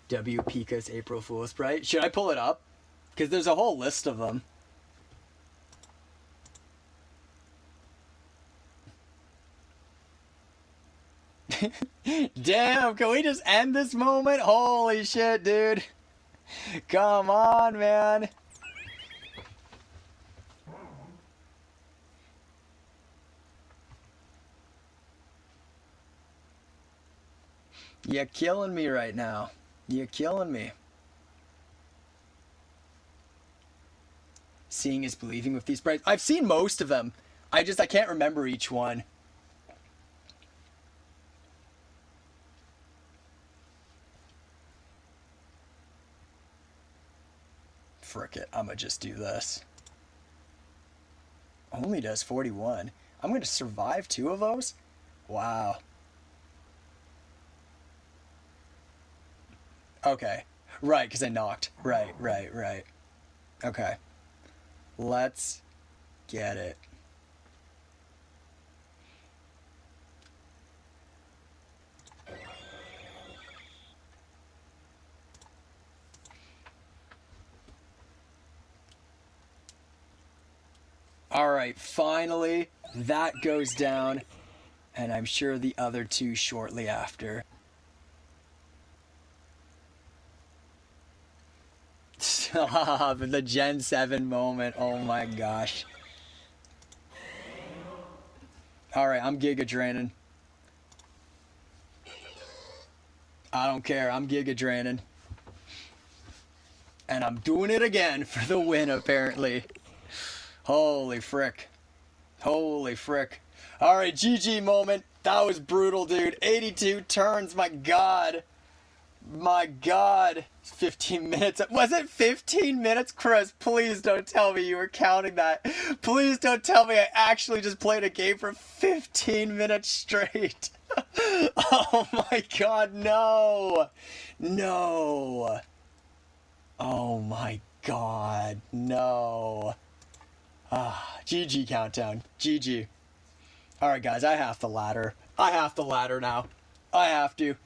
W. Pika's April Fool's Sprite. Should I pull it up? Because there's a whole list of them. Damn, can we just end this moment? Holy shit, dude. Come on, man. You're killing me right now. You're killing me. Seeing is believing with these sprites. I've seen most of them. I can't remember each one. Frick it, I'm gonna just do this. Only does 41. I'm gonna survive 2 of those? Wow. Okay. Right, because I knocked. Right. Okay. Let's get it. Alright, finally, that goes down, and I'm sure the other 2 shortly after. Stop, the Gen 7 moment, oh my gosh. Alright, I'm Giga draining. I don't care, I'm Giga draining. And I'm doing it again for the win, apparently. Holy frick. Holy frick. Alright, GG moment. That was brutal, dude. 82 turns, my god. My god. 15 minutes. Was it 15 minutes? Chris, please don't tell me you were counting that. Please don't tell me I actually just played a game for 15 minutes straight. Oh my god, no. No. Oh my god, no. GG countdown. GG. Alright guys, I have the ladder. I have the ladder now. I have to.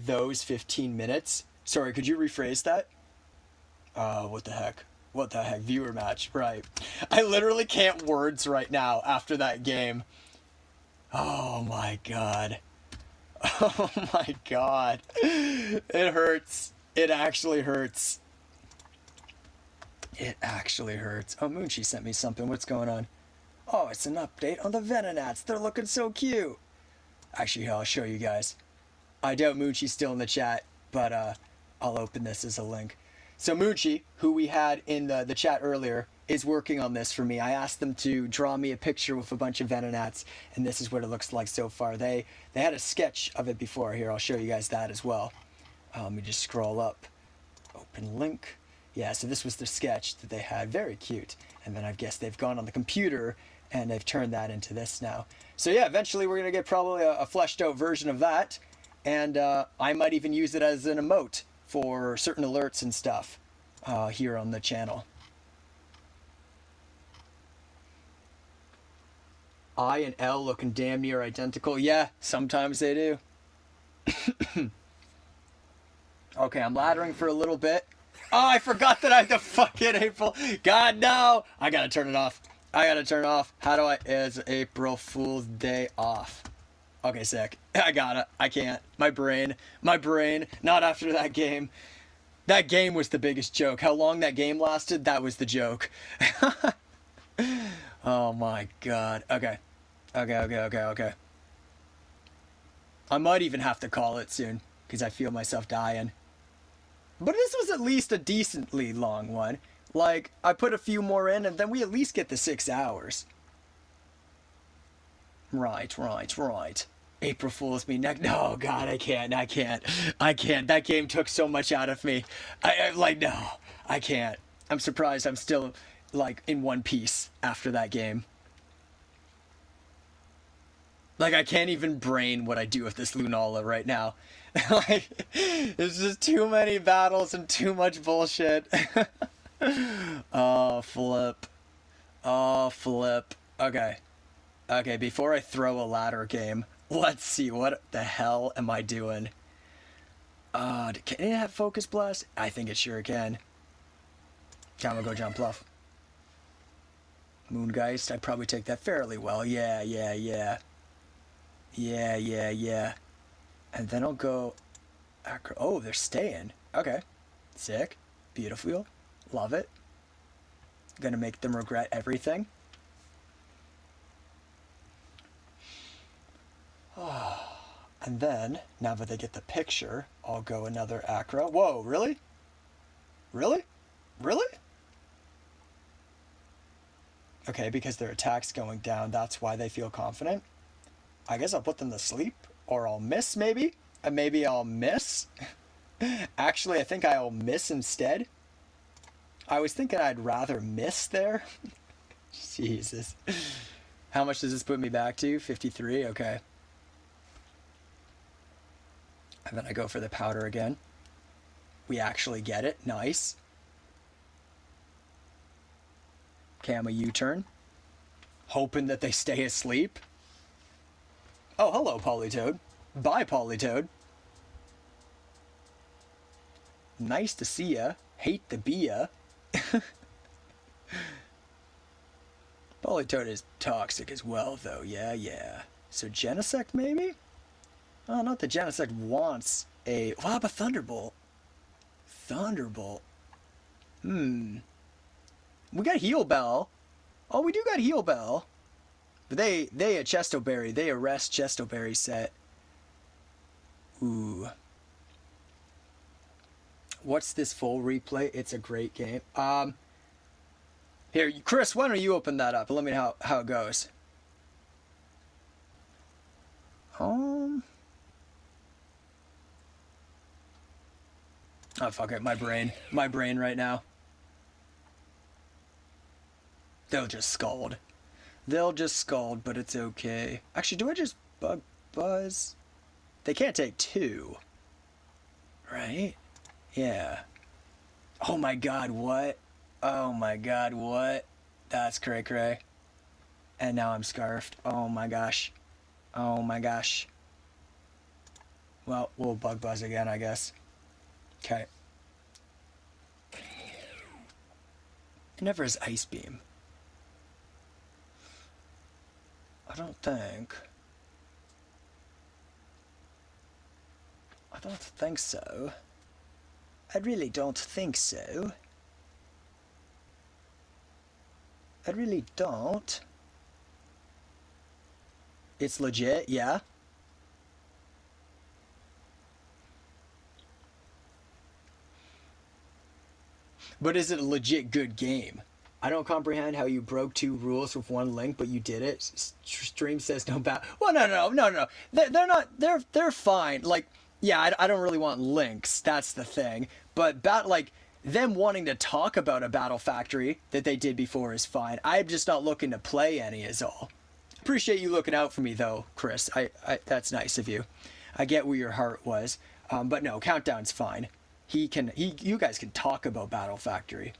Those 15 minutes? Sorry, could you rephrase that? What the heck? What the heck? Viewer match. Right. I literally can't words right now after that game. Oh my god. Oh my god. It hurts. It actually hurts. It actually hurts. Oh, Moonchi sent me something. What's going on? Oh, it's an update on the Venonats. They're looking so cute. Actually, I'll show you guys. I doubt Moonchi's still in the chat, but I'll open this as a link. So Moonchi, who we had in the chat earlier, is working on this for me. I asked them to draw me a picture with a bunch of Venonats, and this is what it looks like so far. They had a sketch of it before. Here, I'll show you guys that as well. Let me just scroll up. Open link. Yeah, so this was the sketch that they had. Very cute. And then I guess they've gone on the computer and they've turned that into this now. So yeah, eventually we're going to get probably a fleshed out version of that. And I might even use it as an emote for certain alerts and stuff here on the channel. I and L looking damn near identical. Yeah, sometimes they do. Okay, I'm laddering for a little bit. Oh, I forgot that I have to fucking April. God, no. I gotta turn it off. I gotta turn it off. How do I... Is April Fool's Day off? Okay, sick. I gotta. I can't. My brain. My brain. Not after that game. That game was the biggest joke. How long that game lasted, that was the joke. Oh my god. Okay. Okay. I might even have to call it soon, because I feel myself dying. But this was at least a decently long one. Like, I put a few more in, and then we at least get the 6 hours. Right. April Fool's me next. No, God, I can't. That game took so much out of me. Like, no, I can't. I'm surprised I'm still, like, in one piece after that game. Like, I can't even brain what I do with this Lunala right now. Like, there's just too many battles and too much bullshit. Oh, flip. Oh, flip. Okay. Okay, before I throw a ladder game, let's see, what the hell am I doing? Can it have Focus Blast? I think it sure can. I'm gonna go Jump Bluff. Moongeist, I'd probably take that fairly well. Yeah. And then I'll go... Oh, they're staying. Okay. Sick. Beautiful. Love it. Gonna make them regret everything. And then, now that they get the picture, I'll go another Acro. Whoa, really? Really? Really? Okay, because their attack's going down, that's why they feel confident. I guess I'll put them to sleep, or I'll miss, maybe? Maybe I'll miss? Actually, I think I'll miss instead. I was thinking I'd rather miss there. Jesus. How much does this put me back to? 53? Okay. And then I go for the powder again. We actually get it. Nice. Okay, I'm a U-turn. Hoping that they stay asleep. Oh, hello, Politoed. Bye, Politoed. Nice to see ya. Hate to be ya. Politoed is toxic as well, though. Yeah. So Genesect, maybe? Oh, not that Genesect wants a... Wow, but Thunderbolt. We got Heal Bell. Oh, we do got Heal Bell. But they a Chestoberry. They arrest Chestoberry set. Ooh. What's this full replay? It's a great game. Here, Chris, why don't you open that up and let me know how it goes. Oh, fuck it. My brain right now. They'll just scald, but it's okay. Actually, do I just Bug Buzz? They can't take 2. Right? Yeah. Oh my god, what? Oh my god, what? That's cray. And now I'm scarfed. Oh my gosh. Well, we'll Bug Buzz again, I guess. Okay. It never has Ice Beam. I don't think so. I really don't think so. I really don't. It's legit, yeah. But is it a legit good game? I don't comprehend how you broke 2 rules with 1 link, but you did it. Stream says no bad. Well, no. They're not. They're fine. Like, yeah, I don't really want links. That's the thing. But like them wanting to talk about a Battle Factory that they did before is fine. I'm just not looking to play any, is all. Appreciate you looking out for me, though, Chris. That's nice of you. I get where your heart was. But no, Countdown's fine. You guys can talk about Battle Factory.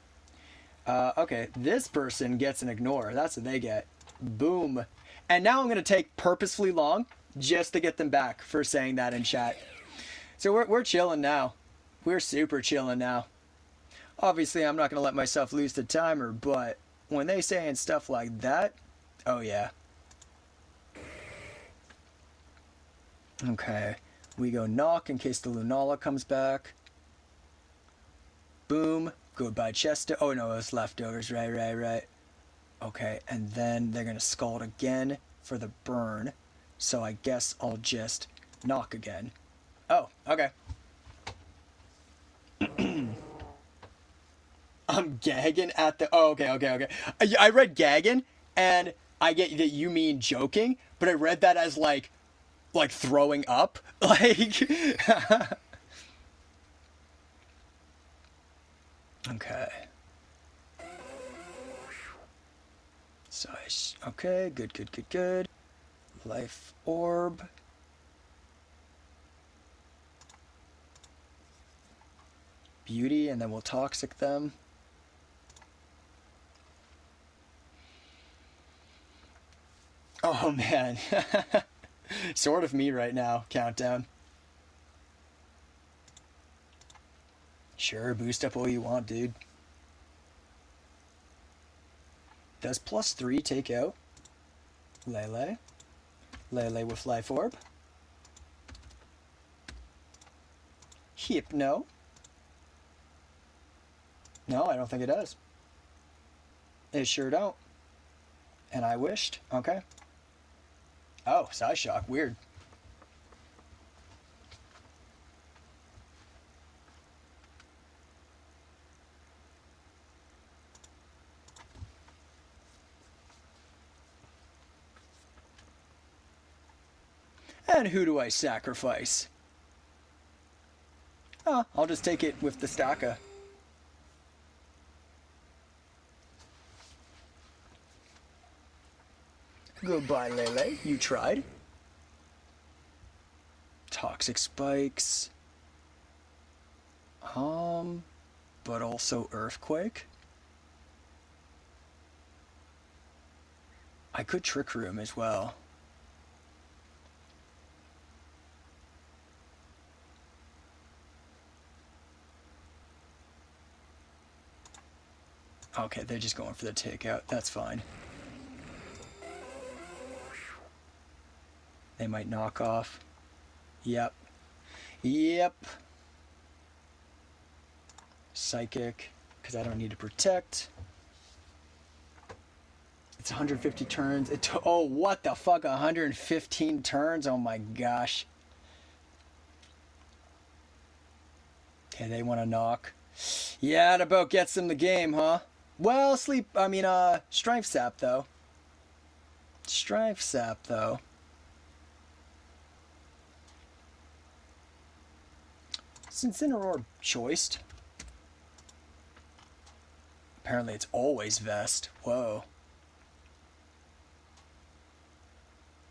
Okay, this person gets an ignore. That's what they get. Boom. And now I'm going to take purposefully long just to get them back for saying that in chat. So we're chilling now. We're super chilling now. Obviously, I'm not going to let myself lose the timer, but when they saying stuff like that, oh yeah. Okay. We go knock in case the Lunala comes back. Boom. Goodbye Chester. Oh no, it's leftovers. Right. Okay, and then they're gonna Scald again for the burn. So I guess I'll just knock again. Oh, okay. I'm gagging at the... Oh, okay. I read gagging, and I get that you mean joking, but I read that as like throwing up. Like... Okay. So, okay, good. Life orb. Beauty, and then we'll toxic them. Oh man. Sort of me right now, countdown. Sure, boost up all you want, dude. Does +3 take out Lele? Lele with Life Orb. Hypno. No, I don't think it does. It sure don't. And I wished. Okay. Oh, Psy Shock. Weird. And who do I sacrifice? Oh, I'll just take it with the Staka. Goodbye, Lele. You tried. Toxic Spikes. But also Earthquake. I could Trick Room as well. Okay, they're just going for the takeout. That's fine. They might knock off. Yep. Psychic, because I don't need to protect. It's 150 turns. Oh, what the fuck? 115 turns? Oh my gosh. Okay, they want to knock. Yeah, that about gets them the game, huh? Well, Strength Sap, though. Since Incineroar choiced. Apparently it's always Vest. Whoa.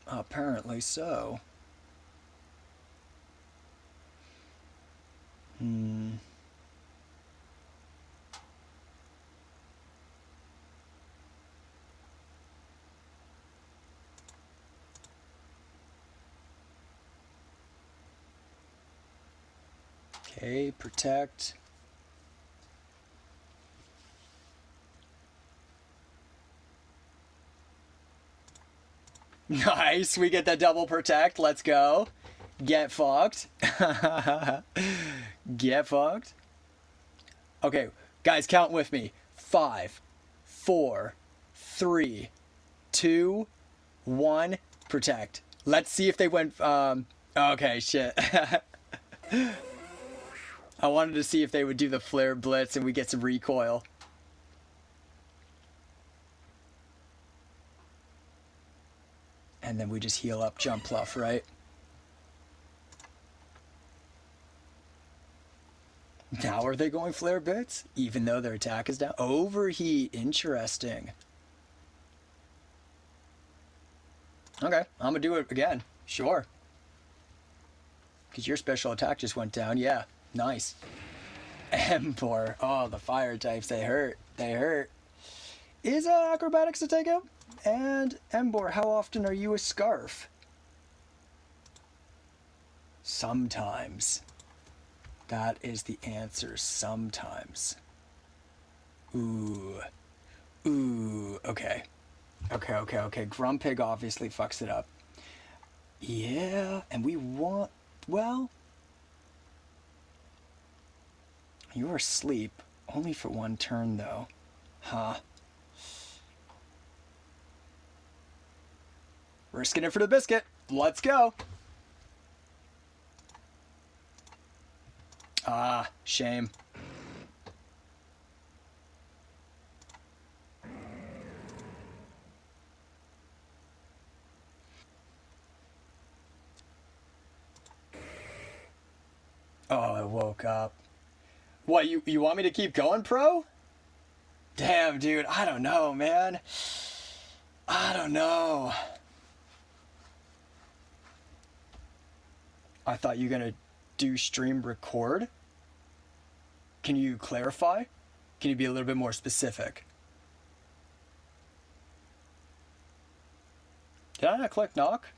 Apparently so. Okay, protect. Nice, we get the double protect. Let's go. Get fucked. Get fucked. Okay, guys, count with me. 5, 4, 3, 2, 1, protect. Let's see if they went, okay, shit. I wanted to see if they would do the Flare Blitz and we get some recoil. And then we just heal up, jump pluff, right? Now are they going Flare Blitz? Even though their attack is down? Overheat, interesting. Okay, I'm gonna do it again. Sure. Because your special attack just went down, yeah. Nice. Ember. Oh, the fire types, they hurt. Is acrobatics a takeout? And Ember, how often are you a Scarf? Sometimes. That is the answer. Sometimes. Ooh. Okay. Grumpig obviously fucks it up. Yeah, and we want... Well, you were asleep. Only for one turn, though. Huh. Risking it for the biscuit. Let's go. Ah, shame. Oh, I woke up. What, you want me to keep going, pro? Damn, dude, I don't know, man. I don't know. I thought you were gonna do stream record. Can you clarify? Can you be a little bit more specific? Did I not click knock?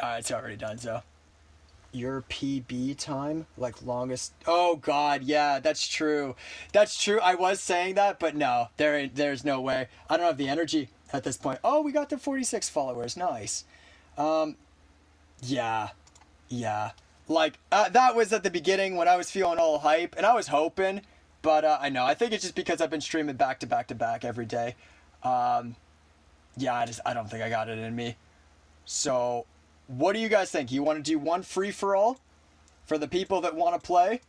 It's already done, so. Your PB time, like longest. Oh God, yeah, that's true. That's true. I was saying that, but no, there's no way. I don't have the energy at this point. Oh, we got to 46 followers. Nice. Yeah, yeah. Like that was at the beginning when I was feeling all hype, and I was hoping, but I know. I think it's just because I've been streaming back to back to back every day. Yeah, I don't think I got it in me. So, what do you guys think? You want to do one free for all for the people that want to play?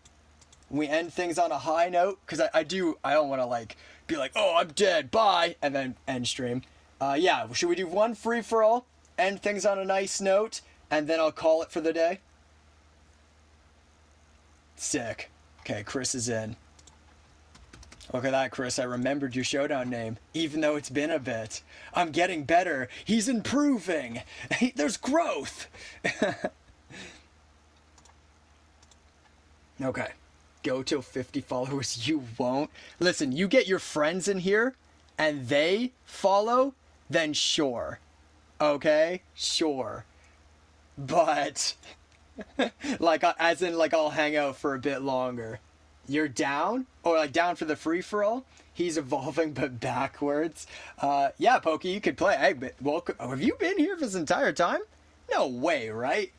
We end things on a high note because I don't want to like be like, oh, I'm dead, bye, and then end stream. Yeah, should we do one free for all? End things on a nice note, and then I'll call it for the day. Sick. Okay, Chris is in. Look at that, Chris. I remembered your showdown name, even though it's been a bit. I'm getting better. He's improving. There's growth. Okay. Go till 50 followers. You won't. Listen, you get your friends in here, and they follow, then sure. Okay? Sure. But, like, as in, like, I'll hang out for a bit longer. You're down? Or like down for the free-for-all? He's evolving but backwards. Yeah, Pokey, you could play. Hey, but welcome. Oh, have you been here this entire time? No way, right?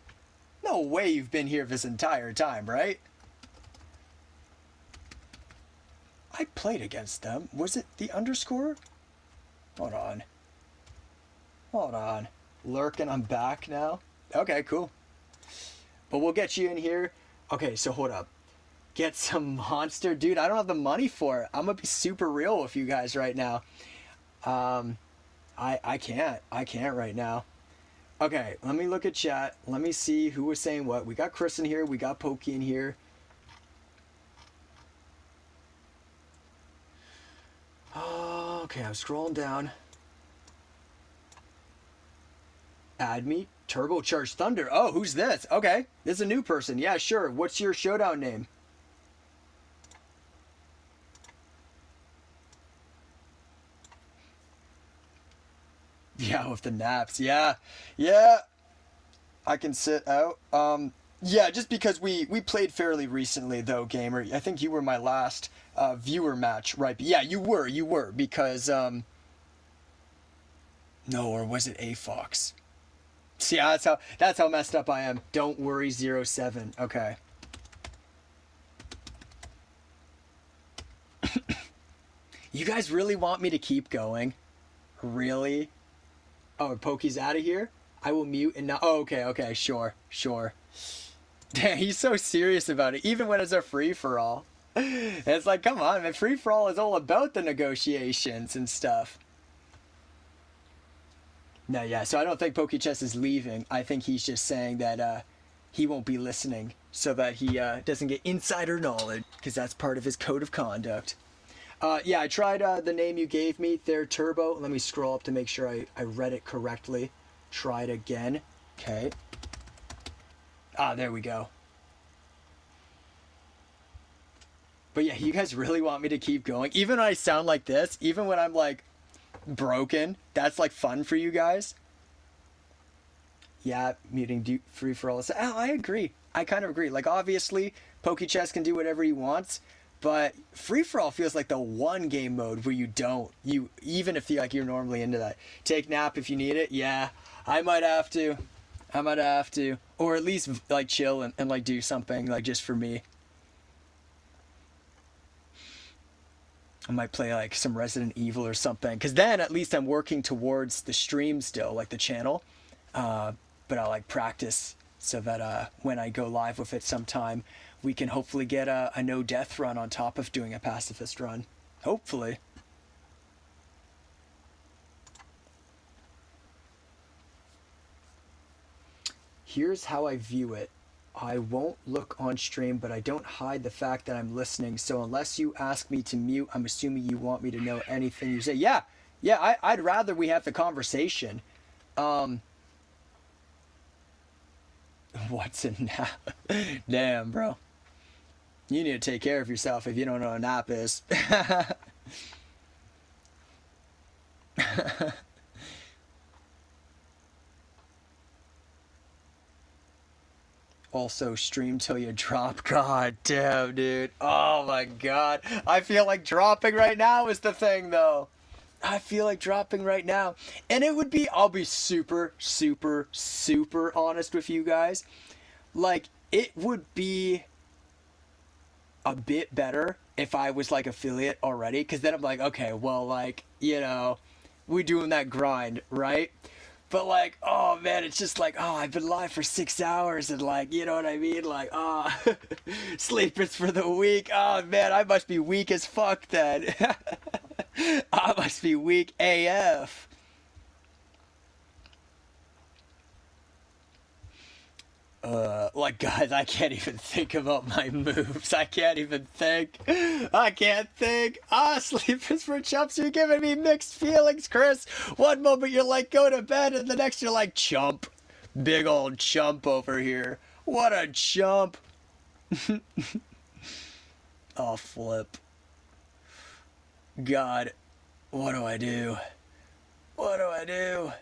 No way you've been here this entire time, right? I played against them. Was it the underscore? Hold on. Hold on. Lurking, I'm back now. Okay, cool. But we'll get you in here. Okay, so hold up. Get some monster, dude. I don't have the money for it. I'm gonna be super real with you guys right now. I can't right now. Okay, let me look at chat. Let me see who was saying what. We got Chris in here. We got Pokey in here. Oh, okay, I'm scrolling down. Add me. Turbocharged Thunder. Oh, who's this? Okay, this is a new person. Yeah, sure. What's your showdown name? Yeah, with the naps. Yeah. Yeah. I can sit out. Yeah, just because we played fairly recently though, gamer. I think you were my last viewer match, right? But yeah, you were because no, or was it A Fox? See, that's how messed up I am. Don't worry, 07. Okay. You guys really want me to keep going? Really? Oh, Pokey's out of here? I will mute and not... Oh, okay, sure. Damn, he's so serious about it, even when it's a free-for-all. It's like, come on, man, free-for-all is all about the negotiations and stuff. No, yeah, so I don't think PokeChess is leaving. I think he's just saying that he won't be listening so that he doesn't get insider knowledge, because that's part of his code of conduct. Yeah, I tried the name you gave me, Ther Turbo. Let me scroll up to make sure I read it correctly. Try it again. Okay. Ah, there we go. But yeah, you guys really want me to keep going? Even when I sound like this, even when I'm like broken, that's like fun for you guys? Yeah, muting free for all. Oh, I agree. I kind of agree. Like, obviously, PokeChess can do whatever he wants, But free for all feels like the one game mode where you even if you're normally into that. Take nap if you need it. Yeah, I might have to. Or at least like chill and like do something like just for me. I might play like some Resident Evil or something, because then at least I'm working towards the stream still, like the channel. But I'll like practice so that when I go live with it sometime, we can hopefully get a no death run on top of doing a pacifist run. Hopefully. Here's how I view it. I won't look on stream, but I don't hide the fact that I'm listening. So unless you ask me to mute, I'm assuming you want me to know anything you say. Yeah, I'd rather we have the conversation. What's a nap? Damn, bro. You need to take care of yourself if you don't know what a nap is. Also, stream till you drop. God damn, dude. Oh my god. I feel like dropping right now is the thing, though. I feel like dropping right now. And it would be, I'll be super, super, super honest with you guys. Like, it would be a bit better if I was like affiliate already. Because then I'm like, okay, well, like, we doing that grind, right? But like, oh man, it's just like, oh, I've been live for 6 hours and like, you know what I mean? Like, oh, sleep is for the weak. Oh man, I must be weak as fuck then. I must be weak AF. Like guys, I can't even think about my moves. I can't think. Sleep is for chumps. You're giving me mixed feelings, Chris. One moment you're like, go to bed, and the next you're like, chump. Big old chump over here. What a chump. I'll flip. God, what do I do? What do I do?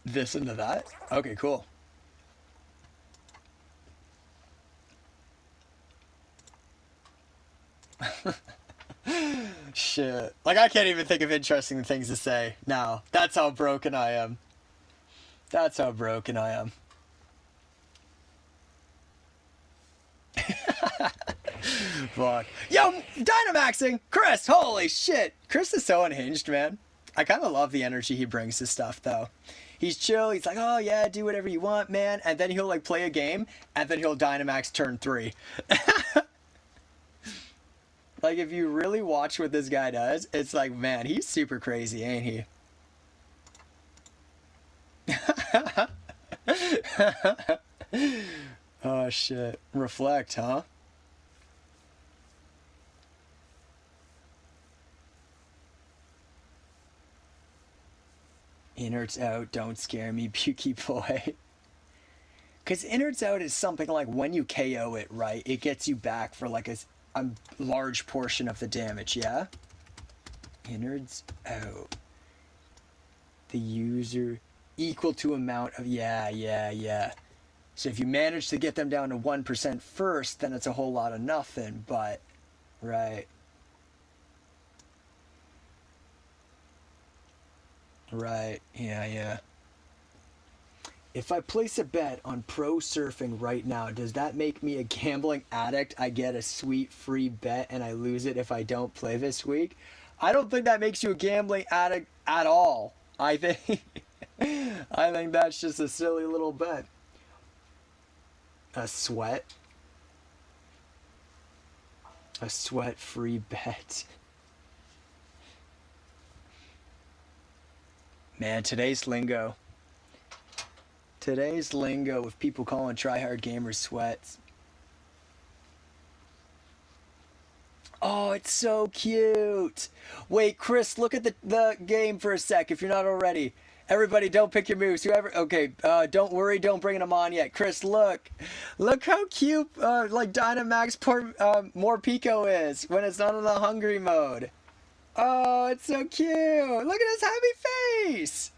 This into that? Okay, cool. Shit. Like, I can't even think of interesting things to say now. That's how broken I am. That's how broken I am. Fuck. Yo, Dynamaxing! Chris! Holy shit! Chris is so unhinged, man. I kind of love the energy he brings to stuff, though. He's chill. He's like, oh, yeah, do whatever you want, man. And then he'll, like, play a game, and then he'll Dynamax turn 3. Like, if you really watch what this guy does, it's like, man, he's super crazy, ain't he? Oh, shit. Reflect, huh? Innards out, don't scare me, Pukey boy. Because innards out is something like when you KO it, right? It gets you back for like a large portion of the damage, yeah? Innards out. The user equal to amount of, yeah. So if you manage to get them down to 1% first, then it's a whole lot of nothing, but, right. Right, yeah. If I place a bet on pro surfing right now, does that make me a gambling addict? I get a sweet free bet and I lose it if I don't play this week? I don't think that makes you a gambling addict at all. I think that's just a silly little bet. A sweat free bet. Man, today's lingo with people calling tryhard gamers sweats. Oh, it's so cute. Wait, Chris, look at the game for a sec if you're not already. Everybody, don't pick your moves. Whoever, okay, don't worry, don't bring them on yet. Chris, look how cute, like Dynamax more Pico is when it's not in the hungry mode. Oh, it's so cute. Look at his happy face.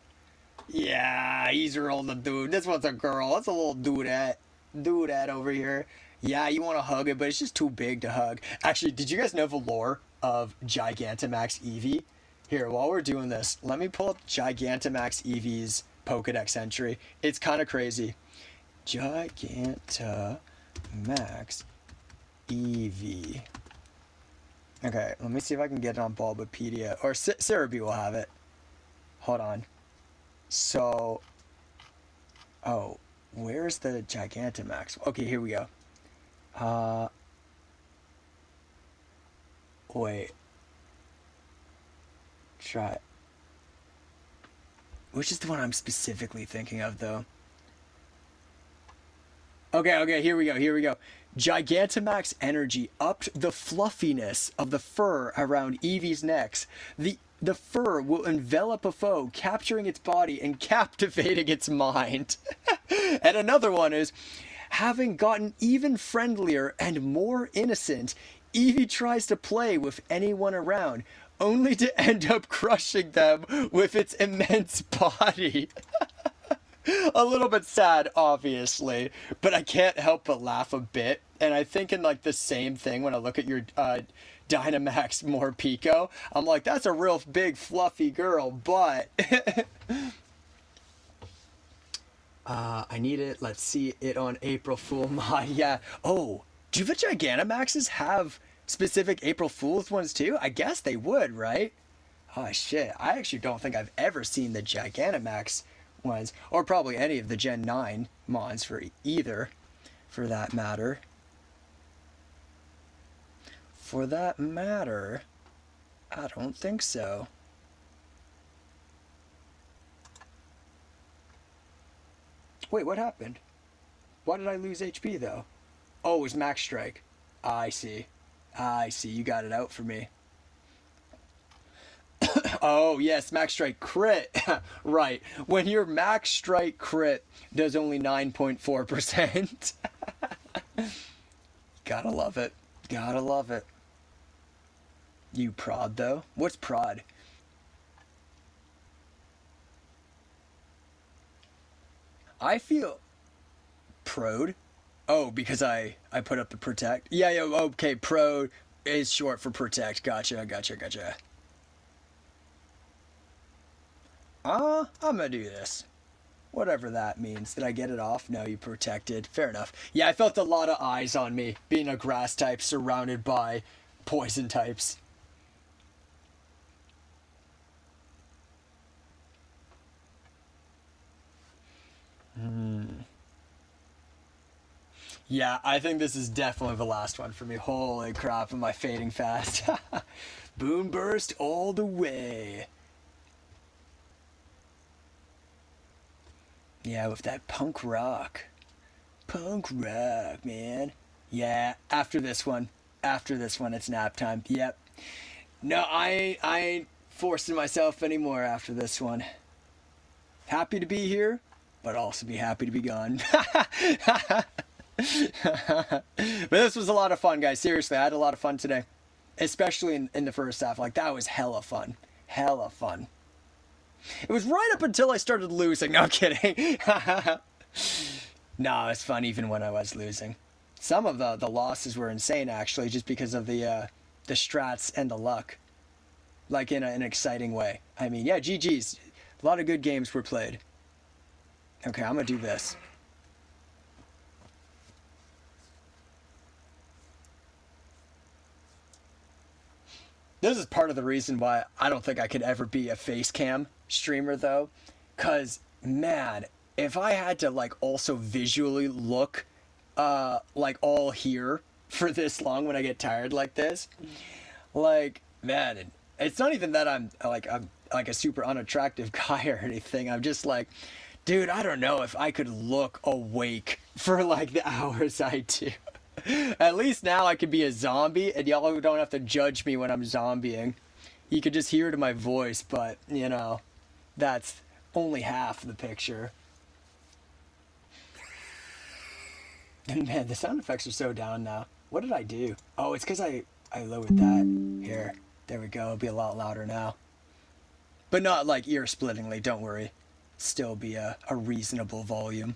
Yeah, he's a real dude. This one's a girl. That's a little dudette. Dudette over here. Yeah, you want to hug it, but it's just too big to hug. Actually, did you guys know the lore of Gigantamax Eevee? Here, while we're doing this, let me pull up Gigantamax Eevee's Pokedex entry. It's kind of crazy. Gigantamax Eevee. Okay, let me see if I can get it on Bulbapedia. Or Cerebi will have it. Hold on. So, oh, where's the Gigantamax? Okay, here we go. Wait. Try. Which is the one I'm specifically thinking of, though? Okay, here we go. Gigantamax energy upped the fluffiness of the fur around Eevee's necks. The fur will envelop a foe, capturing its body and captivating its mind. And another one is, having gotten even friendlier and more innocent, Eevee tries to play with anyone around, only to end up crushing them with its immense body. A little bit sad, obviously, but I can't help but laugh a bit. And I think in like the same thing when I look at your Dynamax Morpeko, I'm like, that's a real big fluffy girl, but I need it. Let's see it on April Fool mod. Yeah. Oh, do the Gigantamaxes have specific April Fool's ones too? I guess they would, right? Oh shit! I actually don't think I've ever seen the Gigantamax ones, or probably any of the Gen 9 mons for either, for that matter. For that matter, I don't think so. Wait, what happened? Why did I lose HP though? Oh, it was Max Strike. I see. I see. You got it out for me. Oh, yes, Max Strike crit. Right. When your Max Strike crit does only 9.4%. Gotta love it. Gotta love it. You prod, though? What's prod? I feel prod. Oh, because I put up the protect. Yeah, okay, prod is short for protect. Gotcha. I'm gonna do this. Whatever that means. Did I get it off? No, you protected. Fair enough. Yeah, I felt a lot of eyes on me, being a grass type surrounded by poison types. Yeah, I think this is definitely the last one for me. Holy crap, am I fading fast. Boom burst all the way. Yeah, with that punk rock. Punk rock, man. Yeah, after this one. After this one, it's nap time. Yep. No, I ain't forcing myself anymore after this one. Happy to be here, but also be happy to be gone. But this was a lot of fun, guys. Seriously, I had a lot of fun today. Especially in the first half. Like, that was hella fun. Hella fun. It was right up until I started losing. No, I'm kidding. No, it's fun even when I was losing. Some of the losses were insane, actually, just because of the strats and the luck. Like, in an exciting way. I mean, yeah, GG's. A lot of good games were played. Okay, I'm going to do this. This is part of the reason why I don't think I could ever be a face cam streamer, though. Because, man, if I had to, like, also visually look, like, all here for this long when I get tired like this, like, man, it's not even that I'm like a super unattractive guy or anything. I'm just like, dude, I don't know if I could look awake for, like, the hours I do. At least now I could be a zombie, and y'all don't have to judge me when I'm zombieing. You could just hear it in my voice, but, you know, that's only half the picture. And man, the sound effects are so down now. What did I do? Oh, it's because I lowered that. Here. There we go. It'll be a lot louder now. But not like ear-splittingly, don't worry. Still be a reasonable volume.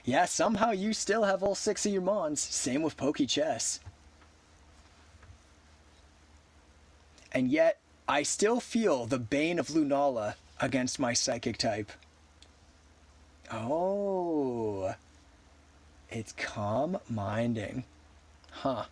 Yeah, somehow you still have all 6 of your Mons. Same with Pokechess. And yet, I still feel the bane of Lunala against my Psychic type. Oh. It's calm minding. Huh.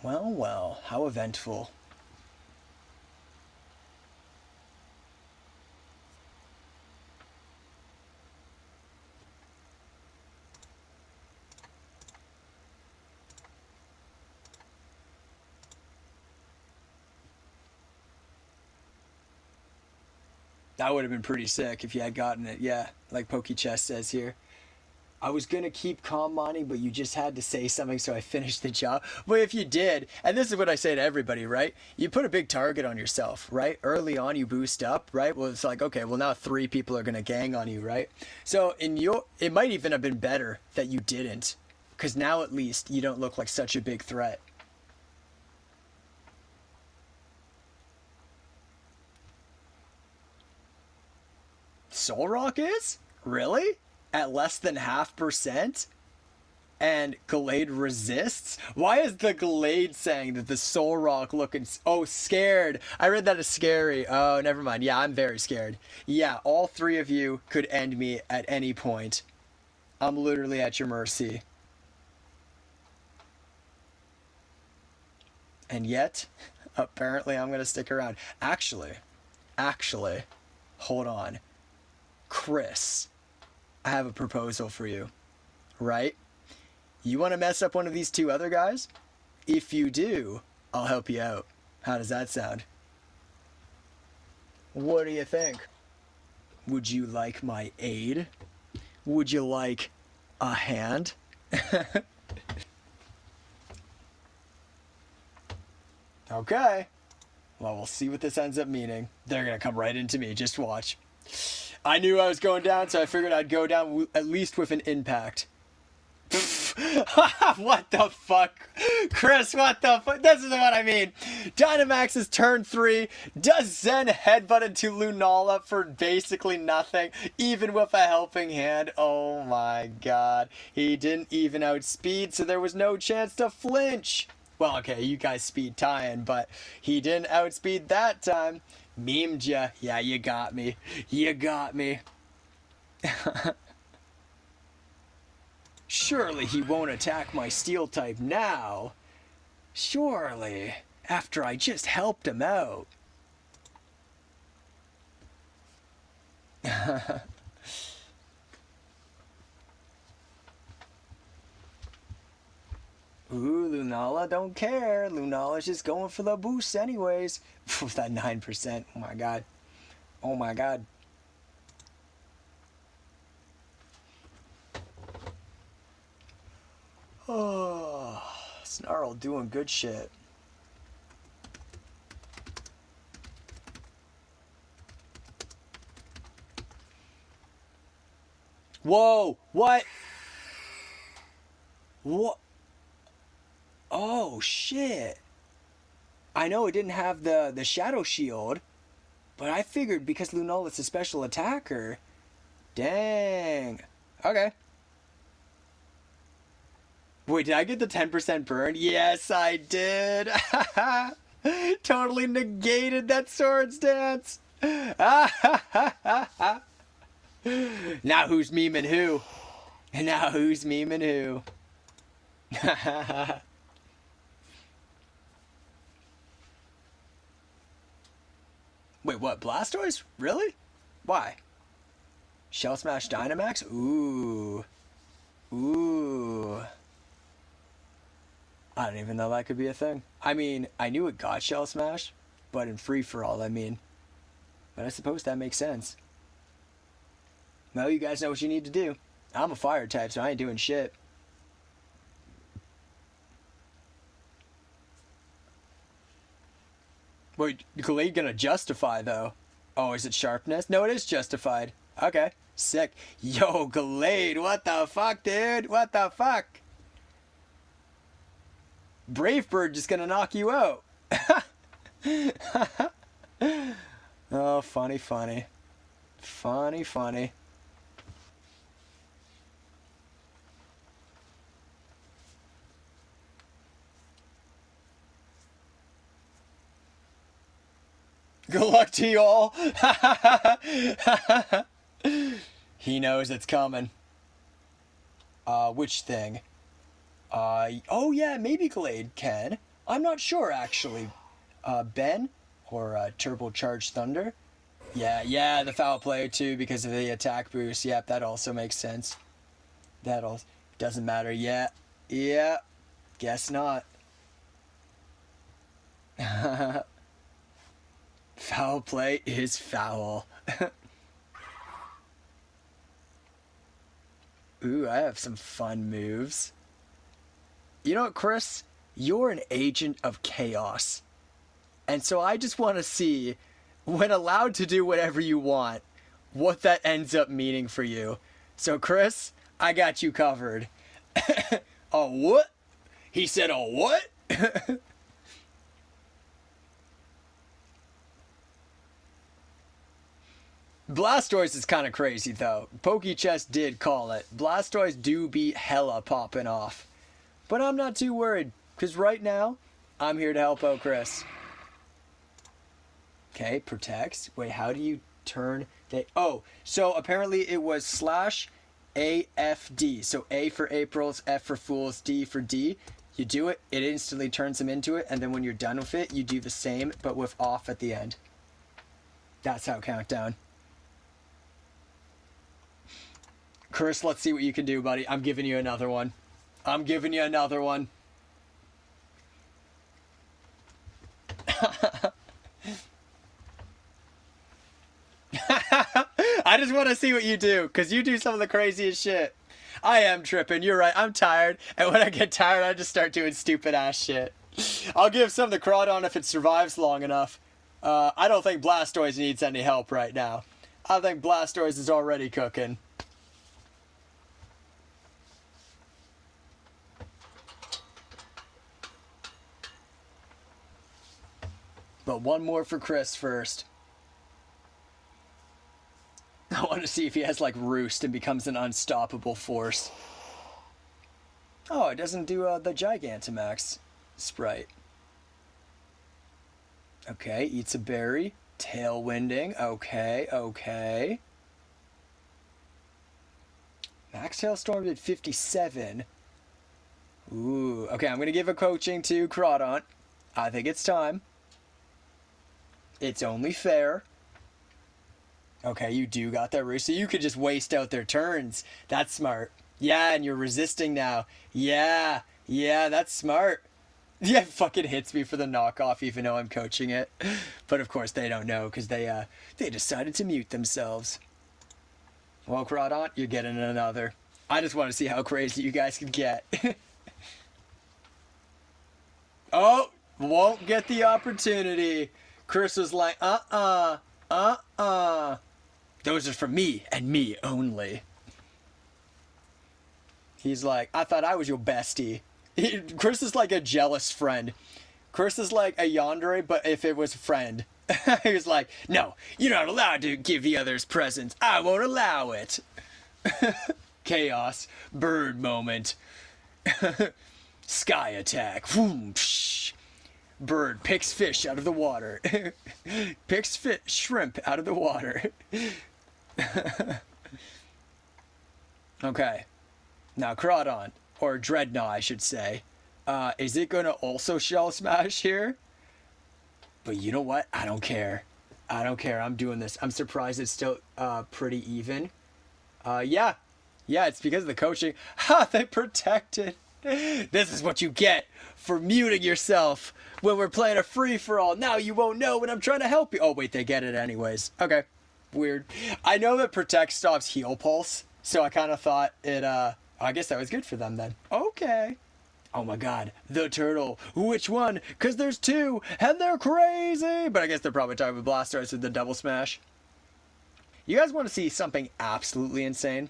Well, well, how eventful. That would have been pretty sick if you had gotten it, yeah, like Pokechess says here. I was gonna keep calm minding, but you just had to say something, so I finished the job. But if you did, and this is what I say to everybody, right? You put a big target on yourself, right? Early on, you boost up, right? Well, it's like, okay, well now 3 people are gonna gang on you, right? So it might even have been better that you didn't, because now at least you don't look like such a big threat. Solrock is? Really? At less than 0.5%? And Glade resists? Why is the Glade saying that the Solrock looking... Oh, scared. I read that as scary. Oh, never mind. Yeah, I'm very scared. Yeah, all 3 of you could end me at any point. I'm literally at your mercy. And yet, apparently I'm going to stick around. Actually, hold on. Chris, I have a proposal for you, right? You want to mess up one of these 2 other guys? If you do, I'll help you out. How does that sound? What do you think? Would you like my aid? Would you like a hand? Okay. Well, we'll see what this ends up meaning. They're going to come right into me. Just watch. I knew I was going down, so I figured I'd go down at least with an impact. What the fuck? Chris, what the fuck? This is what I mean. Dynamax is turn 3. Does Zen headbutt into Lunala for basically nothing, even with a helping hand? Oh my god. He didn't even outspeed, so there was no chance to flinch. Well, okay, you guys speed tying, but he didn't outspeed that time. Memed ya. Yeah, you got me. You got me. Surely he won't attack my steel type now. Surely. After I just helped him out. Ooh, Lunala don't care. Lunala's just going for the boost anyways. With that 9%. Oh my god. Oh my god. Oh, Snarl doing good shit. Whoa, what? What? Oh, shit. I know it didn't have the Shadow Shield, but I figured because Lunala's a special attacker. Dang. Okay. Wait, did I get the 10% burn? Yes, I did. Totally negated that Swords Dance. Now who's memeing who? Now who's memeing who? Wait, what? Blastoise? Really? Why? Shell Smash Dynamax? Ooh. Ooh. I don't even know that could be a thing. I mean, I knew it got Shell Smash, but in free-for-all, I mean. But I suppose that makes sense. Well, you guys know what you need to do. I'm a fire type, so I ain't doing shit. Wait, Glade gonna justify though? Oh, is it sharpness? No, it is justified. Okay, sick. Yo, Glade, what the fuck, dude? What the fuck? Brave Bird just gonna knock you out. Oh, funny, funny. Funny, funny. Good luck to you all. He knows it's coming. Which thing? Oh yeah, maybe Glade can. I'm not sure actually. Ben or Turbocharged Thunder. Yeah, the foul play too because of the attack boost. Yep, that also makes sense. That also doesn't matter. Yeah. Guess not. Foul play is foul. Ooh, I have some fun moves. You know what, Chris? You're an agent of chaos. And so I just want to see, when allowed to do whatever you want, what that ends up meaning for you. So, Chris, I got you covered. A what? He said a what? Blastoise is kind of crazy, though. PokeChess did call it. Blastoise do be hella popping off. But I'm not too worried, because right now, I'm here to help out Chris. Okay, protects. Wait, how do you turn the... Oh, so apparently it was /AFD. So A for Aprils, F for Fools, D for D. You do it, it instantly turns them into it, and then when you're done with it, you do the same, but with off at the end. That's how countdown. Chris, let's see what you can do, buddy. I'm giving you another one. I'm giving you another one. I just want to see what you do, because you do some of the craziest shit. I am tripping. You're right. I'm tired. And when I get tired, I just start doing stupid ass shit. I'll give some to Crawdon if it survives long enough. I don't think Blastoise needs any help right now. I think Blastoise is already cooking. But one more for Chris first. I want to see if he has like Roost and becomes an unstoppable force. Oh, it doesn't do the Gigantamax sprite. Okay, eats a berry. Tailwinding. Okay. Max Hailstorm did 57. Ooh, okay, I'm going to give a coaching to Crawdon. I think it's time. It's only fair. Okay, you do got that Roost, so you could just waste out their turns. That's smart. Yeah, and you're resisting now. Yeah, that's smart. Yeah, it fucking hits me for the knockoff even though I'm coaching it. But of course they don't know because they decided to mute themselves. Well, Crawdon, you're getting another. I just want to see how crazy you guys can get. Oh, won't get the opportunity. Chris was like, Those are for me and me only. He's like, I thought I was your bestie. Chris is like a jealous friend. Chris is like a yandere, but if it was a friend. He was like, no, you're not allowed to give the others presents. I won't allow it. Chaos. Bird moment. Sky attack. Whoom, psh. Bird picks fish out of the water. Picks shrimp out of the water. Okay. Now, Crawdon, or Dreadnought, I should say. Is it going to also Shell Smash here? But you know what? I don't care. I'm doing this. I'm surprised it's still pretty even. Yeah, it's because of the coaching. Ha! They protected. This is what you get for muting yourself when we're playing a free-for-all. Now you won't know when I'm trying to help you. Oh, wait, they get it anyways. Okay. Weird. I know that Protect stops Heal Pulse, so I kind of thought it, I guess that was good for them then. Okay. Oh my god, the turtle. Which one? Because there's two, and they're crazy. But I guess they're probably talking about Blastoise with the double smash. You guys want to see something absolutely insane?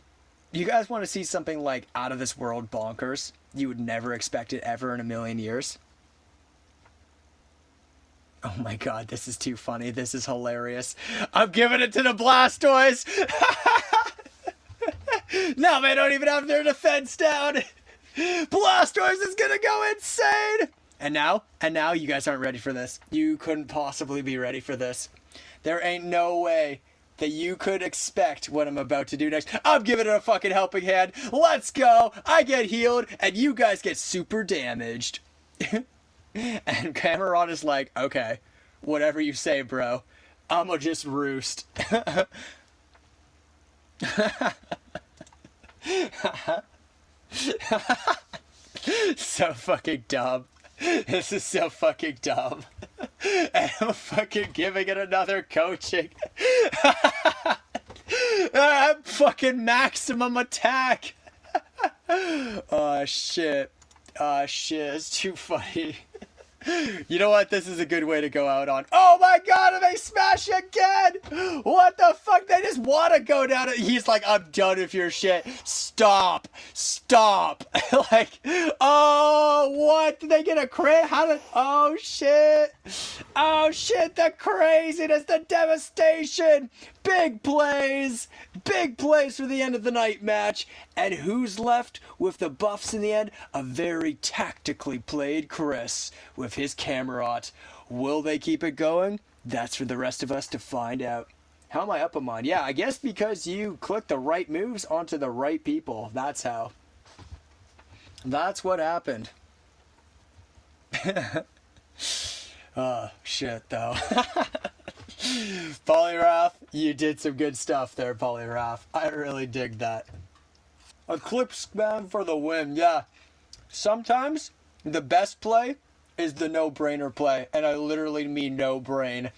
You guys want to see something like out of this world bonkers? You would never expect it ever in a million years. Oh my god, this is too funny. This is hilarious. I'm giving it to the Blastoise. Now they don't even have their defense down. Blastoise is gonna go insane. And now you guys aren't ready for this. You couldn't possibly be ready for this. There ain't no way that you could expect what I'm about to do next. I'm giving it a fucking helping hand. Let's go. I get healed and you guys get super damaged. And Cameron is like, okay, whatever you say, bro. I'ma just roost. So fucking dumb. This is so fucking dumb. And I'm fucking giving it another coaching. I'm fucking maximum attack. Oh shit. Oh shit, it's too funny. You know what? This is a good way to go out on. Oh my god, they smash again! What the fuck? They just want to go down it. He's like, I'm done with your shit. Stop. Stop. Like, oh, what? Did they get a crit? How did... Oh shit. Oh shit, the craziness, the devastation. Big plays. Big plays for the end of the night match. And who's left with the buffs in the end? A very tactically played Chris with his Camerot. Will they keep it going? That's for the rest of us to find out. How am I up on mine? Yeah, I guess because you click the right moves onto the right people. That's how. That's what happened. Oh, shit, though. Polyrath, you did some good stuff there, Polyrath. I really dig that. Eclipse Man for the win. Yeah. Sometimes the best play is the no-brainer play. And I literally mean no brain.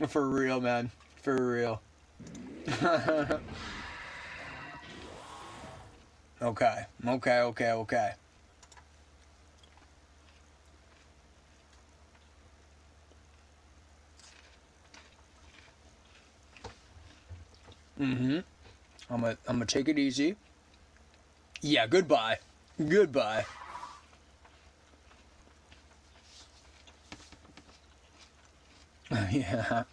For real, man. For real. Okay. I'm gonna take it easy. Yeah, goodbye. Goodbye. Yeah.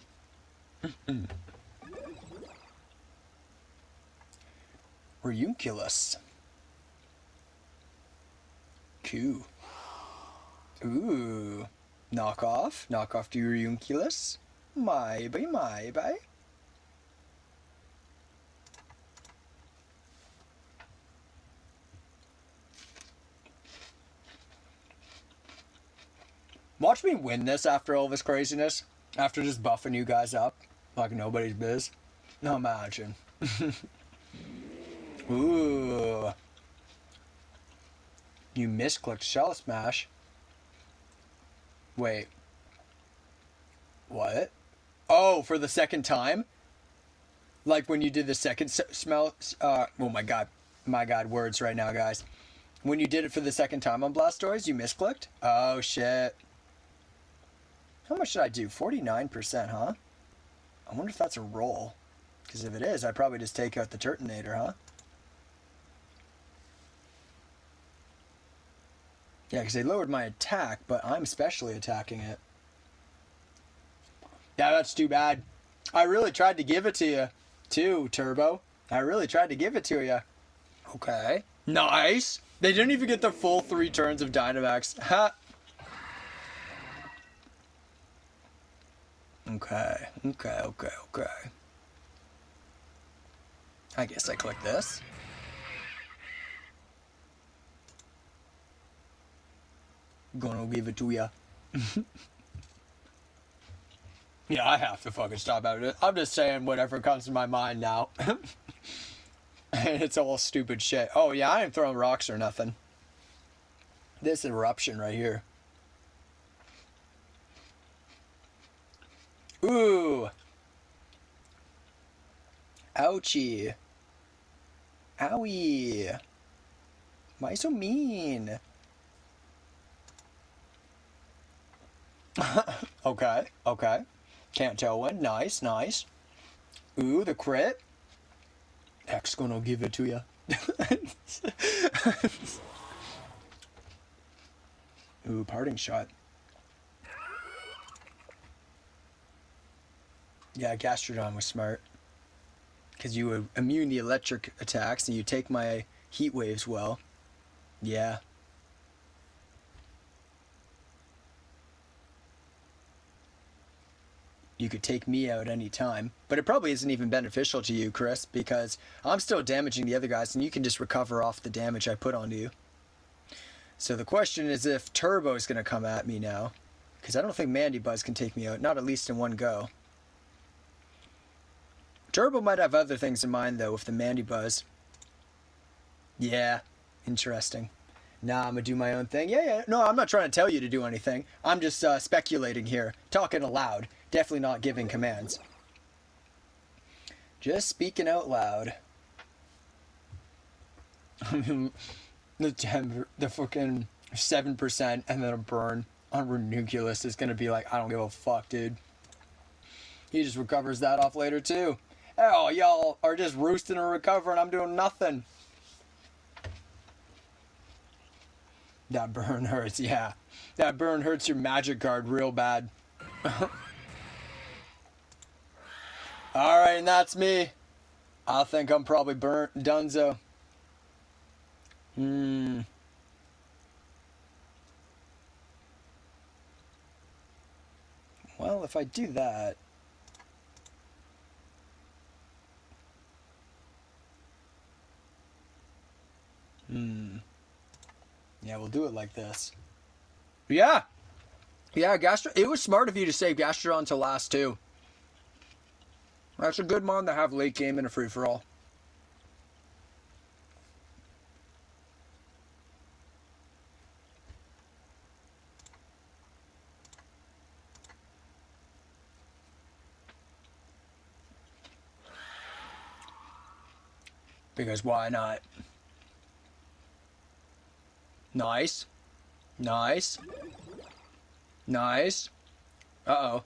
Ranunculus. Cool. Ooh. Knockoff. Knockoff to Ranunculus. Maybe. Watch me win this after all this craziness. After just buffing you guys up like nobody's biz. No, imagine. Ooh. You misclicked Shell Smash. Wait. What? Oh, for the second time? Like when you did the second smell... oh my god. My god, words right now, guys. When you did it for the second time on Blastoise, you misclicked? Oh, shit. How much did I do? 49%, huh? I wonder if that's a roll. Because if it is, I'd probably just take out the Turtonator, huh? Yeah, because they lowered my attack, but I'm specially attacking it. Yeah, that's too bad. I really tried to give it to you, too, Turbo. I really tried to give it to you. Okay. Nice! They didn't even get the full 3 turns of Dynamax. Ha! Okay. I guess I click this. Gonna give it to ya. Yeah, I have to fucking stop out of it. I'm just saying whatever comes to my mind now. It's all stupid shit. Oh yeah, I ain't throwing rocks or nothing. This eruption right here. Ooh. Ouchie. Owie. Why so mean? Okay, okay. Can't tell when. Nice, nice. Ooh, the crit. X gonna give it to you. Ooh, parting shot. Yeah, Gastrodon was smart. Because you would immune the electric attacks and you take my heat waves well. Yeah. You could take me out any time. But it probably isn't even beneficial to you, Chris, because I'm still damaging the other guys and you can just recover off the damage I put onto you. So the question is if Turbo is going to come at me now. Because I don't think Mandibuzz can take me out, not at least in one go. Turbo might have other things in mind, though, with the Mandibuzz. Yeah, interesting. Nah, I'm going to do my own thing. Yeah. No, I'm not trying to tell you to do anything. I'm just speculating here, talking aloud. Definitely not giving commands. Just speaking out loud. The fucking 7% and then a burn on Ranunculus is going to be like, I don't give a fuck, dude. He just recovers that off later, too. Oh, y'all are just roosting and recovering. I'm doing nothing. That burn hurts, yeah. That burn hurts your magic guard real bad. Alright, and that's me. I think I'm probably burnt donezo. Well, if I do that... Yeah, we'll do it like this. Yeah! Yeah, it was smart of you to save Gastrodon to last, too. That's a good mon to have late game in a free-for-all. Because why not? Nice. Nice. Nice. Uh-oh.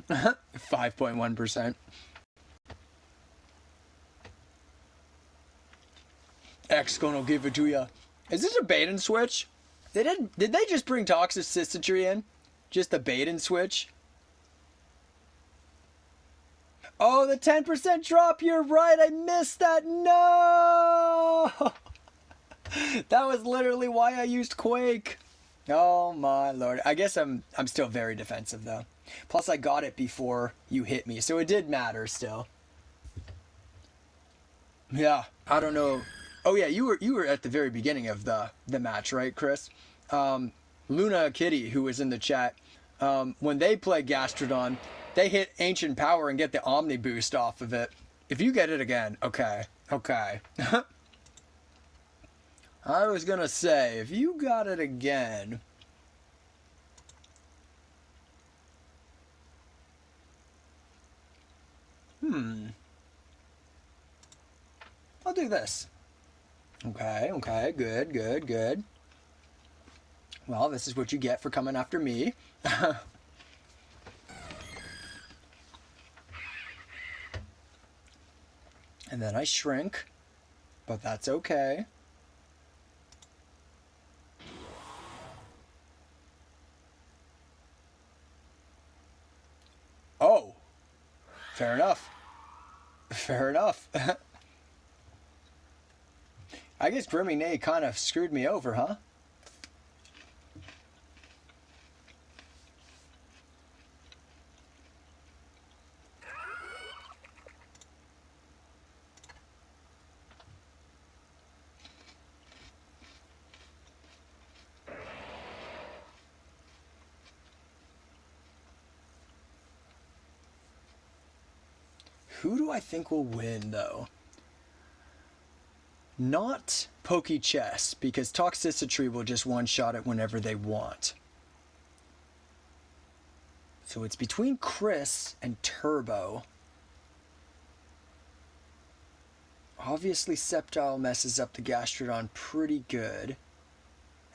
5.1%. X gonna give it to ya. Is this a bait and switch? Did they just bring Toxicity in? Just a bait and switch? Oh, the 10% drop, you're right, I missed that. No! That was literally why I used Quake. Oh my lord. I guess I'm still very defensive though. Plus I got it before you hit me, so it did matter still. Yeah, I don't know. Oh yeah, you were at the very beginning of the match, right, Chris? Luna Kitty, who was in the chat, when they play Gastrodon, they hit Ancient Power and get the Omni boost off of it. If you get it again, okay. I was gonna say, if you got it again... I'll do this. Okay, good. Well, this is what you get for coming after me. And then I shrink, but that's okay. Oh, fair enough. I guess Grimming kind of screwed me over, huh? Who do I think will win, though? Not Pokechess, because Toxicity will just one-shot it whenever they want. So it's between Chris and Turbo. Obviously, Sceptile messes up the Gastrodon pretty good.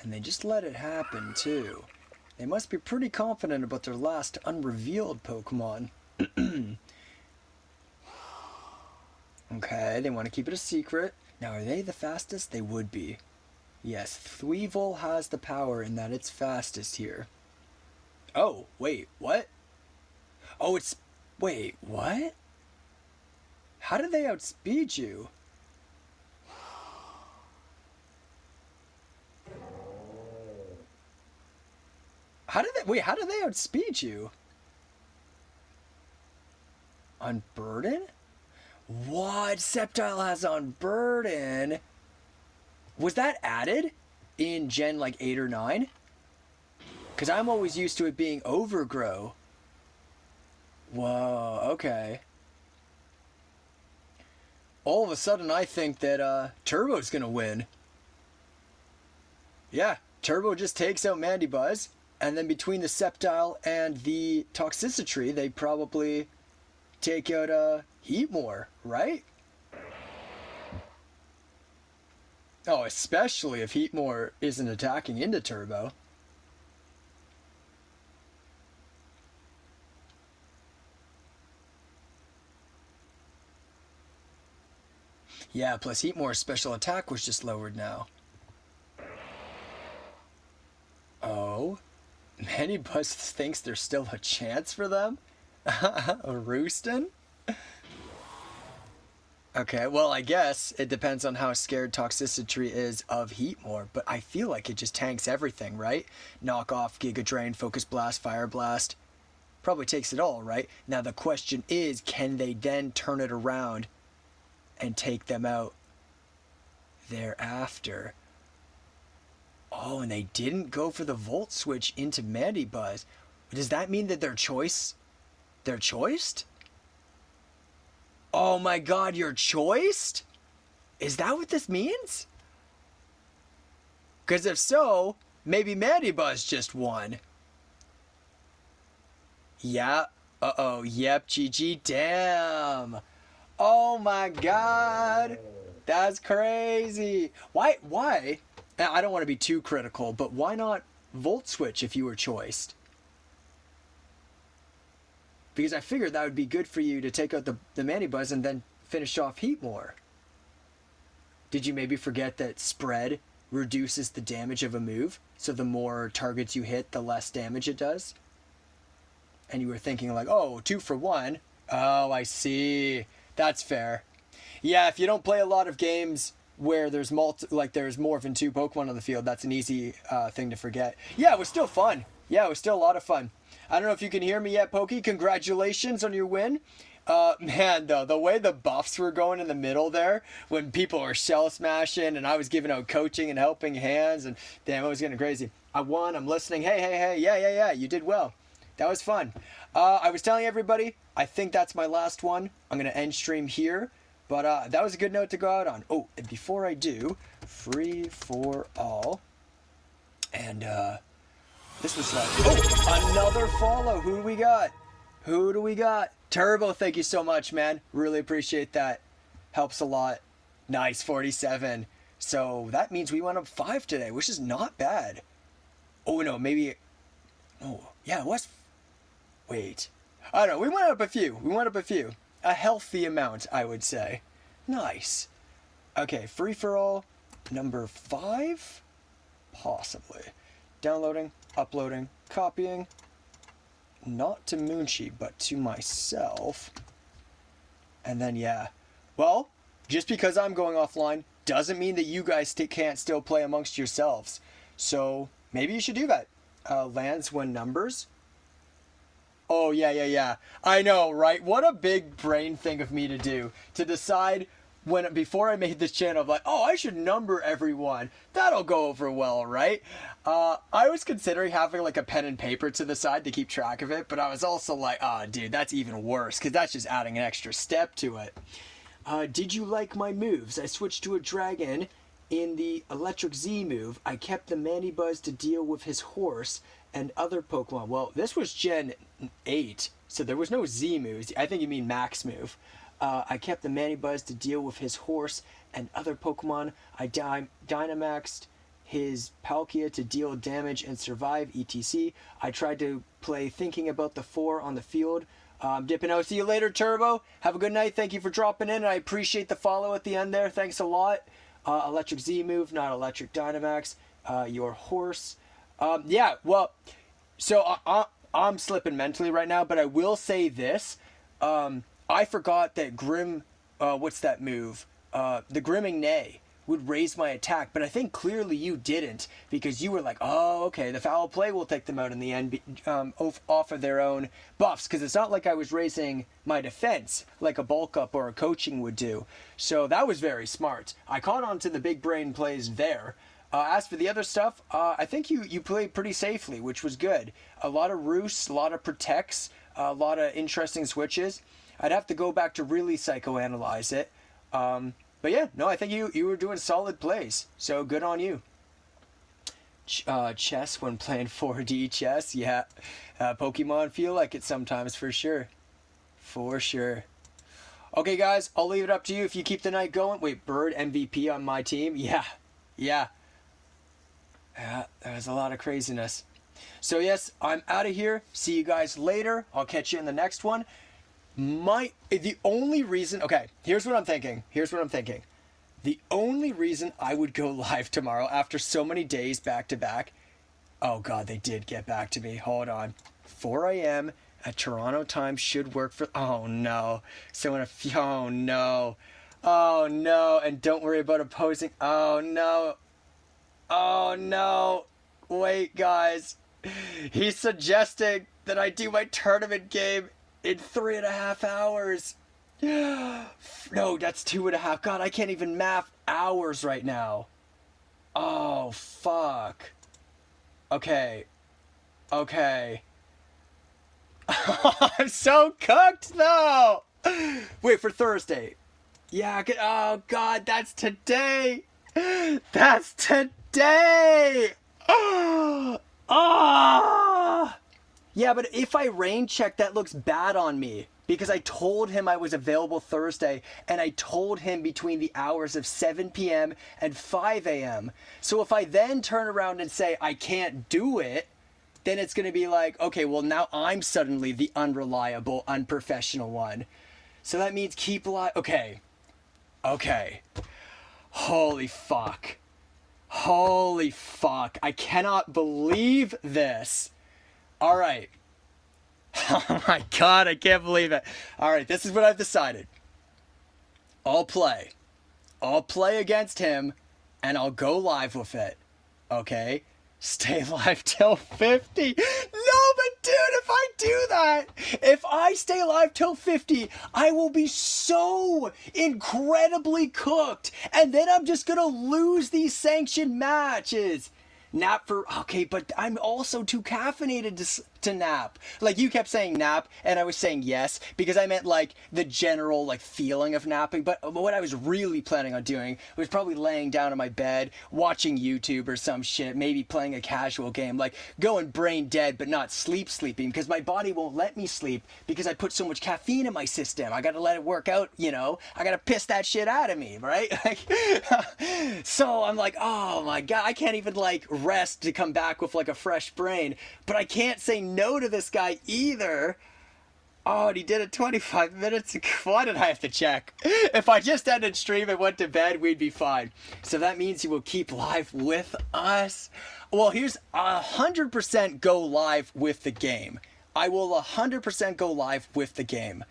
And they just let it happen, too. They must be pretty confident about their last unrevealed Pokemon. Okay, they want to keep it a secret. Now, are they the fastest? They would be. Yes, Thweevil has the power in that it's fastest here. Oh, wait, what? Oh, it's... Wait, what? How did they outspeed you? How did they outspeed you? Unburden? What? Sceptile has Unburden? Was that added in Gen like 8 or 9? Because I'm always used to it being Overgrow. Whoa, okay. All of a sudden I think that Turbo's gonna win. Yeah, Turbo just takes out Mandibuzz, and then between the Sceptile and the Toxicity, they probably take out Heatmore, right? Oh, especially if Heatmore isn't attacking into Turbo. Yeah, plus Heatmore's special attack was just lowered now. Oh, Mandibuzz thinks there's still a chance for them? Roostin? Okay, well, I guess it depends on how scared Toxicity is of Heatmore, but I feel like it just tanks everything, right? Knock off, Giga Drain, Focus Blast, Fire Blast. Probably takes it all, right? Now the question is, can they then turn it around and take them out thereafter? Oh, and they didn't go for the Volt Switch into Mandibuzz. Does that mean that they're choiced? Oh my god, you're choiced? Is that what this means? Because if so, maybe Mandibuzz just won. Yeah. Uh-oh. Yep, GG. Damn. Oh my god. That's crazy. Why? I don't want to be too critical, but why not Volt Switch if you were choiced? Because I figured that would be good for you to take out the Mandibuzz and then finish off Heatmore. Did you maybe forget that spread reduces the damage of a move? So the more targets you hit, the less damage it does? And you were thinking like, oh, 2 for 1. Oh, I see. That's fair. Yeah, if you don't play a lot of games where there's there's more than 2 Pokemon on the field, that's an easy thing to forget. Yeah, it was still fun. Yeah, it was still a lot of fun. I don't know if you can hear me yet, Pokey. Congratulations on your win. Man, though, the way the buffs were going in the middle there, when people were shell smashing and I was giving out coaching and helping hands, and damn, it was getting crazy. I won. I'm listening. Hey. Yeah. You did well. That was fun. I was telling everybody, I think that's my last one. I'm going to end stream here. But that was a good note to go out on. Oh, and before I do, free for all. And this was like, oh, another follow. Who do we got? Turbo, thank you so much, man. Really appreciate that. Helps a lot. Nice, 47. So that means we went up 5 today, which is not bad. Oh, no, maybe... Oh, yeah, it was... Wait. I don't know. We went up a few. A healthy amount, I would say. Nice. Okay, free-for-all number 5? Possibly. Downloading, uploading, copying. Not to Moonchi, but to myself. And then, yeah. Well, just because I'm going offline doesn't mean that you guys can't still play amongst yourselves. So, maybe you should do that. Lands when numbers. Oh, yeah. I know, right? What a big brain thing of me to do. To decide before I made this channel, I'm like, oh, I should number everyone. That'll go over well, right? I was considering having like a pen and paper to the side to keep track of it, but I was also like, oh, dude, that's even worse, because that's just adding an extra step to it. Did you like my moves? I switched to a dragon in the Electric Z move. I kept the Mandibuzz to deal with his horse and other Pokemon. Well, this was Gen 8, so there was no Z moves. I think you mean Max move. I kept the Manibuzz to deal with his horse and other Pokemon. I Dynamaxed his Palkia to deal damage and survive, etc. I tried to play thinking about the 4 on the field. Dipping out. See you later, Turbo. Have a good night. Thank you for dropping in. I appreciate the follow at the end there. Thanks a lot. Electric Z move, not Electric Dynamax. Your horse. Yeah, well, so I'm slipping mentally right now, but I will say this. I forgot that what's that move? The Grimming Neigh would raise my attack, but I think clearly you didn't, because you were like, oh, okay, the foul play will take them out in the end, off of their own buffs, because it's not like I was raising my defense like a bulk up or a coaching would do. So that was very smart. I caught on to the big brain plays there. As for the other stuff, I think you played pretty safely, which was good. A lot of roosts, a lot of protects, a lot of interesting switches. I'd have to go back to really psychoanalyze it. But yeah, no, I think you were doing solid plays, so good on you. Chess when playing 4D chess, yeah. Pokemon feel like it sometimes, for sure. For sure. Okay, guys, I'll leave it up to you if you keep the night going. Wait, Bird MVP on my team? Yeah. There's a lot of craziness. So yes, I'm out of here. See you guys later. I'll catch you in the next one. The only reason, okay, here's what I'm thinking. The only reason I would go live tomorrow after so many days back to back, oh God, they did get back to me. Hold on. 4 a.m. at Toronto time should work for, oh no. So oh no. Oh no. And don't worry about opposing, oh no. Oh no. Wait, guys. He's suggesting that I do my tournament game in 3.5 hours. No, that's 2.5. God, I can't even math hours right now. Oh, fuck. Okay. I'm so cooked, though. Wait, for Thursday. Yeah, oh, God, that's today. That's today. Yeah, but if I rain check, that looks bad on me. Because I told him I was available Thursday, and I told him between the hours of 7 p.m. and 5 a.m. So if I then turn around and say I can't do it, then it's going to be like, okay, well now I'm suddenly the unreliable, unprofessional one. So that means keep alive. Okay. Holy fuck. I cannot believe this. All right. Oh my God, I can't believe it. All right, this is what I've decided. I'll play against him, and I'll go live with it. Okay? Stay live till 50. No, but dude, if I stay live till 50, I will be so incredibly cooked. And then I'm just gonna lose these sanctioned matches. Nap for, okay, but I'm also too caffeinated to nap. Like, you kept saying nap, and I was saying yes, because I meant, like, the general, like, feeling of napping, but what I was really planning on doing was probably laying down in my bed, watching YouTube or some shit, maybe playing a casual game, like, going brain dead, but not sleeping, because my body won't let me sleep, because I put so much caffeine in my system. I gotta let it work out, you know? I gotta piss that shit out of me, right? So I'm like, oh my God, I can't even, like, rest to come back with like a fresh brain, but I can't say no to this guy either. Oh, and he did it 25 minutes ago. Why did I have to check? If I just ended stream and went to bed, we'd be fine. So that means he will keep live with us. Well, here's 100% go live with the game. I will 100% go live with the game.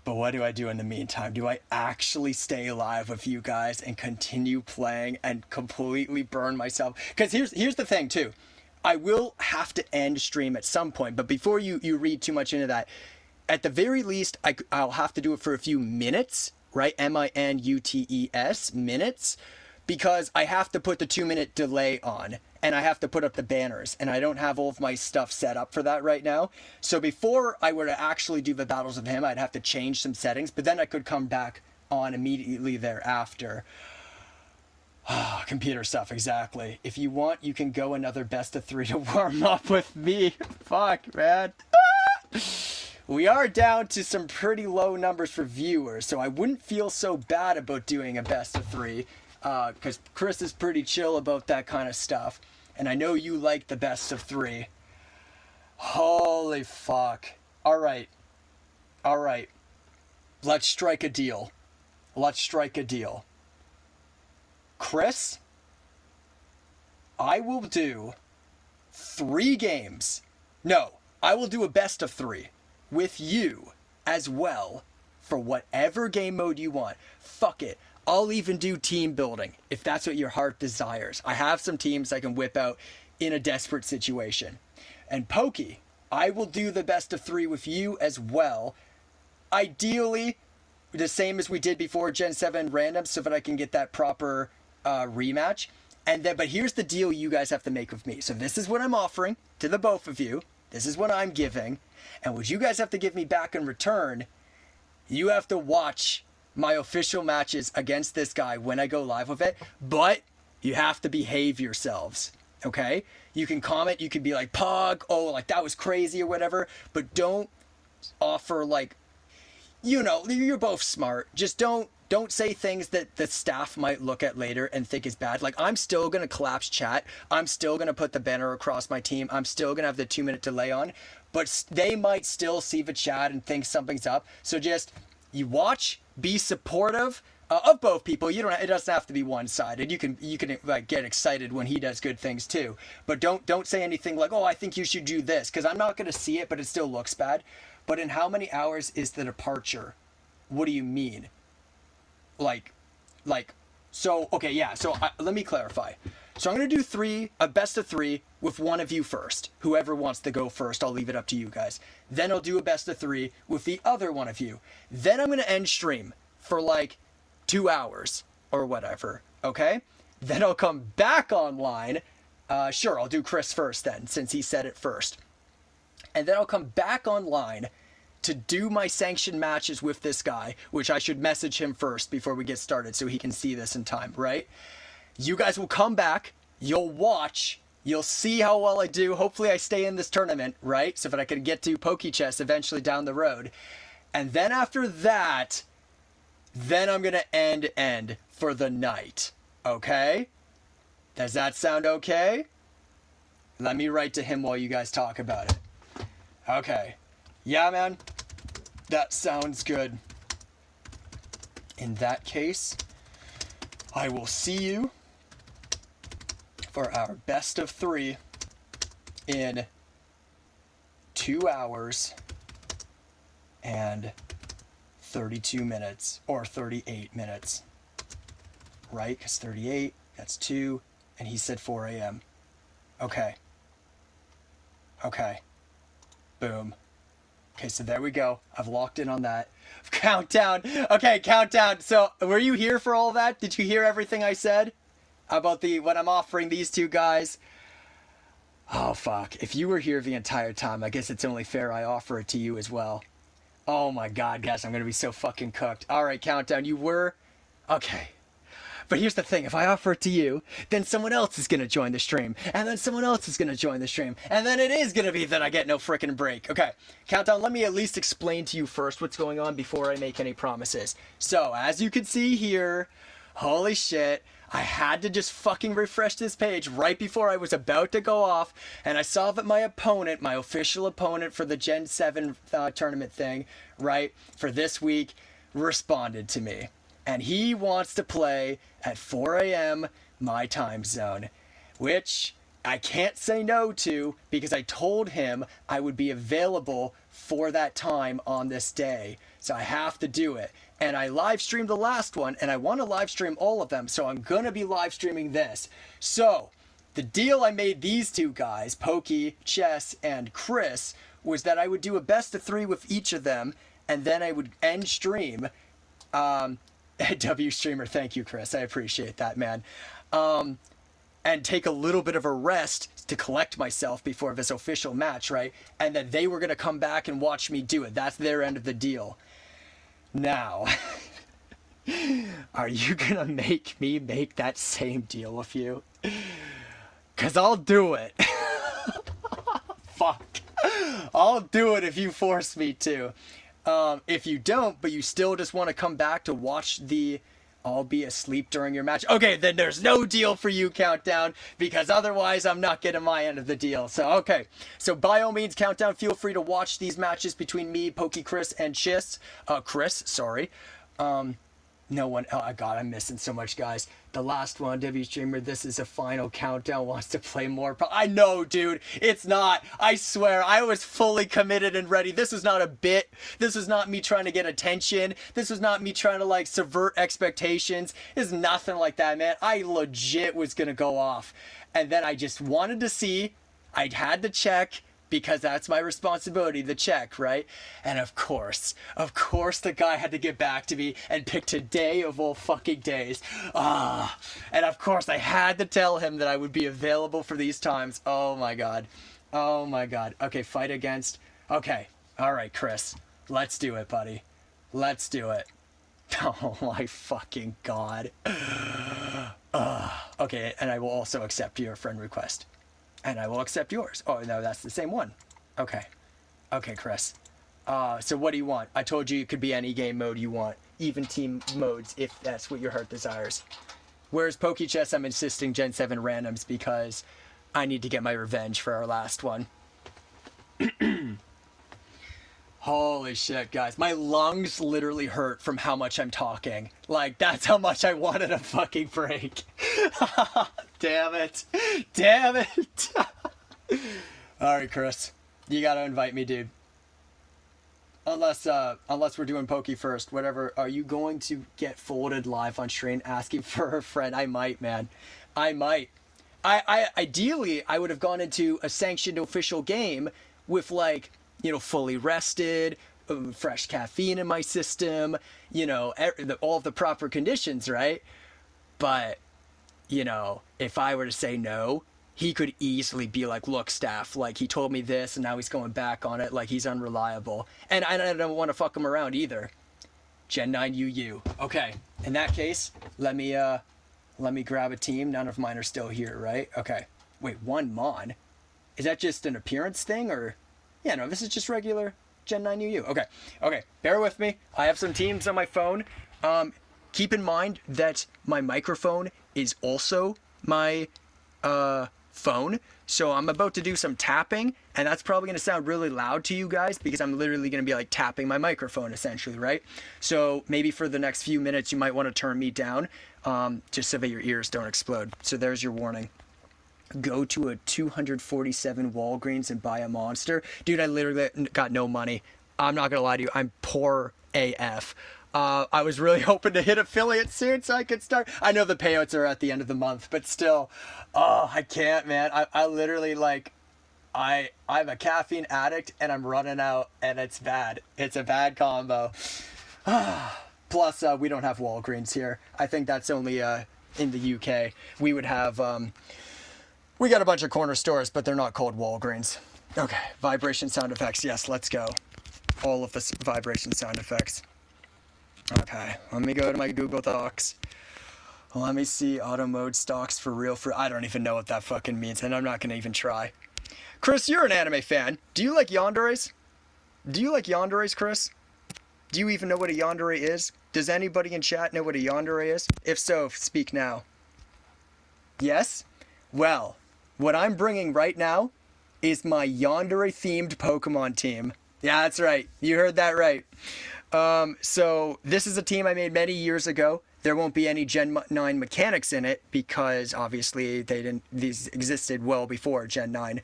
But what do I do in the meantime? Do I actually stay alive with you guys and continue playing and completely burn myself? Because here's the thing too. I will have to end stream at some point, but before you read too much into that, at the very least, I'll have to do it for a few minutes, right? MINUTES, minutes, because I have to put the 2-minute delay on. And I have to put up the banners, and I don't have all of my stuff set up for that right now. So before I were to actually do the battles of him, I'd have to change some settings, but then I could come back on immediately thereafter. Computer stuff, exactly. If you want, you can go another best of 3 to warm up with me. Fuck, man. we are down to some pretty low numbers for viewers, so I wouldn't feel so bad about doing a best of 3, because Chris is pretty chill about that kind of stuff, and I know you like the best of 3. Holy fuck. All right. Let's strike a deal. Chris, I will do 3 games. No, I will do a best of 3 with you as well for whatever game mode you want. Fuck it. I'll even do team building if that's what your heart desires. I have some teams I can whip out in a desperate situation. And Pokey, I will do the best of 3 with you as well. Ideally, the same as we did before Gen 7 random so that I can get that proper rematch. And then, but here's the deal you guys have to make with me. So this is what I'm offering to the both of you. This is what I'm giving. And what you guys have to give me back in return, you have to watch my official matches against this guy when I go live with it. But you have to behave yourselves. Okay? You can comment. You can be like, Pog, oh, like that was crazy or whatever. But don't offer like, you know, you're both smart. Just don't say things that the staff might look at later and think is bad. Like, I'm still going to collapse chat. I'm still going to put the banner across my team. I'm still going to have the 2-minute delay on. But they might still see the chat and think something's up. So just, you watch, be supportive of both people. You don't. It doesn't have to be one-sided. You can like get excited when he does good things too. But don't say anything like, oh, I think you should do this. Because I'm not going to see it, but it still looks bad. But in how many hours is the departure? What do you mean? Like, so, okay, yeah, so let me clarify. So I'm going to do a best of 3 with one of you first. Whoever wants to go first, I'll leave it up to you guys. Then I'll do a best of 3 with the other one of you. Then I'm going to end stream for like 2 hours or whatever, okay? Then I'll come back online. Sure, I'll do Chris first then, since he said it first. And then I'll come back online to do my sanctioned matches with this guy, which I should message him first before we get started so he can see this in time, right? You guys will come back, you'll watch, you'll see how well I do. Hopefully I stay in this tournament, right? So that I can get to Pokechess eventually down the road. And then after that, then I'm going to end for the night, okay? Does that sound okay? Let me write to him while you guys talk about it. Okay. Yeah, man. That sounds good. In that case, I will see you for our best of 3 in 2 hours and 32 minutes or 38 minutes. Right? Because 38, that's 2, and he said 4 a.m. Okay. Boom. Okay, so there we go. I've locked in on that. Countdown. Okay, countdown. So, were you here for all that? Did you hear everything I said about what I'm offering these two guys? Oh, fuck. If you were here the entire time, I guess it's only fair I offer it to you as well. Oh my god, guys, I'm gonna be so fucking cooked. Alright, countdown. You were? Okay. But here's the thing, if I offer it to you, then someone else is going to join the stream, and then someone else is going to join the stream, and then it is going to be that I get no frickin' break. Okay, Countdown, let me at least explain to you first what's going on before I make any promises. So, as you can see here, holy shit, I had to just fucking refresh this page right before I was about to go off, and I saw that my opponent, my official opponent for the Gen 7 tournament thing, right, for this week, responded to me. And he wants to play at 4 a.m. my time zone, which I can't say no to because I told him I would be available for that time on this day. So I have to do it. And I live streamed the last one, and I want to live stream all of them, so I'm going to be live streaming this. So the deal I made these two guys, Pokey, Chess, and Chris, was that I would do a best of 3 with each of them, and then I would end stream. W streamer, thank you, Chris. I appreciate that, man. And take a little bit of a rest to collect myself before this official match, right? And then they were going to come back and watch me do it. That's their end of the deal. Now, are you going to make me make that same deal with you? Because I'll do it. Fuck. I'll do it if you force me to. If you don't, but you still just want to come back to watch the I'll be asleep during your match. Okay, then there's no deal for you, Countdown, because otherwise I'm not getting my end of the deal. So, okay. So, by all means, Countdown, feel free to watch these matches between me, Pokey Chris, and Chris, sorry. No one, oh God, I'm missing so much, guys. The last one, W Streamer, this is a final countdown, wants to play more. I know, dude, it's not. I swear, I was fully committed and ready. This is not a bit. This is not me trying to get attention. This was not me trying to, like, subvert expectations. It's nothing like that, man. I legit was going to go off. And then I just wanted to see. I'd had to check. Because that's my responsibility, the check, right? And of course, the guy had to get back to me and pick today of all fucking days. And of course, I had to tell him that I would be available for these times. Oh my God. Oh my God. Okay, fight against. Okay. All right, Chris. Let's do it, buddy. Let's do it. Oh my fucking God. Okay, and I will also accept your friend request. And I will accept yours. Oh, no, that's the same one. Okay. Okay, Chris. So what do you want? I told you it could be any game mode you want. Even team modes, if that's what your heart desires. Whereas PokeChess, I'm insisting Gen 7 randoms because I need to get my revenge for our last one. Holy shit, guys. My lungs literally hurt from how much I'm talking. Like, that's how much I wanted a fucking break. Damn it. Damn it. Alright, Chris. You gotta invite me, dude. Unless we're doing Pokey first. Whatever. Are you going to get folded live on stream asking for a friend? I might, man. I might. Ideally, I would have gone into a sanctioned official game with, like, you know, fully rested, fresh caffeine in my system, you know, all of the proper conditions, right? But, you know, if I were to say no, he could easily be like, look, staff, like, he told me this and now he's going back on it, like, he's unreliable. And I don't want to fuck him around either. Gen 9 UU. Okay, in that case, let me grab a team. None of mine are still here, right? Okay. Wait, one Mon? Is that just an appearance thing, or... Yeah, no, this is just regular Gen 9 UU. Okay, okay, bear with me. I have some teams on my phone. Keep in mind that my microphone is also my phone. So I'm about to do some tapping, and that's probably going to sound really loud to you guys because I'm literally going to be like tapping my microphone essentially, right? So maybe for the next few minutes, you might want to turn me down just so that your ears don't explode. So there's your warning. Go to a 247 Walgreens and buy a Monster. Dude, I literally got no money. I'm not gonna lie to you, I'm poor AF. I was really hoping to hit affiliate soon so I could start. I know the payouts are at the end of the month, but still, I can't, man. I literally, like, I'm a caffeine addict and I'm running out, and it's bad. It's a bad combo. Plus, we don't have Walgreens here. I think that's only in the UK. We would have... We got a bunch of corner stores, but they're not called Walgreens. Okay, vibration sound effects. Yes, let's go. All of the vibration sound effects. Okay, let me go to my Google Docs. Let me see auto mode stocks for real. I don't even know what that fucking means, and I'm not going to even try. Chris, you're an anime fan. Do you like yanderes? Do you like yanderes, Chris? Do you even know what a yandere is? Does anybody in chat know what a yandere is? If so, speak now. Yes? Well... What I'm bringing right now is my yandere-themed Pokemon team. Yeah, that's right. You heard that right. So this is a team I made many years ago. There won't be any Gen 9 mechanics in it because obviously these existed well before Gen 9,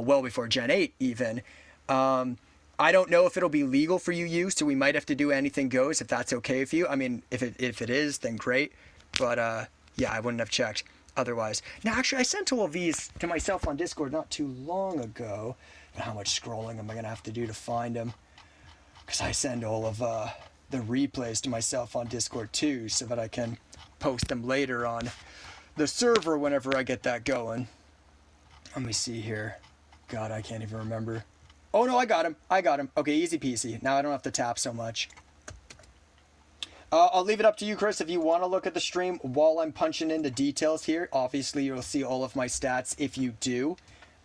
well before Gen 8 even. I don't know if it'll be legal for UU, so we might have to do anything goes if that's okay with you. I mean, if it is, then great. But yeah, I wouldn't have checked otherwise. Now, actually, I sent all of these to myself on Discord not too long ago. But how much scrolling am I going to have to do to find them? Because I send all of the replays to myself on Discord too, so that I can post them later on the server whenever I get that going. Let me see here. God, I can't even remember. Oh no, I got him. I got him. Okay, easy peasy. Now I don't have to tap so much. I'll leave it up to you, Chris, if you want to look at the stream while I'm punching in the details here. Obviously, you'll see all of my stats if you do.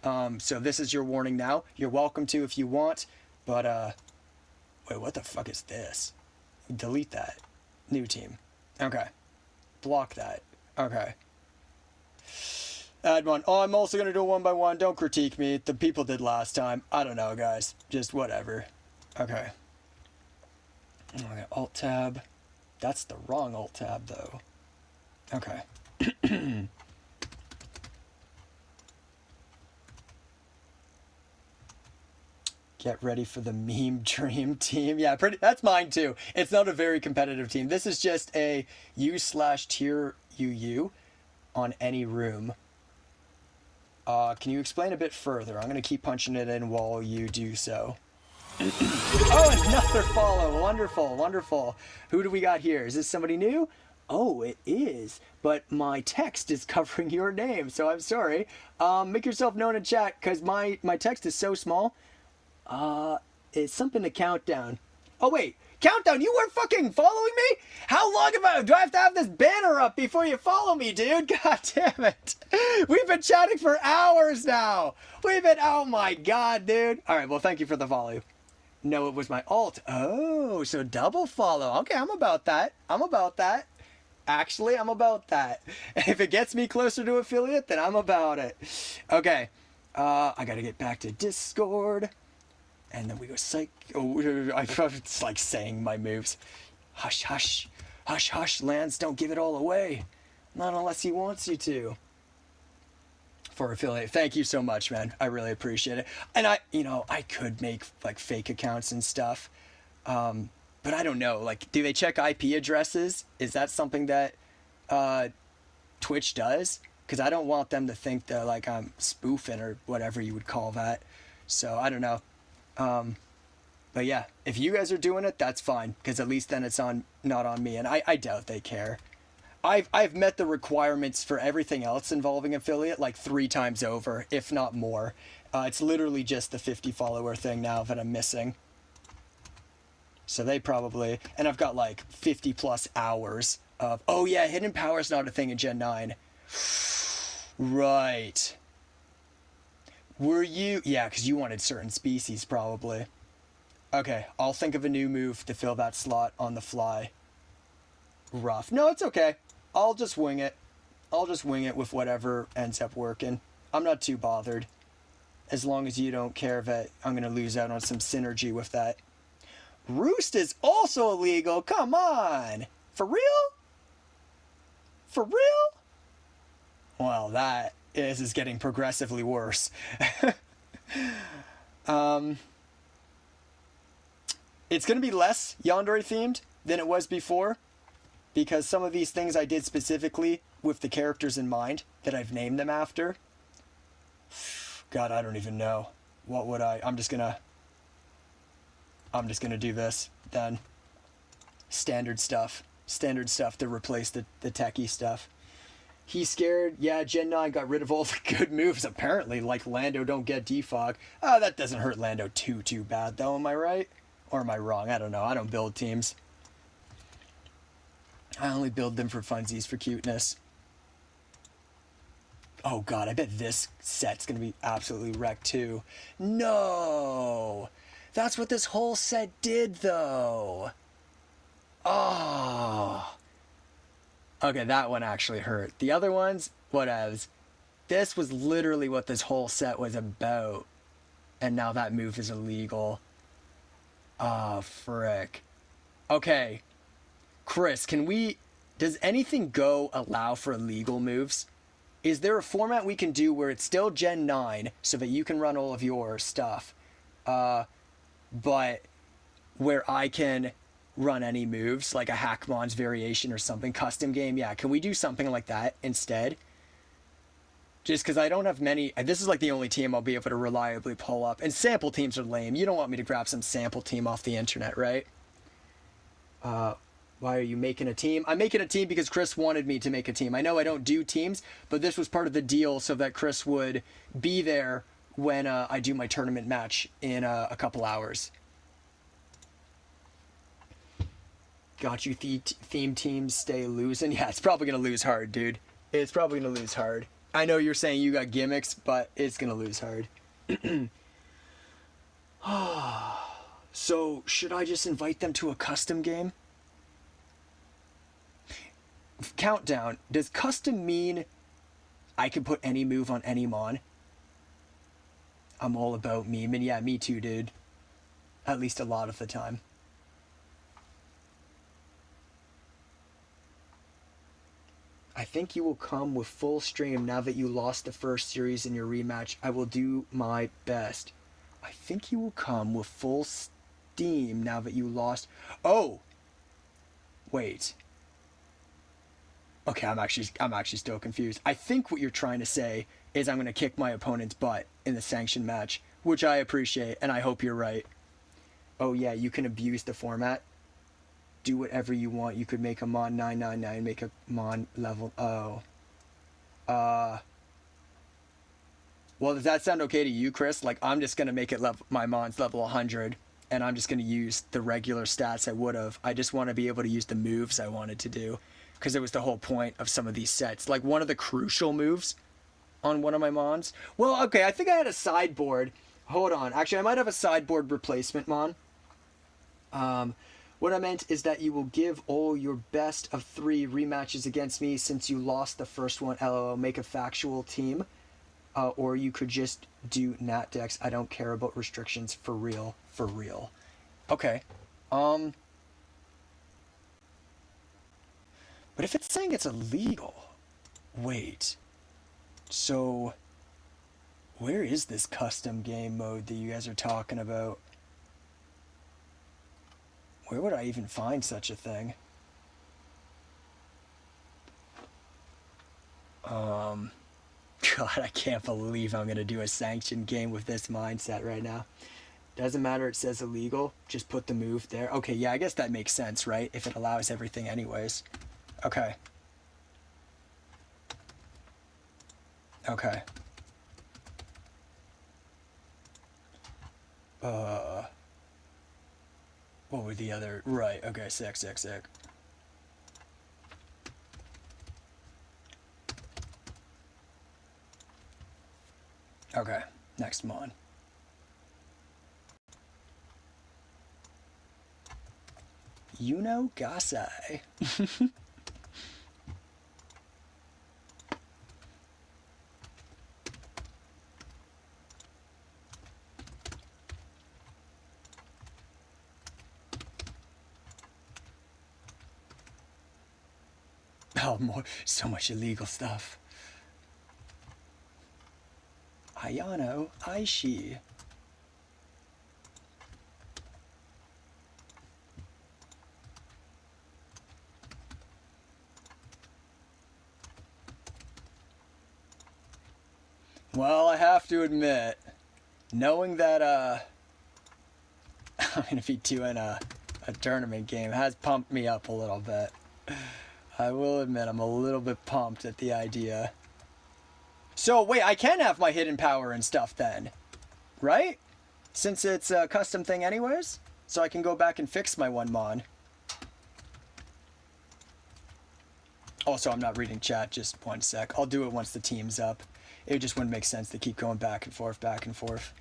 So this is your warning now. You're welcome to if you want, but wait, what the fuck is this? Delete that. New team. Okay. Block that. Okay. Add one. Oh, I'm also gonna do a 1 by 1. Don't critique me. The people did last time. I don't know, guys. Just whatever. Okay. Okay. Alt tab. That's the wrong alt tab, though. Okay. Get ready for the meme dream team. Yeah, that's mine too. It's not a very competitive team. This is just a U/tier UU on any room. Can you explain a bit further? I'm going to keep punching it in while you do so. Oh, another follow. Wonderful, wonderful. Who do we got here? Is this somebody new? Oh, it is. But my text is covering your name, so I'm sorry. Make yourself known in chat, because my text is so small. It's something to count down. Oh, wait. Countdown, you weren't fucking following me? How long do I have to have this banner up before you follow me, dude? God damn it. We've been chatting for hours now. Oh my god, dude. All right, well, thank you for the follow. No, it was my alt. Oh, so double follow. Okay, I'm about that. Actually, I'm about that. If it gets me closer to affiliate, then I'm about it. Okay, I gotta get back to Discord. And then we go psych. Oh, it's like saying my moves. Hush, hush. Hush, hush, Lance. Don't give it all away. Not unless he wants you to. For affiliate. Thank you so much, man. I really appreciate it. And I could make like fake accounts and stuff. But I don't know. Like, do they check IP addresses? Is that something that Twitch does? Because I don't want them to think that like I'm spoofing or whatever you would call that. So I don't know. But yeah, if you guys are doing it, that's fine, because at least then it's not on me, and I doubt they care. I've met the requirements for everything else involving affiliate like 3 times over, if not more. It's literally just the 50 follower thing now that I'm missing. So they probably, and I've got like 50 plus hours of, oh yeah, hidden power's not a thing in Gen 9. Right. Were you? Yeah, because you wanted certain species, probably. Okay, I'll think of a new move to fill that slot on the fly. Rough. No, it's okay. I'll just wing it. With whatever ends up working. I'm not too bothered. As long as you don't care that I'm going to lose out on some synergy with that. Roost is also illegal. Come on. For real? For real? Well, this is getting progressively worse. It's going to be less Yandere themed than it was before, because some of these things I did specifically with the characters in mind that I've named them after. God, I don't even know. What would I'm just gonna do this then. Standard stuff to replace the techie stuff. He's scared. Yeah, Gen 9 got rid of all the good moves, apparently, like Lando don't get defog. Oh, that doesn't hurt Lando too bad, though, am I right? Or am I wrong? I don't know. I don't build teams. I only build them for funsies, for cuteness. Oh, God, I bet this set's going to be absolutely wrecked, too. No! That's what this whole set did, though. Oh... Okay, that one actually hurt. The other ones, whatevs. This was literally what this whole set was about. And now that move is illegal. Oh, frick. Okay. Chris, does Anything Go allow for illegal moves? Is there a format we can do where it's still Gen 9 so that you can run all of your stuff? But where I can run any moves, like a Hackmon's variation or something, custom game. Yeah, can we do something like that instead? Just because I don't have many, this is like the only team I'll be able to reliably pull up, and sample teams are lame. You don't want me to grab some sample team off the internet, right? Why are you making a team? I'm making a team because Chris wanted me to make a team. I know I don't do teams, but this was part of the deal so that Chris would be there when I do my tournament match in a couple hours. Got you theme teams stay losing. Yeah, it's probably going to lose hard, dude. It's probably going to lose hard. I know you're saying you got gimmicks, but it's gonna lose hard. So, should I just invite them to a custom game? Countdown. Does custom mean I can put any move on any mon? I'm all about meme, and yeah, me too, dude. At least a lot of the time. I think you will come with full stream now that you lost the first series in your rematch. I will do my best. I think you will come with full steam now that you lost. Oh! Wait. Okay, I'm actually still confused. I think what you're trying to say is I'm going to kick my opponent's butt in the sanctioned match, which I appreciate, and I hope you're right. Oh yeah, you can abuse the format. Do whatever you want. You could make a Mon 999, make a Mon level... Oh. Well, does that sound okay to you, Chris? Like, I'm just going to make it my Mon's level 100, and I'm just going to use the regular stats I would have. I just want to be able to use the moves I wanted to do, because it was the whole point of some of these sets. Like, one of the crucial moves on one of my Mons... Well, okay, I think I had a sideboard. Hold on. Actually, I might have a sideboard replacement Mon. What I meant is that you will give all your best of 3 rematches against me since you lost the first one. LOL, make a factual team. Or you could just do Nat decks. I don't care about restrictions, for real. For real. Okay. But if it's saying it's illegal... Wait. So... Where is this custom game mode that you guys are talking about? Where would I even find such a thing? God, I can't believe I'm going to do a sanctioned game with this mindset right now. Doesn't matter, it says illegal. Just put the move there. Okay, yeah, I guess that makes sense, right? If it allows everything anyways. Okay. Okay. What were the other... Right, okay, sick. Okay, next Mon. Gasai. Oh, so much illegal stuff. Ayano Aishi. Well, I have to admit, knowing that I'm gonna be doing a tournament game has pumped me up a little bit. I will admit I'm a little bit pumped at the idea. So wait, I can have my hidden power and stuff then, right? Since it's a custom thing anyways, so I can go back and fix my one Mon. Also, I'm not reading chat, just one sec. I'll do it once the team's up. It just wouldn't make sense to keep going back and forth, back and forth.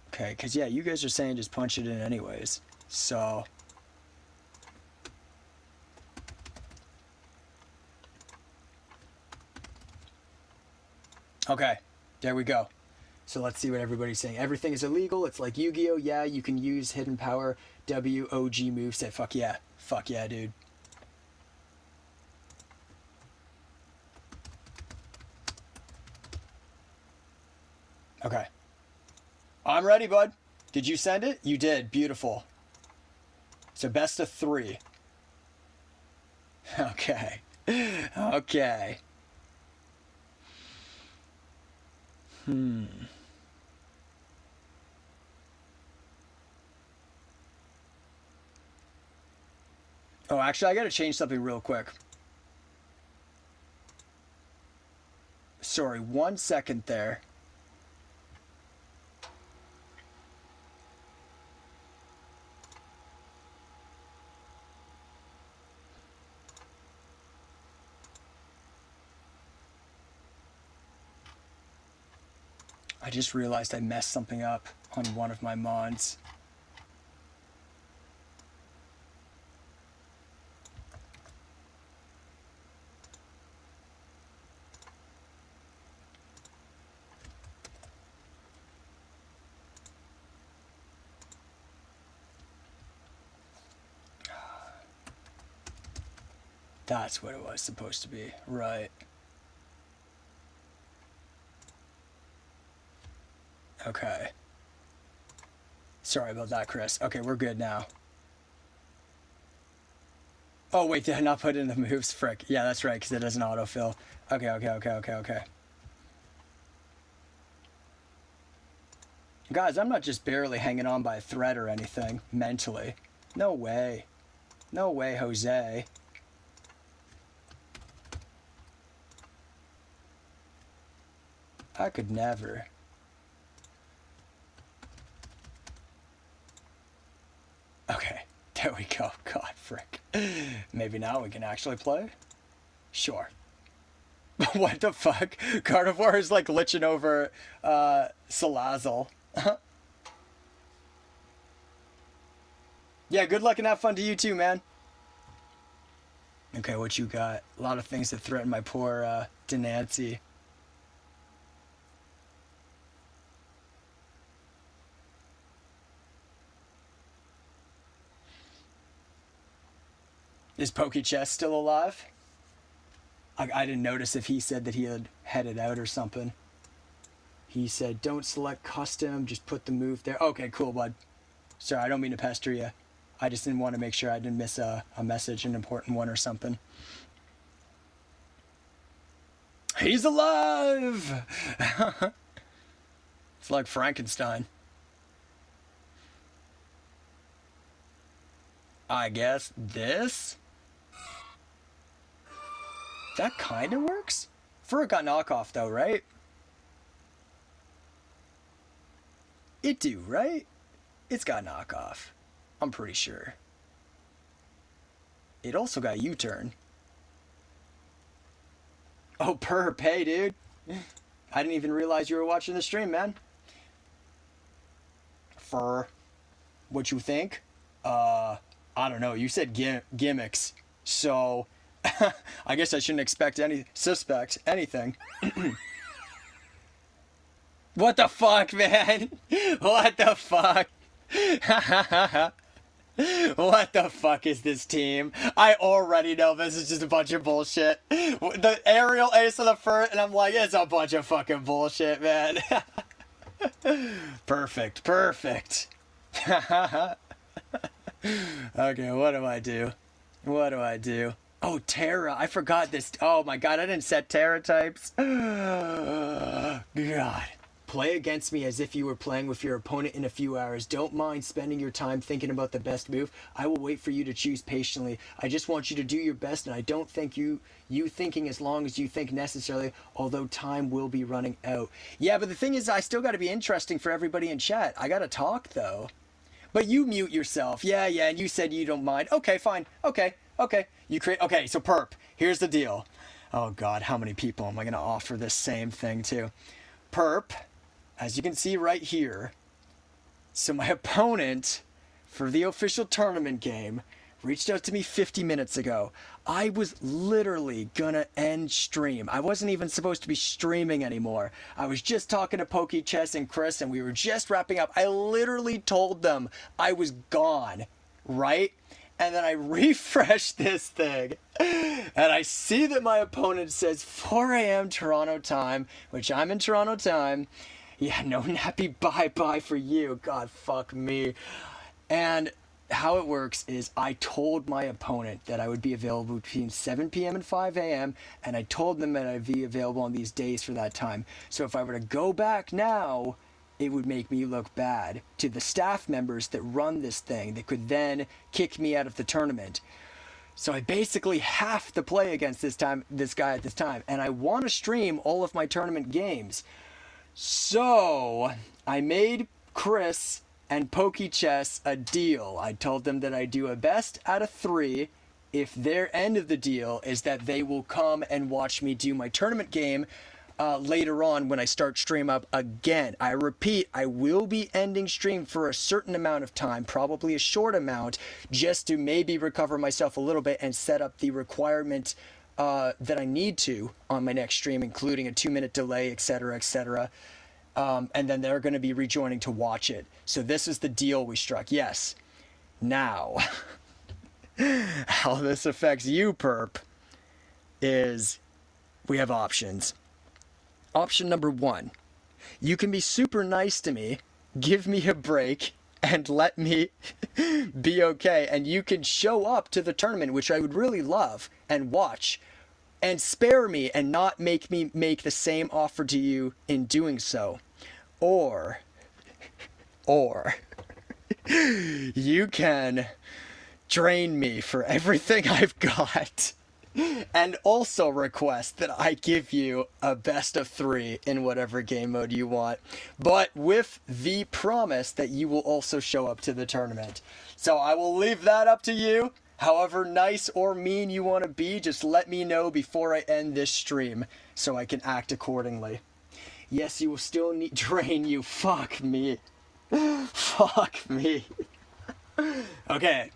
Okay, because yeah, you guys are saying just punch it in anyways. So... Okay, there we go. So let's see what everybody's saying. Everything is illegal. It's like Yu-Gi-Oh! Yeah, you can use hidden power, WOG moveset. Fuck yeah. Fuck yeah, dude. Okay. I'm ready, bud. Did you send it? You did. Beautiful. So best of 3. Okay. Okay. Oh, actually, I gotta change something real quick. Sorry, 1 second there. I just realized I messed something up on one of my mons. That's what it was supposed to be, right. Okay. Sorry about that, Chris. Okay, we're good now. Oh, wait, did I not put in the moves? Frick. Yeah, that's right, because it doesn't autofill. Okay. Guys, I'm not just barely hanging on by a thread or anything, mentally. No way. No way, Jose. I could never. Okay, there we go. God, frick. Maybe now we can actually play? Sure. What the fuck? Gardevoir is like glitching over Salazzle. Yeah, good luck and have fun to you too, man. Okay, what you got? A lot of things that threaten my poor Denancy. Is Pokechess still alive? I didn't notice if he said that he had headed out or something. He said, don't select custom, just put the move there. Okay, cool, bud. Sorry, I don't mean to pester you. I just didn't want to make sure I didn't miss a message, an important one or something. He's alive! It's like Frankenstein. I guess this? That kind of works? Fur got knockoff though, right? It do, right? It's got knockoff. I'm pretty sure. It also got U-turn. Oh, perp, hey, dude. I didn't even realize you were watching the stream, man. Fur, what you think? I don't know. You said gimmicks, so I guess I shouldn't expect anything. What the fuck, man? What the fuck? What the fuck is this team? I already know this is just a bunch of bullshit. The aerial ace of the first, and I'm like, it's a bunch of fucking bullshit, man. Perfect. Okay, what do I do? Oh, Terra. I forgot this. Oh my god, I didn't set Terra types. God. Play against me as if you were playing with your opponent in a few hours. Don't mind spending your time thinking about the best move. I will wait for you to choose patiently. I just want you to do your best, and I don't think you thinking as long as you think necessarily, although time will be running out. Yeah, but the thing is, I still got to be interesting for everybody in chat. I got to talk, though. But you mute yourself. Yeah, and you said you don't mind. Okay, fine. Okay. Okay, so perp. Here's the deal. Oh, God, how many people am I going to offer this same thing to? Perp. As you can see right here, so my opponent for the official tournament game reached out to me 50 minutes ago. I was literally gonna end stream. I wasn't even supposed to be streaming anymore. I was just talking to Pokechess and Chris, and we were just wrapping up. I literally told them I was gone, right? And then I refreshed this thing, and I see that my opponent says 4 a.m. Toronto time, which I'm in Toronto time. Yeah, no nappy bye-bye for you. God, fuck me. And how it works is I told my opponent that I would be available between 7 p.m. and 5 a.m. And I told them that I'd be available on these days for that time. So if I were to go back now, it would make me look bad to the staff members that run this thing that could then kick me out of the tournament. So I basically have to play against this guy at this time. And I want to stream all of my tournament games. So, I made Chris and Pokechess a deal. I told them that I do a best out of 3 if their end of the deal is that they will come and watch me do my tournament game later on when I start stream up again. I repeat, I will be ending stream for a certain amount of time, probably a short amount, just to maybe recover myself a little bit and set up the requirement that I need to on my next stream, including a 2-minute delay, etc., etc. And then they're going to be rejoining to watch it. So this is the deal we struck. Yes. Now, how this affects you, perp, is we have options. Option number 1, you can be super nice to me, give me a break, and let me be okay, and you can show up to the tournament, which I would really love, and watch, and spare me and not make me make the same offer to you in doing so. Or you can drain me for everything I've got. And also request that I give you a best of 3 in whatever game mode you want, but with the promise that you will also show up to the tournament. So I will leave that up to you. However nice or mean you want to be, just let me know before I end this stream so I can act accordingly. Yes, you will still need drain you. Fuck me. Fuck me. Okay.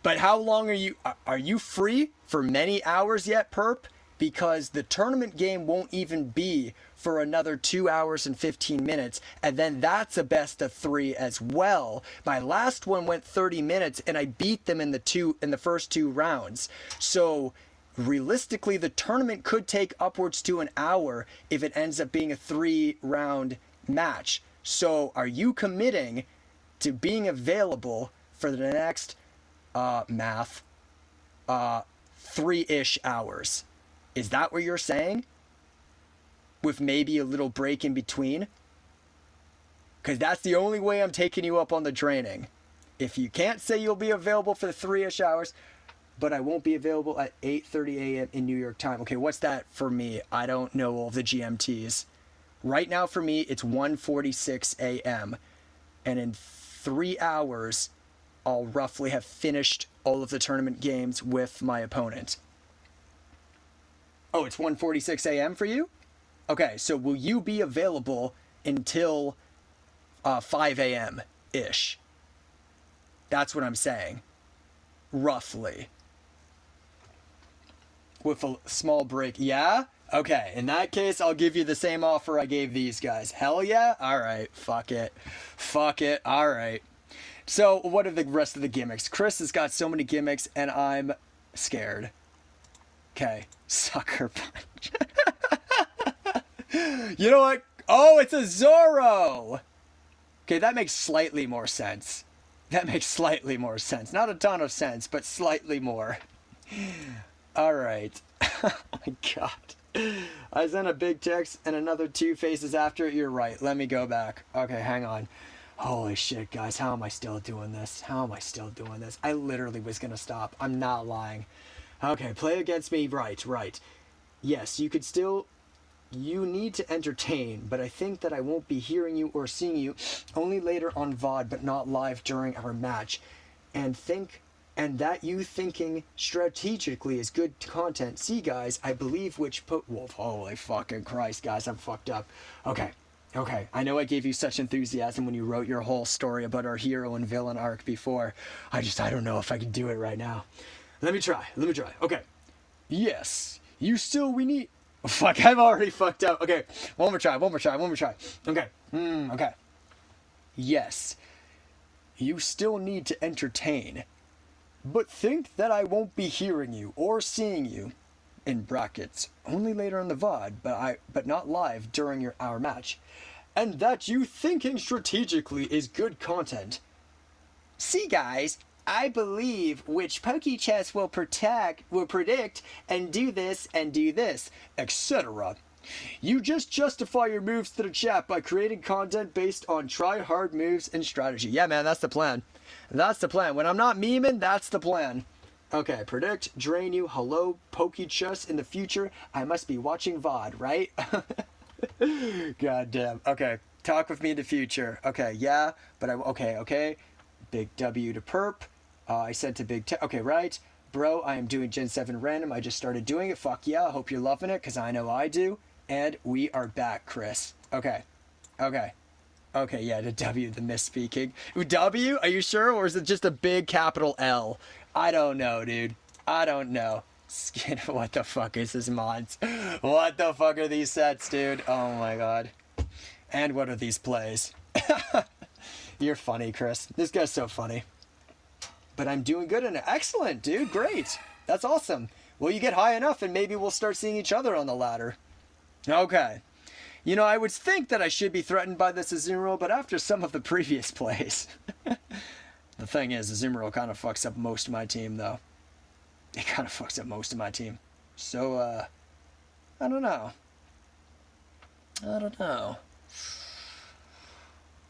But how long are you free for many hours yet, perp? Because the tournament game won't even be for another 2 hours and 15 minutes, and then that's a best of 3 as well. My last one went 30 minutes, and I beat them in the first 2 rounds. So realistically, the tournament could take upwards to an hour if it ends up being a 3-round match. So are you committing to being available for the next 3-ish hours? Is that what you're saying? With maybe a little break in between? Because that's the only way I'm taking you up on the draining. If you can't say you'll be available for the 3-ish hours, but I won't be available at 8:30 a.m. in New York time. Okay, what's that for me? I don't know all the GMTs. Right now for me, it's 1:46 a.m. And in 3 hours, I'll roughly have finished all of the tournament games with my opponent. Oh, it's 1:46 a.m. for you? Okay, so will you be available until 5 a.m.-ish? That's what I'm saying. Roughly. With a small break. Yeah? Okay, in that case, I'll give you the same offer I gave these guys. Hell yeah? Alright, fuck it. Fuck it, alright. So, what are the rest of the gimmicks? Chris has got so many gimmicks, and I'm scared. Okay, sucker punch. You know what? Oh, it's a Zorro! Okay, that makes slightly more sense. That makes slightly more sense. Not a ton of sense, but slightly more. Alright. Oh my god. I sent a big text and another 2 faces after it. You're right. Let me go back. Okay, hang on. Holy shit, guys. How am I still doing this? How am I still doing this? I literally was gonna stop. I'm not lying. Okay, play against me. Right. Yes, you could still... You need to entertain, but I think that I won't be hearing you or seeing you only later on VOD, but not live during our match. And that you thinking strategically is good content. See, guys, I believe which put Wolf. Holy fucking Christ, guys, I'm fucked up. Okay. I know I gave you such enthusiasm when you wrote your whole story about our hero and villain arc before. I don't know if I can do it right now. Let me try. Okay. Yes. We need... Oh, fuck, I'm already fucked up. Okay. One more try. Okay. Okay. Yes. You still need to entertain. But think that I won't be hearing you or seeing you, in brackets, only later in the VOD, but not live during our match. And that you thinking strategically is good content. See, guys, I believe which PokeChess will predict and do this, etc. You just justify your moves to the chat by creating content based on try-hard moves and strategy. Yeah, man, that's the plan. That's the plan. When I'm not memeing, that's the plan. Okay, predict, drain you, hello, PokeChess in the future. I must be watching VOD, right? God damn. Okay, talk with me in the future. Okay, yeah, but okay. Big W to perp. I said to Big T. Okay, right. Bro, I am doing Gen 7 random. I just started doing it. Fuck yeah. I hope you're loving it, because I know I do. And we are back, Chris. Okay. Okay. Okay, yeah, the W, the misspeaking. W? Are you sure? Or is it just a big capital L? I don't know, dude. I don't know. Skin, what the fuck is this mods? What the fuck are these sets, dude? Oh my god. And what are these plays? You're funny, Chris. This guy's so funny. But I'm doing good and excellent, dude. Great. That's awesome. Well, you get high enough and maybe we'll start seeing each other on the ladder. Okay. You know, I would think that I should be threatened by this Azumarill, but after some of the previous plays... The thing is, Azumarill kind of fucks up most of my team, though. It kind of fucks up most of my team. So, I don't know. I don't know.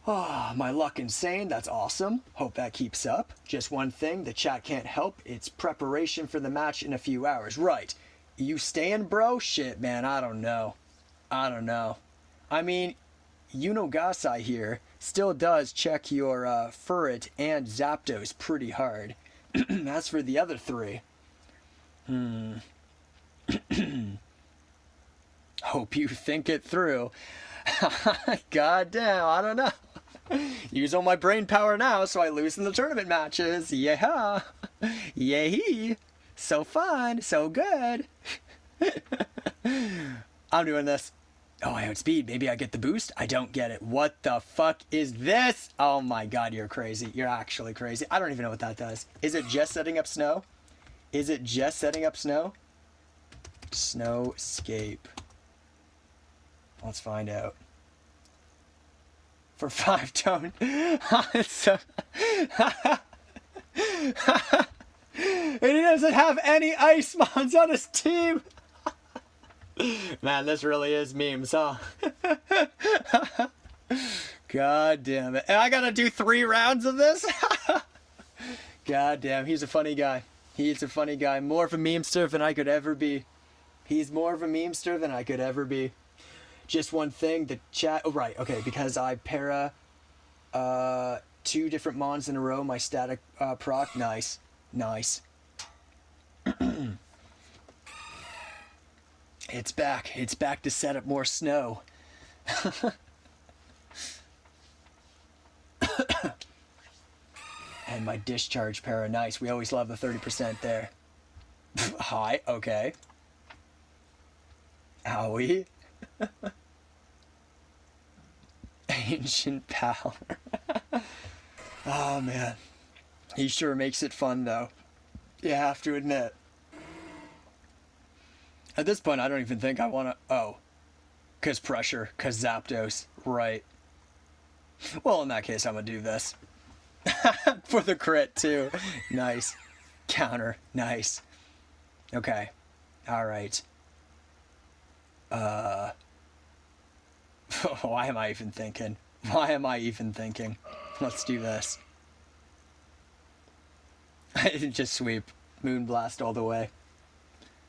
Oh, my luck insane. That's awesome. Hope that keeps up. Just one thing the chat can't help. It's preparation for the match in a few hours. Right. You staying, bro? Shit, man. I don't know. I don't know. I mean, Unogasai here still does check your Furret and Zapdos pretty hard. As for the other three, hope you think it through. God damn, I don't know. Use all my brain power now so I lose in the tournament matches. Yeah. Yay. So fun. So good. I'm doing this. Oh, I outspeed. Maybe I get the boost? I don't get it. What the fuck is this? Oh my god, you're crazy. You're actually crazy. I don't even know what that does. Is it just setting up snow? Is it just setting up snow? Snowscape. Let's find out. For 5-tone. So... And he doesn't have any ice mons on his team. Man, this really is memes, huh? God damn it. And I gotta do 3 rounds of this? God damn, he's a funny guy. He's a funny guy. More of a memester than I could ever be. He's more of a memester than I could ever be. Just one thing, the chat... Oh, right, okay, because I para 2 different mons in a row, my static proc. Nice. Nice. It's back. It's back to set up more snow. And my discharge para. Nice. We always love the 30% there. Hi. Okay. Owie. Ancient power. Oh, man. He sure makes it fun, though. You have to admit. At this point, I don't even think I want to... Oh. Because pressure. Because Zapdos. Right. Well, in that case, I'm going to do this. For the crit, too. Nice. Counter. Nice. Okay. Alright. Why am I even thinking? Why am I even thinking? Let's do this. Just sweep. Moonblast all the way.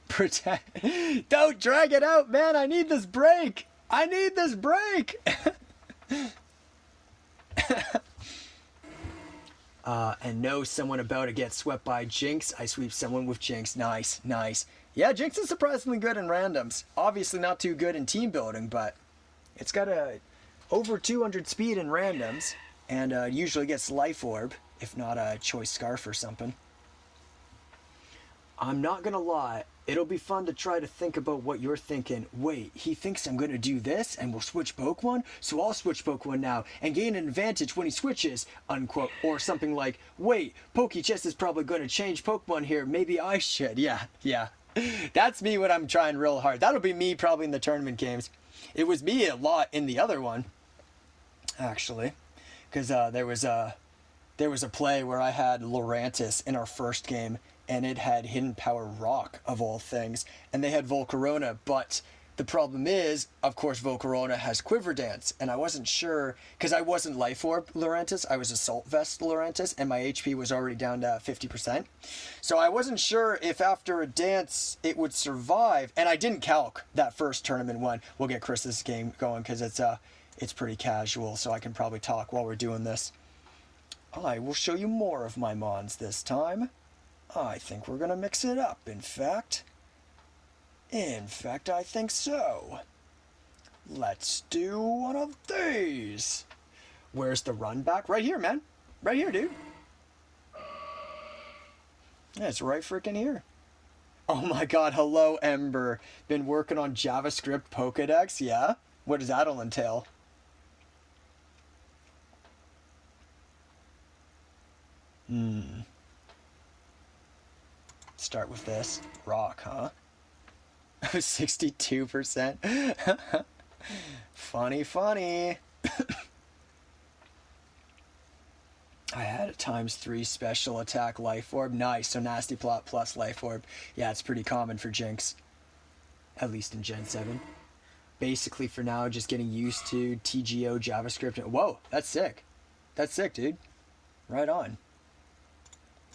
Protect. Don't drag it out, man. I need this break. I need this break. And know someone about to get swept by Jinx. I sweep someone with Jinx. Nice, nice. Yeah, Jinx is surprisingly good in randoms. Obviously not too good in team building, but it's got a over 200 speed in randoms, and usually gets Life Orb, if not a Choice Scarf or something. I'm not gonna lie, it'll be fun to try to think about what you're thinking. Wait, he thinks I'm gonna do this and we'll switch Pokemon? So I'll switch Pokemon now and gain an advantage when he switches, unquote. Or something like, wait, Pokechess is probably gonna change Pokemon here, maybe I should. Yeah. That's me when I'm trying real hard. That'll be me probably in the tournament games. It was me a lot in the other one, actually. Because there was a play where I had Lurantis in our first game, and it had Hidden Power Rock, of all things, and they had Volcarona, but the problem is, of course, Volcarona has Quiver Dance, and I wasn't sure, because I wasn't Life Orb Lurantis, I was Assault Vest Lurantis, and my HP was already down to 50%, so I wasn't sure if after a dance it would survive, and I didn't calc that first tournament one. We'll get Chris's game going, because it's pretty casual, so I can probably talk while we're doing this. I will show you more of my mons this time. I think we're gonna mix it up, in fact. I think so. Let's do one of these. Where's the run back? Right here, man. Right here, dude. Yeah, it's right freaking here. Oh my god, hello, Ember. Been working on JavaScript Pokedex? Yeah? What does that all entail? Start with this. Rock, huh? 62%. Funny, funny. I had a ×3 special attack life orb. Nice, so nasty plot plus life orb. Yeah, it's pretty common for Jinx. At least in Gen 7. Basically for now, just getting used to TGO JavaScript. Whoa, that's sick. That's sick, dude. Right on.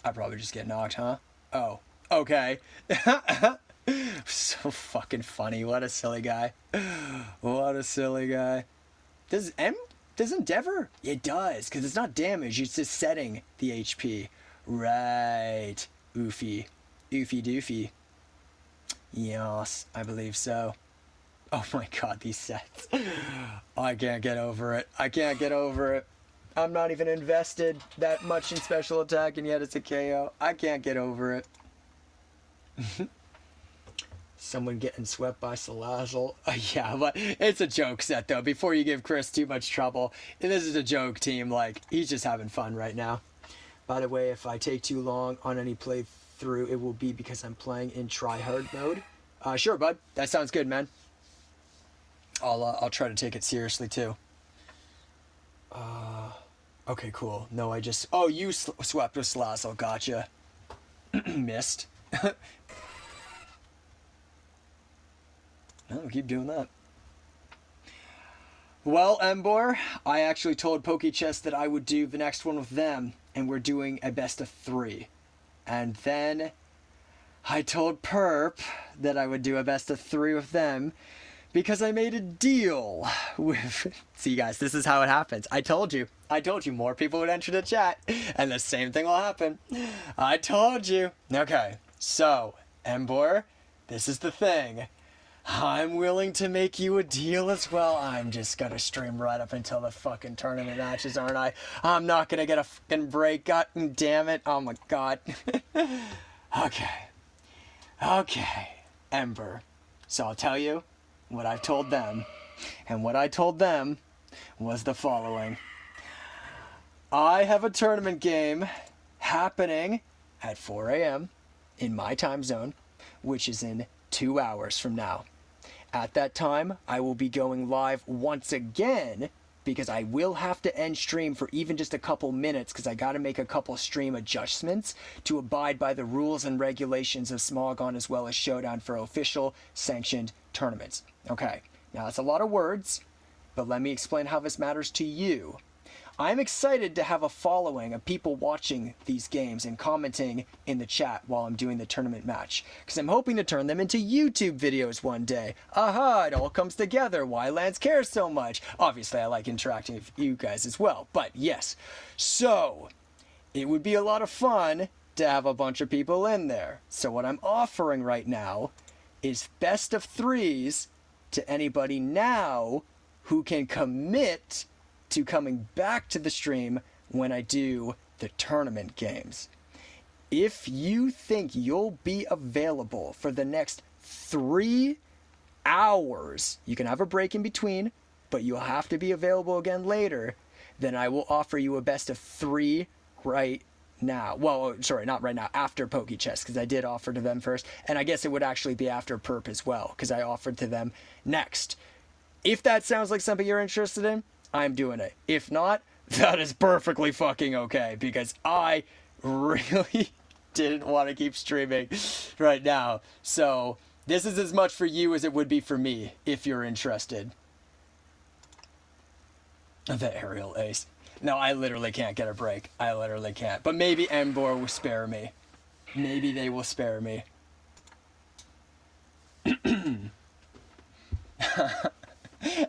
I probably just get knocked, huh? Oh, okay. So fucking funny. What a silly guy. What a silly guy. Does Endeavor? It does, because it's not damage, it's just setting the HP. Right. Oofy. Oofy doofy. Yes, I believe so. Oh my god, these sets. I can't get over it. I can't get over it. I'm not even invested that much in special attack, and yet it's a KO. I can't get over it. Someone getting swept by Salazzle. Yeah, but it's a joke set, though. Before you give Chris too much trouble, this is a joke team. Like, he's just having fun right now. By the way, if I take too long on any playthrough, it will be because I'm playing in try-hard mode. Sure, bud. That sounds good, man. I'll try to take it seriously, too. Okay, cool. No, I just... Oh, you swept with Salazzle. Gotcha. Missed. No, keep doing that. Well, Embor, I actually told PokeChess that I would do the next one with them, and we're doing a best of 3. And then I told Perp that I would do a best of 3 with them, because I made a deal with... See, guys, this is how it happens. I told you more people would enter the chat, and the same thing will happen. I told you. Okay, so, Embor, this is the thing. I'm willing to make you a deal as well. I'm just gonna stream right up until the fucking tournament matches, aren't I? I'm not gonna get a fucking break. God damn it. Oh my god. Okay. Ember. So I'll tell you what I've told them. And what I told them was the following. I have a tournament game happening at 4 a.m. in my time zone, which is in 2 hours from now. At that time, I will be going live once again because I will have to end stream for even just a couple minutes because I got to make a couple stream adjustments to abide by the rules and regulations of Smogon as well as Showdown for official sanctioned tournaments. Okay, now that's a lot of words, but let me explain how this matters to you. I'm excited to have a following of people watching these games and commenting in the chat while I'm doing the tournament match, because I'm hoping to turn them into YouTube videos one day. Aha, it all comes together. Why Lance cares so much. Obviously, I like interacting with you guys as well, but yes. So, it would be a lot of fun to have a bunch of people in there. So what I'm offering right now is best of 3s to anybody now who can commit to coming back to the stream when I do the tournament games. If you think you'll be available for the next 3 hours, you can have a break in between, but you'll have to be available again later, then I will offer you a best of 3 right now. Well, sorry, not right now, after PokeChess, because I did offer to them first, and I guess it would actually be after Perp as well, because I offered to them next. If that sounds like something you're interested in, I'm doing it. If not, that is perfectly fucking okay, because I really didn't want to keep streaming right now. So this is as much for you as it would be for me, if you're interested. The aerial ace. No, I literally can't get a break. I literally can't. But maybe Embor will spare me. Maybe they will spare me.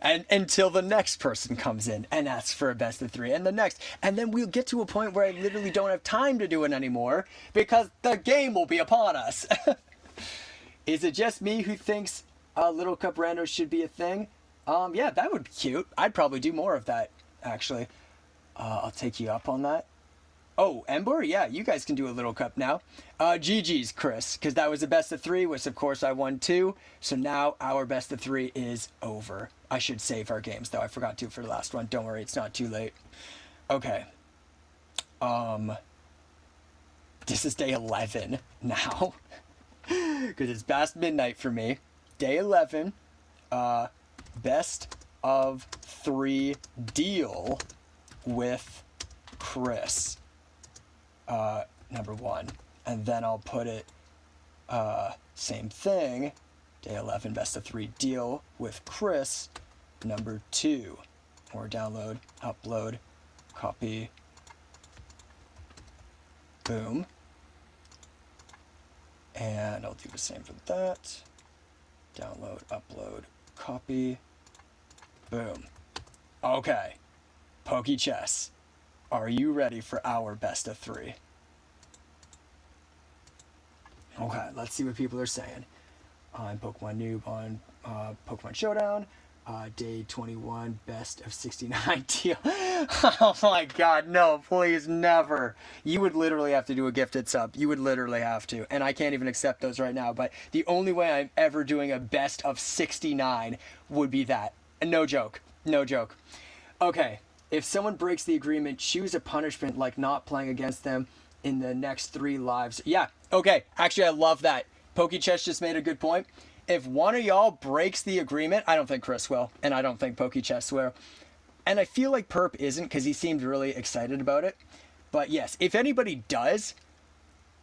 And until the next person comes in and asks for a best of 3, and the next, and then we'll get to a point where I literally don't have time to do it anymore because the game will be upon us. Is it just me who thinks Little Cup Randos should be a thing? Yeah, that would be cute. I'd probably do more of that, actually. I'll take you up on that. Oh, Ember? Yeah, you guys can do a little cup now. GG's, Chris, because that was the best of three, which of course I won two. So now our best of three is over. I should save our games, though. I forgot to for the last one. Don't worry, it's not too late. Okay. This is day 11 now. Because it's past midnight for me. Day 11. Best of three deal with Chris. Number one. And then I'll put it, same thing. Day 11, best of three deal with Chris. Number two. Or download, upload, copy. Boom. And I'll do the same for that. Download, upload, copy. Boom. Okay. Pokey Chess. Are you ready for our best of three? Okay, let's see what people are saying. I'm Pokemon Noob on Pokemon Showdown. Day 21, best of 69 deal. Oh my god, no, please, never. You would literally have to do a gifted sub. You would literally have to. And I can't even accept those right now. But the only way I'm ever doing a best of 69 would be that. And no joke. No joke. Okay, if someone breaks the agreement, choose a punishment like not playing against them in the next 3 lives. Yeah, okay, actually I love that. PokeChess just made a good point. If one of y'all breaks the agreement, I don't think Chris will, and I don't think PokeChess will. And I feel like Perp isn't because he seemed really excited about it. But yes, if anybody does,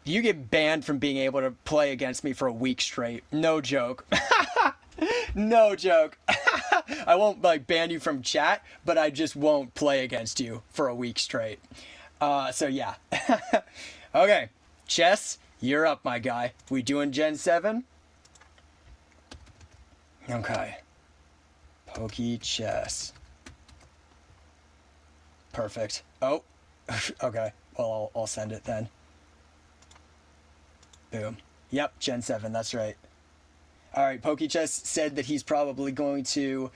you get banned from being able to play against me for a week straight. No joke. No joke. I won't like ban you from chat, but I just won't play against you for a week straight. So yeah. Okay, Chess, you're up, my guy. We doing Gen 7? Okay. PokeChess. Perfect. Oh, okay. Well, I'll send it then. Boom. Yep, Gen 7, that's right. Alright, PokeChess said that he's probably going to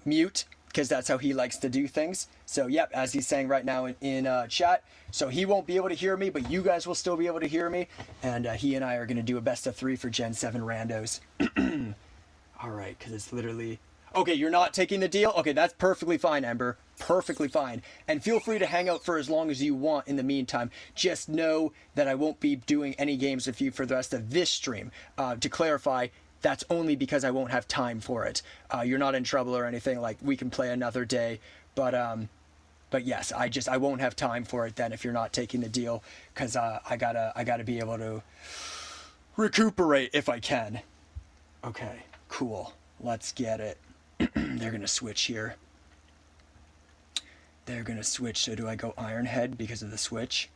mute, because that's how he likes to do things. So, yep, as he's saying right now in chat. So he won't be able to hear me, but you guys will still be able to hear me. And he and I are going to do a best of 3 for Gen 7 randos. Alright, because it's literally... Okay, you're not taking the deal? Okay, that's perfectly fine, Ember. Perfectly fine. And feel free to hang out for as long as you want in the meantime. Just know that I won't be doing any games with you for the rest of this stream. To clarify, that's only because I won't have time for it. You're not in trouble or anything. Like, we can play another day. But yes, I won't have time for it then if you're not taking the deal. Because I gotta be able to recuperate if I can. Okay, cool. Let's get it. They're going to switch here. They're going to switch. So do I go Iron Head because of the switch?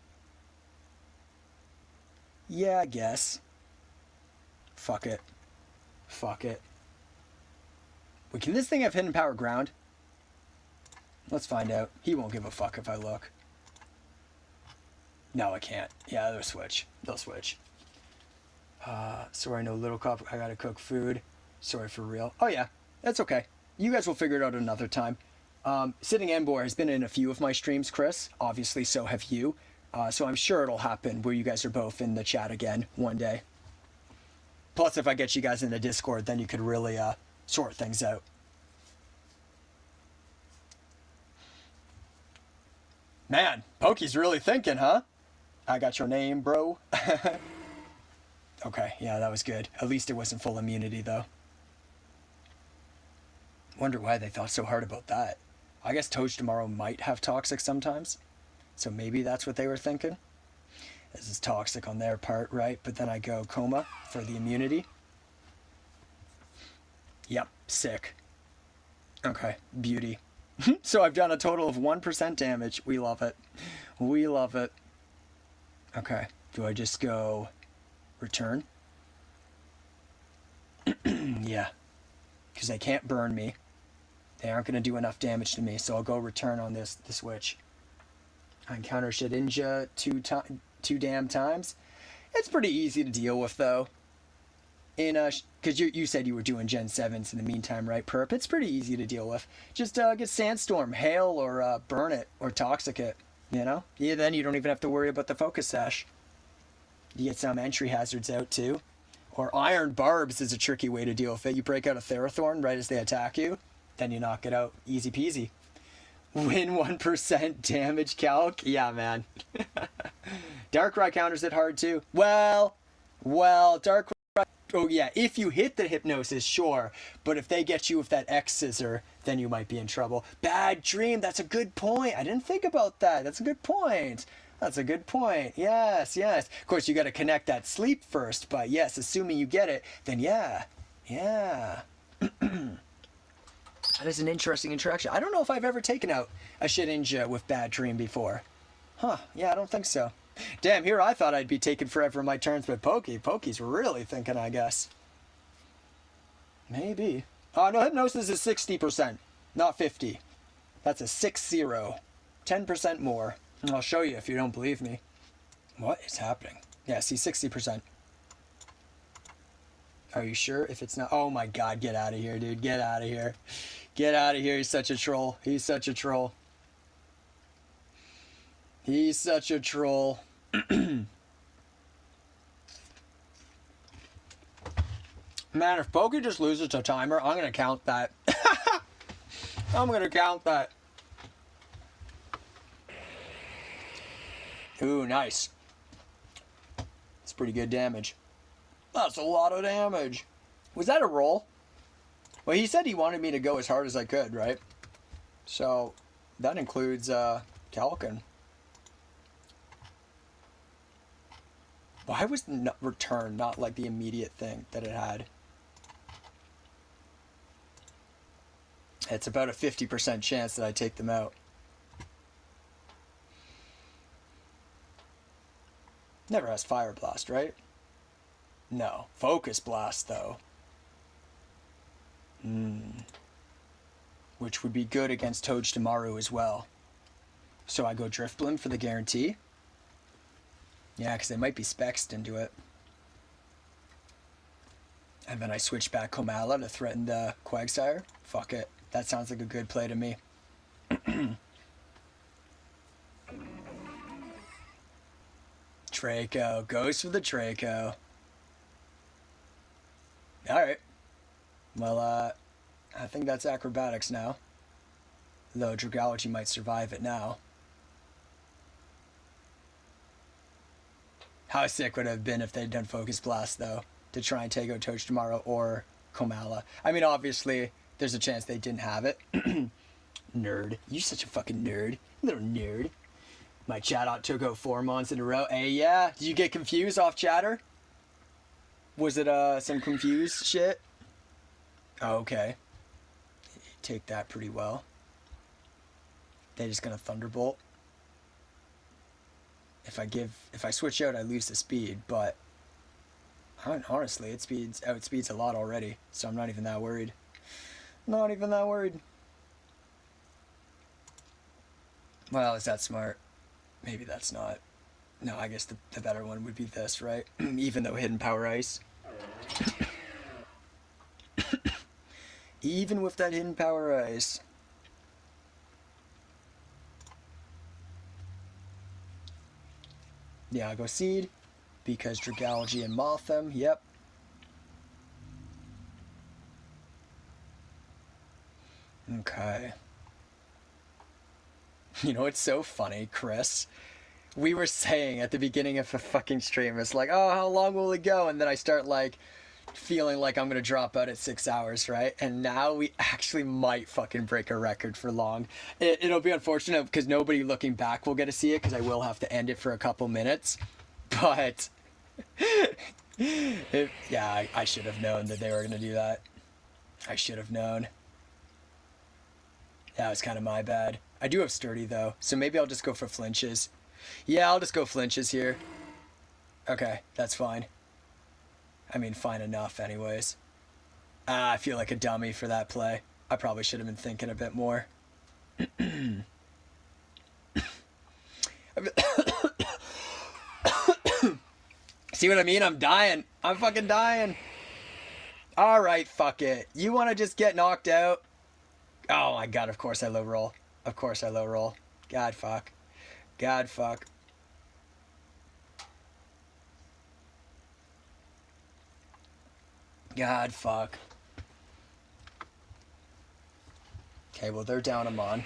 Yeah, I guess. Fuck it. Fuck it. Wait, can this thing have Hidden Power Ground? Let's find out. He won't give a fuck if I look. No, I can't. Yeah, they'll switch. They'll switch. Sorry, no little cup. I gotta cook food. Sorry for real. Oh yeah, that's okay. You guys will figure it out another time. Sitting Embor has been in a few of my streams, Chris. Obviously, so have you. So I'm sure it'll happen where you guys are both in the chat again one day. Plus, if I get you guys in the Discord, then you could really sort things out. Man, Pokey's really thinking, huh? I got your name, bro. Okay, yeah, that was good. At least it wasn't full immunity, though. Wonder why they thought so hard about that. I guess Toge tomorrow might have toxic sometimes. So maybe that's what they were thinking. This is toxic on their part, right? But then I go coma for the immunity. Yep, sick. Okay, beauty. So I've done a total of 1% damage. We love it. We love it. Okay, do I just go return? Yeah, because they can't burn me. They aren't going to do enough damage to me, so I'll go return on the switch. I encounter Shedinja two damn times. It's pretty easy to deal with, though. in because you said you were doing Gen 7s in the meantime, right? Perp, it's pretty easy to deal with. Just get Sandstorm, Hail, or Burn It, or Toxic It, you know? Yeah, then you don't even have to worry about the Focus Sash. You get some entry hazards out, too. Or Iron Barbs is a tricky way to deal with it. You break out a Therathorn right as they attack you, then you knock it out. Easy peasy. Win 1% damage calc? Yeah, man. Darkrai counters it hard, too. Well, Darkrai... Oh, yeah, if you hit the Hypnosis, sure. But if they get you with that X-Scissor, then you might be in trouble. Bad Dream, that's a good point. I didn't think about that. That's a good point. That's a good point. Yes, yes. Of course, you got to connect that sleep first. But yes, assuming you get it, then yeah. Yeah. That is an interesting interaction. I don't know if I've ever taken out a Shedinja with Bad Dream before. Huh, yeah, I don't think so. Damn, here I thought I'd be taking forever in my turns with Poke's really thinking, I guess. Maybe. Oh, no, Hypnosis is 60%, not 50. That's a 6-0. 10% more. I'll show you if you don't believe me. What is happening? Yeah, see, 60%. Are you sure? If it's not... Oh my god, get out of here, dude. Get out of here. Get out of here. He's such a troll. He's such a troll. He's such a troll. Man, if Poke just loses to timer, I'm going to count that. I'm going to count that. Ooh, nice. It's pretty good damage. That's a lot of damage. Was that a roll? Well, he said he wanted me to go as hard as I could, right? So, that includes, Calkin. Why was the return not like the immediate thing that it had? It's about a 50% chance that I take them out. Never has Fire Blast, right? No. Focus Blast, though. Which would be good against Togedemaru as well. So I go Drifblim for the guarantee. Yeah, because they might be spexed into it. And then I switch back Komala to threaten the Quagsire. Fuck it. That sounds like a good play to me. Draco. Goes for the Draco. Alright. Well, I think that's Acrobatics now. Though Dragology might survive it now. How sick would it have been if they'd done Focus Blast, though, to try and take out Togedemaru or Komala. I mean, obviously, there's a chance they didn't have it. Nerd. You such a fucking nerd. Little nerd. My chat took out 4 months in a row. Hey, yeah. Did you get confused off chatter? Was it some confused shit? Oh, okay. Take that pretty well. They're just gonna Thunderbolt. If I switch out, I lose the speed, but honestly, it outspeeds a lot already, so I'm not even that worried. Not even that worried. Well, is that smart? Maybe that's not. No, I guess the better one would be this, right? Even though Hidden Power Ice. Even with that Hidden Power Ice. Yeah, I'll go Seed, because Dragology and Mothim, yep. Okay. You know what's so funny, Chris? We were saying at the beginning of the fucking stream, it's like, oh, how long will it go? And then I start, like, feeling like I'm gonna drop out at 6 hours, right? And now we actually might fucking break a record for long. It'll be unfortunate because nobody looking back will get to see it because I will have to end it for a couple minutes. But yeah, I should have known that they were gonna do that. I should have known. That was kind of my bad. I do have Sturdy though, so maybe I'll just go for flinches. Yeah, I'll just go flinches here. Okay, that's fine. I mean, fine enough anyways. I feel like a dummy for that play. I probably should have been thinking a bit more. See what I mean? I'm dying. I'm fucking dying. All right, fuck it. You want to just get knocked out? Oh my god, of course I low roll. Of course I low roll. God fuck. God fuck. God fuck. Okay, well they're down a mon.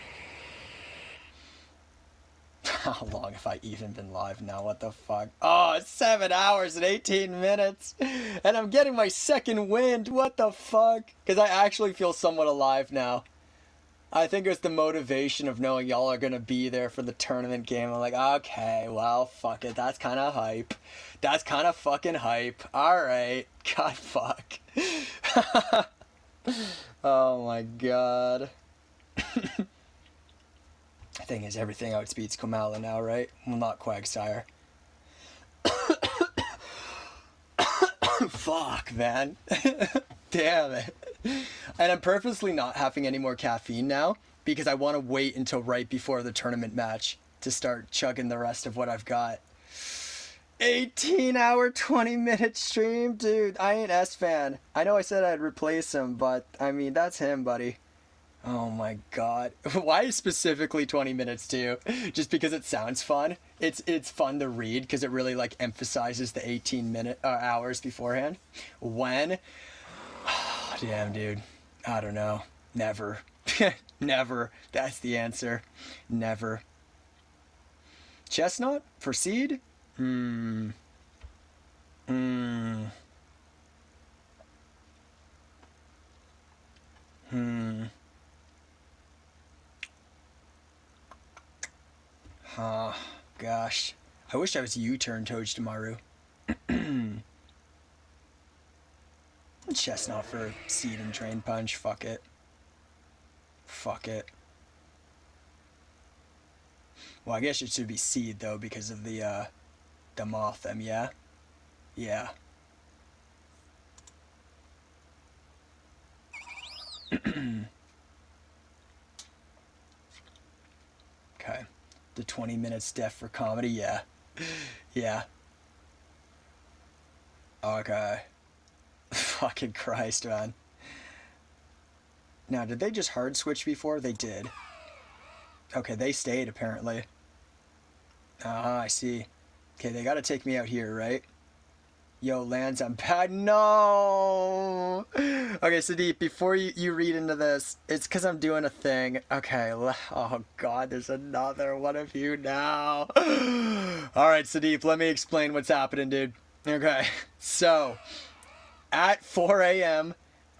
How long have I even been live now? What the fuck? Oh, it's 7 hours and 18 minutes. And I'm getting my second wind. What the fuck? Because I actually feel somewhat alive now. I think it's the motivation of knowing y'all are going to be there for the tournament game. I'm like, okay, well, fuck it. That's kind of hype. That's kind of fucking hype. Alright. God, fuck. Oh my god. The thing is, everything outspeeds Komala now, right? Well, not Quagsire. Fuck, man. Damn it. And I'm purposely not having any more caffeine now because I want to wait until right before the tournament match to start chugging the rest of what I've got. 18-hour, 20-minute stream? Dude, I ain't S-Fan. I know I said I'd replace him, but, I mean, that's him, buddy. Oh my god. Why specifically 20 minutes too? Just because it sounds fun? It's fun to read because it really like emphasizes the 18 hours beforehand. When? Oh, damn, dude. I don't know. Never. Never. That's the answer. Never. Chestnut? For seed? Gosh. I wish I was U-turn Togedemaru. Chestnut for seed and drain punch. Fuck it. Fuck it. Well, I guess it should be seed though because of the Motham, yeah? Yeah. Okay. The 20 minutes deaf for comedy, yeah. Yeah. Okay. Fucking Christ, man. Now, did they just hard switch before? They did. Okay, they stayed, apparently. Ah, I see. Okay, they gotta take me out here, right? Yo, Lance, I'm bad. No! Okay, Sadeep, before you read into this, it's because I'm doing a thing. Okay, oh god, there's another one of you now. Alright, Sadeep, let me explain what's happening, dude. Okay, so, at 4 a.m.,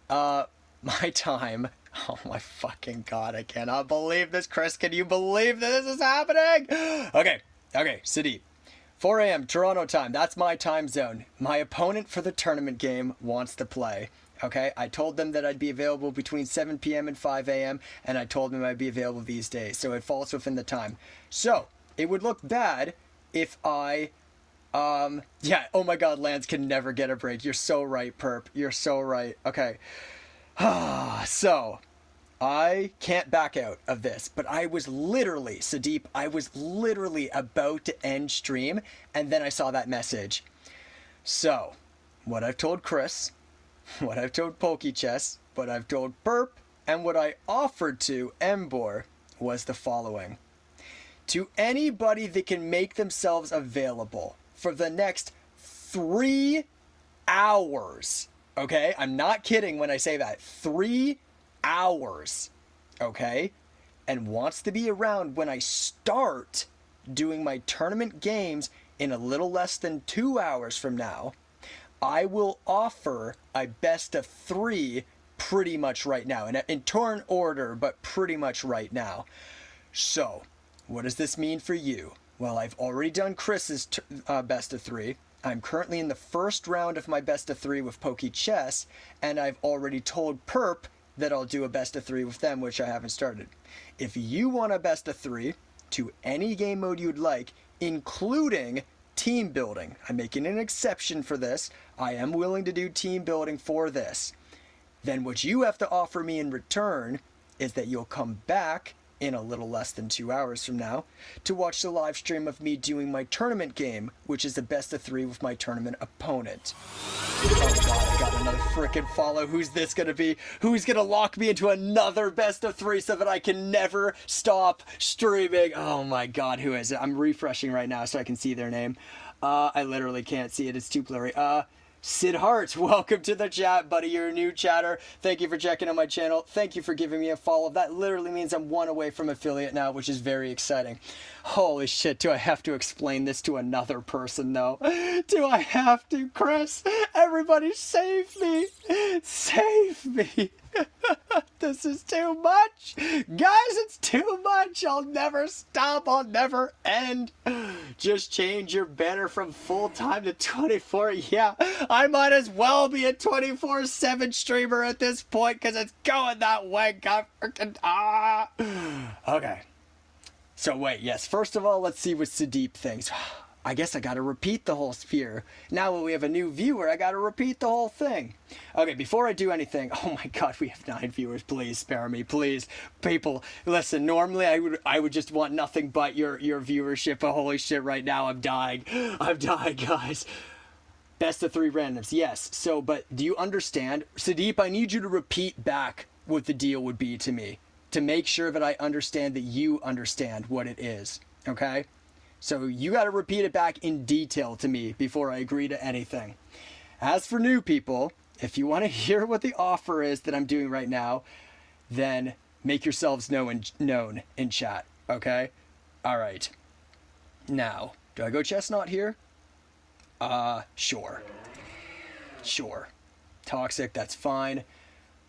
my time. Oh my fucking god, I cannot believe this, Chris. Can you believe that this is happening? Okay, Sadeep. 4 a.m. Toronto time. That's my time zone. My opponent for the tournament game wants to play. Okay? I told them that I'd be available between 7 p.m. and 5 a.m. and I told them I'd be available these days. So it falls within the time. So, it would look bad if I... yeah, oh my god, Lance can never get a break. You're so right, Perp. You're so right. Okay. So... I can't back out of this, but I was literally, Sadeep, I was literally about to end stream, and then I saw that message. So, what I've told Chris, what I've told Pokechess, what I've told Perp, and what I offered to Embor was the following. To anybody that can make themselves available for the next 3 hours, okay? I'm not kidding when I say that. 3 hours, okay, and wants to be around when I start doing my tournament games in a little less than 2 hours from now, I will offer a best of 3 pretty much right now, in turn order, but pretty much right now. So, what does this mean for you? Well, I've already done Chris's best of 3. I'm currently in the first round of my best of 3 with Pokechess, and I've already told Perp that I'll do a best of 3 with them, which I haven't started. If you want a best of 3 to any game mode you'd like, including team building, I'm making an exception for this. I am willing to do team building for this. Then what you have to offer me in return is that you'll come back in a little less than 2 hours from now to watch the live stream of me doing my tournament game, which is the best of 3 with my tournament opponent. Oh god, I got another frickin' follow. Who's this gonna be? Who's gonna lock me into another best of 3 so that I can never stop streaming? Oh my god, who is it? I'm refreshing right now so I can see their name. I literally can't see it. It's too blurry. Sid Hart, welcome to the chat, buddy. You're a new chatter. Thank you for checking out my channel. Thank you for giving me a follow. That literally means I'm 1 away from affiliate now, which is very exciting. Holy shit, do I have to explain this to another person, though? Do I have to, Chris? Everybody save me. Save me. This is too much. Guys, it's too much. I'll never stop. I'll never end. Just change your banner from full-time to 24. Yeah, I might as well be a 24/7 streamer at this point because it's going that way. God freaking Okay. So wait, yes. First of all, let's see what Sudeep thinks. I guess I gotta repeat the whole sphere. Now when we have a new viewer, I gotta repeat the whole thing. Okay, before I do anything, oh my god, we have 9 viewers. Please spare me, please. People, listen, normally I would just want nothing but your viewership, but holy shit, right now I'm dying. I'm dying, guys. Best of 3 randoms, yes. So, but do you understand? Sudeep, I need you to repeat back what the deal would be to me, to make sure that I understand that you understand what it is, okay? So you got to repeat it back in detail to me before I agree to anything. As for new people, if you want to hear what the offer is that I'm doing right now, then make yourselves known in chat, okay? All right. Now, do I go chestnut here? Sure. Sure. Toxic, that's fine.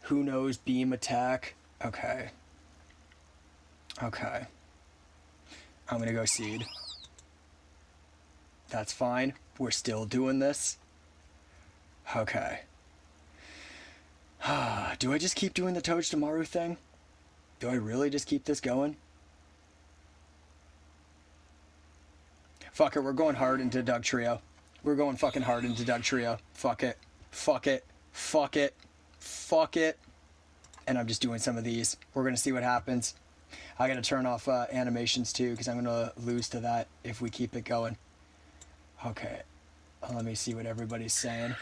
Who knows? Beam attack. Okay. Okay. I'm going to go seed. That's fine. We're still doing this. Okay. Do I just keep doing the Toad Tamaru thing? Do I really just keep this going? Fuck it, we're going hard into Doug Trio. We're going fucking hard into Doug Trio. Fuck it. Fuck it. Fuck it. Fuck it. And I'm just doing some of these. We're going to see what happens. I got to turn off animations too because I'm going to lose to that if we keep it going. Okay, let me see what everybody's saying.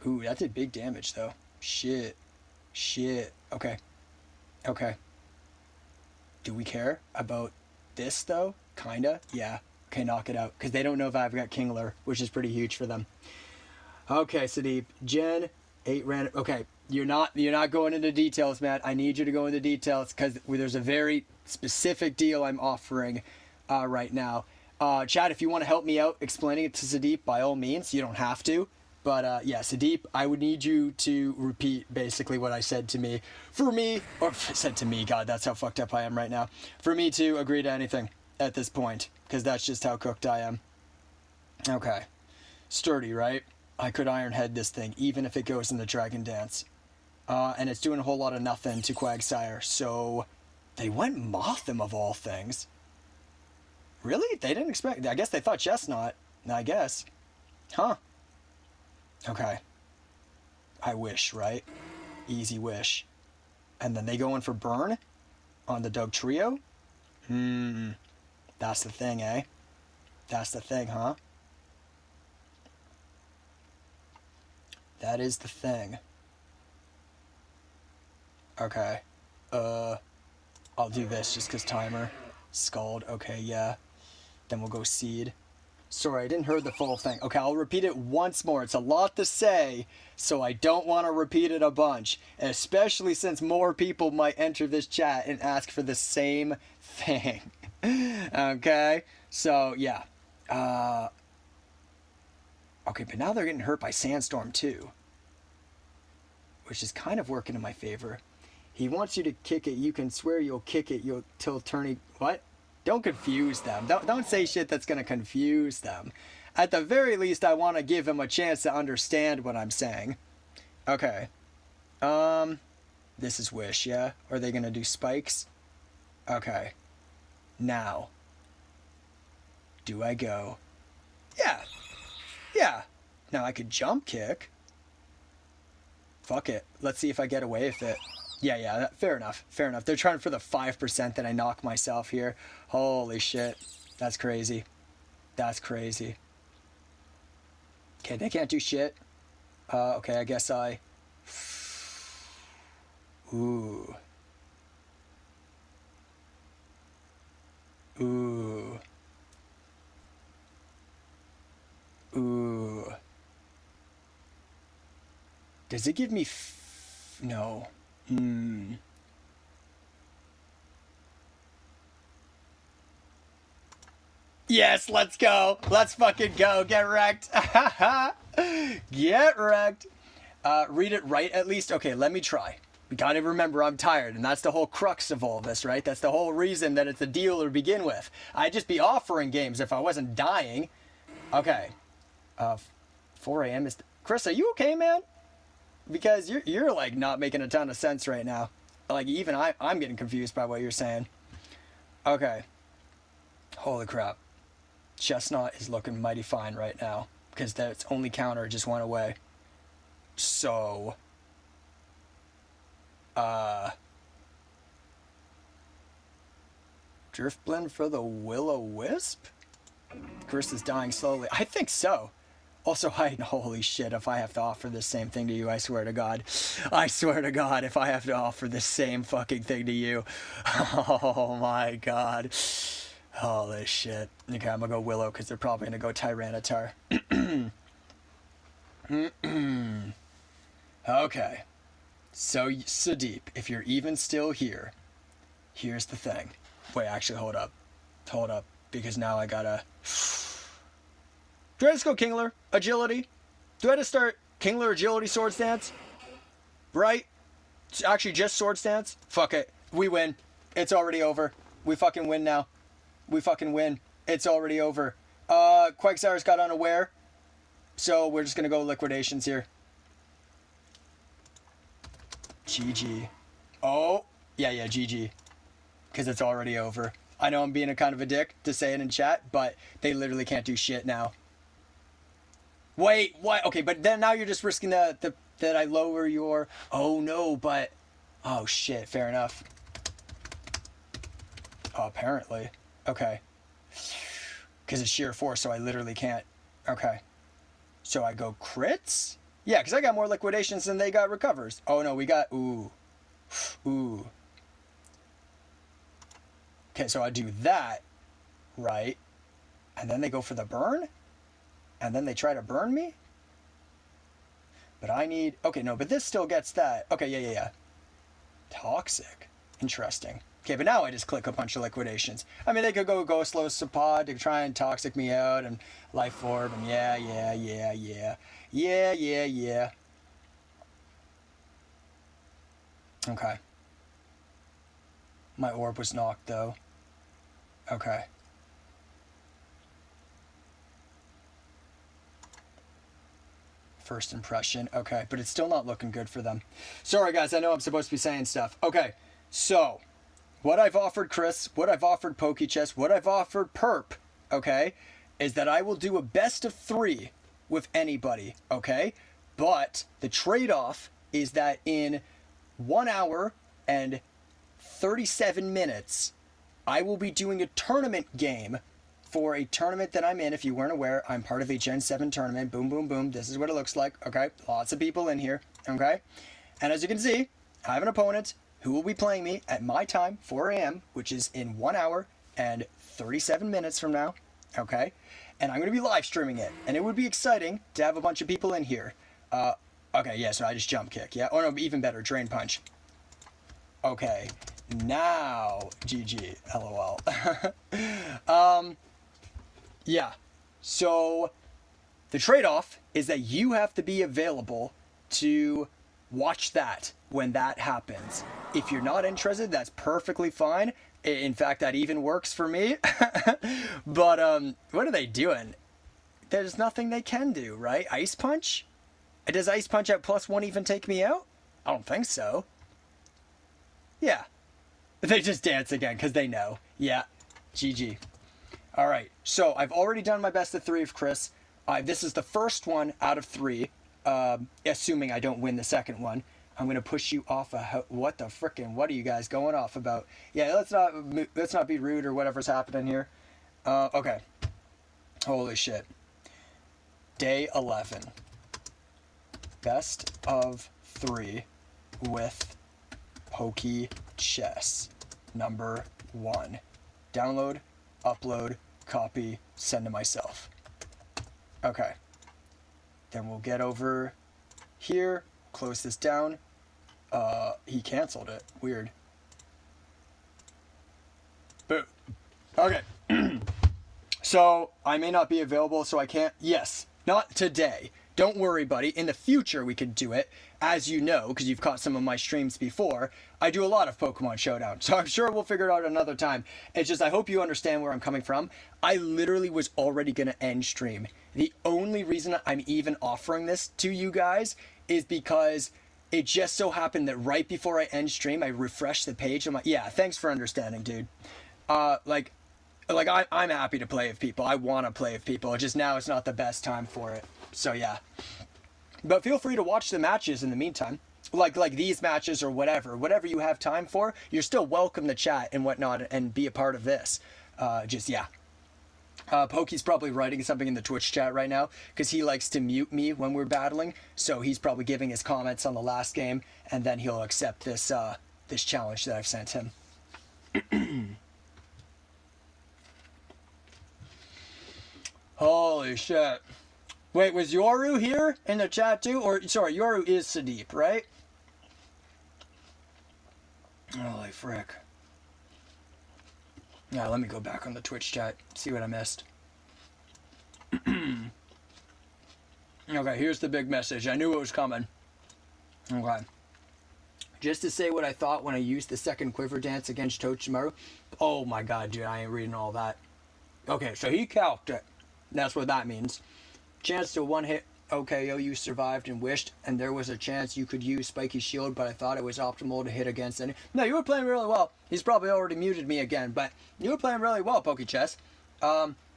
Ooh, that did big damage, though. Shit. Shit. Okay. Okay. Do we care about this, though? Kinda? Yeah. Okay, knock it out. Because they don't know if I've got Kingler, which is pretty huge for them. Okay, Sudeep. Jen, 8 random... Okay, you're not going into details, Matt. I need you to go into details because there's a very specific deal I'm offering right now. Chad, if you want to help me out explaining it to Sudeep, by all means, you don't have to. But yeah, Sudeep, I would need you to repeat basically what I said to me. For me, or said to me, God, that's how fucked up I am right now. For me to agree to anything at this point, because that's just how cooked I am. Okay. Sturdy, right? I could Iron Head this thing, even if it goes in the Dragon Dance. And it's doing a whole lot of nothing to Quagsire, so they went Mothim of all things. Really? They didn't expect... I guess they thought Chestnut. I guess. Huh. Okay. I wish, right? Easy wish. And then they go in for Burn? On the Doug Trio? That's the thing, eh? That's the thing, huh? That is the thing. Okay. I'll do this just because timer. Scald. Okay, yeah. Then we'll go seed. Sorry, I didn't hear the full thing. Okay, I'll repeat it once more. It's a lot to say, so I don't want to repeat it a bunch. Especially since more people might enter this chat and ask for the same thing. Okay? So, yeah. Okay, but now they're getting hurt by Sandstorm too. Which is kind of working in my favor. He wants you to kick it. You can swear you'll kick it till Tourney... What? Don't confuse them. Don't say shit that's going to confuse them. At the very least, I want to give him a chance to understand what I'm saying. Okay. This is Wish, yeah? Or are they going to do spikes? Okay. Now. Do I go? Yeah. Yeah. Now I could jump kick. Fuck it. Let's see if I get away with it. Yeah, fair enough. Fair enough. They're trying for the 5% that I knock myself here. Holy shit. That's crazy. That's crazy. Okay, they can't do shit. Okay, I guess I... Ooh. Ooh. Ooh. Does it give me... No. Hmm. Yes, let's go. Let's fucking go. Get wrecked. Get wrecked. Read it right at least. Okay, let me try. We gotta remember I'm tired, and that's the whole crux of all this, right? That's the whole reason that it's a deal to begin with. I'd just be offering games if I wasn't dying. Okay. 4 a.m. is... Chris, are you okay, man? Because you're like not making a ton of sense right now. Like even I'm getting confused by what you're saying. Okay. Holy crap. Chestnut is looking mighty fine right now because that's only counter just went away. So Driftblend for the Will-O-Wisp? Chris is dying slowly. I think so. Also, holy shit, if I have to offer the same thing to you, I swear to God. I swear to God, if I have to offer the same fucking thing to you. Oh my God. Holy shit. Okay, I'm gonna go Willow because they're probably gonna go Tyranitar. Okay. So, Sudeep, if you're even still here, here's the thing. Wait, actually, hold up. Hold up. Because now I gotta... Do I just go Kingler? Agility? Do I just start Kingler, Agility, Sword Stance? Right? It's actually just Sword Stance? Fuck it. We win. It's already over. We fucking win now. We fucking win. It's already over. Quagsires got unaware. So we're just gonna go Liquidations here. GG. Oh. Yeah, GG. Because it's already over. I know I'm being a kind of a dick to say it in chat, but they literally can't do shit now. Wait, what? Okay, but then now you're just risking that I lower your... Oh, no, but... Oh, shit, fair enough. Oh, apparently. Okay. Because it's sheer force, so I literally can't. Okay. So I go crits? Yeah, because I got more liquidations than they got recovers. Oh, no, we got... Ooh. Ooh. Okay, so I do that, right? And then they go for the burn? And then they try to burn me? But I need... Okay, no, but this still gets that. Okay, yeah. Toxic. Interesting. Okay, but now I just click a bunch of liquidations. I mean, they could go Ghostlow Sapod to try and toxic me out and Life Orb and yeah. Okay. My orb was knocked, though. Okay. First impression. Okay, but it's still not looking good for them. Sorry, guys. I know I'm supposed to be saying stuff. Okay, so what I've offered Chris, what I've offered Pokechess, what I've offered Perp, okay, is that I will do a best of 3 with anybody, okay? But the trade-off is that in 1 hour and 37 minutes, I will be doing a tournament game for a tournament that I'm in. If you weren't aware, I'm part of a Gen 7 tournament. Boom, boom, boom. This is what it looks like, okay? Lots of people in here, okay? And as you can see, I have an opponent who will be playing me at my time, 4 a.m., which is in 1 hour and 37 minutes from now, okay? And I'm going to be live streaming it. And it would be exciting to have a bunch of people in here. Okay, yeah, so I just jump kick, yeah? Or no, even better, drain punch. Okay, now, GG, LOL. Yeah, so the trade-off is that you have to be available to watch that when that happens. If you're not interested, that's perfectly fine. In fact, that even works for me. But what are they doing? There's nothing they can do, right? Ice Punch? Does Ice Punch at +1 even take me out? I don't think so. Yeah. They just dance again because they know. Yeah. GG. All right. So I've already done my best of 3 of Chris. This is the first one out of 3, assuming I don't win the second one. I'm gonna push you off a what the frickin', what are you guys going off about? Yeah, let's not be rude or whatever's happening here. Okay. Holy shit. Day 11. Best of 3 with Pokey Chess. Number 1. Download, upload, copy, send to myself. Okay. Then we'll get over here, close this down. He canceled it. Weird. Boom. Okay. So, I may not be available, so I can't... Yes, not today. Don't worry, buddy. In the future, we could do it. As you know, because you've caught some of my streams before, I do a lot of Pokemon Showdown. So I'm sure we'll figure it out another time. It's just, I hope you understand where I'm coming from. I literally was already going to end stream. The only reason I'm even offering this to you guys is because it just so happened that right before I end stream, I refreshed the page. I'm like, yeah, thanks for understanding, dude. I'm happy to play with people. I want to play with people. Just now it's not the best time for it. So yeah. But feel free to watch the matches in the meantime. Like these matches or whatever you have time for, you're still welcome to chat and whatnot and be a part of this. Yeah. Pokey's probably writing something in the Twitch chat right now because he likes to mute me when we're battling. So he's probably giving his comments on the last game, and then he'll accept this this challenge that I've sent him. Holy shit. Wait, was Yoru here in the chat too? Or, sorry, Yoru is Sadeep, right? Holy frick. Yeah, let me go back on the Twitch chat, see what I missed. Okay, here's the big message. I knew it was coming. Okay. Just to say what I thought when I used the second Quiver Dance against Tochimaru. Oh my god, dude, I ain't reading all that. Okay, so he calced it. That's what that means. Chance to one-hit OKO, you survived and wished, and there was a chance you could use Spiky Shield, but I thought it was optimal to hit against any... No, you were playing really well. He's probably already muted me again, but you were playing really well, Pokechess.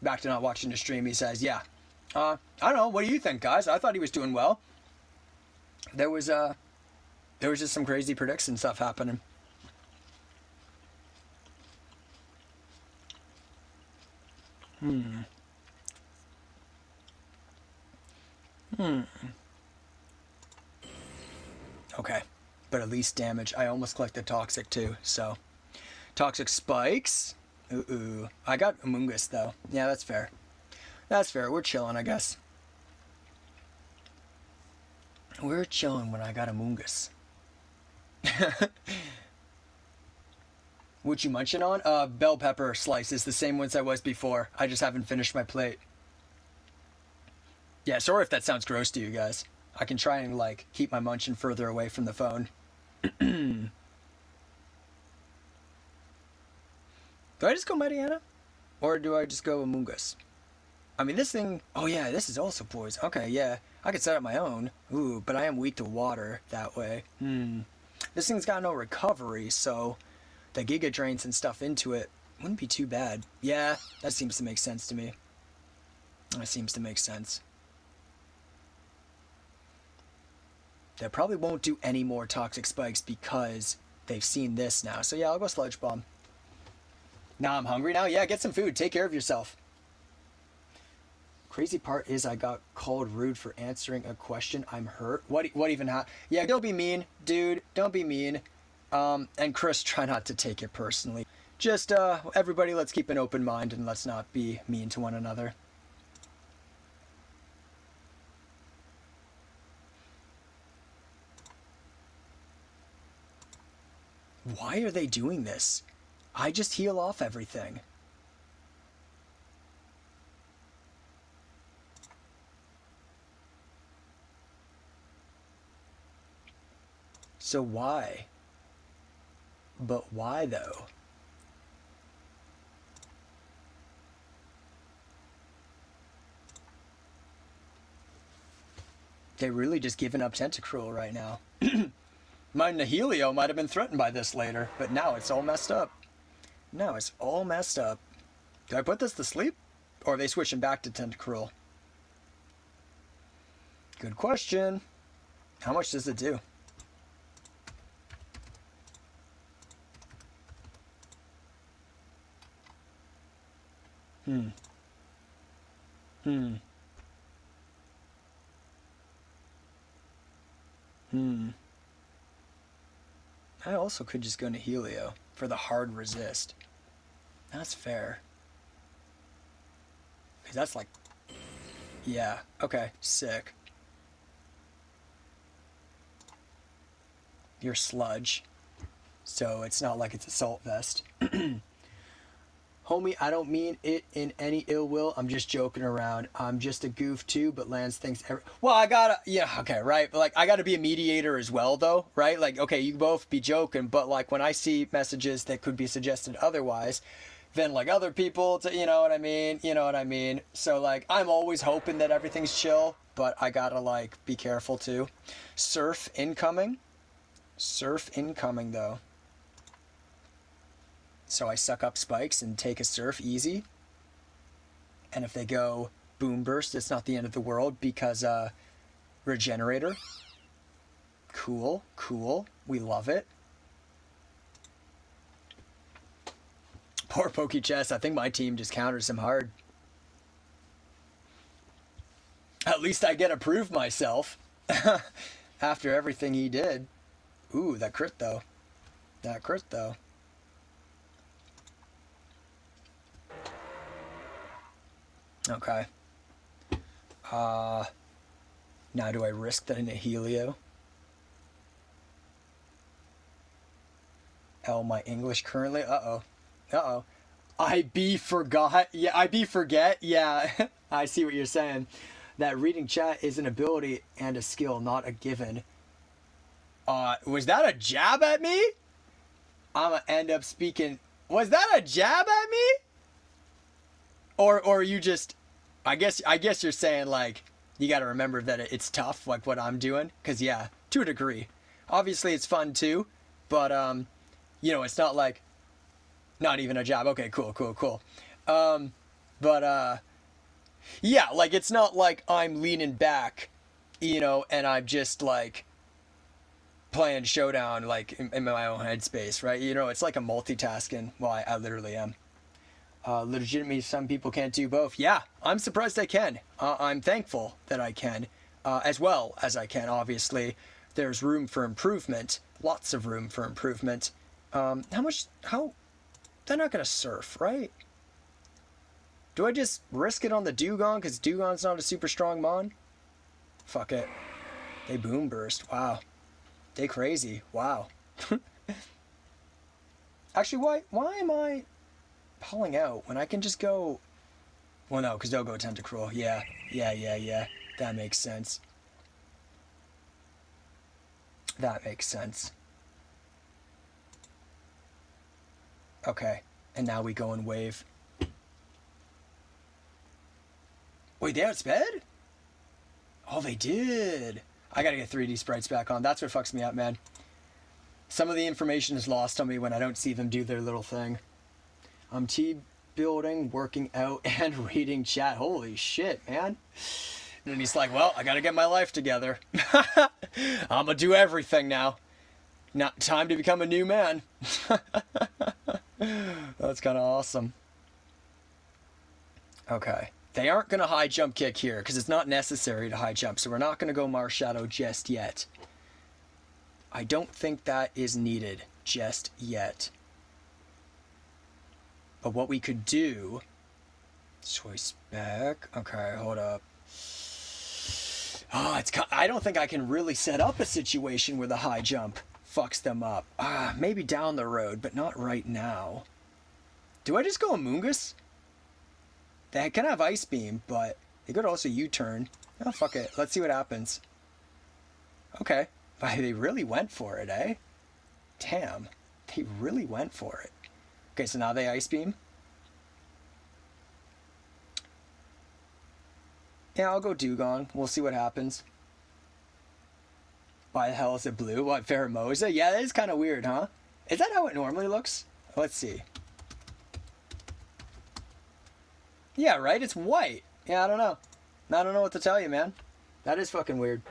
Back to not watching the stream, he says, yeah. I don't know, what do you think, guys? I thought he was doing well. There was just some crazy prediction stuff happening. Okay, but at least damage. I almost collected Toxic too, so. Toxic Spikes. Ooh. I got Amoonguss though. Yeah, that's fair. That's fair. We're chilling, I guess. We're chilling when I got Amoonguss. What you munching on? Bell pepper slices, the same ones I was before. I just haven't finished my plate. Yeah, sorry if that sounds gross to you guys. I can try and, like, keep my munching further away from the phone. Do I just go Mariana? Or do I just go Amoonguss? I mean, this thing... Oh, yeah, this is also poison. Okay, yeah. I could set up my own. Ooh, but I am weak to water that way. This thing's got no recovery, so... The Giga Drains and stuff into it wouldn't be too bad. Yeah, that seems to make sense to me. That seems to make sense. They probably won't do any more Toxic Spikes because they've seen this now. So yeah, I'll go Sludge Bomb. Now I'm hungry now? Yeah, get some food. Take care of yourself. Crazy part is I got called rude for answering a question. I'm hurt. What even happened? Yeah, don't be mean, dude. Don't be mean. And Chris, try not to take it personally. Just, everybody, let's keep an open mind and let's not be mean to one another. Why are they doing this? I just heal off everything. So why? But why, though? They're really just giving up Tentacruel right now. My Nihilio might have been threatened by this later, but now it's all messed up. Now it's all messed up. Do I put this to sleep? Or are they switching back to Tentacruel? Good question. How much does it do? Hmm. Hmm. Hmm. I also could just go into Helio for the hard resist. That's fair. Because that's like... Yeah. Okay. Sick. You're sludge. So it's not like it's Assault Vest. Homie, I don't mean it in any ill will. I'm just joking around. I'm just a goof too, but Lance thinks well, I gotta, yeah, okay, right. But like, I gotta be a mediator as well, though, right? Like, okay, you both be joking, but like when I see messages that could be suggested otherwise, then like other people, you know what I mean? You know what I mean? So like, I'm always hoping that everything's chill, but I gotta like be careful too. Surf incoming. Surf incoming though. So I suck up spikes and take a surf easy. And if they go boom burst, it's not the end of the world because regenerator. Cool, cool. We love it. Poor Pokey Chess. I think my team just counters him hard. At least I get to prove myself after everything he did. Ooh, that crit though. That crit though. Okay. Now do I risk that in a Helio? L my English currently? Uh-oh. Uh-oh. I be forgot. Yeah, I be forget. Yeah, I see what you're saying. That reading chat is an ability and a skill, not a given. Was that a jab at me? I'ma end up speaking. Was that a jab at me? Or you just, I guess you're saying like you got to remember that it's tough like what I'm doing, cuz yeah, to a degree. Obviously it's fun too, but you know, it's not like not even a job. Okay, cool. But yeah, like it's not like I'm leaning back, you know, and I'm just like playing Showdown like in my own headspace, right? You know, it's like a multitasking. Well, I literally am. Legitimately, some people can't do both. Yeah, I'm surprised I can. I'm thankful that I can, as well as I can. Obviously, there's room for improvement. Lots of room for improvement. How much? How? They're not gonna surf, right? Do I just risk it on the Dugong because Dugong's not a super strong mon? Fuck it. They boom burst. Wow. They crazy. Wow. Actually, why am I pulling out when I can just go... Well, no, because they'll go Tentacruel. Yeah. That makes sense. That makes sense. Okay. And now we go in wave. Wait, they outsped? Oh, they did. I gotta get 3D sprites back on. That's what fucks me up, man. Some of the information is lost on me when I don't see them do their little thing. I'm T-building, working out, and reading chat. Holy shit, man. And he's like, well, I gotta get my life together. I'm gonna do everything now. Not time to become a new man. That's kind of awesome. Okay. They aren't going to high jump kick here because it's not necessary to high jump. So we're not going to go Marshadow just yet. I don't think that is needed just yet. But what we could do... Choice back. Okay, hold up. Oh, I don't think I can really set up a situation where the high jump fucks them up. Maybe down the road, but not right now. Do I just go Amoonguss? They can have Ice Beam, but they could also U-turn. Oh, fuck it. Let's see what happens. Okay. They really went for it, eh? Damn. They really went for it. Okay, so now they Ice Beam. Yeah, I'll go Dugong. We'll see what happens. Why the hell is it blue? What, Pheromosa? Yeah, that is kind of weird, huh? Is that how it normally looks? Let's see. Yeah, right? It's white. Yeah, I don't know. I don't know what to tell you, man. That is fucking weird.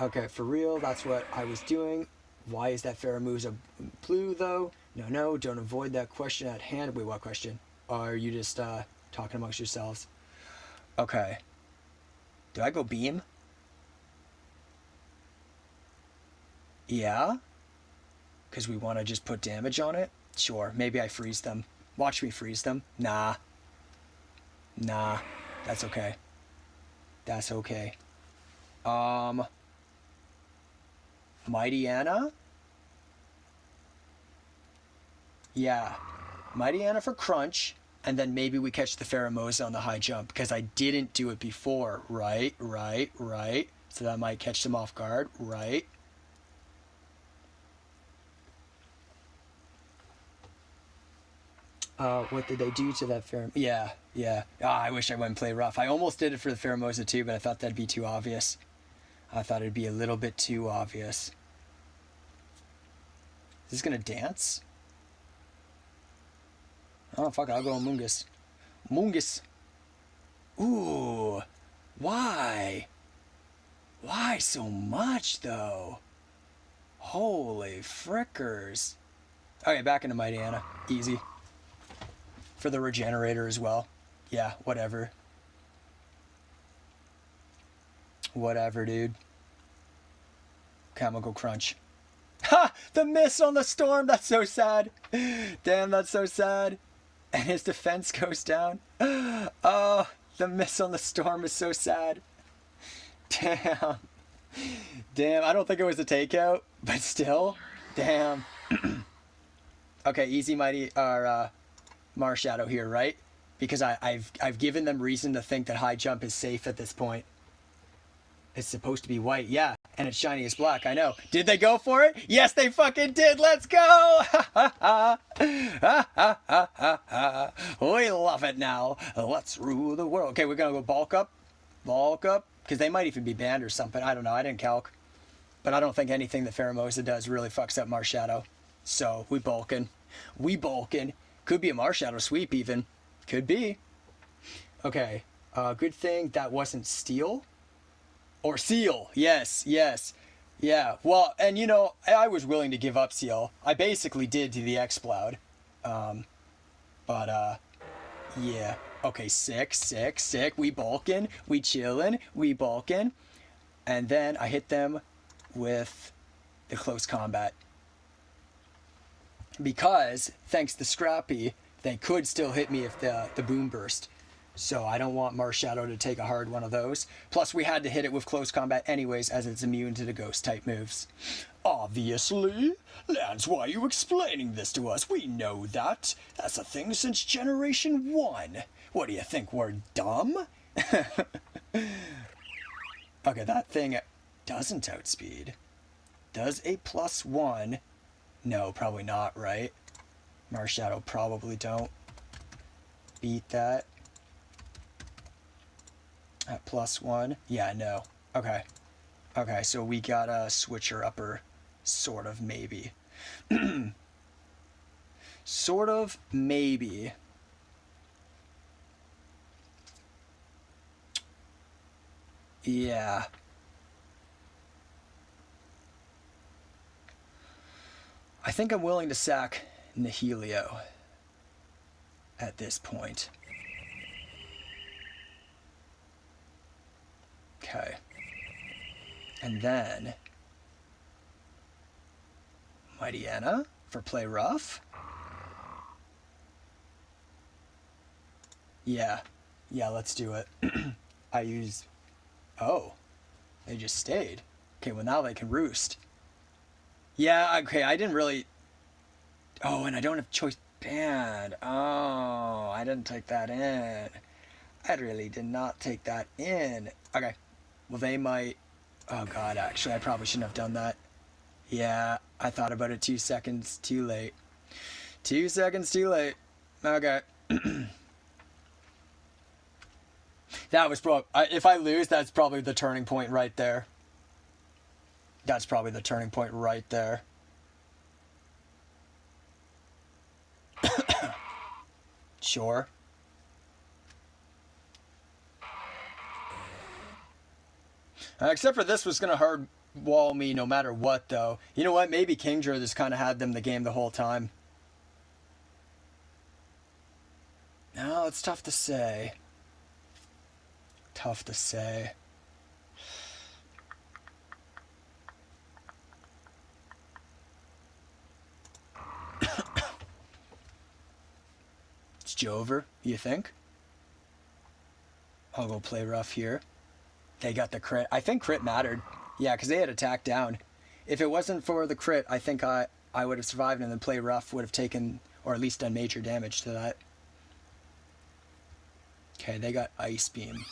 Okay, for real, that's what I was doing. Why is that Pheromosa blue, though? No, don't avoid that question at hand. Wait, what question? Are you just, Talking amongst yourselves. Okay. Do I go beam? Yeah? Because we want to just put damage on it? Sure. Maybe I freeze them. Watch me freeze them. Nah. Nah. That's okay. That's okay. Mighty Anna? Yeah. Mighty Anna for crunch. And then maybe we catch the Pheromosa on the high jump. Because I didn't do it before. Right. So that might catch them off guard. Right. What did they do to that Pheromosa? Yeah. I wish I went and play rough. I almost did it for the Pheromosa too, but I thought that'd be too obvious. I thought it'd be a little bit too obvious. Is this gonna dance? Oh, fuck it, I'll go Mungus. Mungus. Ooh. Why? Why so much, though? Holy frickers. Okay, back into Mighty Anna. Easy. For the regenerator as well. Yeah, whatever. Whatever, dude. Chemical crunch. Ha! The miss on the storm! That's so sad. Damn, that's so sad. And his defense goes down. Oh, the miss on the storm is so sad. Damn. Damn, I don't think it was a takeout, but still. Damn. Okay, easy mighty or Marshadow here, right? Because I've given them reason to think that high jump is safe at this point. It's supposed to be white, yeah. And it's shiny as black, I know. Did they go for it? Yes, they fucking did. Let's go! We love it now. Let's rule the world. Okay, we're going to go bulk up. Bulk up. Because they might even be banned or something. I don't know. I didn't calc. But I don't think anything that Pheromosa does really fucks up Marshadow. So, we bulking. We bulking. Could be a Marshadow sweep even. Could be. Okay. Good thing that wasn't steel. Or seal. Yes. Yeah. Well, and you know, I was willing to give up seal. I basically did to the Exploud. Yeah. Okay, sick. We bulking. We chilling. We bulking. And then I hit them with the close combat. Because, thanks to Scrappy, they could still hit me if the boom burst. So I don't want Marshadow to take a hard one of those. Plus, we had to hit it with close combat anyways, as it's immune to the ghost-type moves. Obviously. Lance, why are you explaining this to us? We know that. That's a thing since Generation 1. What do you think, we're dumb? Okay, that thing doesn't outspeed. Does a +1? No, probably not, right? Marshadow probably don't beat that. At +1? Yeah, no. Okay, so we got a switcher upper. Sort of, maybe. Sort of, maybe. Yeah. I think I'm willing to sack Nihilio at this point. Okay. And then Mighty Anna for play rough. Yeah, let's do it. I use... Oh, they just stayed. Okay, well now they can roost. Yeah, okay, I didn't really... Oh, and I don't have choice band. Oh, I didn't take that in. I really did not take that in. Okay. Well, they might... Oh, God, actually, I probably shouldn't have done that. Yeah, I thought about it 2 seconds too late. 2 seconds too late. Okay. That was probably... If I lose, that's probably the turning point right there. That's probably the turning point right there. Sure. Except for this was going to hard wall me no matter what, though. You know what? Maybe Kingdra just kind of had them the game the whole time. No, it's tough to say. Tough to say. It's Jover, you think? I'll go play rough here. They got the crit. I think crit mattered. Yeah, because they had attack down. If it wasn't for the crit, I think I would have survived, and then play rough would have taken, or at least done major damage to that. Okay, they got Ice Beam.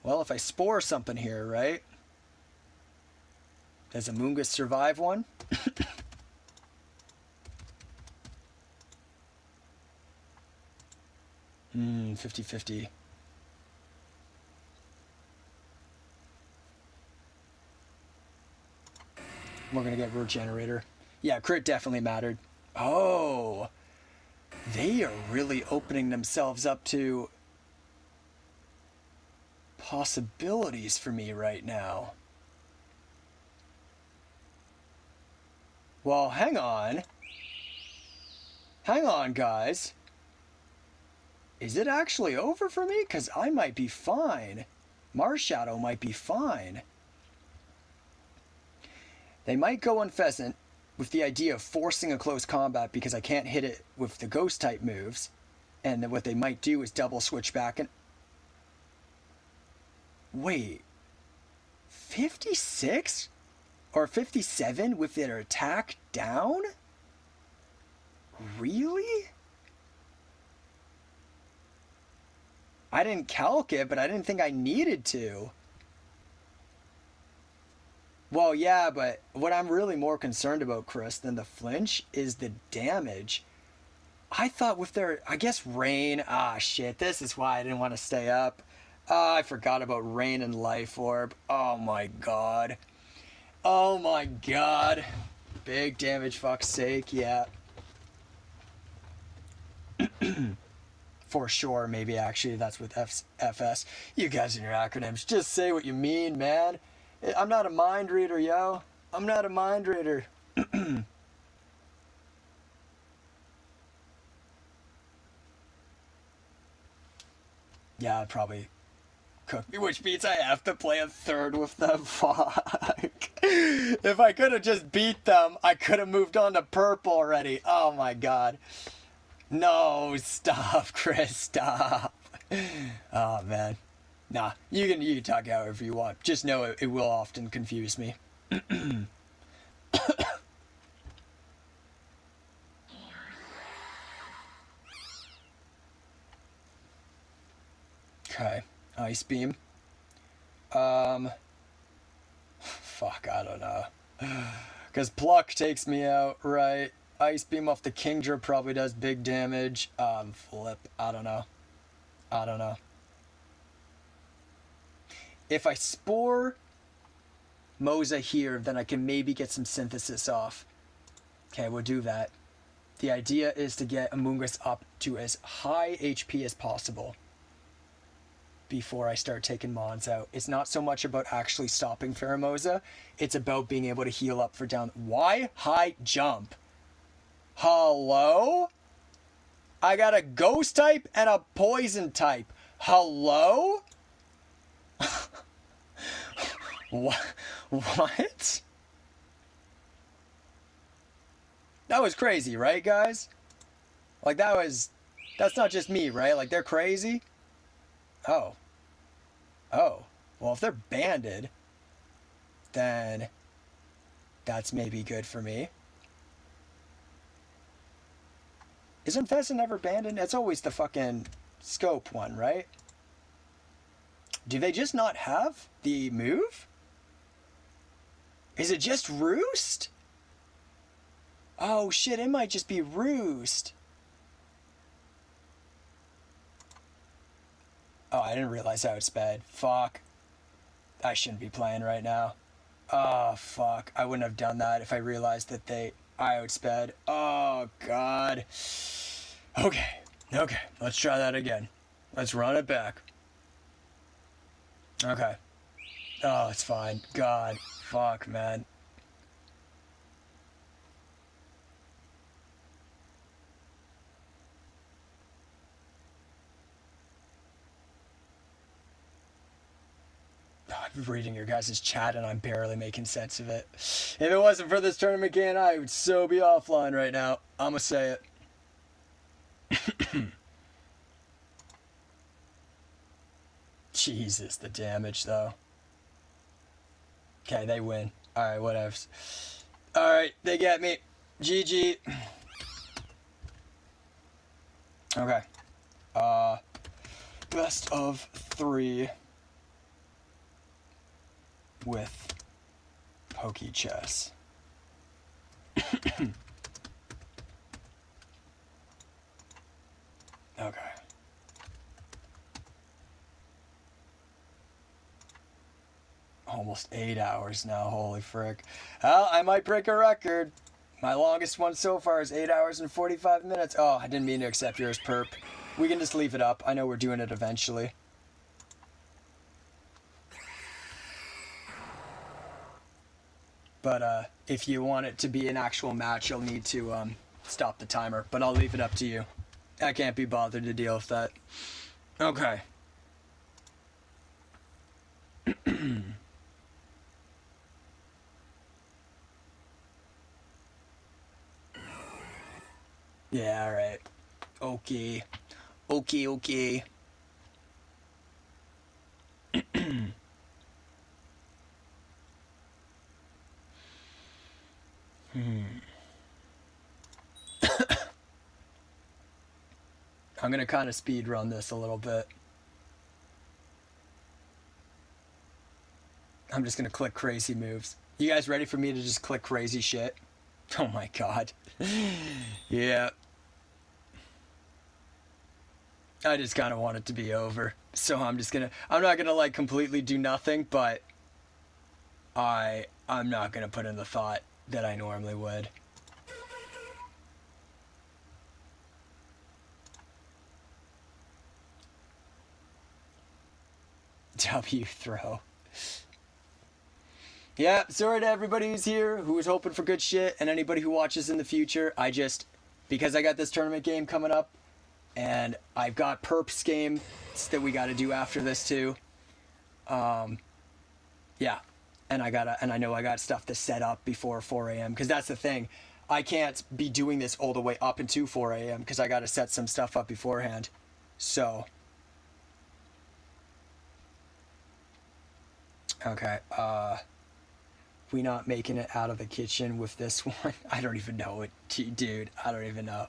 Well, if I spore something here, right? Does Amoonguss survive one? 50-50. We're going to get Regenerator. Yeah, crit definitely mattered. Oh, they are really opening themselves up to possibilities for me right now. Well, hang on. Hang on, guys. Is it actually over for me? Because I might be fine. Marshadow might be fine. They might go on Pheasant with the idea of forcing a close combat because I can't hit it with the ghost type moves. And then what they might do is double switch back and... Wait. 56? Or 57 with their attack down? Really? I didn't calc it, but I didn't think I needed to. Well, yeah, but what I'm really more concerned about, Chris, than the flinch is the damage. I thought with their, I guess, rain. Ah, shit, this is why I didn't want to stay up. I forgot about rain and life orb. Oh my god. Oh my god. Big damage, fuck's sake, yeah. For sure, maybe actually that's with FS. You guys and your acronyms, just say what you mean, man. I'm not a mind reader, yo. I'm not a mind reader. Yeah, I'd probably cook me, which means I have to play a third with them. Fuck. If I could have just beat them, I could have moved on to purple already. Oh my god. No, stop, Chris, stop. Oh man. Nah, you can talk however you want. Just know it will often confuse me. Okay, Ice Beam. Fuck, I don't know. Because Pluck takes me out, right? Ice Beam off the Kingdra probably does big damage. Flip, I don't know. I don't know. If I spore Moza here, then I can maybe get some synthesis off. Okay, we'll do that. The idea is to get Amoonguss up to as high HP as possible before I start taking Mons out. It's not so much about actually stopping Pheromosa, it's about being able to heal up for down. Why high jump? Hello? I got a ghost type and a poison type. Hello? What? That was crazy, right, guys? Like, that's not just me, right? Like, they're crazy? Oh. Oh. Well, if they're banded, then that's maybe good for me. Isn't Pheasant ever banded? It's always the fucking scope one, right? Do they just not have the move? Is it just Roost? Oh shit, it might just be Roost. Oh, I didn't realize how it sped. Fuck. I shouldn't be playing right now. Oh, fuck. I wouldn't have done that if I realized that I outsped. Oh, God. Okay. Okay. Let's try that again. Let's run it back. Okay. Oh, it's fine. God. Fuck, man. reading your guys' chat and I'm barely making sense of it. If it wasn't for this tournament game, I would so be offline right now. I'ma say it. Jesus, the damage though. Okay, they win. Alright, whatevs. Alright, they get me. GG. Okay. Best of 3 with Pokey Chess. Okay. Almost 8 hours now, holy frick. Well, I might break a record. My longest one so far is 8 hours and 45 minutes. Oh, I didn't mean to accept yours, perp. We can just leave it up. I know we're doing it eventually. But if you want it to be an actual match, you'll need to stop the timer. But I'll leave it up to you. I can't be bothered to deal with that. Okay. Yeah, alright. Okay. Okay. I'm gonna kind of speed run this a little bit. I'm just gonna click crazy moves. You guys ready for me to just click crazy shit? Oh my god. Yeah. I just kind of want it to be over. So I'm not gonna like completely do nothing, but I'm not gonna put in the thought that I normally would. W throw. Yeah, sorry to everybody who's here, who was hoping for good shit, and anybody who watches in the future. Because I got this tournament game coming up, and I've got Perps game that we gotta do after this too. Yeah. And I know I got stuff to set up before 4 a.m. because that's the thing. I can't be doing this all the way up into 4 a.m. because I gotta set some stuff up beforehand. So. Okay, we not making it out of the kitchen with this one? I don't even know it, dude. I don't even know.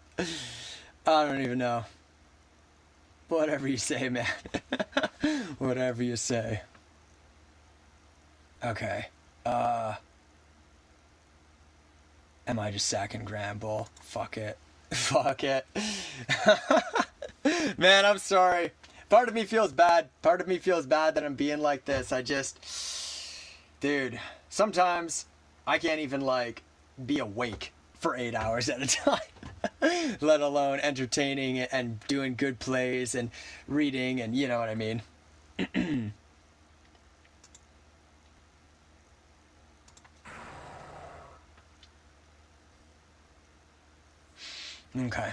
I don't even know. Whatever you say, man. Whatever you say. Okay. Am I just sacking Granbull? Fuck it. Fuck it. Man, I'm sorry. Part of me feels bad. Part of me feels bad that I'm being like this. Dude, sometimes I can't even, like, be awake for 8 hours at a time. Let alone entertaining and doing good plays and reading and you know what I mean. Okay.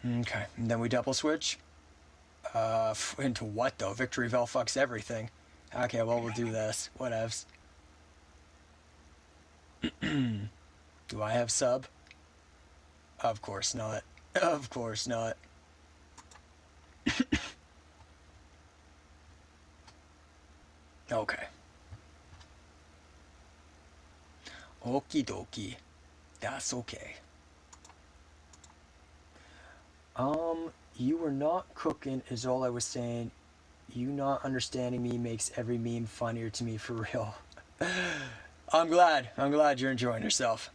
Okay, and then we double switch. Into what though? Victory Vel fucks everything. Okay, well we'll do this. Whatevs. Do I have sub? Of course not. Of course not. Okay. Okie dokie. That's okay. You were not cooking is all I was saying. You not understanding me makes every meme funnier to me for real. I'm glad you're enjoying yourself.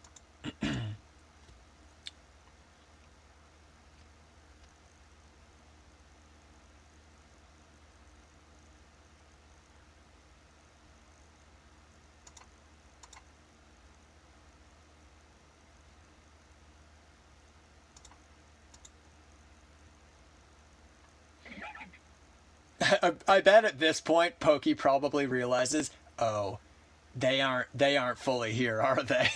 I bet at this point Pokey probably realizes, oh, they aren't fully here, are they?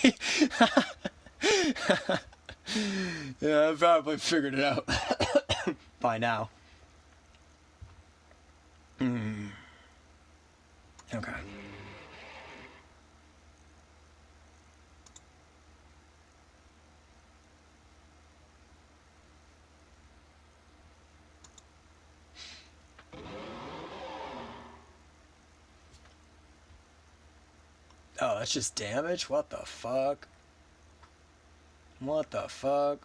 Yeah, I've probably figured it out by now. Okay. Oh, that's just damage? What the fuck? What the fuck?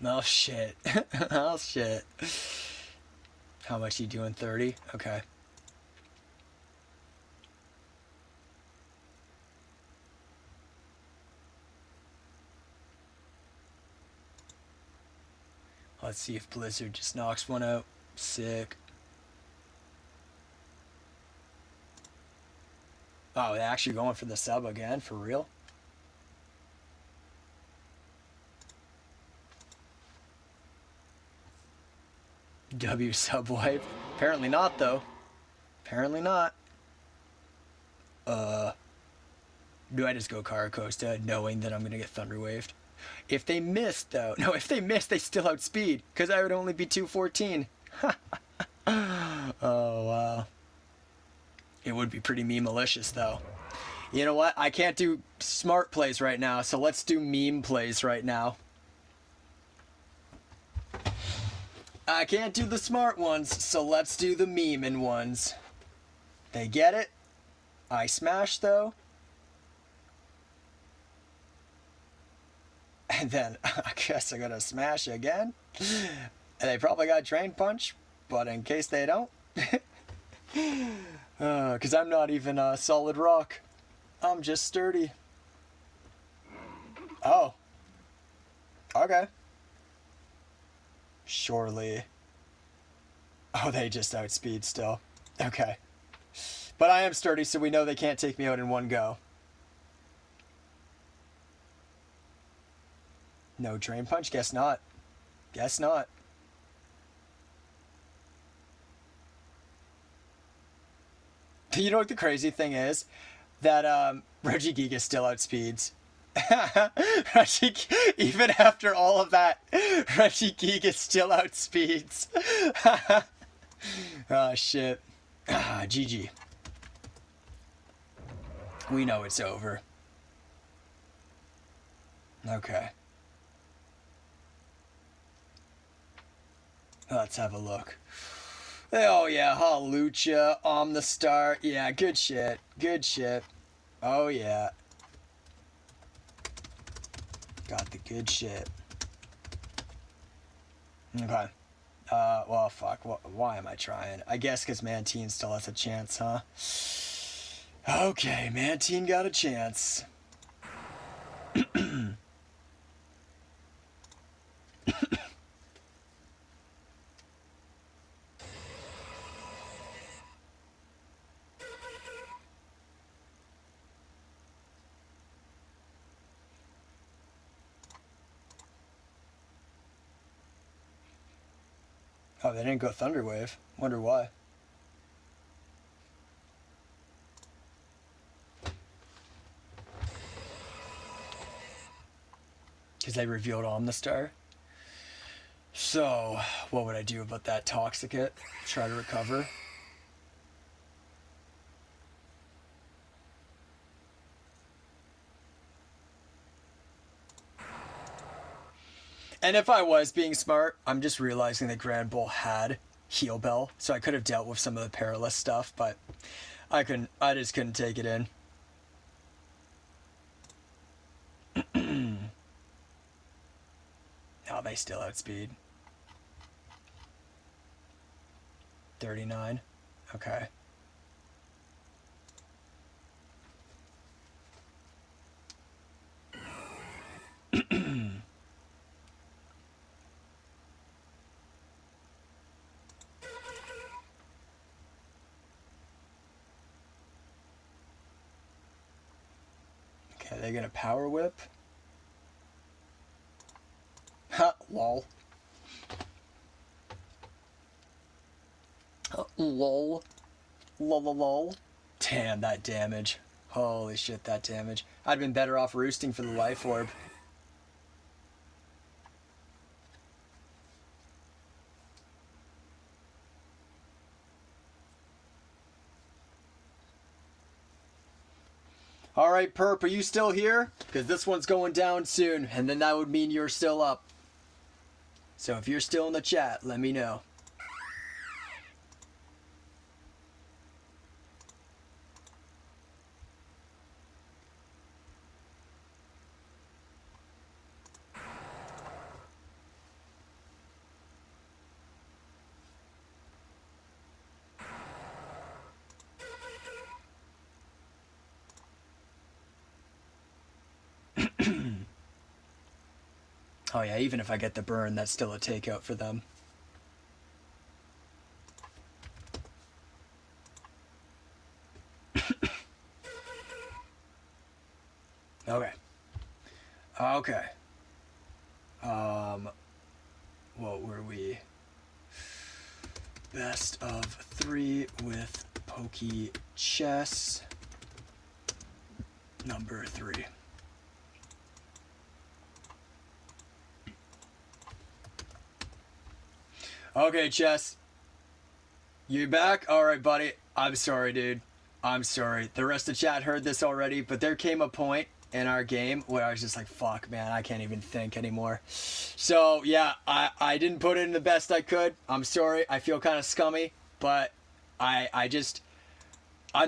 Oh shit. Oh shit. How much are you doing? 30? Okay. Let's see if Blizzard just knocks one out. Sick. Oh, they're actually going for the sub again? For real? W sub wipe? Apparently not, though. Apparently not. Do I just go Caracosta knowing that I'm going to get Thunder Waved? If they missed, though. No, if they missed, they still outspeed. Because I would only be 214. Oh, wow. It would be pretty meme-malicious, though. You know what? I can't do smart plays right now, so let's do meme plays right now. I can't do the smart ones, so let's do the memeing ones. They get it? I smash, though. And then I guess I gotta smash again. And they probably got Drain Punch, but in case they don't. Because I'm not even a solid rock. I'm just sturdy. Oh. Okay. Surely. Oh, they just outspeed still. Okay. But I am sturdy, so we know they can't take me out in one go. No Drain Punch? Guess not. Guess not. You know what the crazy thing is? That Regigigas still outspeeds. Even after all of that, Regigigas still outspeeds. Oh shit. GG. We know it's over. Okay. Let's have a look. Oh yeah, Hawlucha, Omnistar. Yeah, good shit. Good shit. Oh yeah. Got the good shit. Okay. Well, fuck. Why am I trying? I guess because Mantine still has a chance, huh? Okay, Mantine got a chance. Oh, they didn't go Thunder Wave. Wonder why. Because they revealed Omnistar. So, what would I do about that Toxicate? Try to recover. And if I was being smart, I'm just realizing that Grand Bull had Heal Bell, so I could have dealt with some of the perilous stuff, but I just couldn't take it in. Oh, they still outspeed. 39. Okay. Okay, they're gonna Power Whip. Ha, lol. Lol. Lol. Damn, that damage. Holy shit, that damage. I'd been better off roosting for the life orb. Alright, Perp, are you still here? Because this one's going down soon, and then that would mean you're still up. So if you're still in the chat, let me know. Oh yeah, even if I get the burn, that's still a takeout for them. Okay. Okay. What were we? Best of 3 with Pokey Chess. Number 3. Okay, Chess. You back? Alright, buddy. I'm sorry, dude. I'm sorry. The rest of chat heard this already, but there came a point in our game where I was just like, fuck, man, I can't even think anymore. So, yeah, I didn't put in the best I could. I'm sorry. I feel kind of scummy, but I'm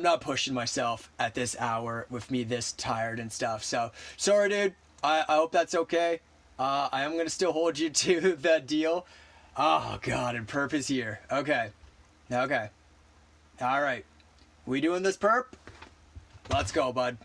not pushing myself at this hour with me this tired and stuff. So, sorry, dude. I hope that's okay. I am going to still hold you to that deal. Oh, God, and Perp is here. Okay. Okay. All right. We doing this, Perp? Let's go, bud.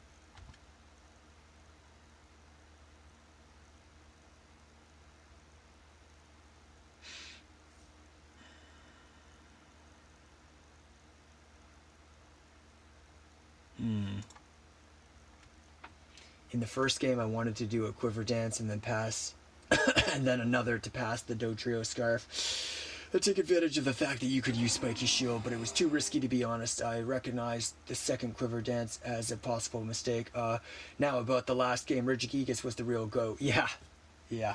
In the first game, I wanted to do a quiver dance and then pass, and then another to pass the Dodrio scarf. I took advantage of the fact that you could use Spiky Shield, but it was too risky to be honest. I recognized the second quiver dance as a possible mistake. Now about the last game, Regigigas was the real GOAT. Yeah. Yeah.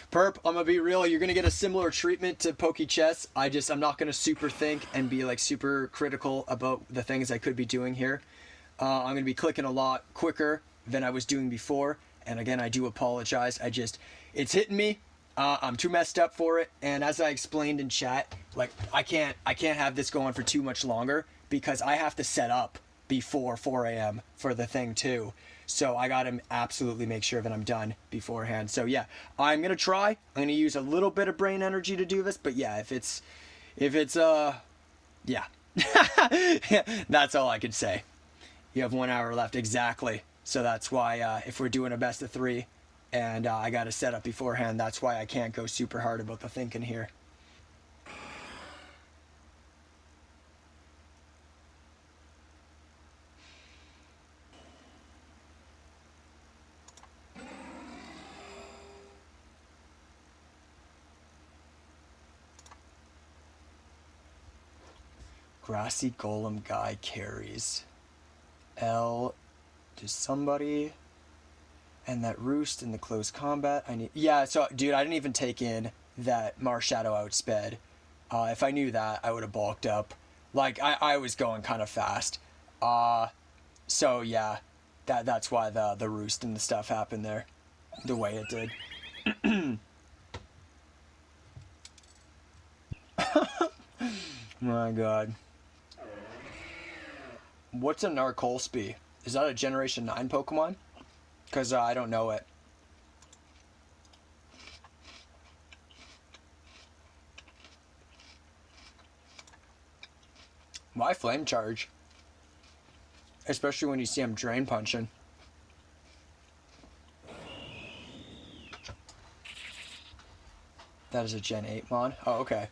Perp, I'm gonna be real, you're gonna get a similar treatment to Pokechess. I'm not gonna super think and be like super critical about the things I could be doing here. I'm gonna be clicking a lot quicker than I was doing before, and again, I do apologize. It's hitting me. I'm too messed up for it, and as I explained in chat, like I can't have this going for too much longer because I have to set up before 4 a.m. for the thing too. So I gotta absolutely make sure that I'm done beforehand. So yeah, I'm gonna try. I'm gonna use a little bit of brain energy to do this, but yeah, if it's yeah. That's all I can say. You have 1 hour left exactly. So that's why if we're doing a best of 3 and I gotta set up beforehand, that's why I can't go super hard about the thinking here. Grassy Golem guy carries. L to somebody. And that roost in the close combat. Yeah, so dude, I didn't even take in that Marshadow outsped. If I knew that, I would have bulked up. Like I was going kind of fast. So yeah, that's why the roost and the stuff happened there, the way it did. My God. What's a Narcolspy? Is that a Generation 9 Pokemon? Because I don't know it. Why Flame Charge? Especially when you see him Drain Punching. That is a Gen 8 mod? Oh, okay.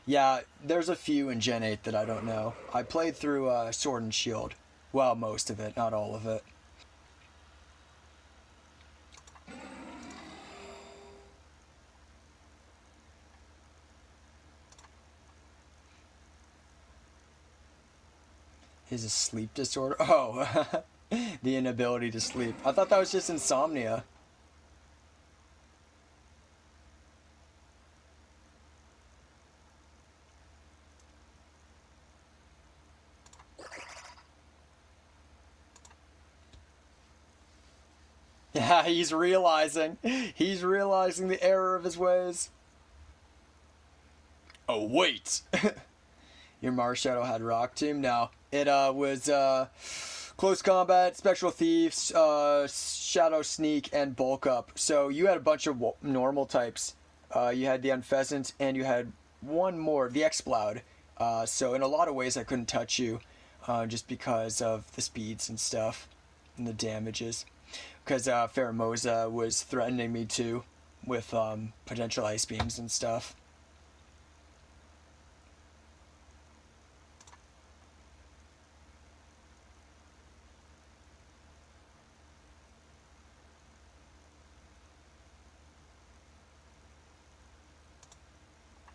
Yeah, there's a few in Gen 8 that I don't know. I played through Sword and Shield. Well, most of it, not all of it. Is a sleep disorder? Oh, the inability to sleep. I thought that was just insomnia. Yeah, he's realizing. He's realizing the error of his ways. Oh, wait. Your Marshadow had Rock Tomb? No. It was Close Combat, Spectral Thieves, Shadow Sneak, and Bulk Up. So you had a bunch of normal types. You had the Unpheasant, and you had one more, the Exploud. So in a lot of ways I couldn't touch you, just because of the speeds and stuff, and the damages. Because Pheromosa was threatening me too, with potential Ice Beams and stuff.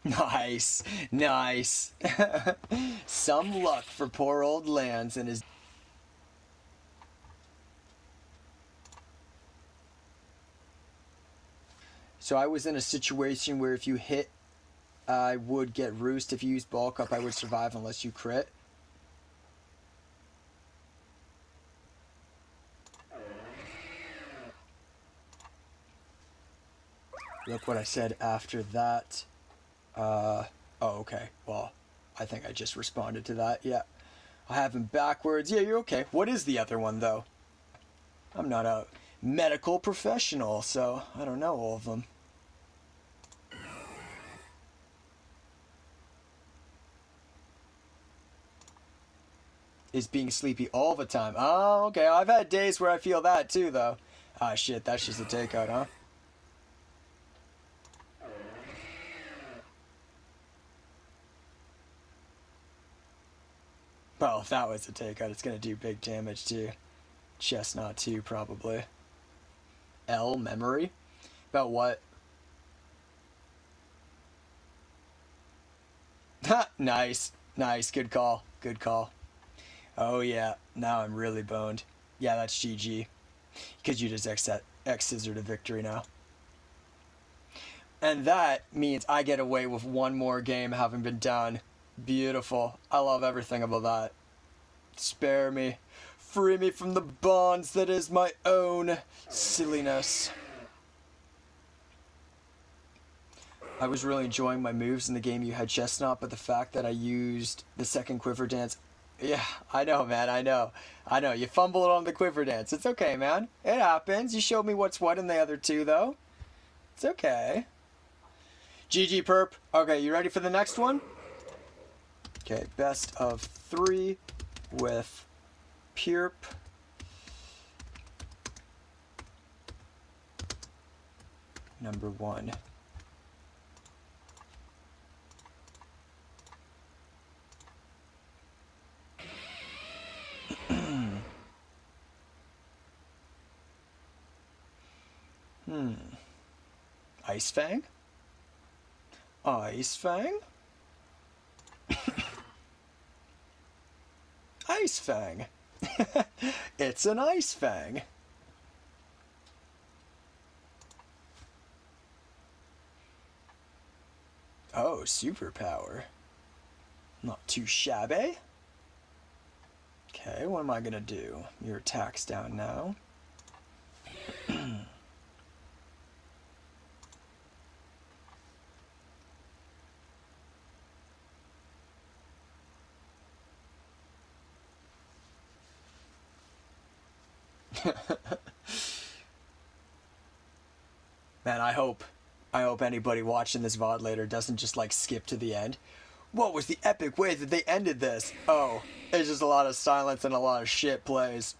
Nice, nice. Some luck for poor old Lance and his... So I was in a situation where if you hit, I would get Roost. If you used Bulk Up, I would survive unless you crit. Look what I said after that. Oh, okay. Well, I think I just responded to that. Yeah. I have him backwards. Yeah, you're okay. What is the other one, though? I'm not a medical professional, so I don't know all of them. Is being sleepy all the time. Oh, okay. I've had days where I feel that, too, though. Ah, shit. That's just a takeout, huh? Well, if that was a takeout, it's going to do big damage too. Chestnut too, probably. L, memory? About what? Nice. Nice. Good call. Good call. Oh, yeah. Now I'm really boned. Yeah, that's GG. Because you just X-scissor to victory now. And that means I get away with one more game having been done. Beautiful. I love everything about that. Spare me. Free me from the bonds that is my own silliness. I was really enjoying my moves in the game you had Chestnut, but the fact that I used the second Quiver Dance... Yeah, I know, man, I know. I know, you fumbled on the Quiver Dance. It's okay, man. It happens. You showed me what's what in the other two, though. It's okay. GG, Perp. Okay, you ready for the next one? Okay, best of 3 with Purp. Number 1. Ice Fang? Ice Fang? Ice Fang. It's an Ice Fang. Oh, superpower. Not too shabby. Okay, what am I gonna do? Your attack's down now. Man, I hope anybody watching this VOD later doesn't just like skip to the end. What was the epic way that they ended this? Oh, it's just a lot of silence and a lot of shit plays.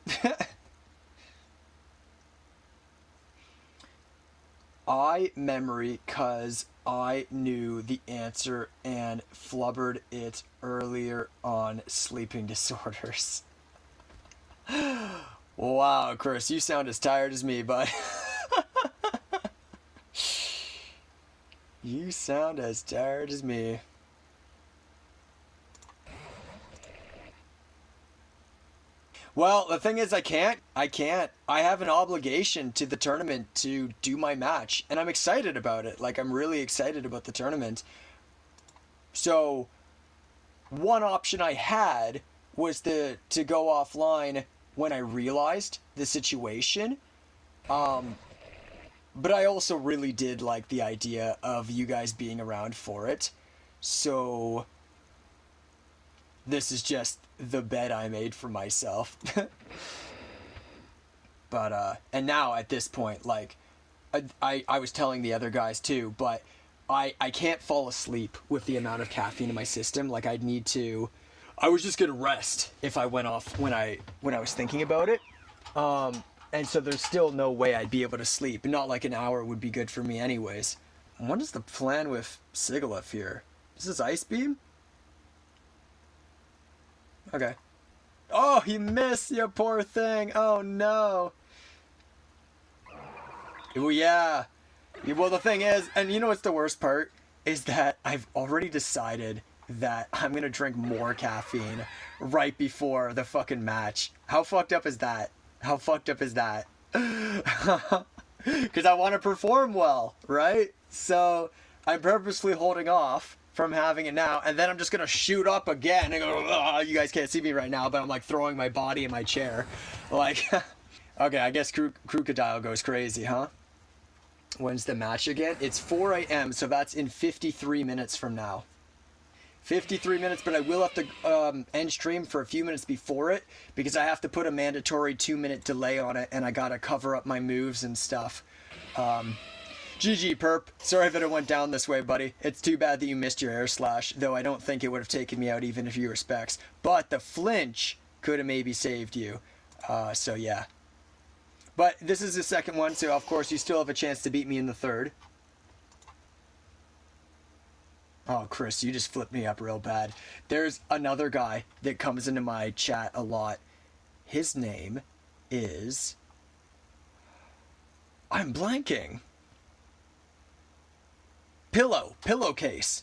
I memory cause I knew the answer and flubbered it earlier on sleeping disorders. Wow, Chris, you sound as tired as me, bud. You sound as tired as me. Well, the thing is, I can't. I have an obligation to the tournament to do my match, and I'm excited about it. Like, I'm really excited about the tournament. So, one option I had was to go offline when I realized the situation. But I also really did like the idea of you guys being around for it. So, this is just the bed I made for myself. But and now at this point, like, I was telling the other guys too, but I can't fall asleep with the amount of caffeine in my system. Like, I'd need to. I was just gonna rest if I went off when I was thinking about it. And so there's still no way I'd be able to sleep. Not like an hour would be good for me anyways. What is the plan with Sigalef here? Is this Ice Beam? Okay. Oh, you missed, you poor thing. Oh no. Oh yeah. Well, the thing is, and you know what's the worst part? Is that I've already decided that I'm gonna drink more caffeine right before the fucking match. How fucked up is that? How fucked up is that? Because I want to perform well, right? So I'm purposely holding off from having it now, and then I'm just gonna shoot up again and go. Oh, you guys can't see me right now, but I'm like throwing my body in my chair, like. Okay, I guess Crocodile goes crazy, huh? When's the match again? It's 4 a.m., so that's in 53 minutes from now. 53 minutes, but I will have to end stream for a few minutes before it because I have to put a mandatory 2-minute delay on it, and I gotta cover up my moves and stuff. GG Perp. Sorry that it went down this way, buddy. It's too bad that you missed your air slash, though I don't think it would have taken me out even if you were specs. But the flinch could have maybe saved you. So yeah. But this is the second one, so of course you still have a chance to beat me in the third. Oh, Chris, you just flipped me up real bad. There's another guy that comes into my chat a lot. His name is... I'm blanking. Pillowcase.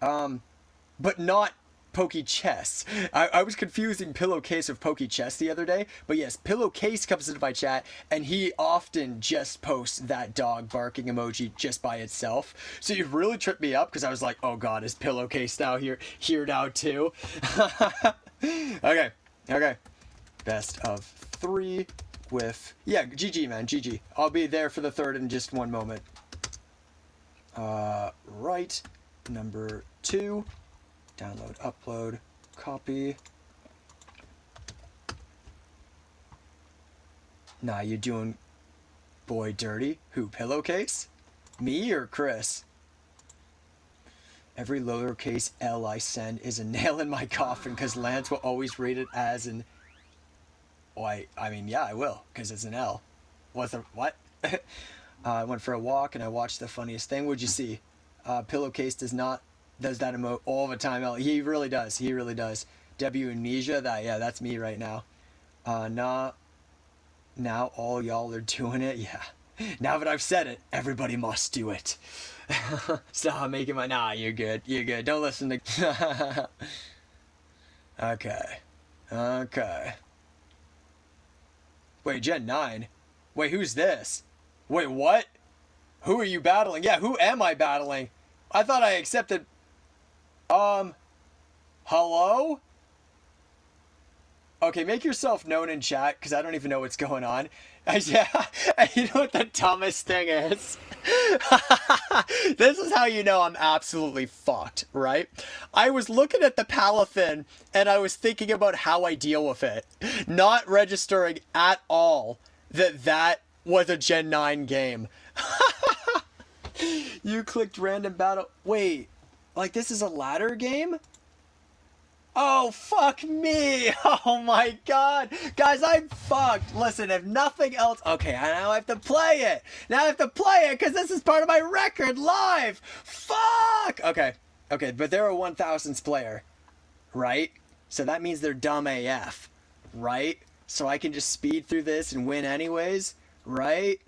But not Pokey Chess. I was confusing Pillowcase with Pokey Chess the other day, but yes, Pillowcase comes into my chat, and he often just posts that dog barking emoji just by itself. So you really tripped me up because I was like, oh god, is Pillowcase now here now too? Okay. Best of 3 with... Yeah, GG, man, GG. I'll be there for the third in just one moment. Right. Number 2. Download, upload, copy. Nah, you doing boy dirty? Who, Pillowcase? Me or Chris? Every lowercase L I send is a nail in my coffin because Lance will always rate it as an... Oh, I mean, yeah, I will, because it's an L. What? I went for a walk and I watched The Funniest Thing. What'd you see? Pillowcase does that emote all the time. He really does. W amnesia. That's me right now. Now all y'all are doing it. Yeah. Now that I've said it, everybody must do it. Stop making my... Nah, you're good. Don't listen to... Okay. Wait, Gen 9? Wait, who's this? Wait, what? Who are you battling? Yeah, who am I battling? I thought I accepted... Hello? Okay, make yourself known in chat, because I don't even know what's going on. Yeah, you know what the dumbest thing is? This is how you know I'm absolutely fucked, right? I was looking at the Palafin, and I was thinking about how I deal with it. Not registering at all that was a Gen 9 game. You clicked random battle... Wait, like this is a ladder game? Oh, fuck me! Oh my god! Guys, I'm fucked! Listen, if nothing else... Okay, now I have to play it! Because this is part of my record live! Fuck! Okay, but they're a 1000th player, right? So that means they're dumb AF, right? So I can just speed through this and win anyways, right?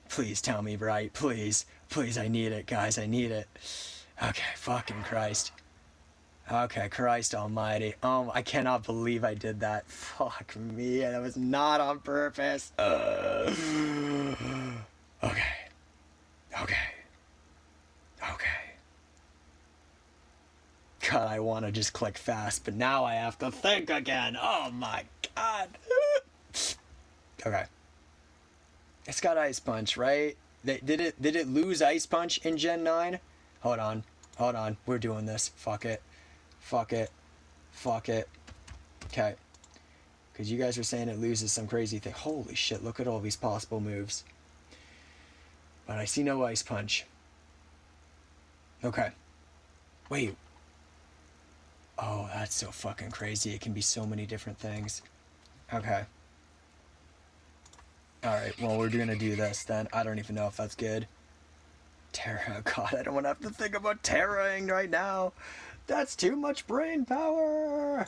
Please tell me right, please. Please, I need it, guys, I need it. Okay, fucking Christ. Okay, Christ almighty. I cannot believe I did that. Fuck me, that was not on purpose. Okay. Okay. Okay. God, I want to just click fast, but now I have to think again. Oh my god. Okay. It's got Ice Punch, right? Did it lose Ice Punch in Gen 9? Hold on. Hold on. We're doing this. Fuck it. Fuck it. Fuck it. Okay. Because you guys are saying it loses some crazy thing. Holy shit, look at all these possible moves. But I see no Ice Punch. Okay. Wait. Oh, that's so fucking crazy. It can be so many different things. Okay. Alright, well, we're gonna do this then. I don't even know if that's good. Terra. God, I don't want to have to think about terraing right now. That's too much brain power.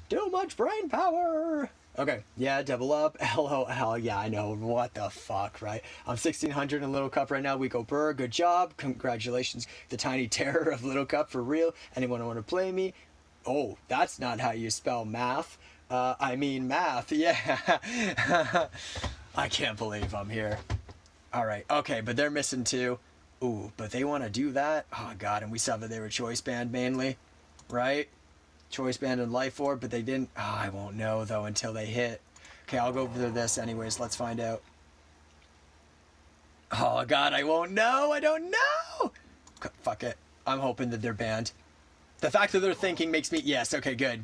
Too much brain power. Okay, yeah, double up. LOL, yeah, I know. What the fuck, right? I'm 1600 in Little Cup right now. We go Burr, good job. Congratulations. The tiny terror of Little Cup for real. Anyone want to play me? Oh, that's not how you spell math. I mean math, yeah. I can't believe I'm here. Alright, okay, but they're missing two. Ooh, but they want to do that? Oh god, and we saw that they were Choice Band mainly, right? Choice Band and Life Orb, but they didn't. Oh, I won't know though until they hit. Okay, I'll go over this anyways. Let's find out. Oh god, I won't know. I don't know. Fuck it. I'm hoping that they're banned. The fact that they're thinking makes me... Yes, okay, good.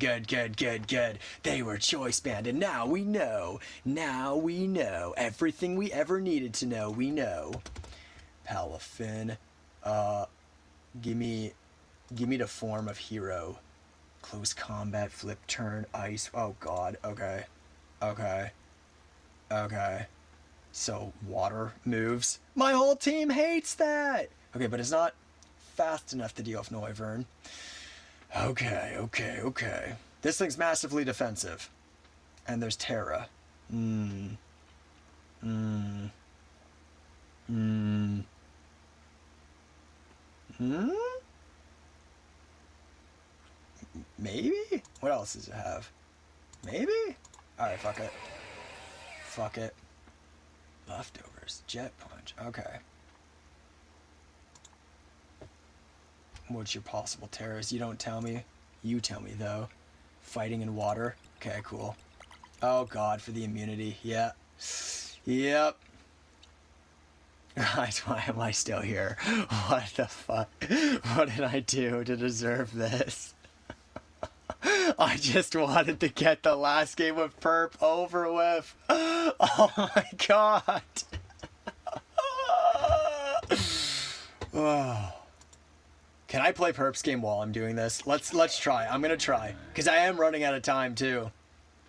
They were Choice Band, and now we know. Now we know. Everything we ever needed to know, we know. Palafin. Give me the form of hero. Close combat, flip turn, ice. Oh god, okay. So, water moves. My whole team hates that! Okay, but it's not fast enough to deal with Noivern. Okay. This thing's massively defensive. And there's Terra. Maybe? What else does it have? Maybe? Alright, fuck it. Leftovers. Jet Punch. Okay. What's your possible terrors? You don't tell me. You tell me, though. Fighting in water. Okay, cool. Oh, God, for the immunity. Yeah. Yep. Why am I still here? What the fuck? What did I do to deserve this? I just wanted to get the last game of Perp over with. Oh my god. Oh. Can I play Perp's game while I'm doing this? Let's try. I'm gonna try. Because I am running out of time too.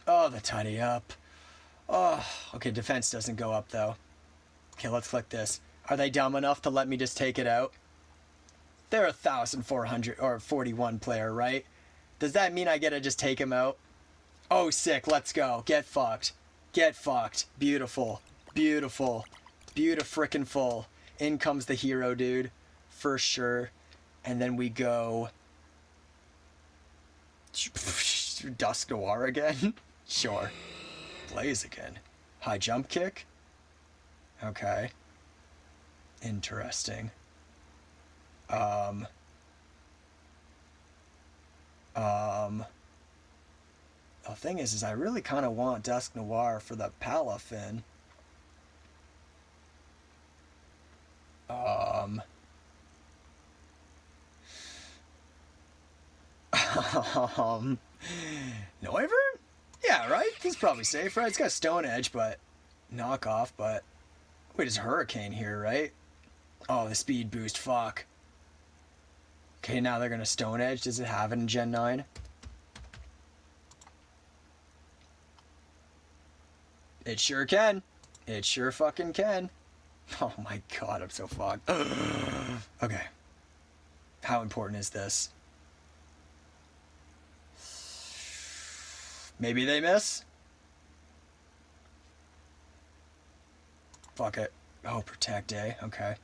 Oh, the tidy up. Oh, okay, defense doesn't go up though. Okay, let's click this. Are they dumb enough to let me just take it out? They're 1,400 or 41 player, right? Does that mean I get to just take him out? Oh, sick. Let's go. Get fucked. Get fucked. Beautiful. Beautiful. In comes the hero, dude. For sure. And then we go... Dusk Noir again? Sure. Blaziken. High jump kick? Okay. Interesting. The thing is I really kind of want Dusk Noir for the Palafin. Noivern? Yeah, right? He's probably safe, right? It's got Stone Edge, but... knockoff, but... Wait, it's Hurricane here, right? Oh, the speed boost, fuck. Okay, now they're gonna Stone Edge. Does it have it in Gen 9? It sure can. It sure fucking can. Oh my god, I'm so fucked. Okay. How important is this? Maybe they miss? Fuck it. Oh, protect, eh? Okay.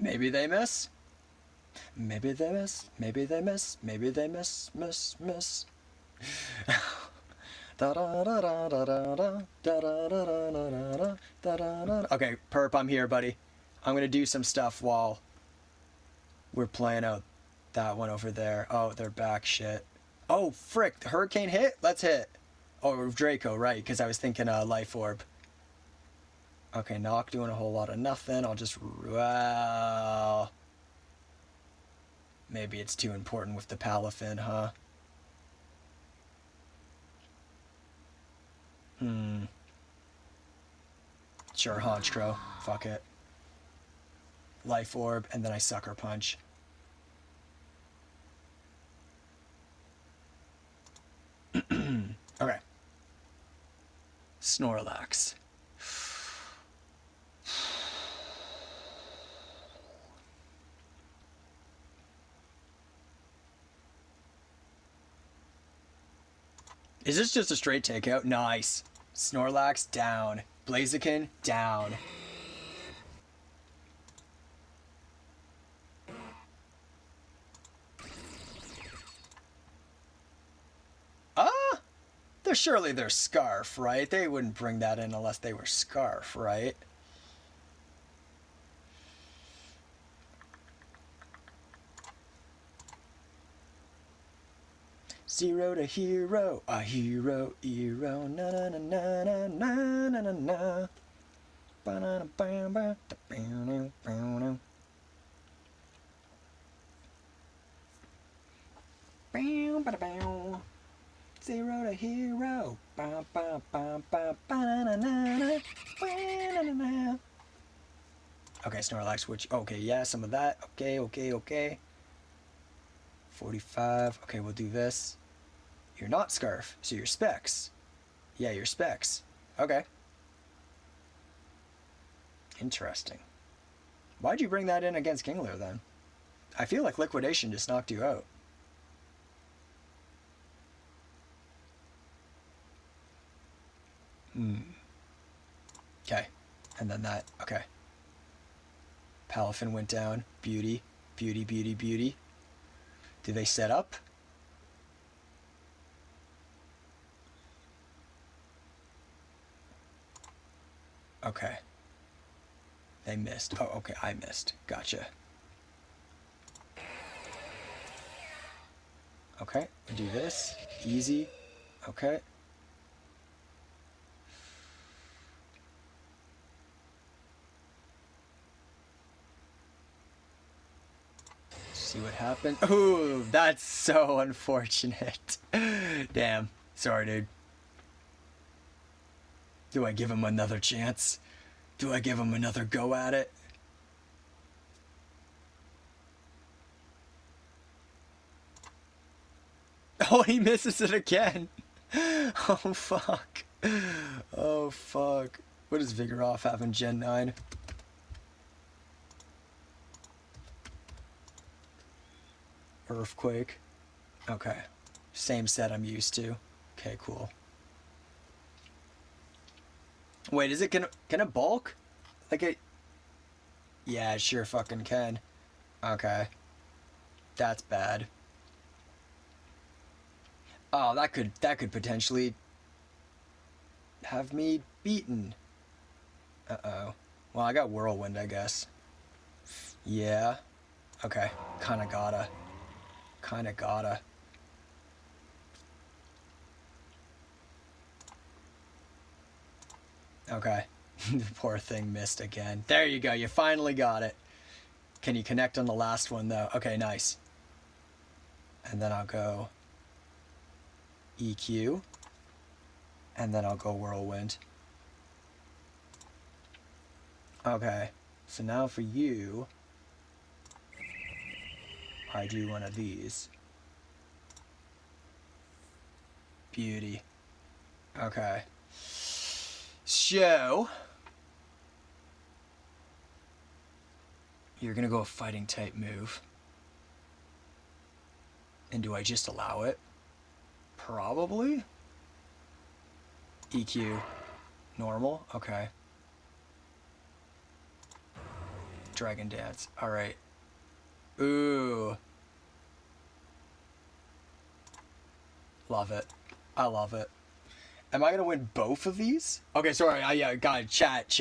Maybe they miss. Maybe they miss. Maybe they miss. Maybe they miss. Miss. Okay, Perp, I'm here, buddy. I'm gonna do some stuff while we're playing out that one over there. Oh, they're back. Shit. Oh, frick. The hurricane hit? Let's hit. Oh, Draco, right, because I was thinking Life Orb. Okay, not doing a whole lot of nothing. I'll just... Well... Maybe it's too important with the Palafin, huh? Sure, Honchkrow. Fuck it. Life Orb, and then I Sucker Punch. Okay. Snorlax. Is this just a straight takeout? Nice. Snorlax down. Blaziken down. Surely they're Scarf, right? They wouldn't bring that in unless they were Scarf, right? Zero to hero, a hero, na na na na na na na na na. Banana bam bam bam bam bam bam bam. Zero to hero. Ba ba ba ba ba na na na na na. Okay, Snorlax, which okay, yeah, some of that. Okay. 45. Okay, we'll do this. You're not Scarf, so you're Specs. Yeah, you're Specs. Okay. Interesting. Why'd you bring that in against Kingler then? I feel like Liquidation just knocked you out. Okay. And then that. Okay. Palafin went down. Beauty. Beauty. Do they set up? Okay. They missed. Oh, okay. I missed. Gotcha. Okay. Do this. Easy. Okay. See what happens. Ooh, that's so unfortunate. Damn. Sorry, dude. Do I give him another chance? Do I give him another go at it? Oh, he misses it again. Oh, fuck. Oh, fuck. What does Vigoroth have in Gen 9? Earthquake. Okay. Same set I'm used to. Okay, cool. Wait, is it can it bulk? Like it? Yeah, it sure fucking can. Okay. That's bad. Oh, that could potentially have me beaten. Uh-oh. Well, I got Whirlwind, I guess. Yeah. Okay. Kinda gotta. Okay. The poor thing missed again. There you go. You finally got it. Can you connect on the last one, though? Okay, nice. And then I'll go EQ. And then I'll go Whirlwind. Okay. So now for you, I do one of these. Beauty. Okay. So, you're gonna go a fighting type move. And do I just allow it? Probably. EQ. Normal? Okay. Dragon Dance. Alright. Ooh. Love it. I love it. Am I going to win both of these? Okay, sorry. Yeah, God, chat.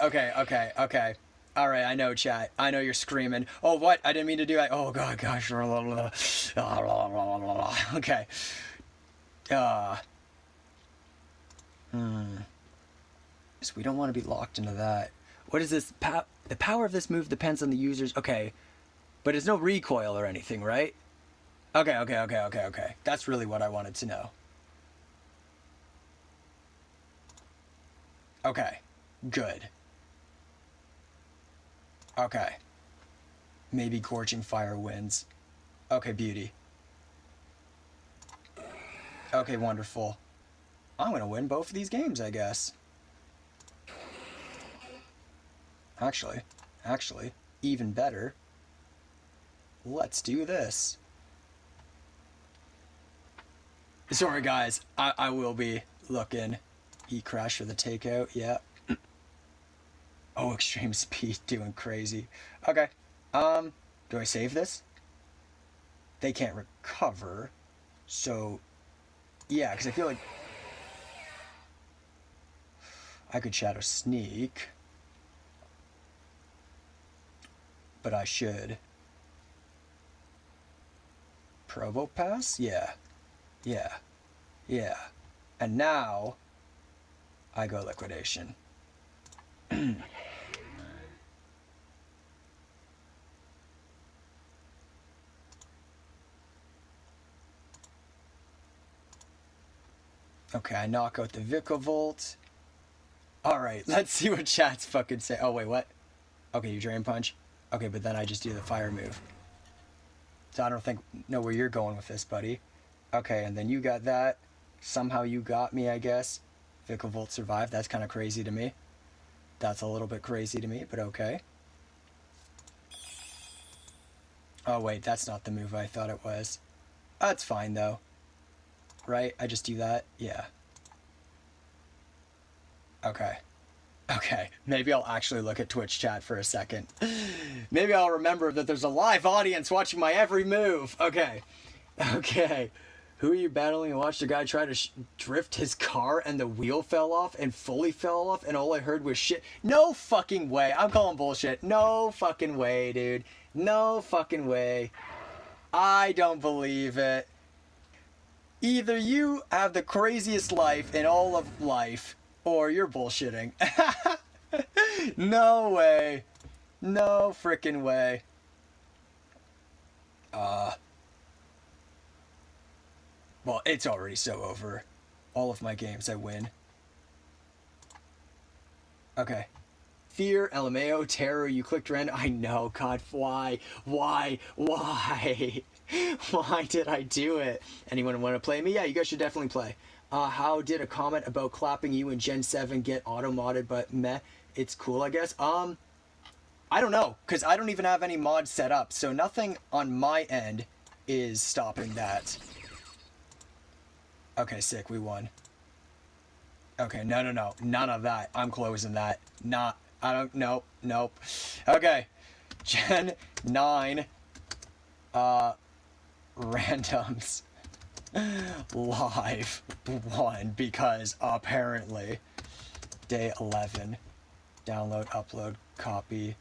Okay. Alright, I know, chat. I know you're screaming. Oh, what? I didn't mean to do that. Oh, God, gosh. Okay. So we don't want to be locked into that. What is this? The power of this move depends on the user's... Okay. But it's no recoil or anything, right? Okay. That's really what I wanted to know. Okay. Good. Okay. Maybe Gorging Fire wins. Okay, beauty. Okay, wonderful. I'm gonna win both of these games, I guess. Actually, even better. Let's do this. Sorry, guys. I will be looking. E-crash for the takeout. Yeah. Oh, extreme speed doing crazy. Okay. Do I save this? They can't recover. So, yeah, because I feel like I could Shadow Sneak. But I should. Provoke Pass? Yeah. And now, I go Liquidation. Okay, I knock out the Vikavolt. Alright, let's see what chat's fucking say. Oh, wait, what? Okay, you Drain Punch. Okay, but then I just do the fire move. So I don't know where you're going with this, buddy. Okay, and then you got that. Somehow you got me, I guess. Vikavolt survived. That's kind of crazy to me. That's a little bit crazy to me, but okay. Oh, wait, that's not the move I thought it was. That's fine, though. Right? I just do that? Yeah. Okay. Maybe I'll actually look at Twitch chat for a second. Maybe I'll remember that there's a live audience watching my every move. Okay. Who are you battling and watched a guy try to drift his car and the wheel fell off and fully fell off and all I heard was shit? No fucking way. I'm calling bullshit. No fucking way, dude. No fucking way. I don't believe it. Either you have the craziest life in all of life, or you're bullshitting. No way. No frickin' way. Well, it's already so over. All of my games I win. Okay. Fear, LMAO, Terror, you clicked random. I know, God, why? Why did I do it? Anyone want to play me? Yeah, you guys should definitely play. How did a comment about clapping you in Gen 7 get auto-modded, but meh, it's cool, I guess? I don't know, because I don't even have any mods set up, so nothing on my end is stopping that. Okay, sick, we won. Okay, no, none of that. I'm closing that. Nope. Okay, Gen 9, randoms. Live 1 because apparently day 11 download, upload, copy,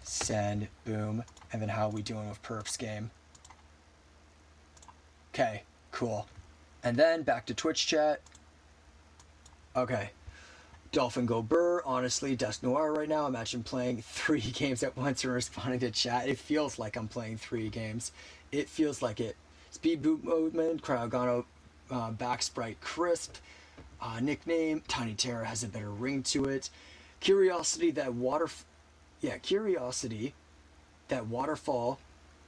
send, boom, and then how we doing with perps game. Okay, cool. And then back to Twitch chat. Okay. Dolphin Go Burr, honestly, Dusk Noir right now. Imagine playing 3 games at once and responding to chat. It feels like I'm playing 3 games. It feels like it. Speed Boot Movement, Cryogano, Back Sprite Crisp, nickname, Tiny Terror has a better ring to it. Curiosity, that waterfall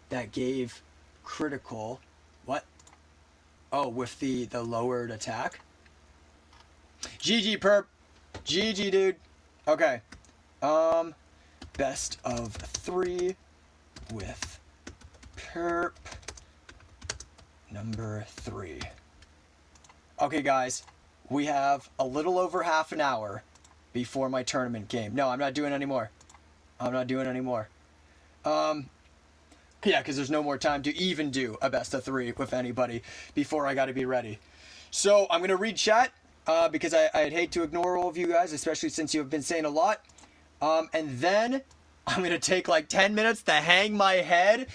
that gave critical, what? Oh, with the lowered attack? GG, perp. GG, dude. Okay. Best of 3 with perp number 3. Okay, guys. We have a little over half an hour before my tournament game. No, I'm not doing any more. I'm not doing any more. Yeah, because there's no more time to even do a best of 3 with anybody before I got to be ready. So I'm going to read chat because I'd hate to ignore all of you guys, especially since you have been saying a lot. And then I'm going to take like 10 minutes to hang my head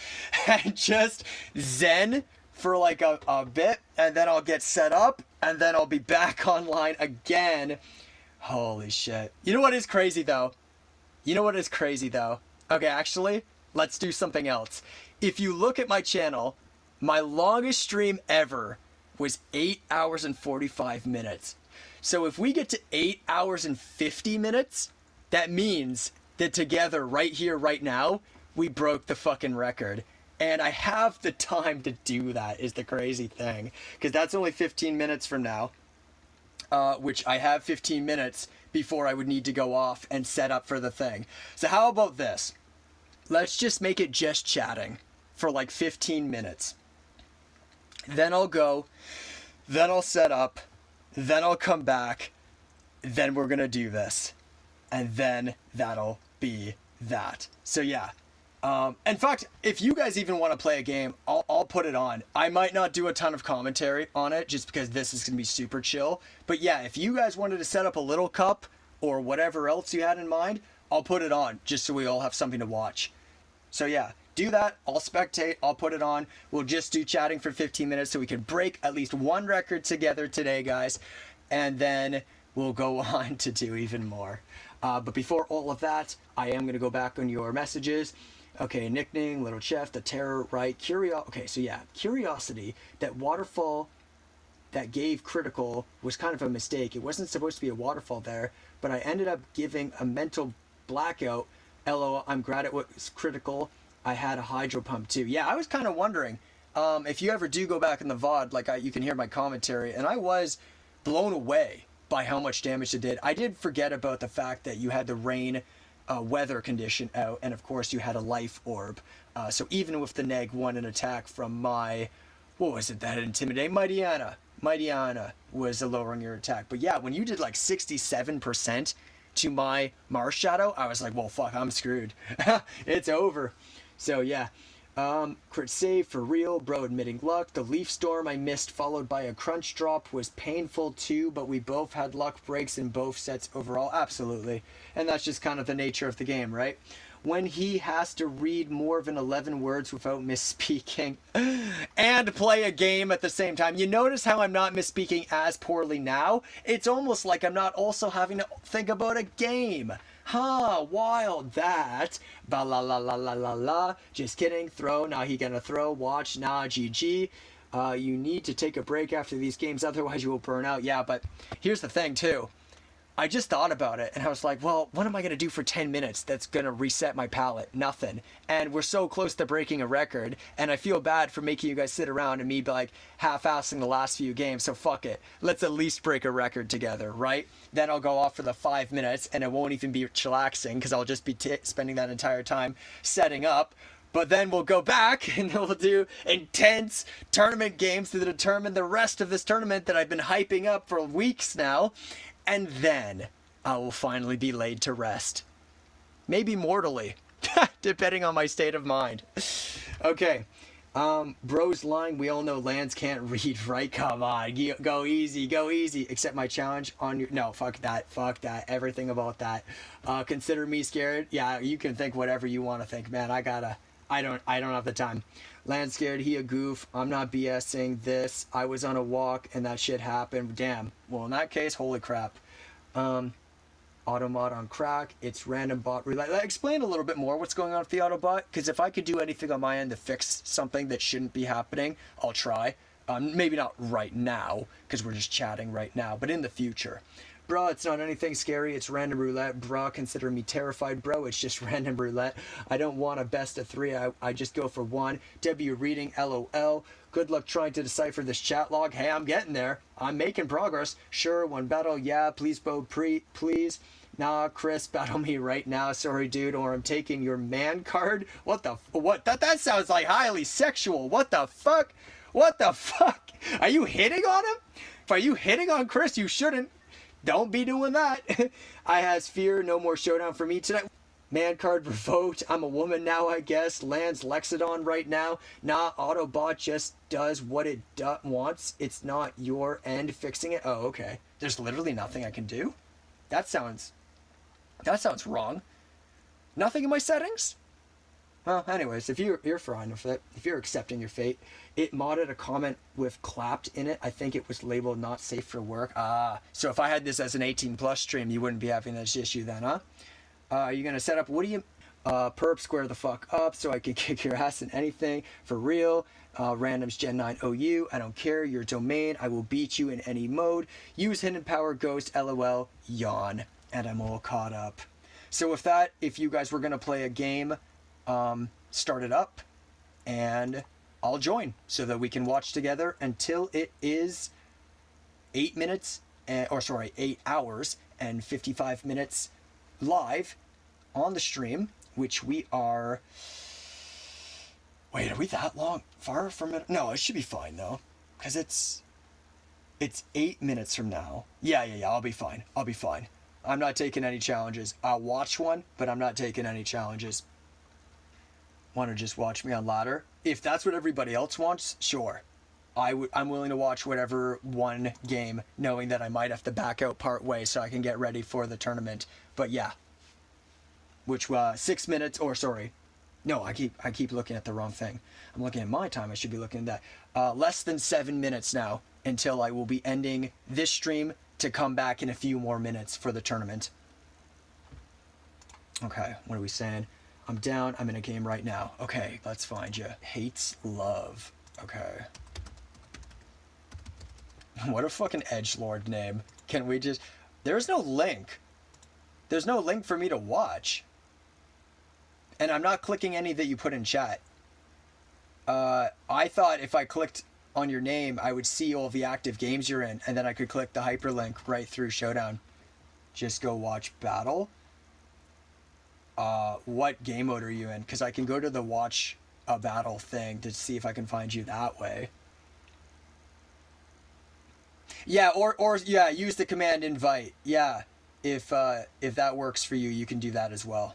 and just zen for like a bit. And then I'll get set up and then I'll be back online again. Holy shit. You know what is crazy though? Okay, actually, let's do something else. If you look at my channel, my longest stream ever was 8 hours and 45 minutes. So if we get to 8 hours and 50 minutes, that means that together right here, right now, we broke the fucking record. And I have the time to do that is the crazy thing. Because that's only 15 minutes from now. Which I have 15 minutes before I would need to go off and set up for the thing. So how about this? Let's just make it just chatting for like 15 minutes. Then I'll go, then I'll set up, then I'll come back, then we're gonna do this. And then that'll be that. So yeah. In fact, if you guys even want to play a game, I'll put it on. I might not do a ton of commentary on it just because this is going to be super chill. But yeah, if you guys wanted to set up a little cup or whatever else you had in mind, I'll put it on just so we all have something to watch. So yeah, do that. I'll spectate. I'll put it on. We'll just do chatting for 15 minutes so we can break at least one record together today, guys. And then we'll go on to do even more. But before all of that, I am going to go back on your messages. Okay, nickname, Little Chef, the Terror, right? Okay, so yeah, Curiosity, that waterfall that gave critical was kind of a mistake. It wasn't supposed to be a waterfall there, but I ended up giving a mental blackout. LOL, I'm glad it was critical. I had a hydro pump too. Yeah, I was kind of wondering if you ever do go back in the VOD, like you can hear my commentary, and I was blown away by how much damage it did. I did forget about the fact that you had the rain weather condition out, and of course you had a life orb. So even with the neg 1 in attack from my, what was it that intimidate? Mightyana was lowering your attack. But yeah, when you did like 67% to my Mars Shadow, I was like, well, fuck, I'm screwed. It's over. So yeah. Crit save for real, bro, admitting luck. The leaf storm I missed followed by a crunch drop was painful too, but we both had luck breaks in both sets overall. Absolutely. And that's just kind of the nature of the game, right? When he has to read more than 11 words without misspeaking and play a game at the same time. You notice how I'm not misspeaking as poorly now? It's almost like I'm not also having to think about a game. Huh, wild that. Ba la la la la la la. Just kidding. Throw. Now he gonna throw. Watch. Nah, GG. You need to take a break after these games, otherwise you will burn out. Yeah, but here's the thing too. I just thought about it and I was like, well, what am I going to do for 10 minutes that's going to reset my palate? Nothing. And we're so close to breaking a record, and I feel bad for making you guys sit around and me like half-assing the last few games, so fuck it. Let's at least break a record together, right? Then I'll go off for the 5 minutes and it won't even be chillaxing because I'll just be spending that entire time setting up. But then we'll go back and we'll do intense tournament games to determine the rest of this tournament that I've been hyping up for weeks now. And then I will finally be laid to rest. Maybe mortally, depending on my state of mind. Okay. Bro's lying. We all know Lance can't read, right? Come on. Go easy. Go easy. Accept my challenge on your... No, fuck that. Fuck that. Everything about that. Consider me scared. Yeah, you can think whatever you want to think, man. I don't have the time. Lance scared. He a goof. I'm not BSing this. I was on a walk and that shit happened. Damn. Well, in that case, holy crap. Automod on crack. It's random bot roulette. Explain a little bit more what's going on with the Autobot, because if I could do anything on my end to fix something that shouldn't be happening, I'll try. Maybe not right now, because we're just chatting right now, but in the future. Bruh, it's not anything scary, it's random roulette. Bruh, consider me terrified, bro, it's just random roulette. I don't want a best of 3, I just go for 1. W reading, LOL. Good luck trying to decipher this chat log. Hey, I'm getting there. I'm making progress. Sure, one battle, yeah, please, Bo, please. Nah, Chris, battle me right now. Sorry, dude, or I'm taking your man card. What? That sounds like highly sexual. What the fuck? What the fuck? Are you hitting on him? If are you hitting on Chris, you shouldn't. Don't be doing that. I has fear. No more showdown for me tonight. Man card revoked. I'm a woman now, I guess. Lands Lexodon right now. Nah, Autobot just does what it wants. It's not your end fixing it. Oh, okay. There's literally nothing I can do? That sounds wrong. Nothing in my settings? Well, anyways, if you're fine with it, if you're accepting your fate, it modded a comment with clapped in it. I think it was labeled not safe for work. Ah, so if I had this as an 18 plus stream, you wouldn't be having this issue then, huh? Are you gonna set up? What do you? Perp, square the fuck up so I can kick your ass in anything for real. Randoms Gen 9 OU. I don't care. Your domain. I will beat you in any mode. Use hidden power ghost. LOL. Yawn. And I'm all caught up. So with that, if you guys were gonna play a game, start it up, and I'll join so that we can watch together until it is 8 hours and 55 minutes live on the stream, which we are. Wait, are we that long? Far from it? No, it should be fine though, because it's 8 minutes from now. Yeah. I'll be fine. I'm not taking any challenges. I'll watch one, but I'm not taking any challenges. Want to just watch me on ladder? If that's what everybody else wants, sure. I'm willing to watch whatever one game, knowing that I might have to back out part way so I can get ready for the tournament. But yeah, which 6 minutes, or sorry, no, I keep looking at the wrong thing. I'm looking at my time. I should be looking at that. Less than 7 minutes now until I will be ending this stream to come back in a few more minutes for the tournament. Okay, what are we saying? I'm down. I'm in a game right now. Okay, let's find you. Hates love. Okay. What a fucking edgelord name. Can we just... There's no link. There's no link for me to watch. And I'm not clicking any that you put in chat. I thought if I clicked on your name, I would see all the active games you're in, and then I could click the hyperlink right through Showdown. Just go watch battle. What game mode are you in? Because I can go to the watch a battle thing to see if I can find you that way. Yeah, or yeah, use the command invite. Yeah, if that works for you, you can do that as well.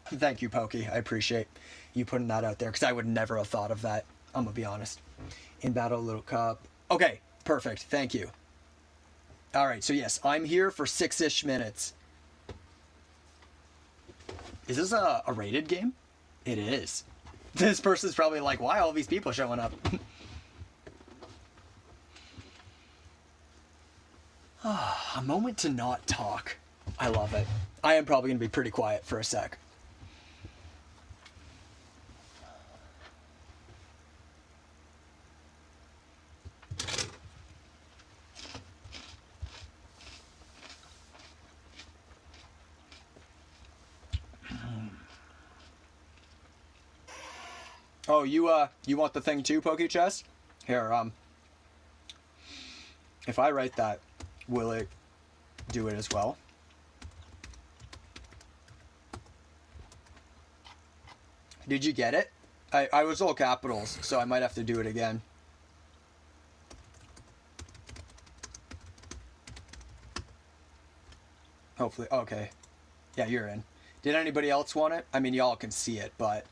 Thank you, Pokey. I appreciate you putting that out there, because I would never have thought of that. I'm gonna be honest. In battle, little cup. Okay, perfect. Thank you. All right, so yes, I'm here for 6-ish minutes. Is this a rated game? It is. This person's probably like, why are all these people showing up? A moment to not talk. I love it. I am probably going to be pretty quiet for a sec. Oh, you want the thing too, PokeChess? Here, if I write that, will it do it as well? Did you get it? I was all capitals, so I might have to do it again. Hopefully, okay. Yeah, you're in. Did anybody else want it? I mean, y'all can see it, but...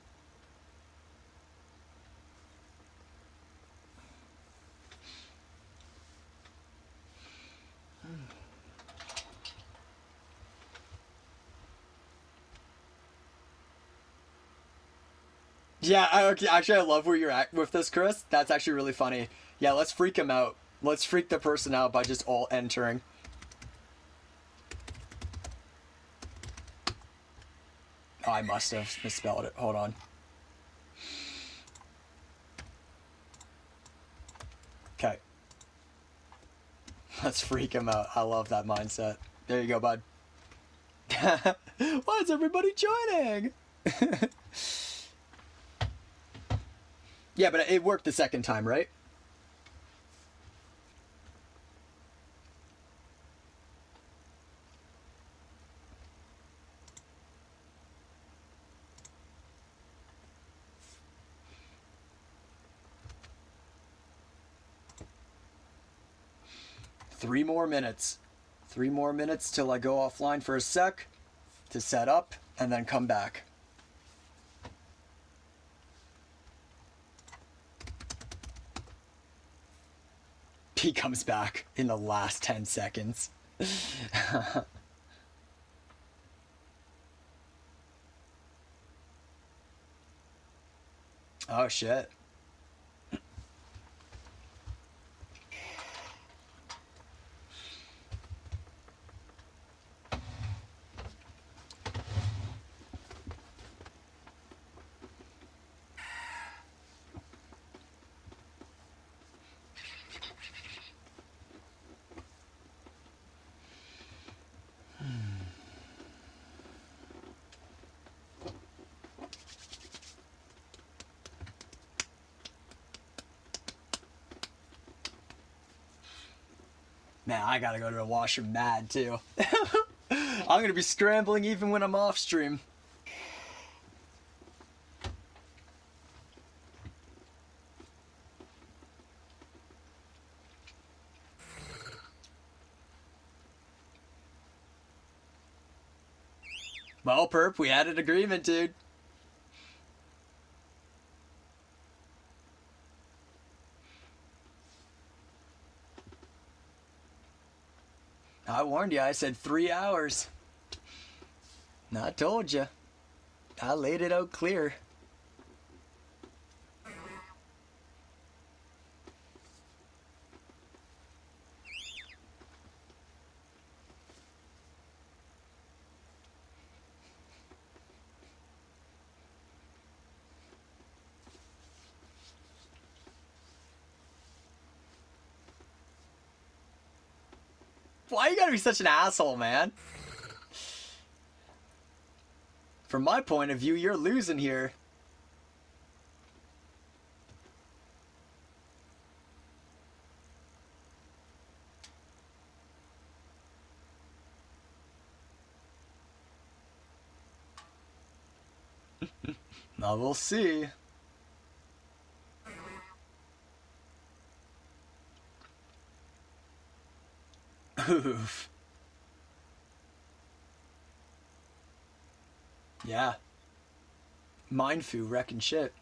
Yeah, actually, I love where you're at with this, Chris. That's actually really funny. Yeah, let's freak him out. Let's freak the person out by just all entering. Oh, I must have misspelled it. Hold on. Okay. Let's freak him out. I love that mindset. There you go, bud. Why is everybody joining? Yeah, but it worked the second time, right? Three more minutes till I go offline for a sec to set up, and then come back. He comes back in the last 10 seconds. Oh shit. Man, I gotta go to the washroom mad too. I'm gonna be scrambling even when I'm off stream. Well, Perp, we had an agreement, dude. I warned you, I said 3 hours. I told you. I laid it out clear. Why you gotta be such an asshole, man? From my point of view, you're losing here. Now we'll see. Oof. Yeah. Mindfu wrecking shit.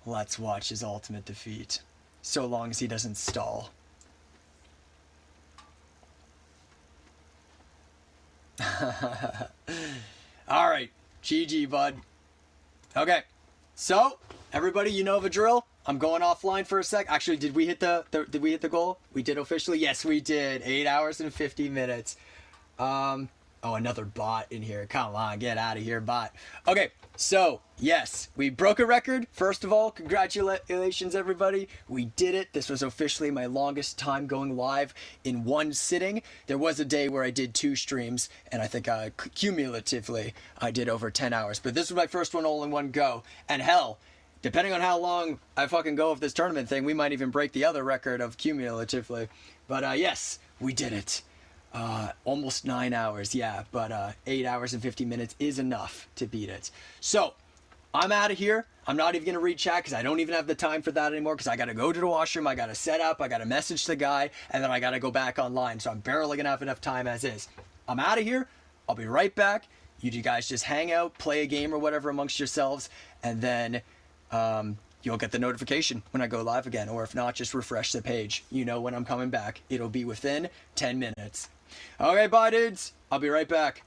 Let's watch his ultimate defeat. So long as he doesn't stall. Alright. GG, bud. Okay. So, everybody, you know the drill. I'm going offline for a sec. Actually, did we hit the goal? We did officially? Yes, we did. 8 hours and 50 minutes. Oh, another bot in here. Come on, get out of here, bot. Okay, so, yes, we broke a record. First of all, congratulations, everybody. We did it. This was officially my longest time going live in one sitting. There was a day where I did 2 streams, and I think cumulatively I did over 10 hours. But this was my first one all in one go. And hell, depending on how long I fucking go with this tournament thing, we might even break the other record of cumulatively. But yes, we did it. Almost 9 hours, yeah, but 8 hours and 50 minutes is enough to beat it. So, I'm out of here. I'm not even going to read chat because I don't even have the time for that anymore because I got to go to the washroom, I got to set up, I got to message the guy, and then I got to go back online. So I'm barely going to have enough time as is. I'm out of here. I'll be right back. You guys just hang out, play a game or whatever amongst yourselves, and then you'll get the notification when I go live again. Or if not, just refresh the page. You know when I'm coming back. It'll be within 10 minutes. Okay, bye, dudes. I'll be right back.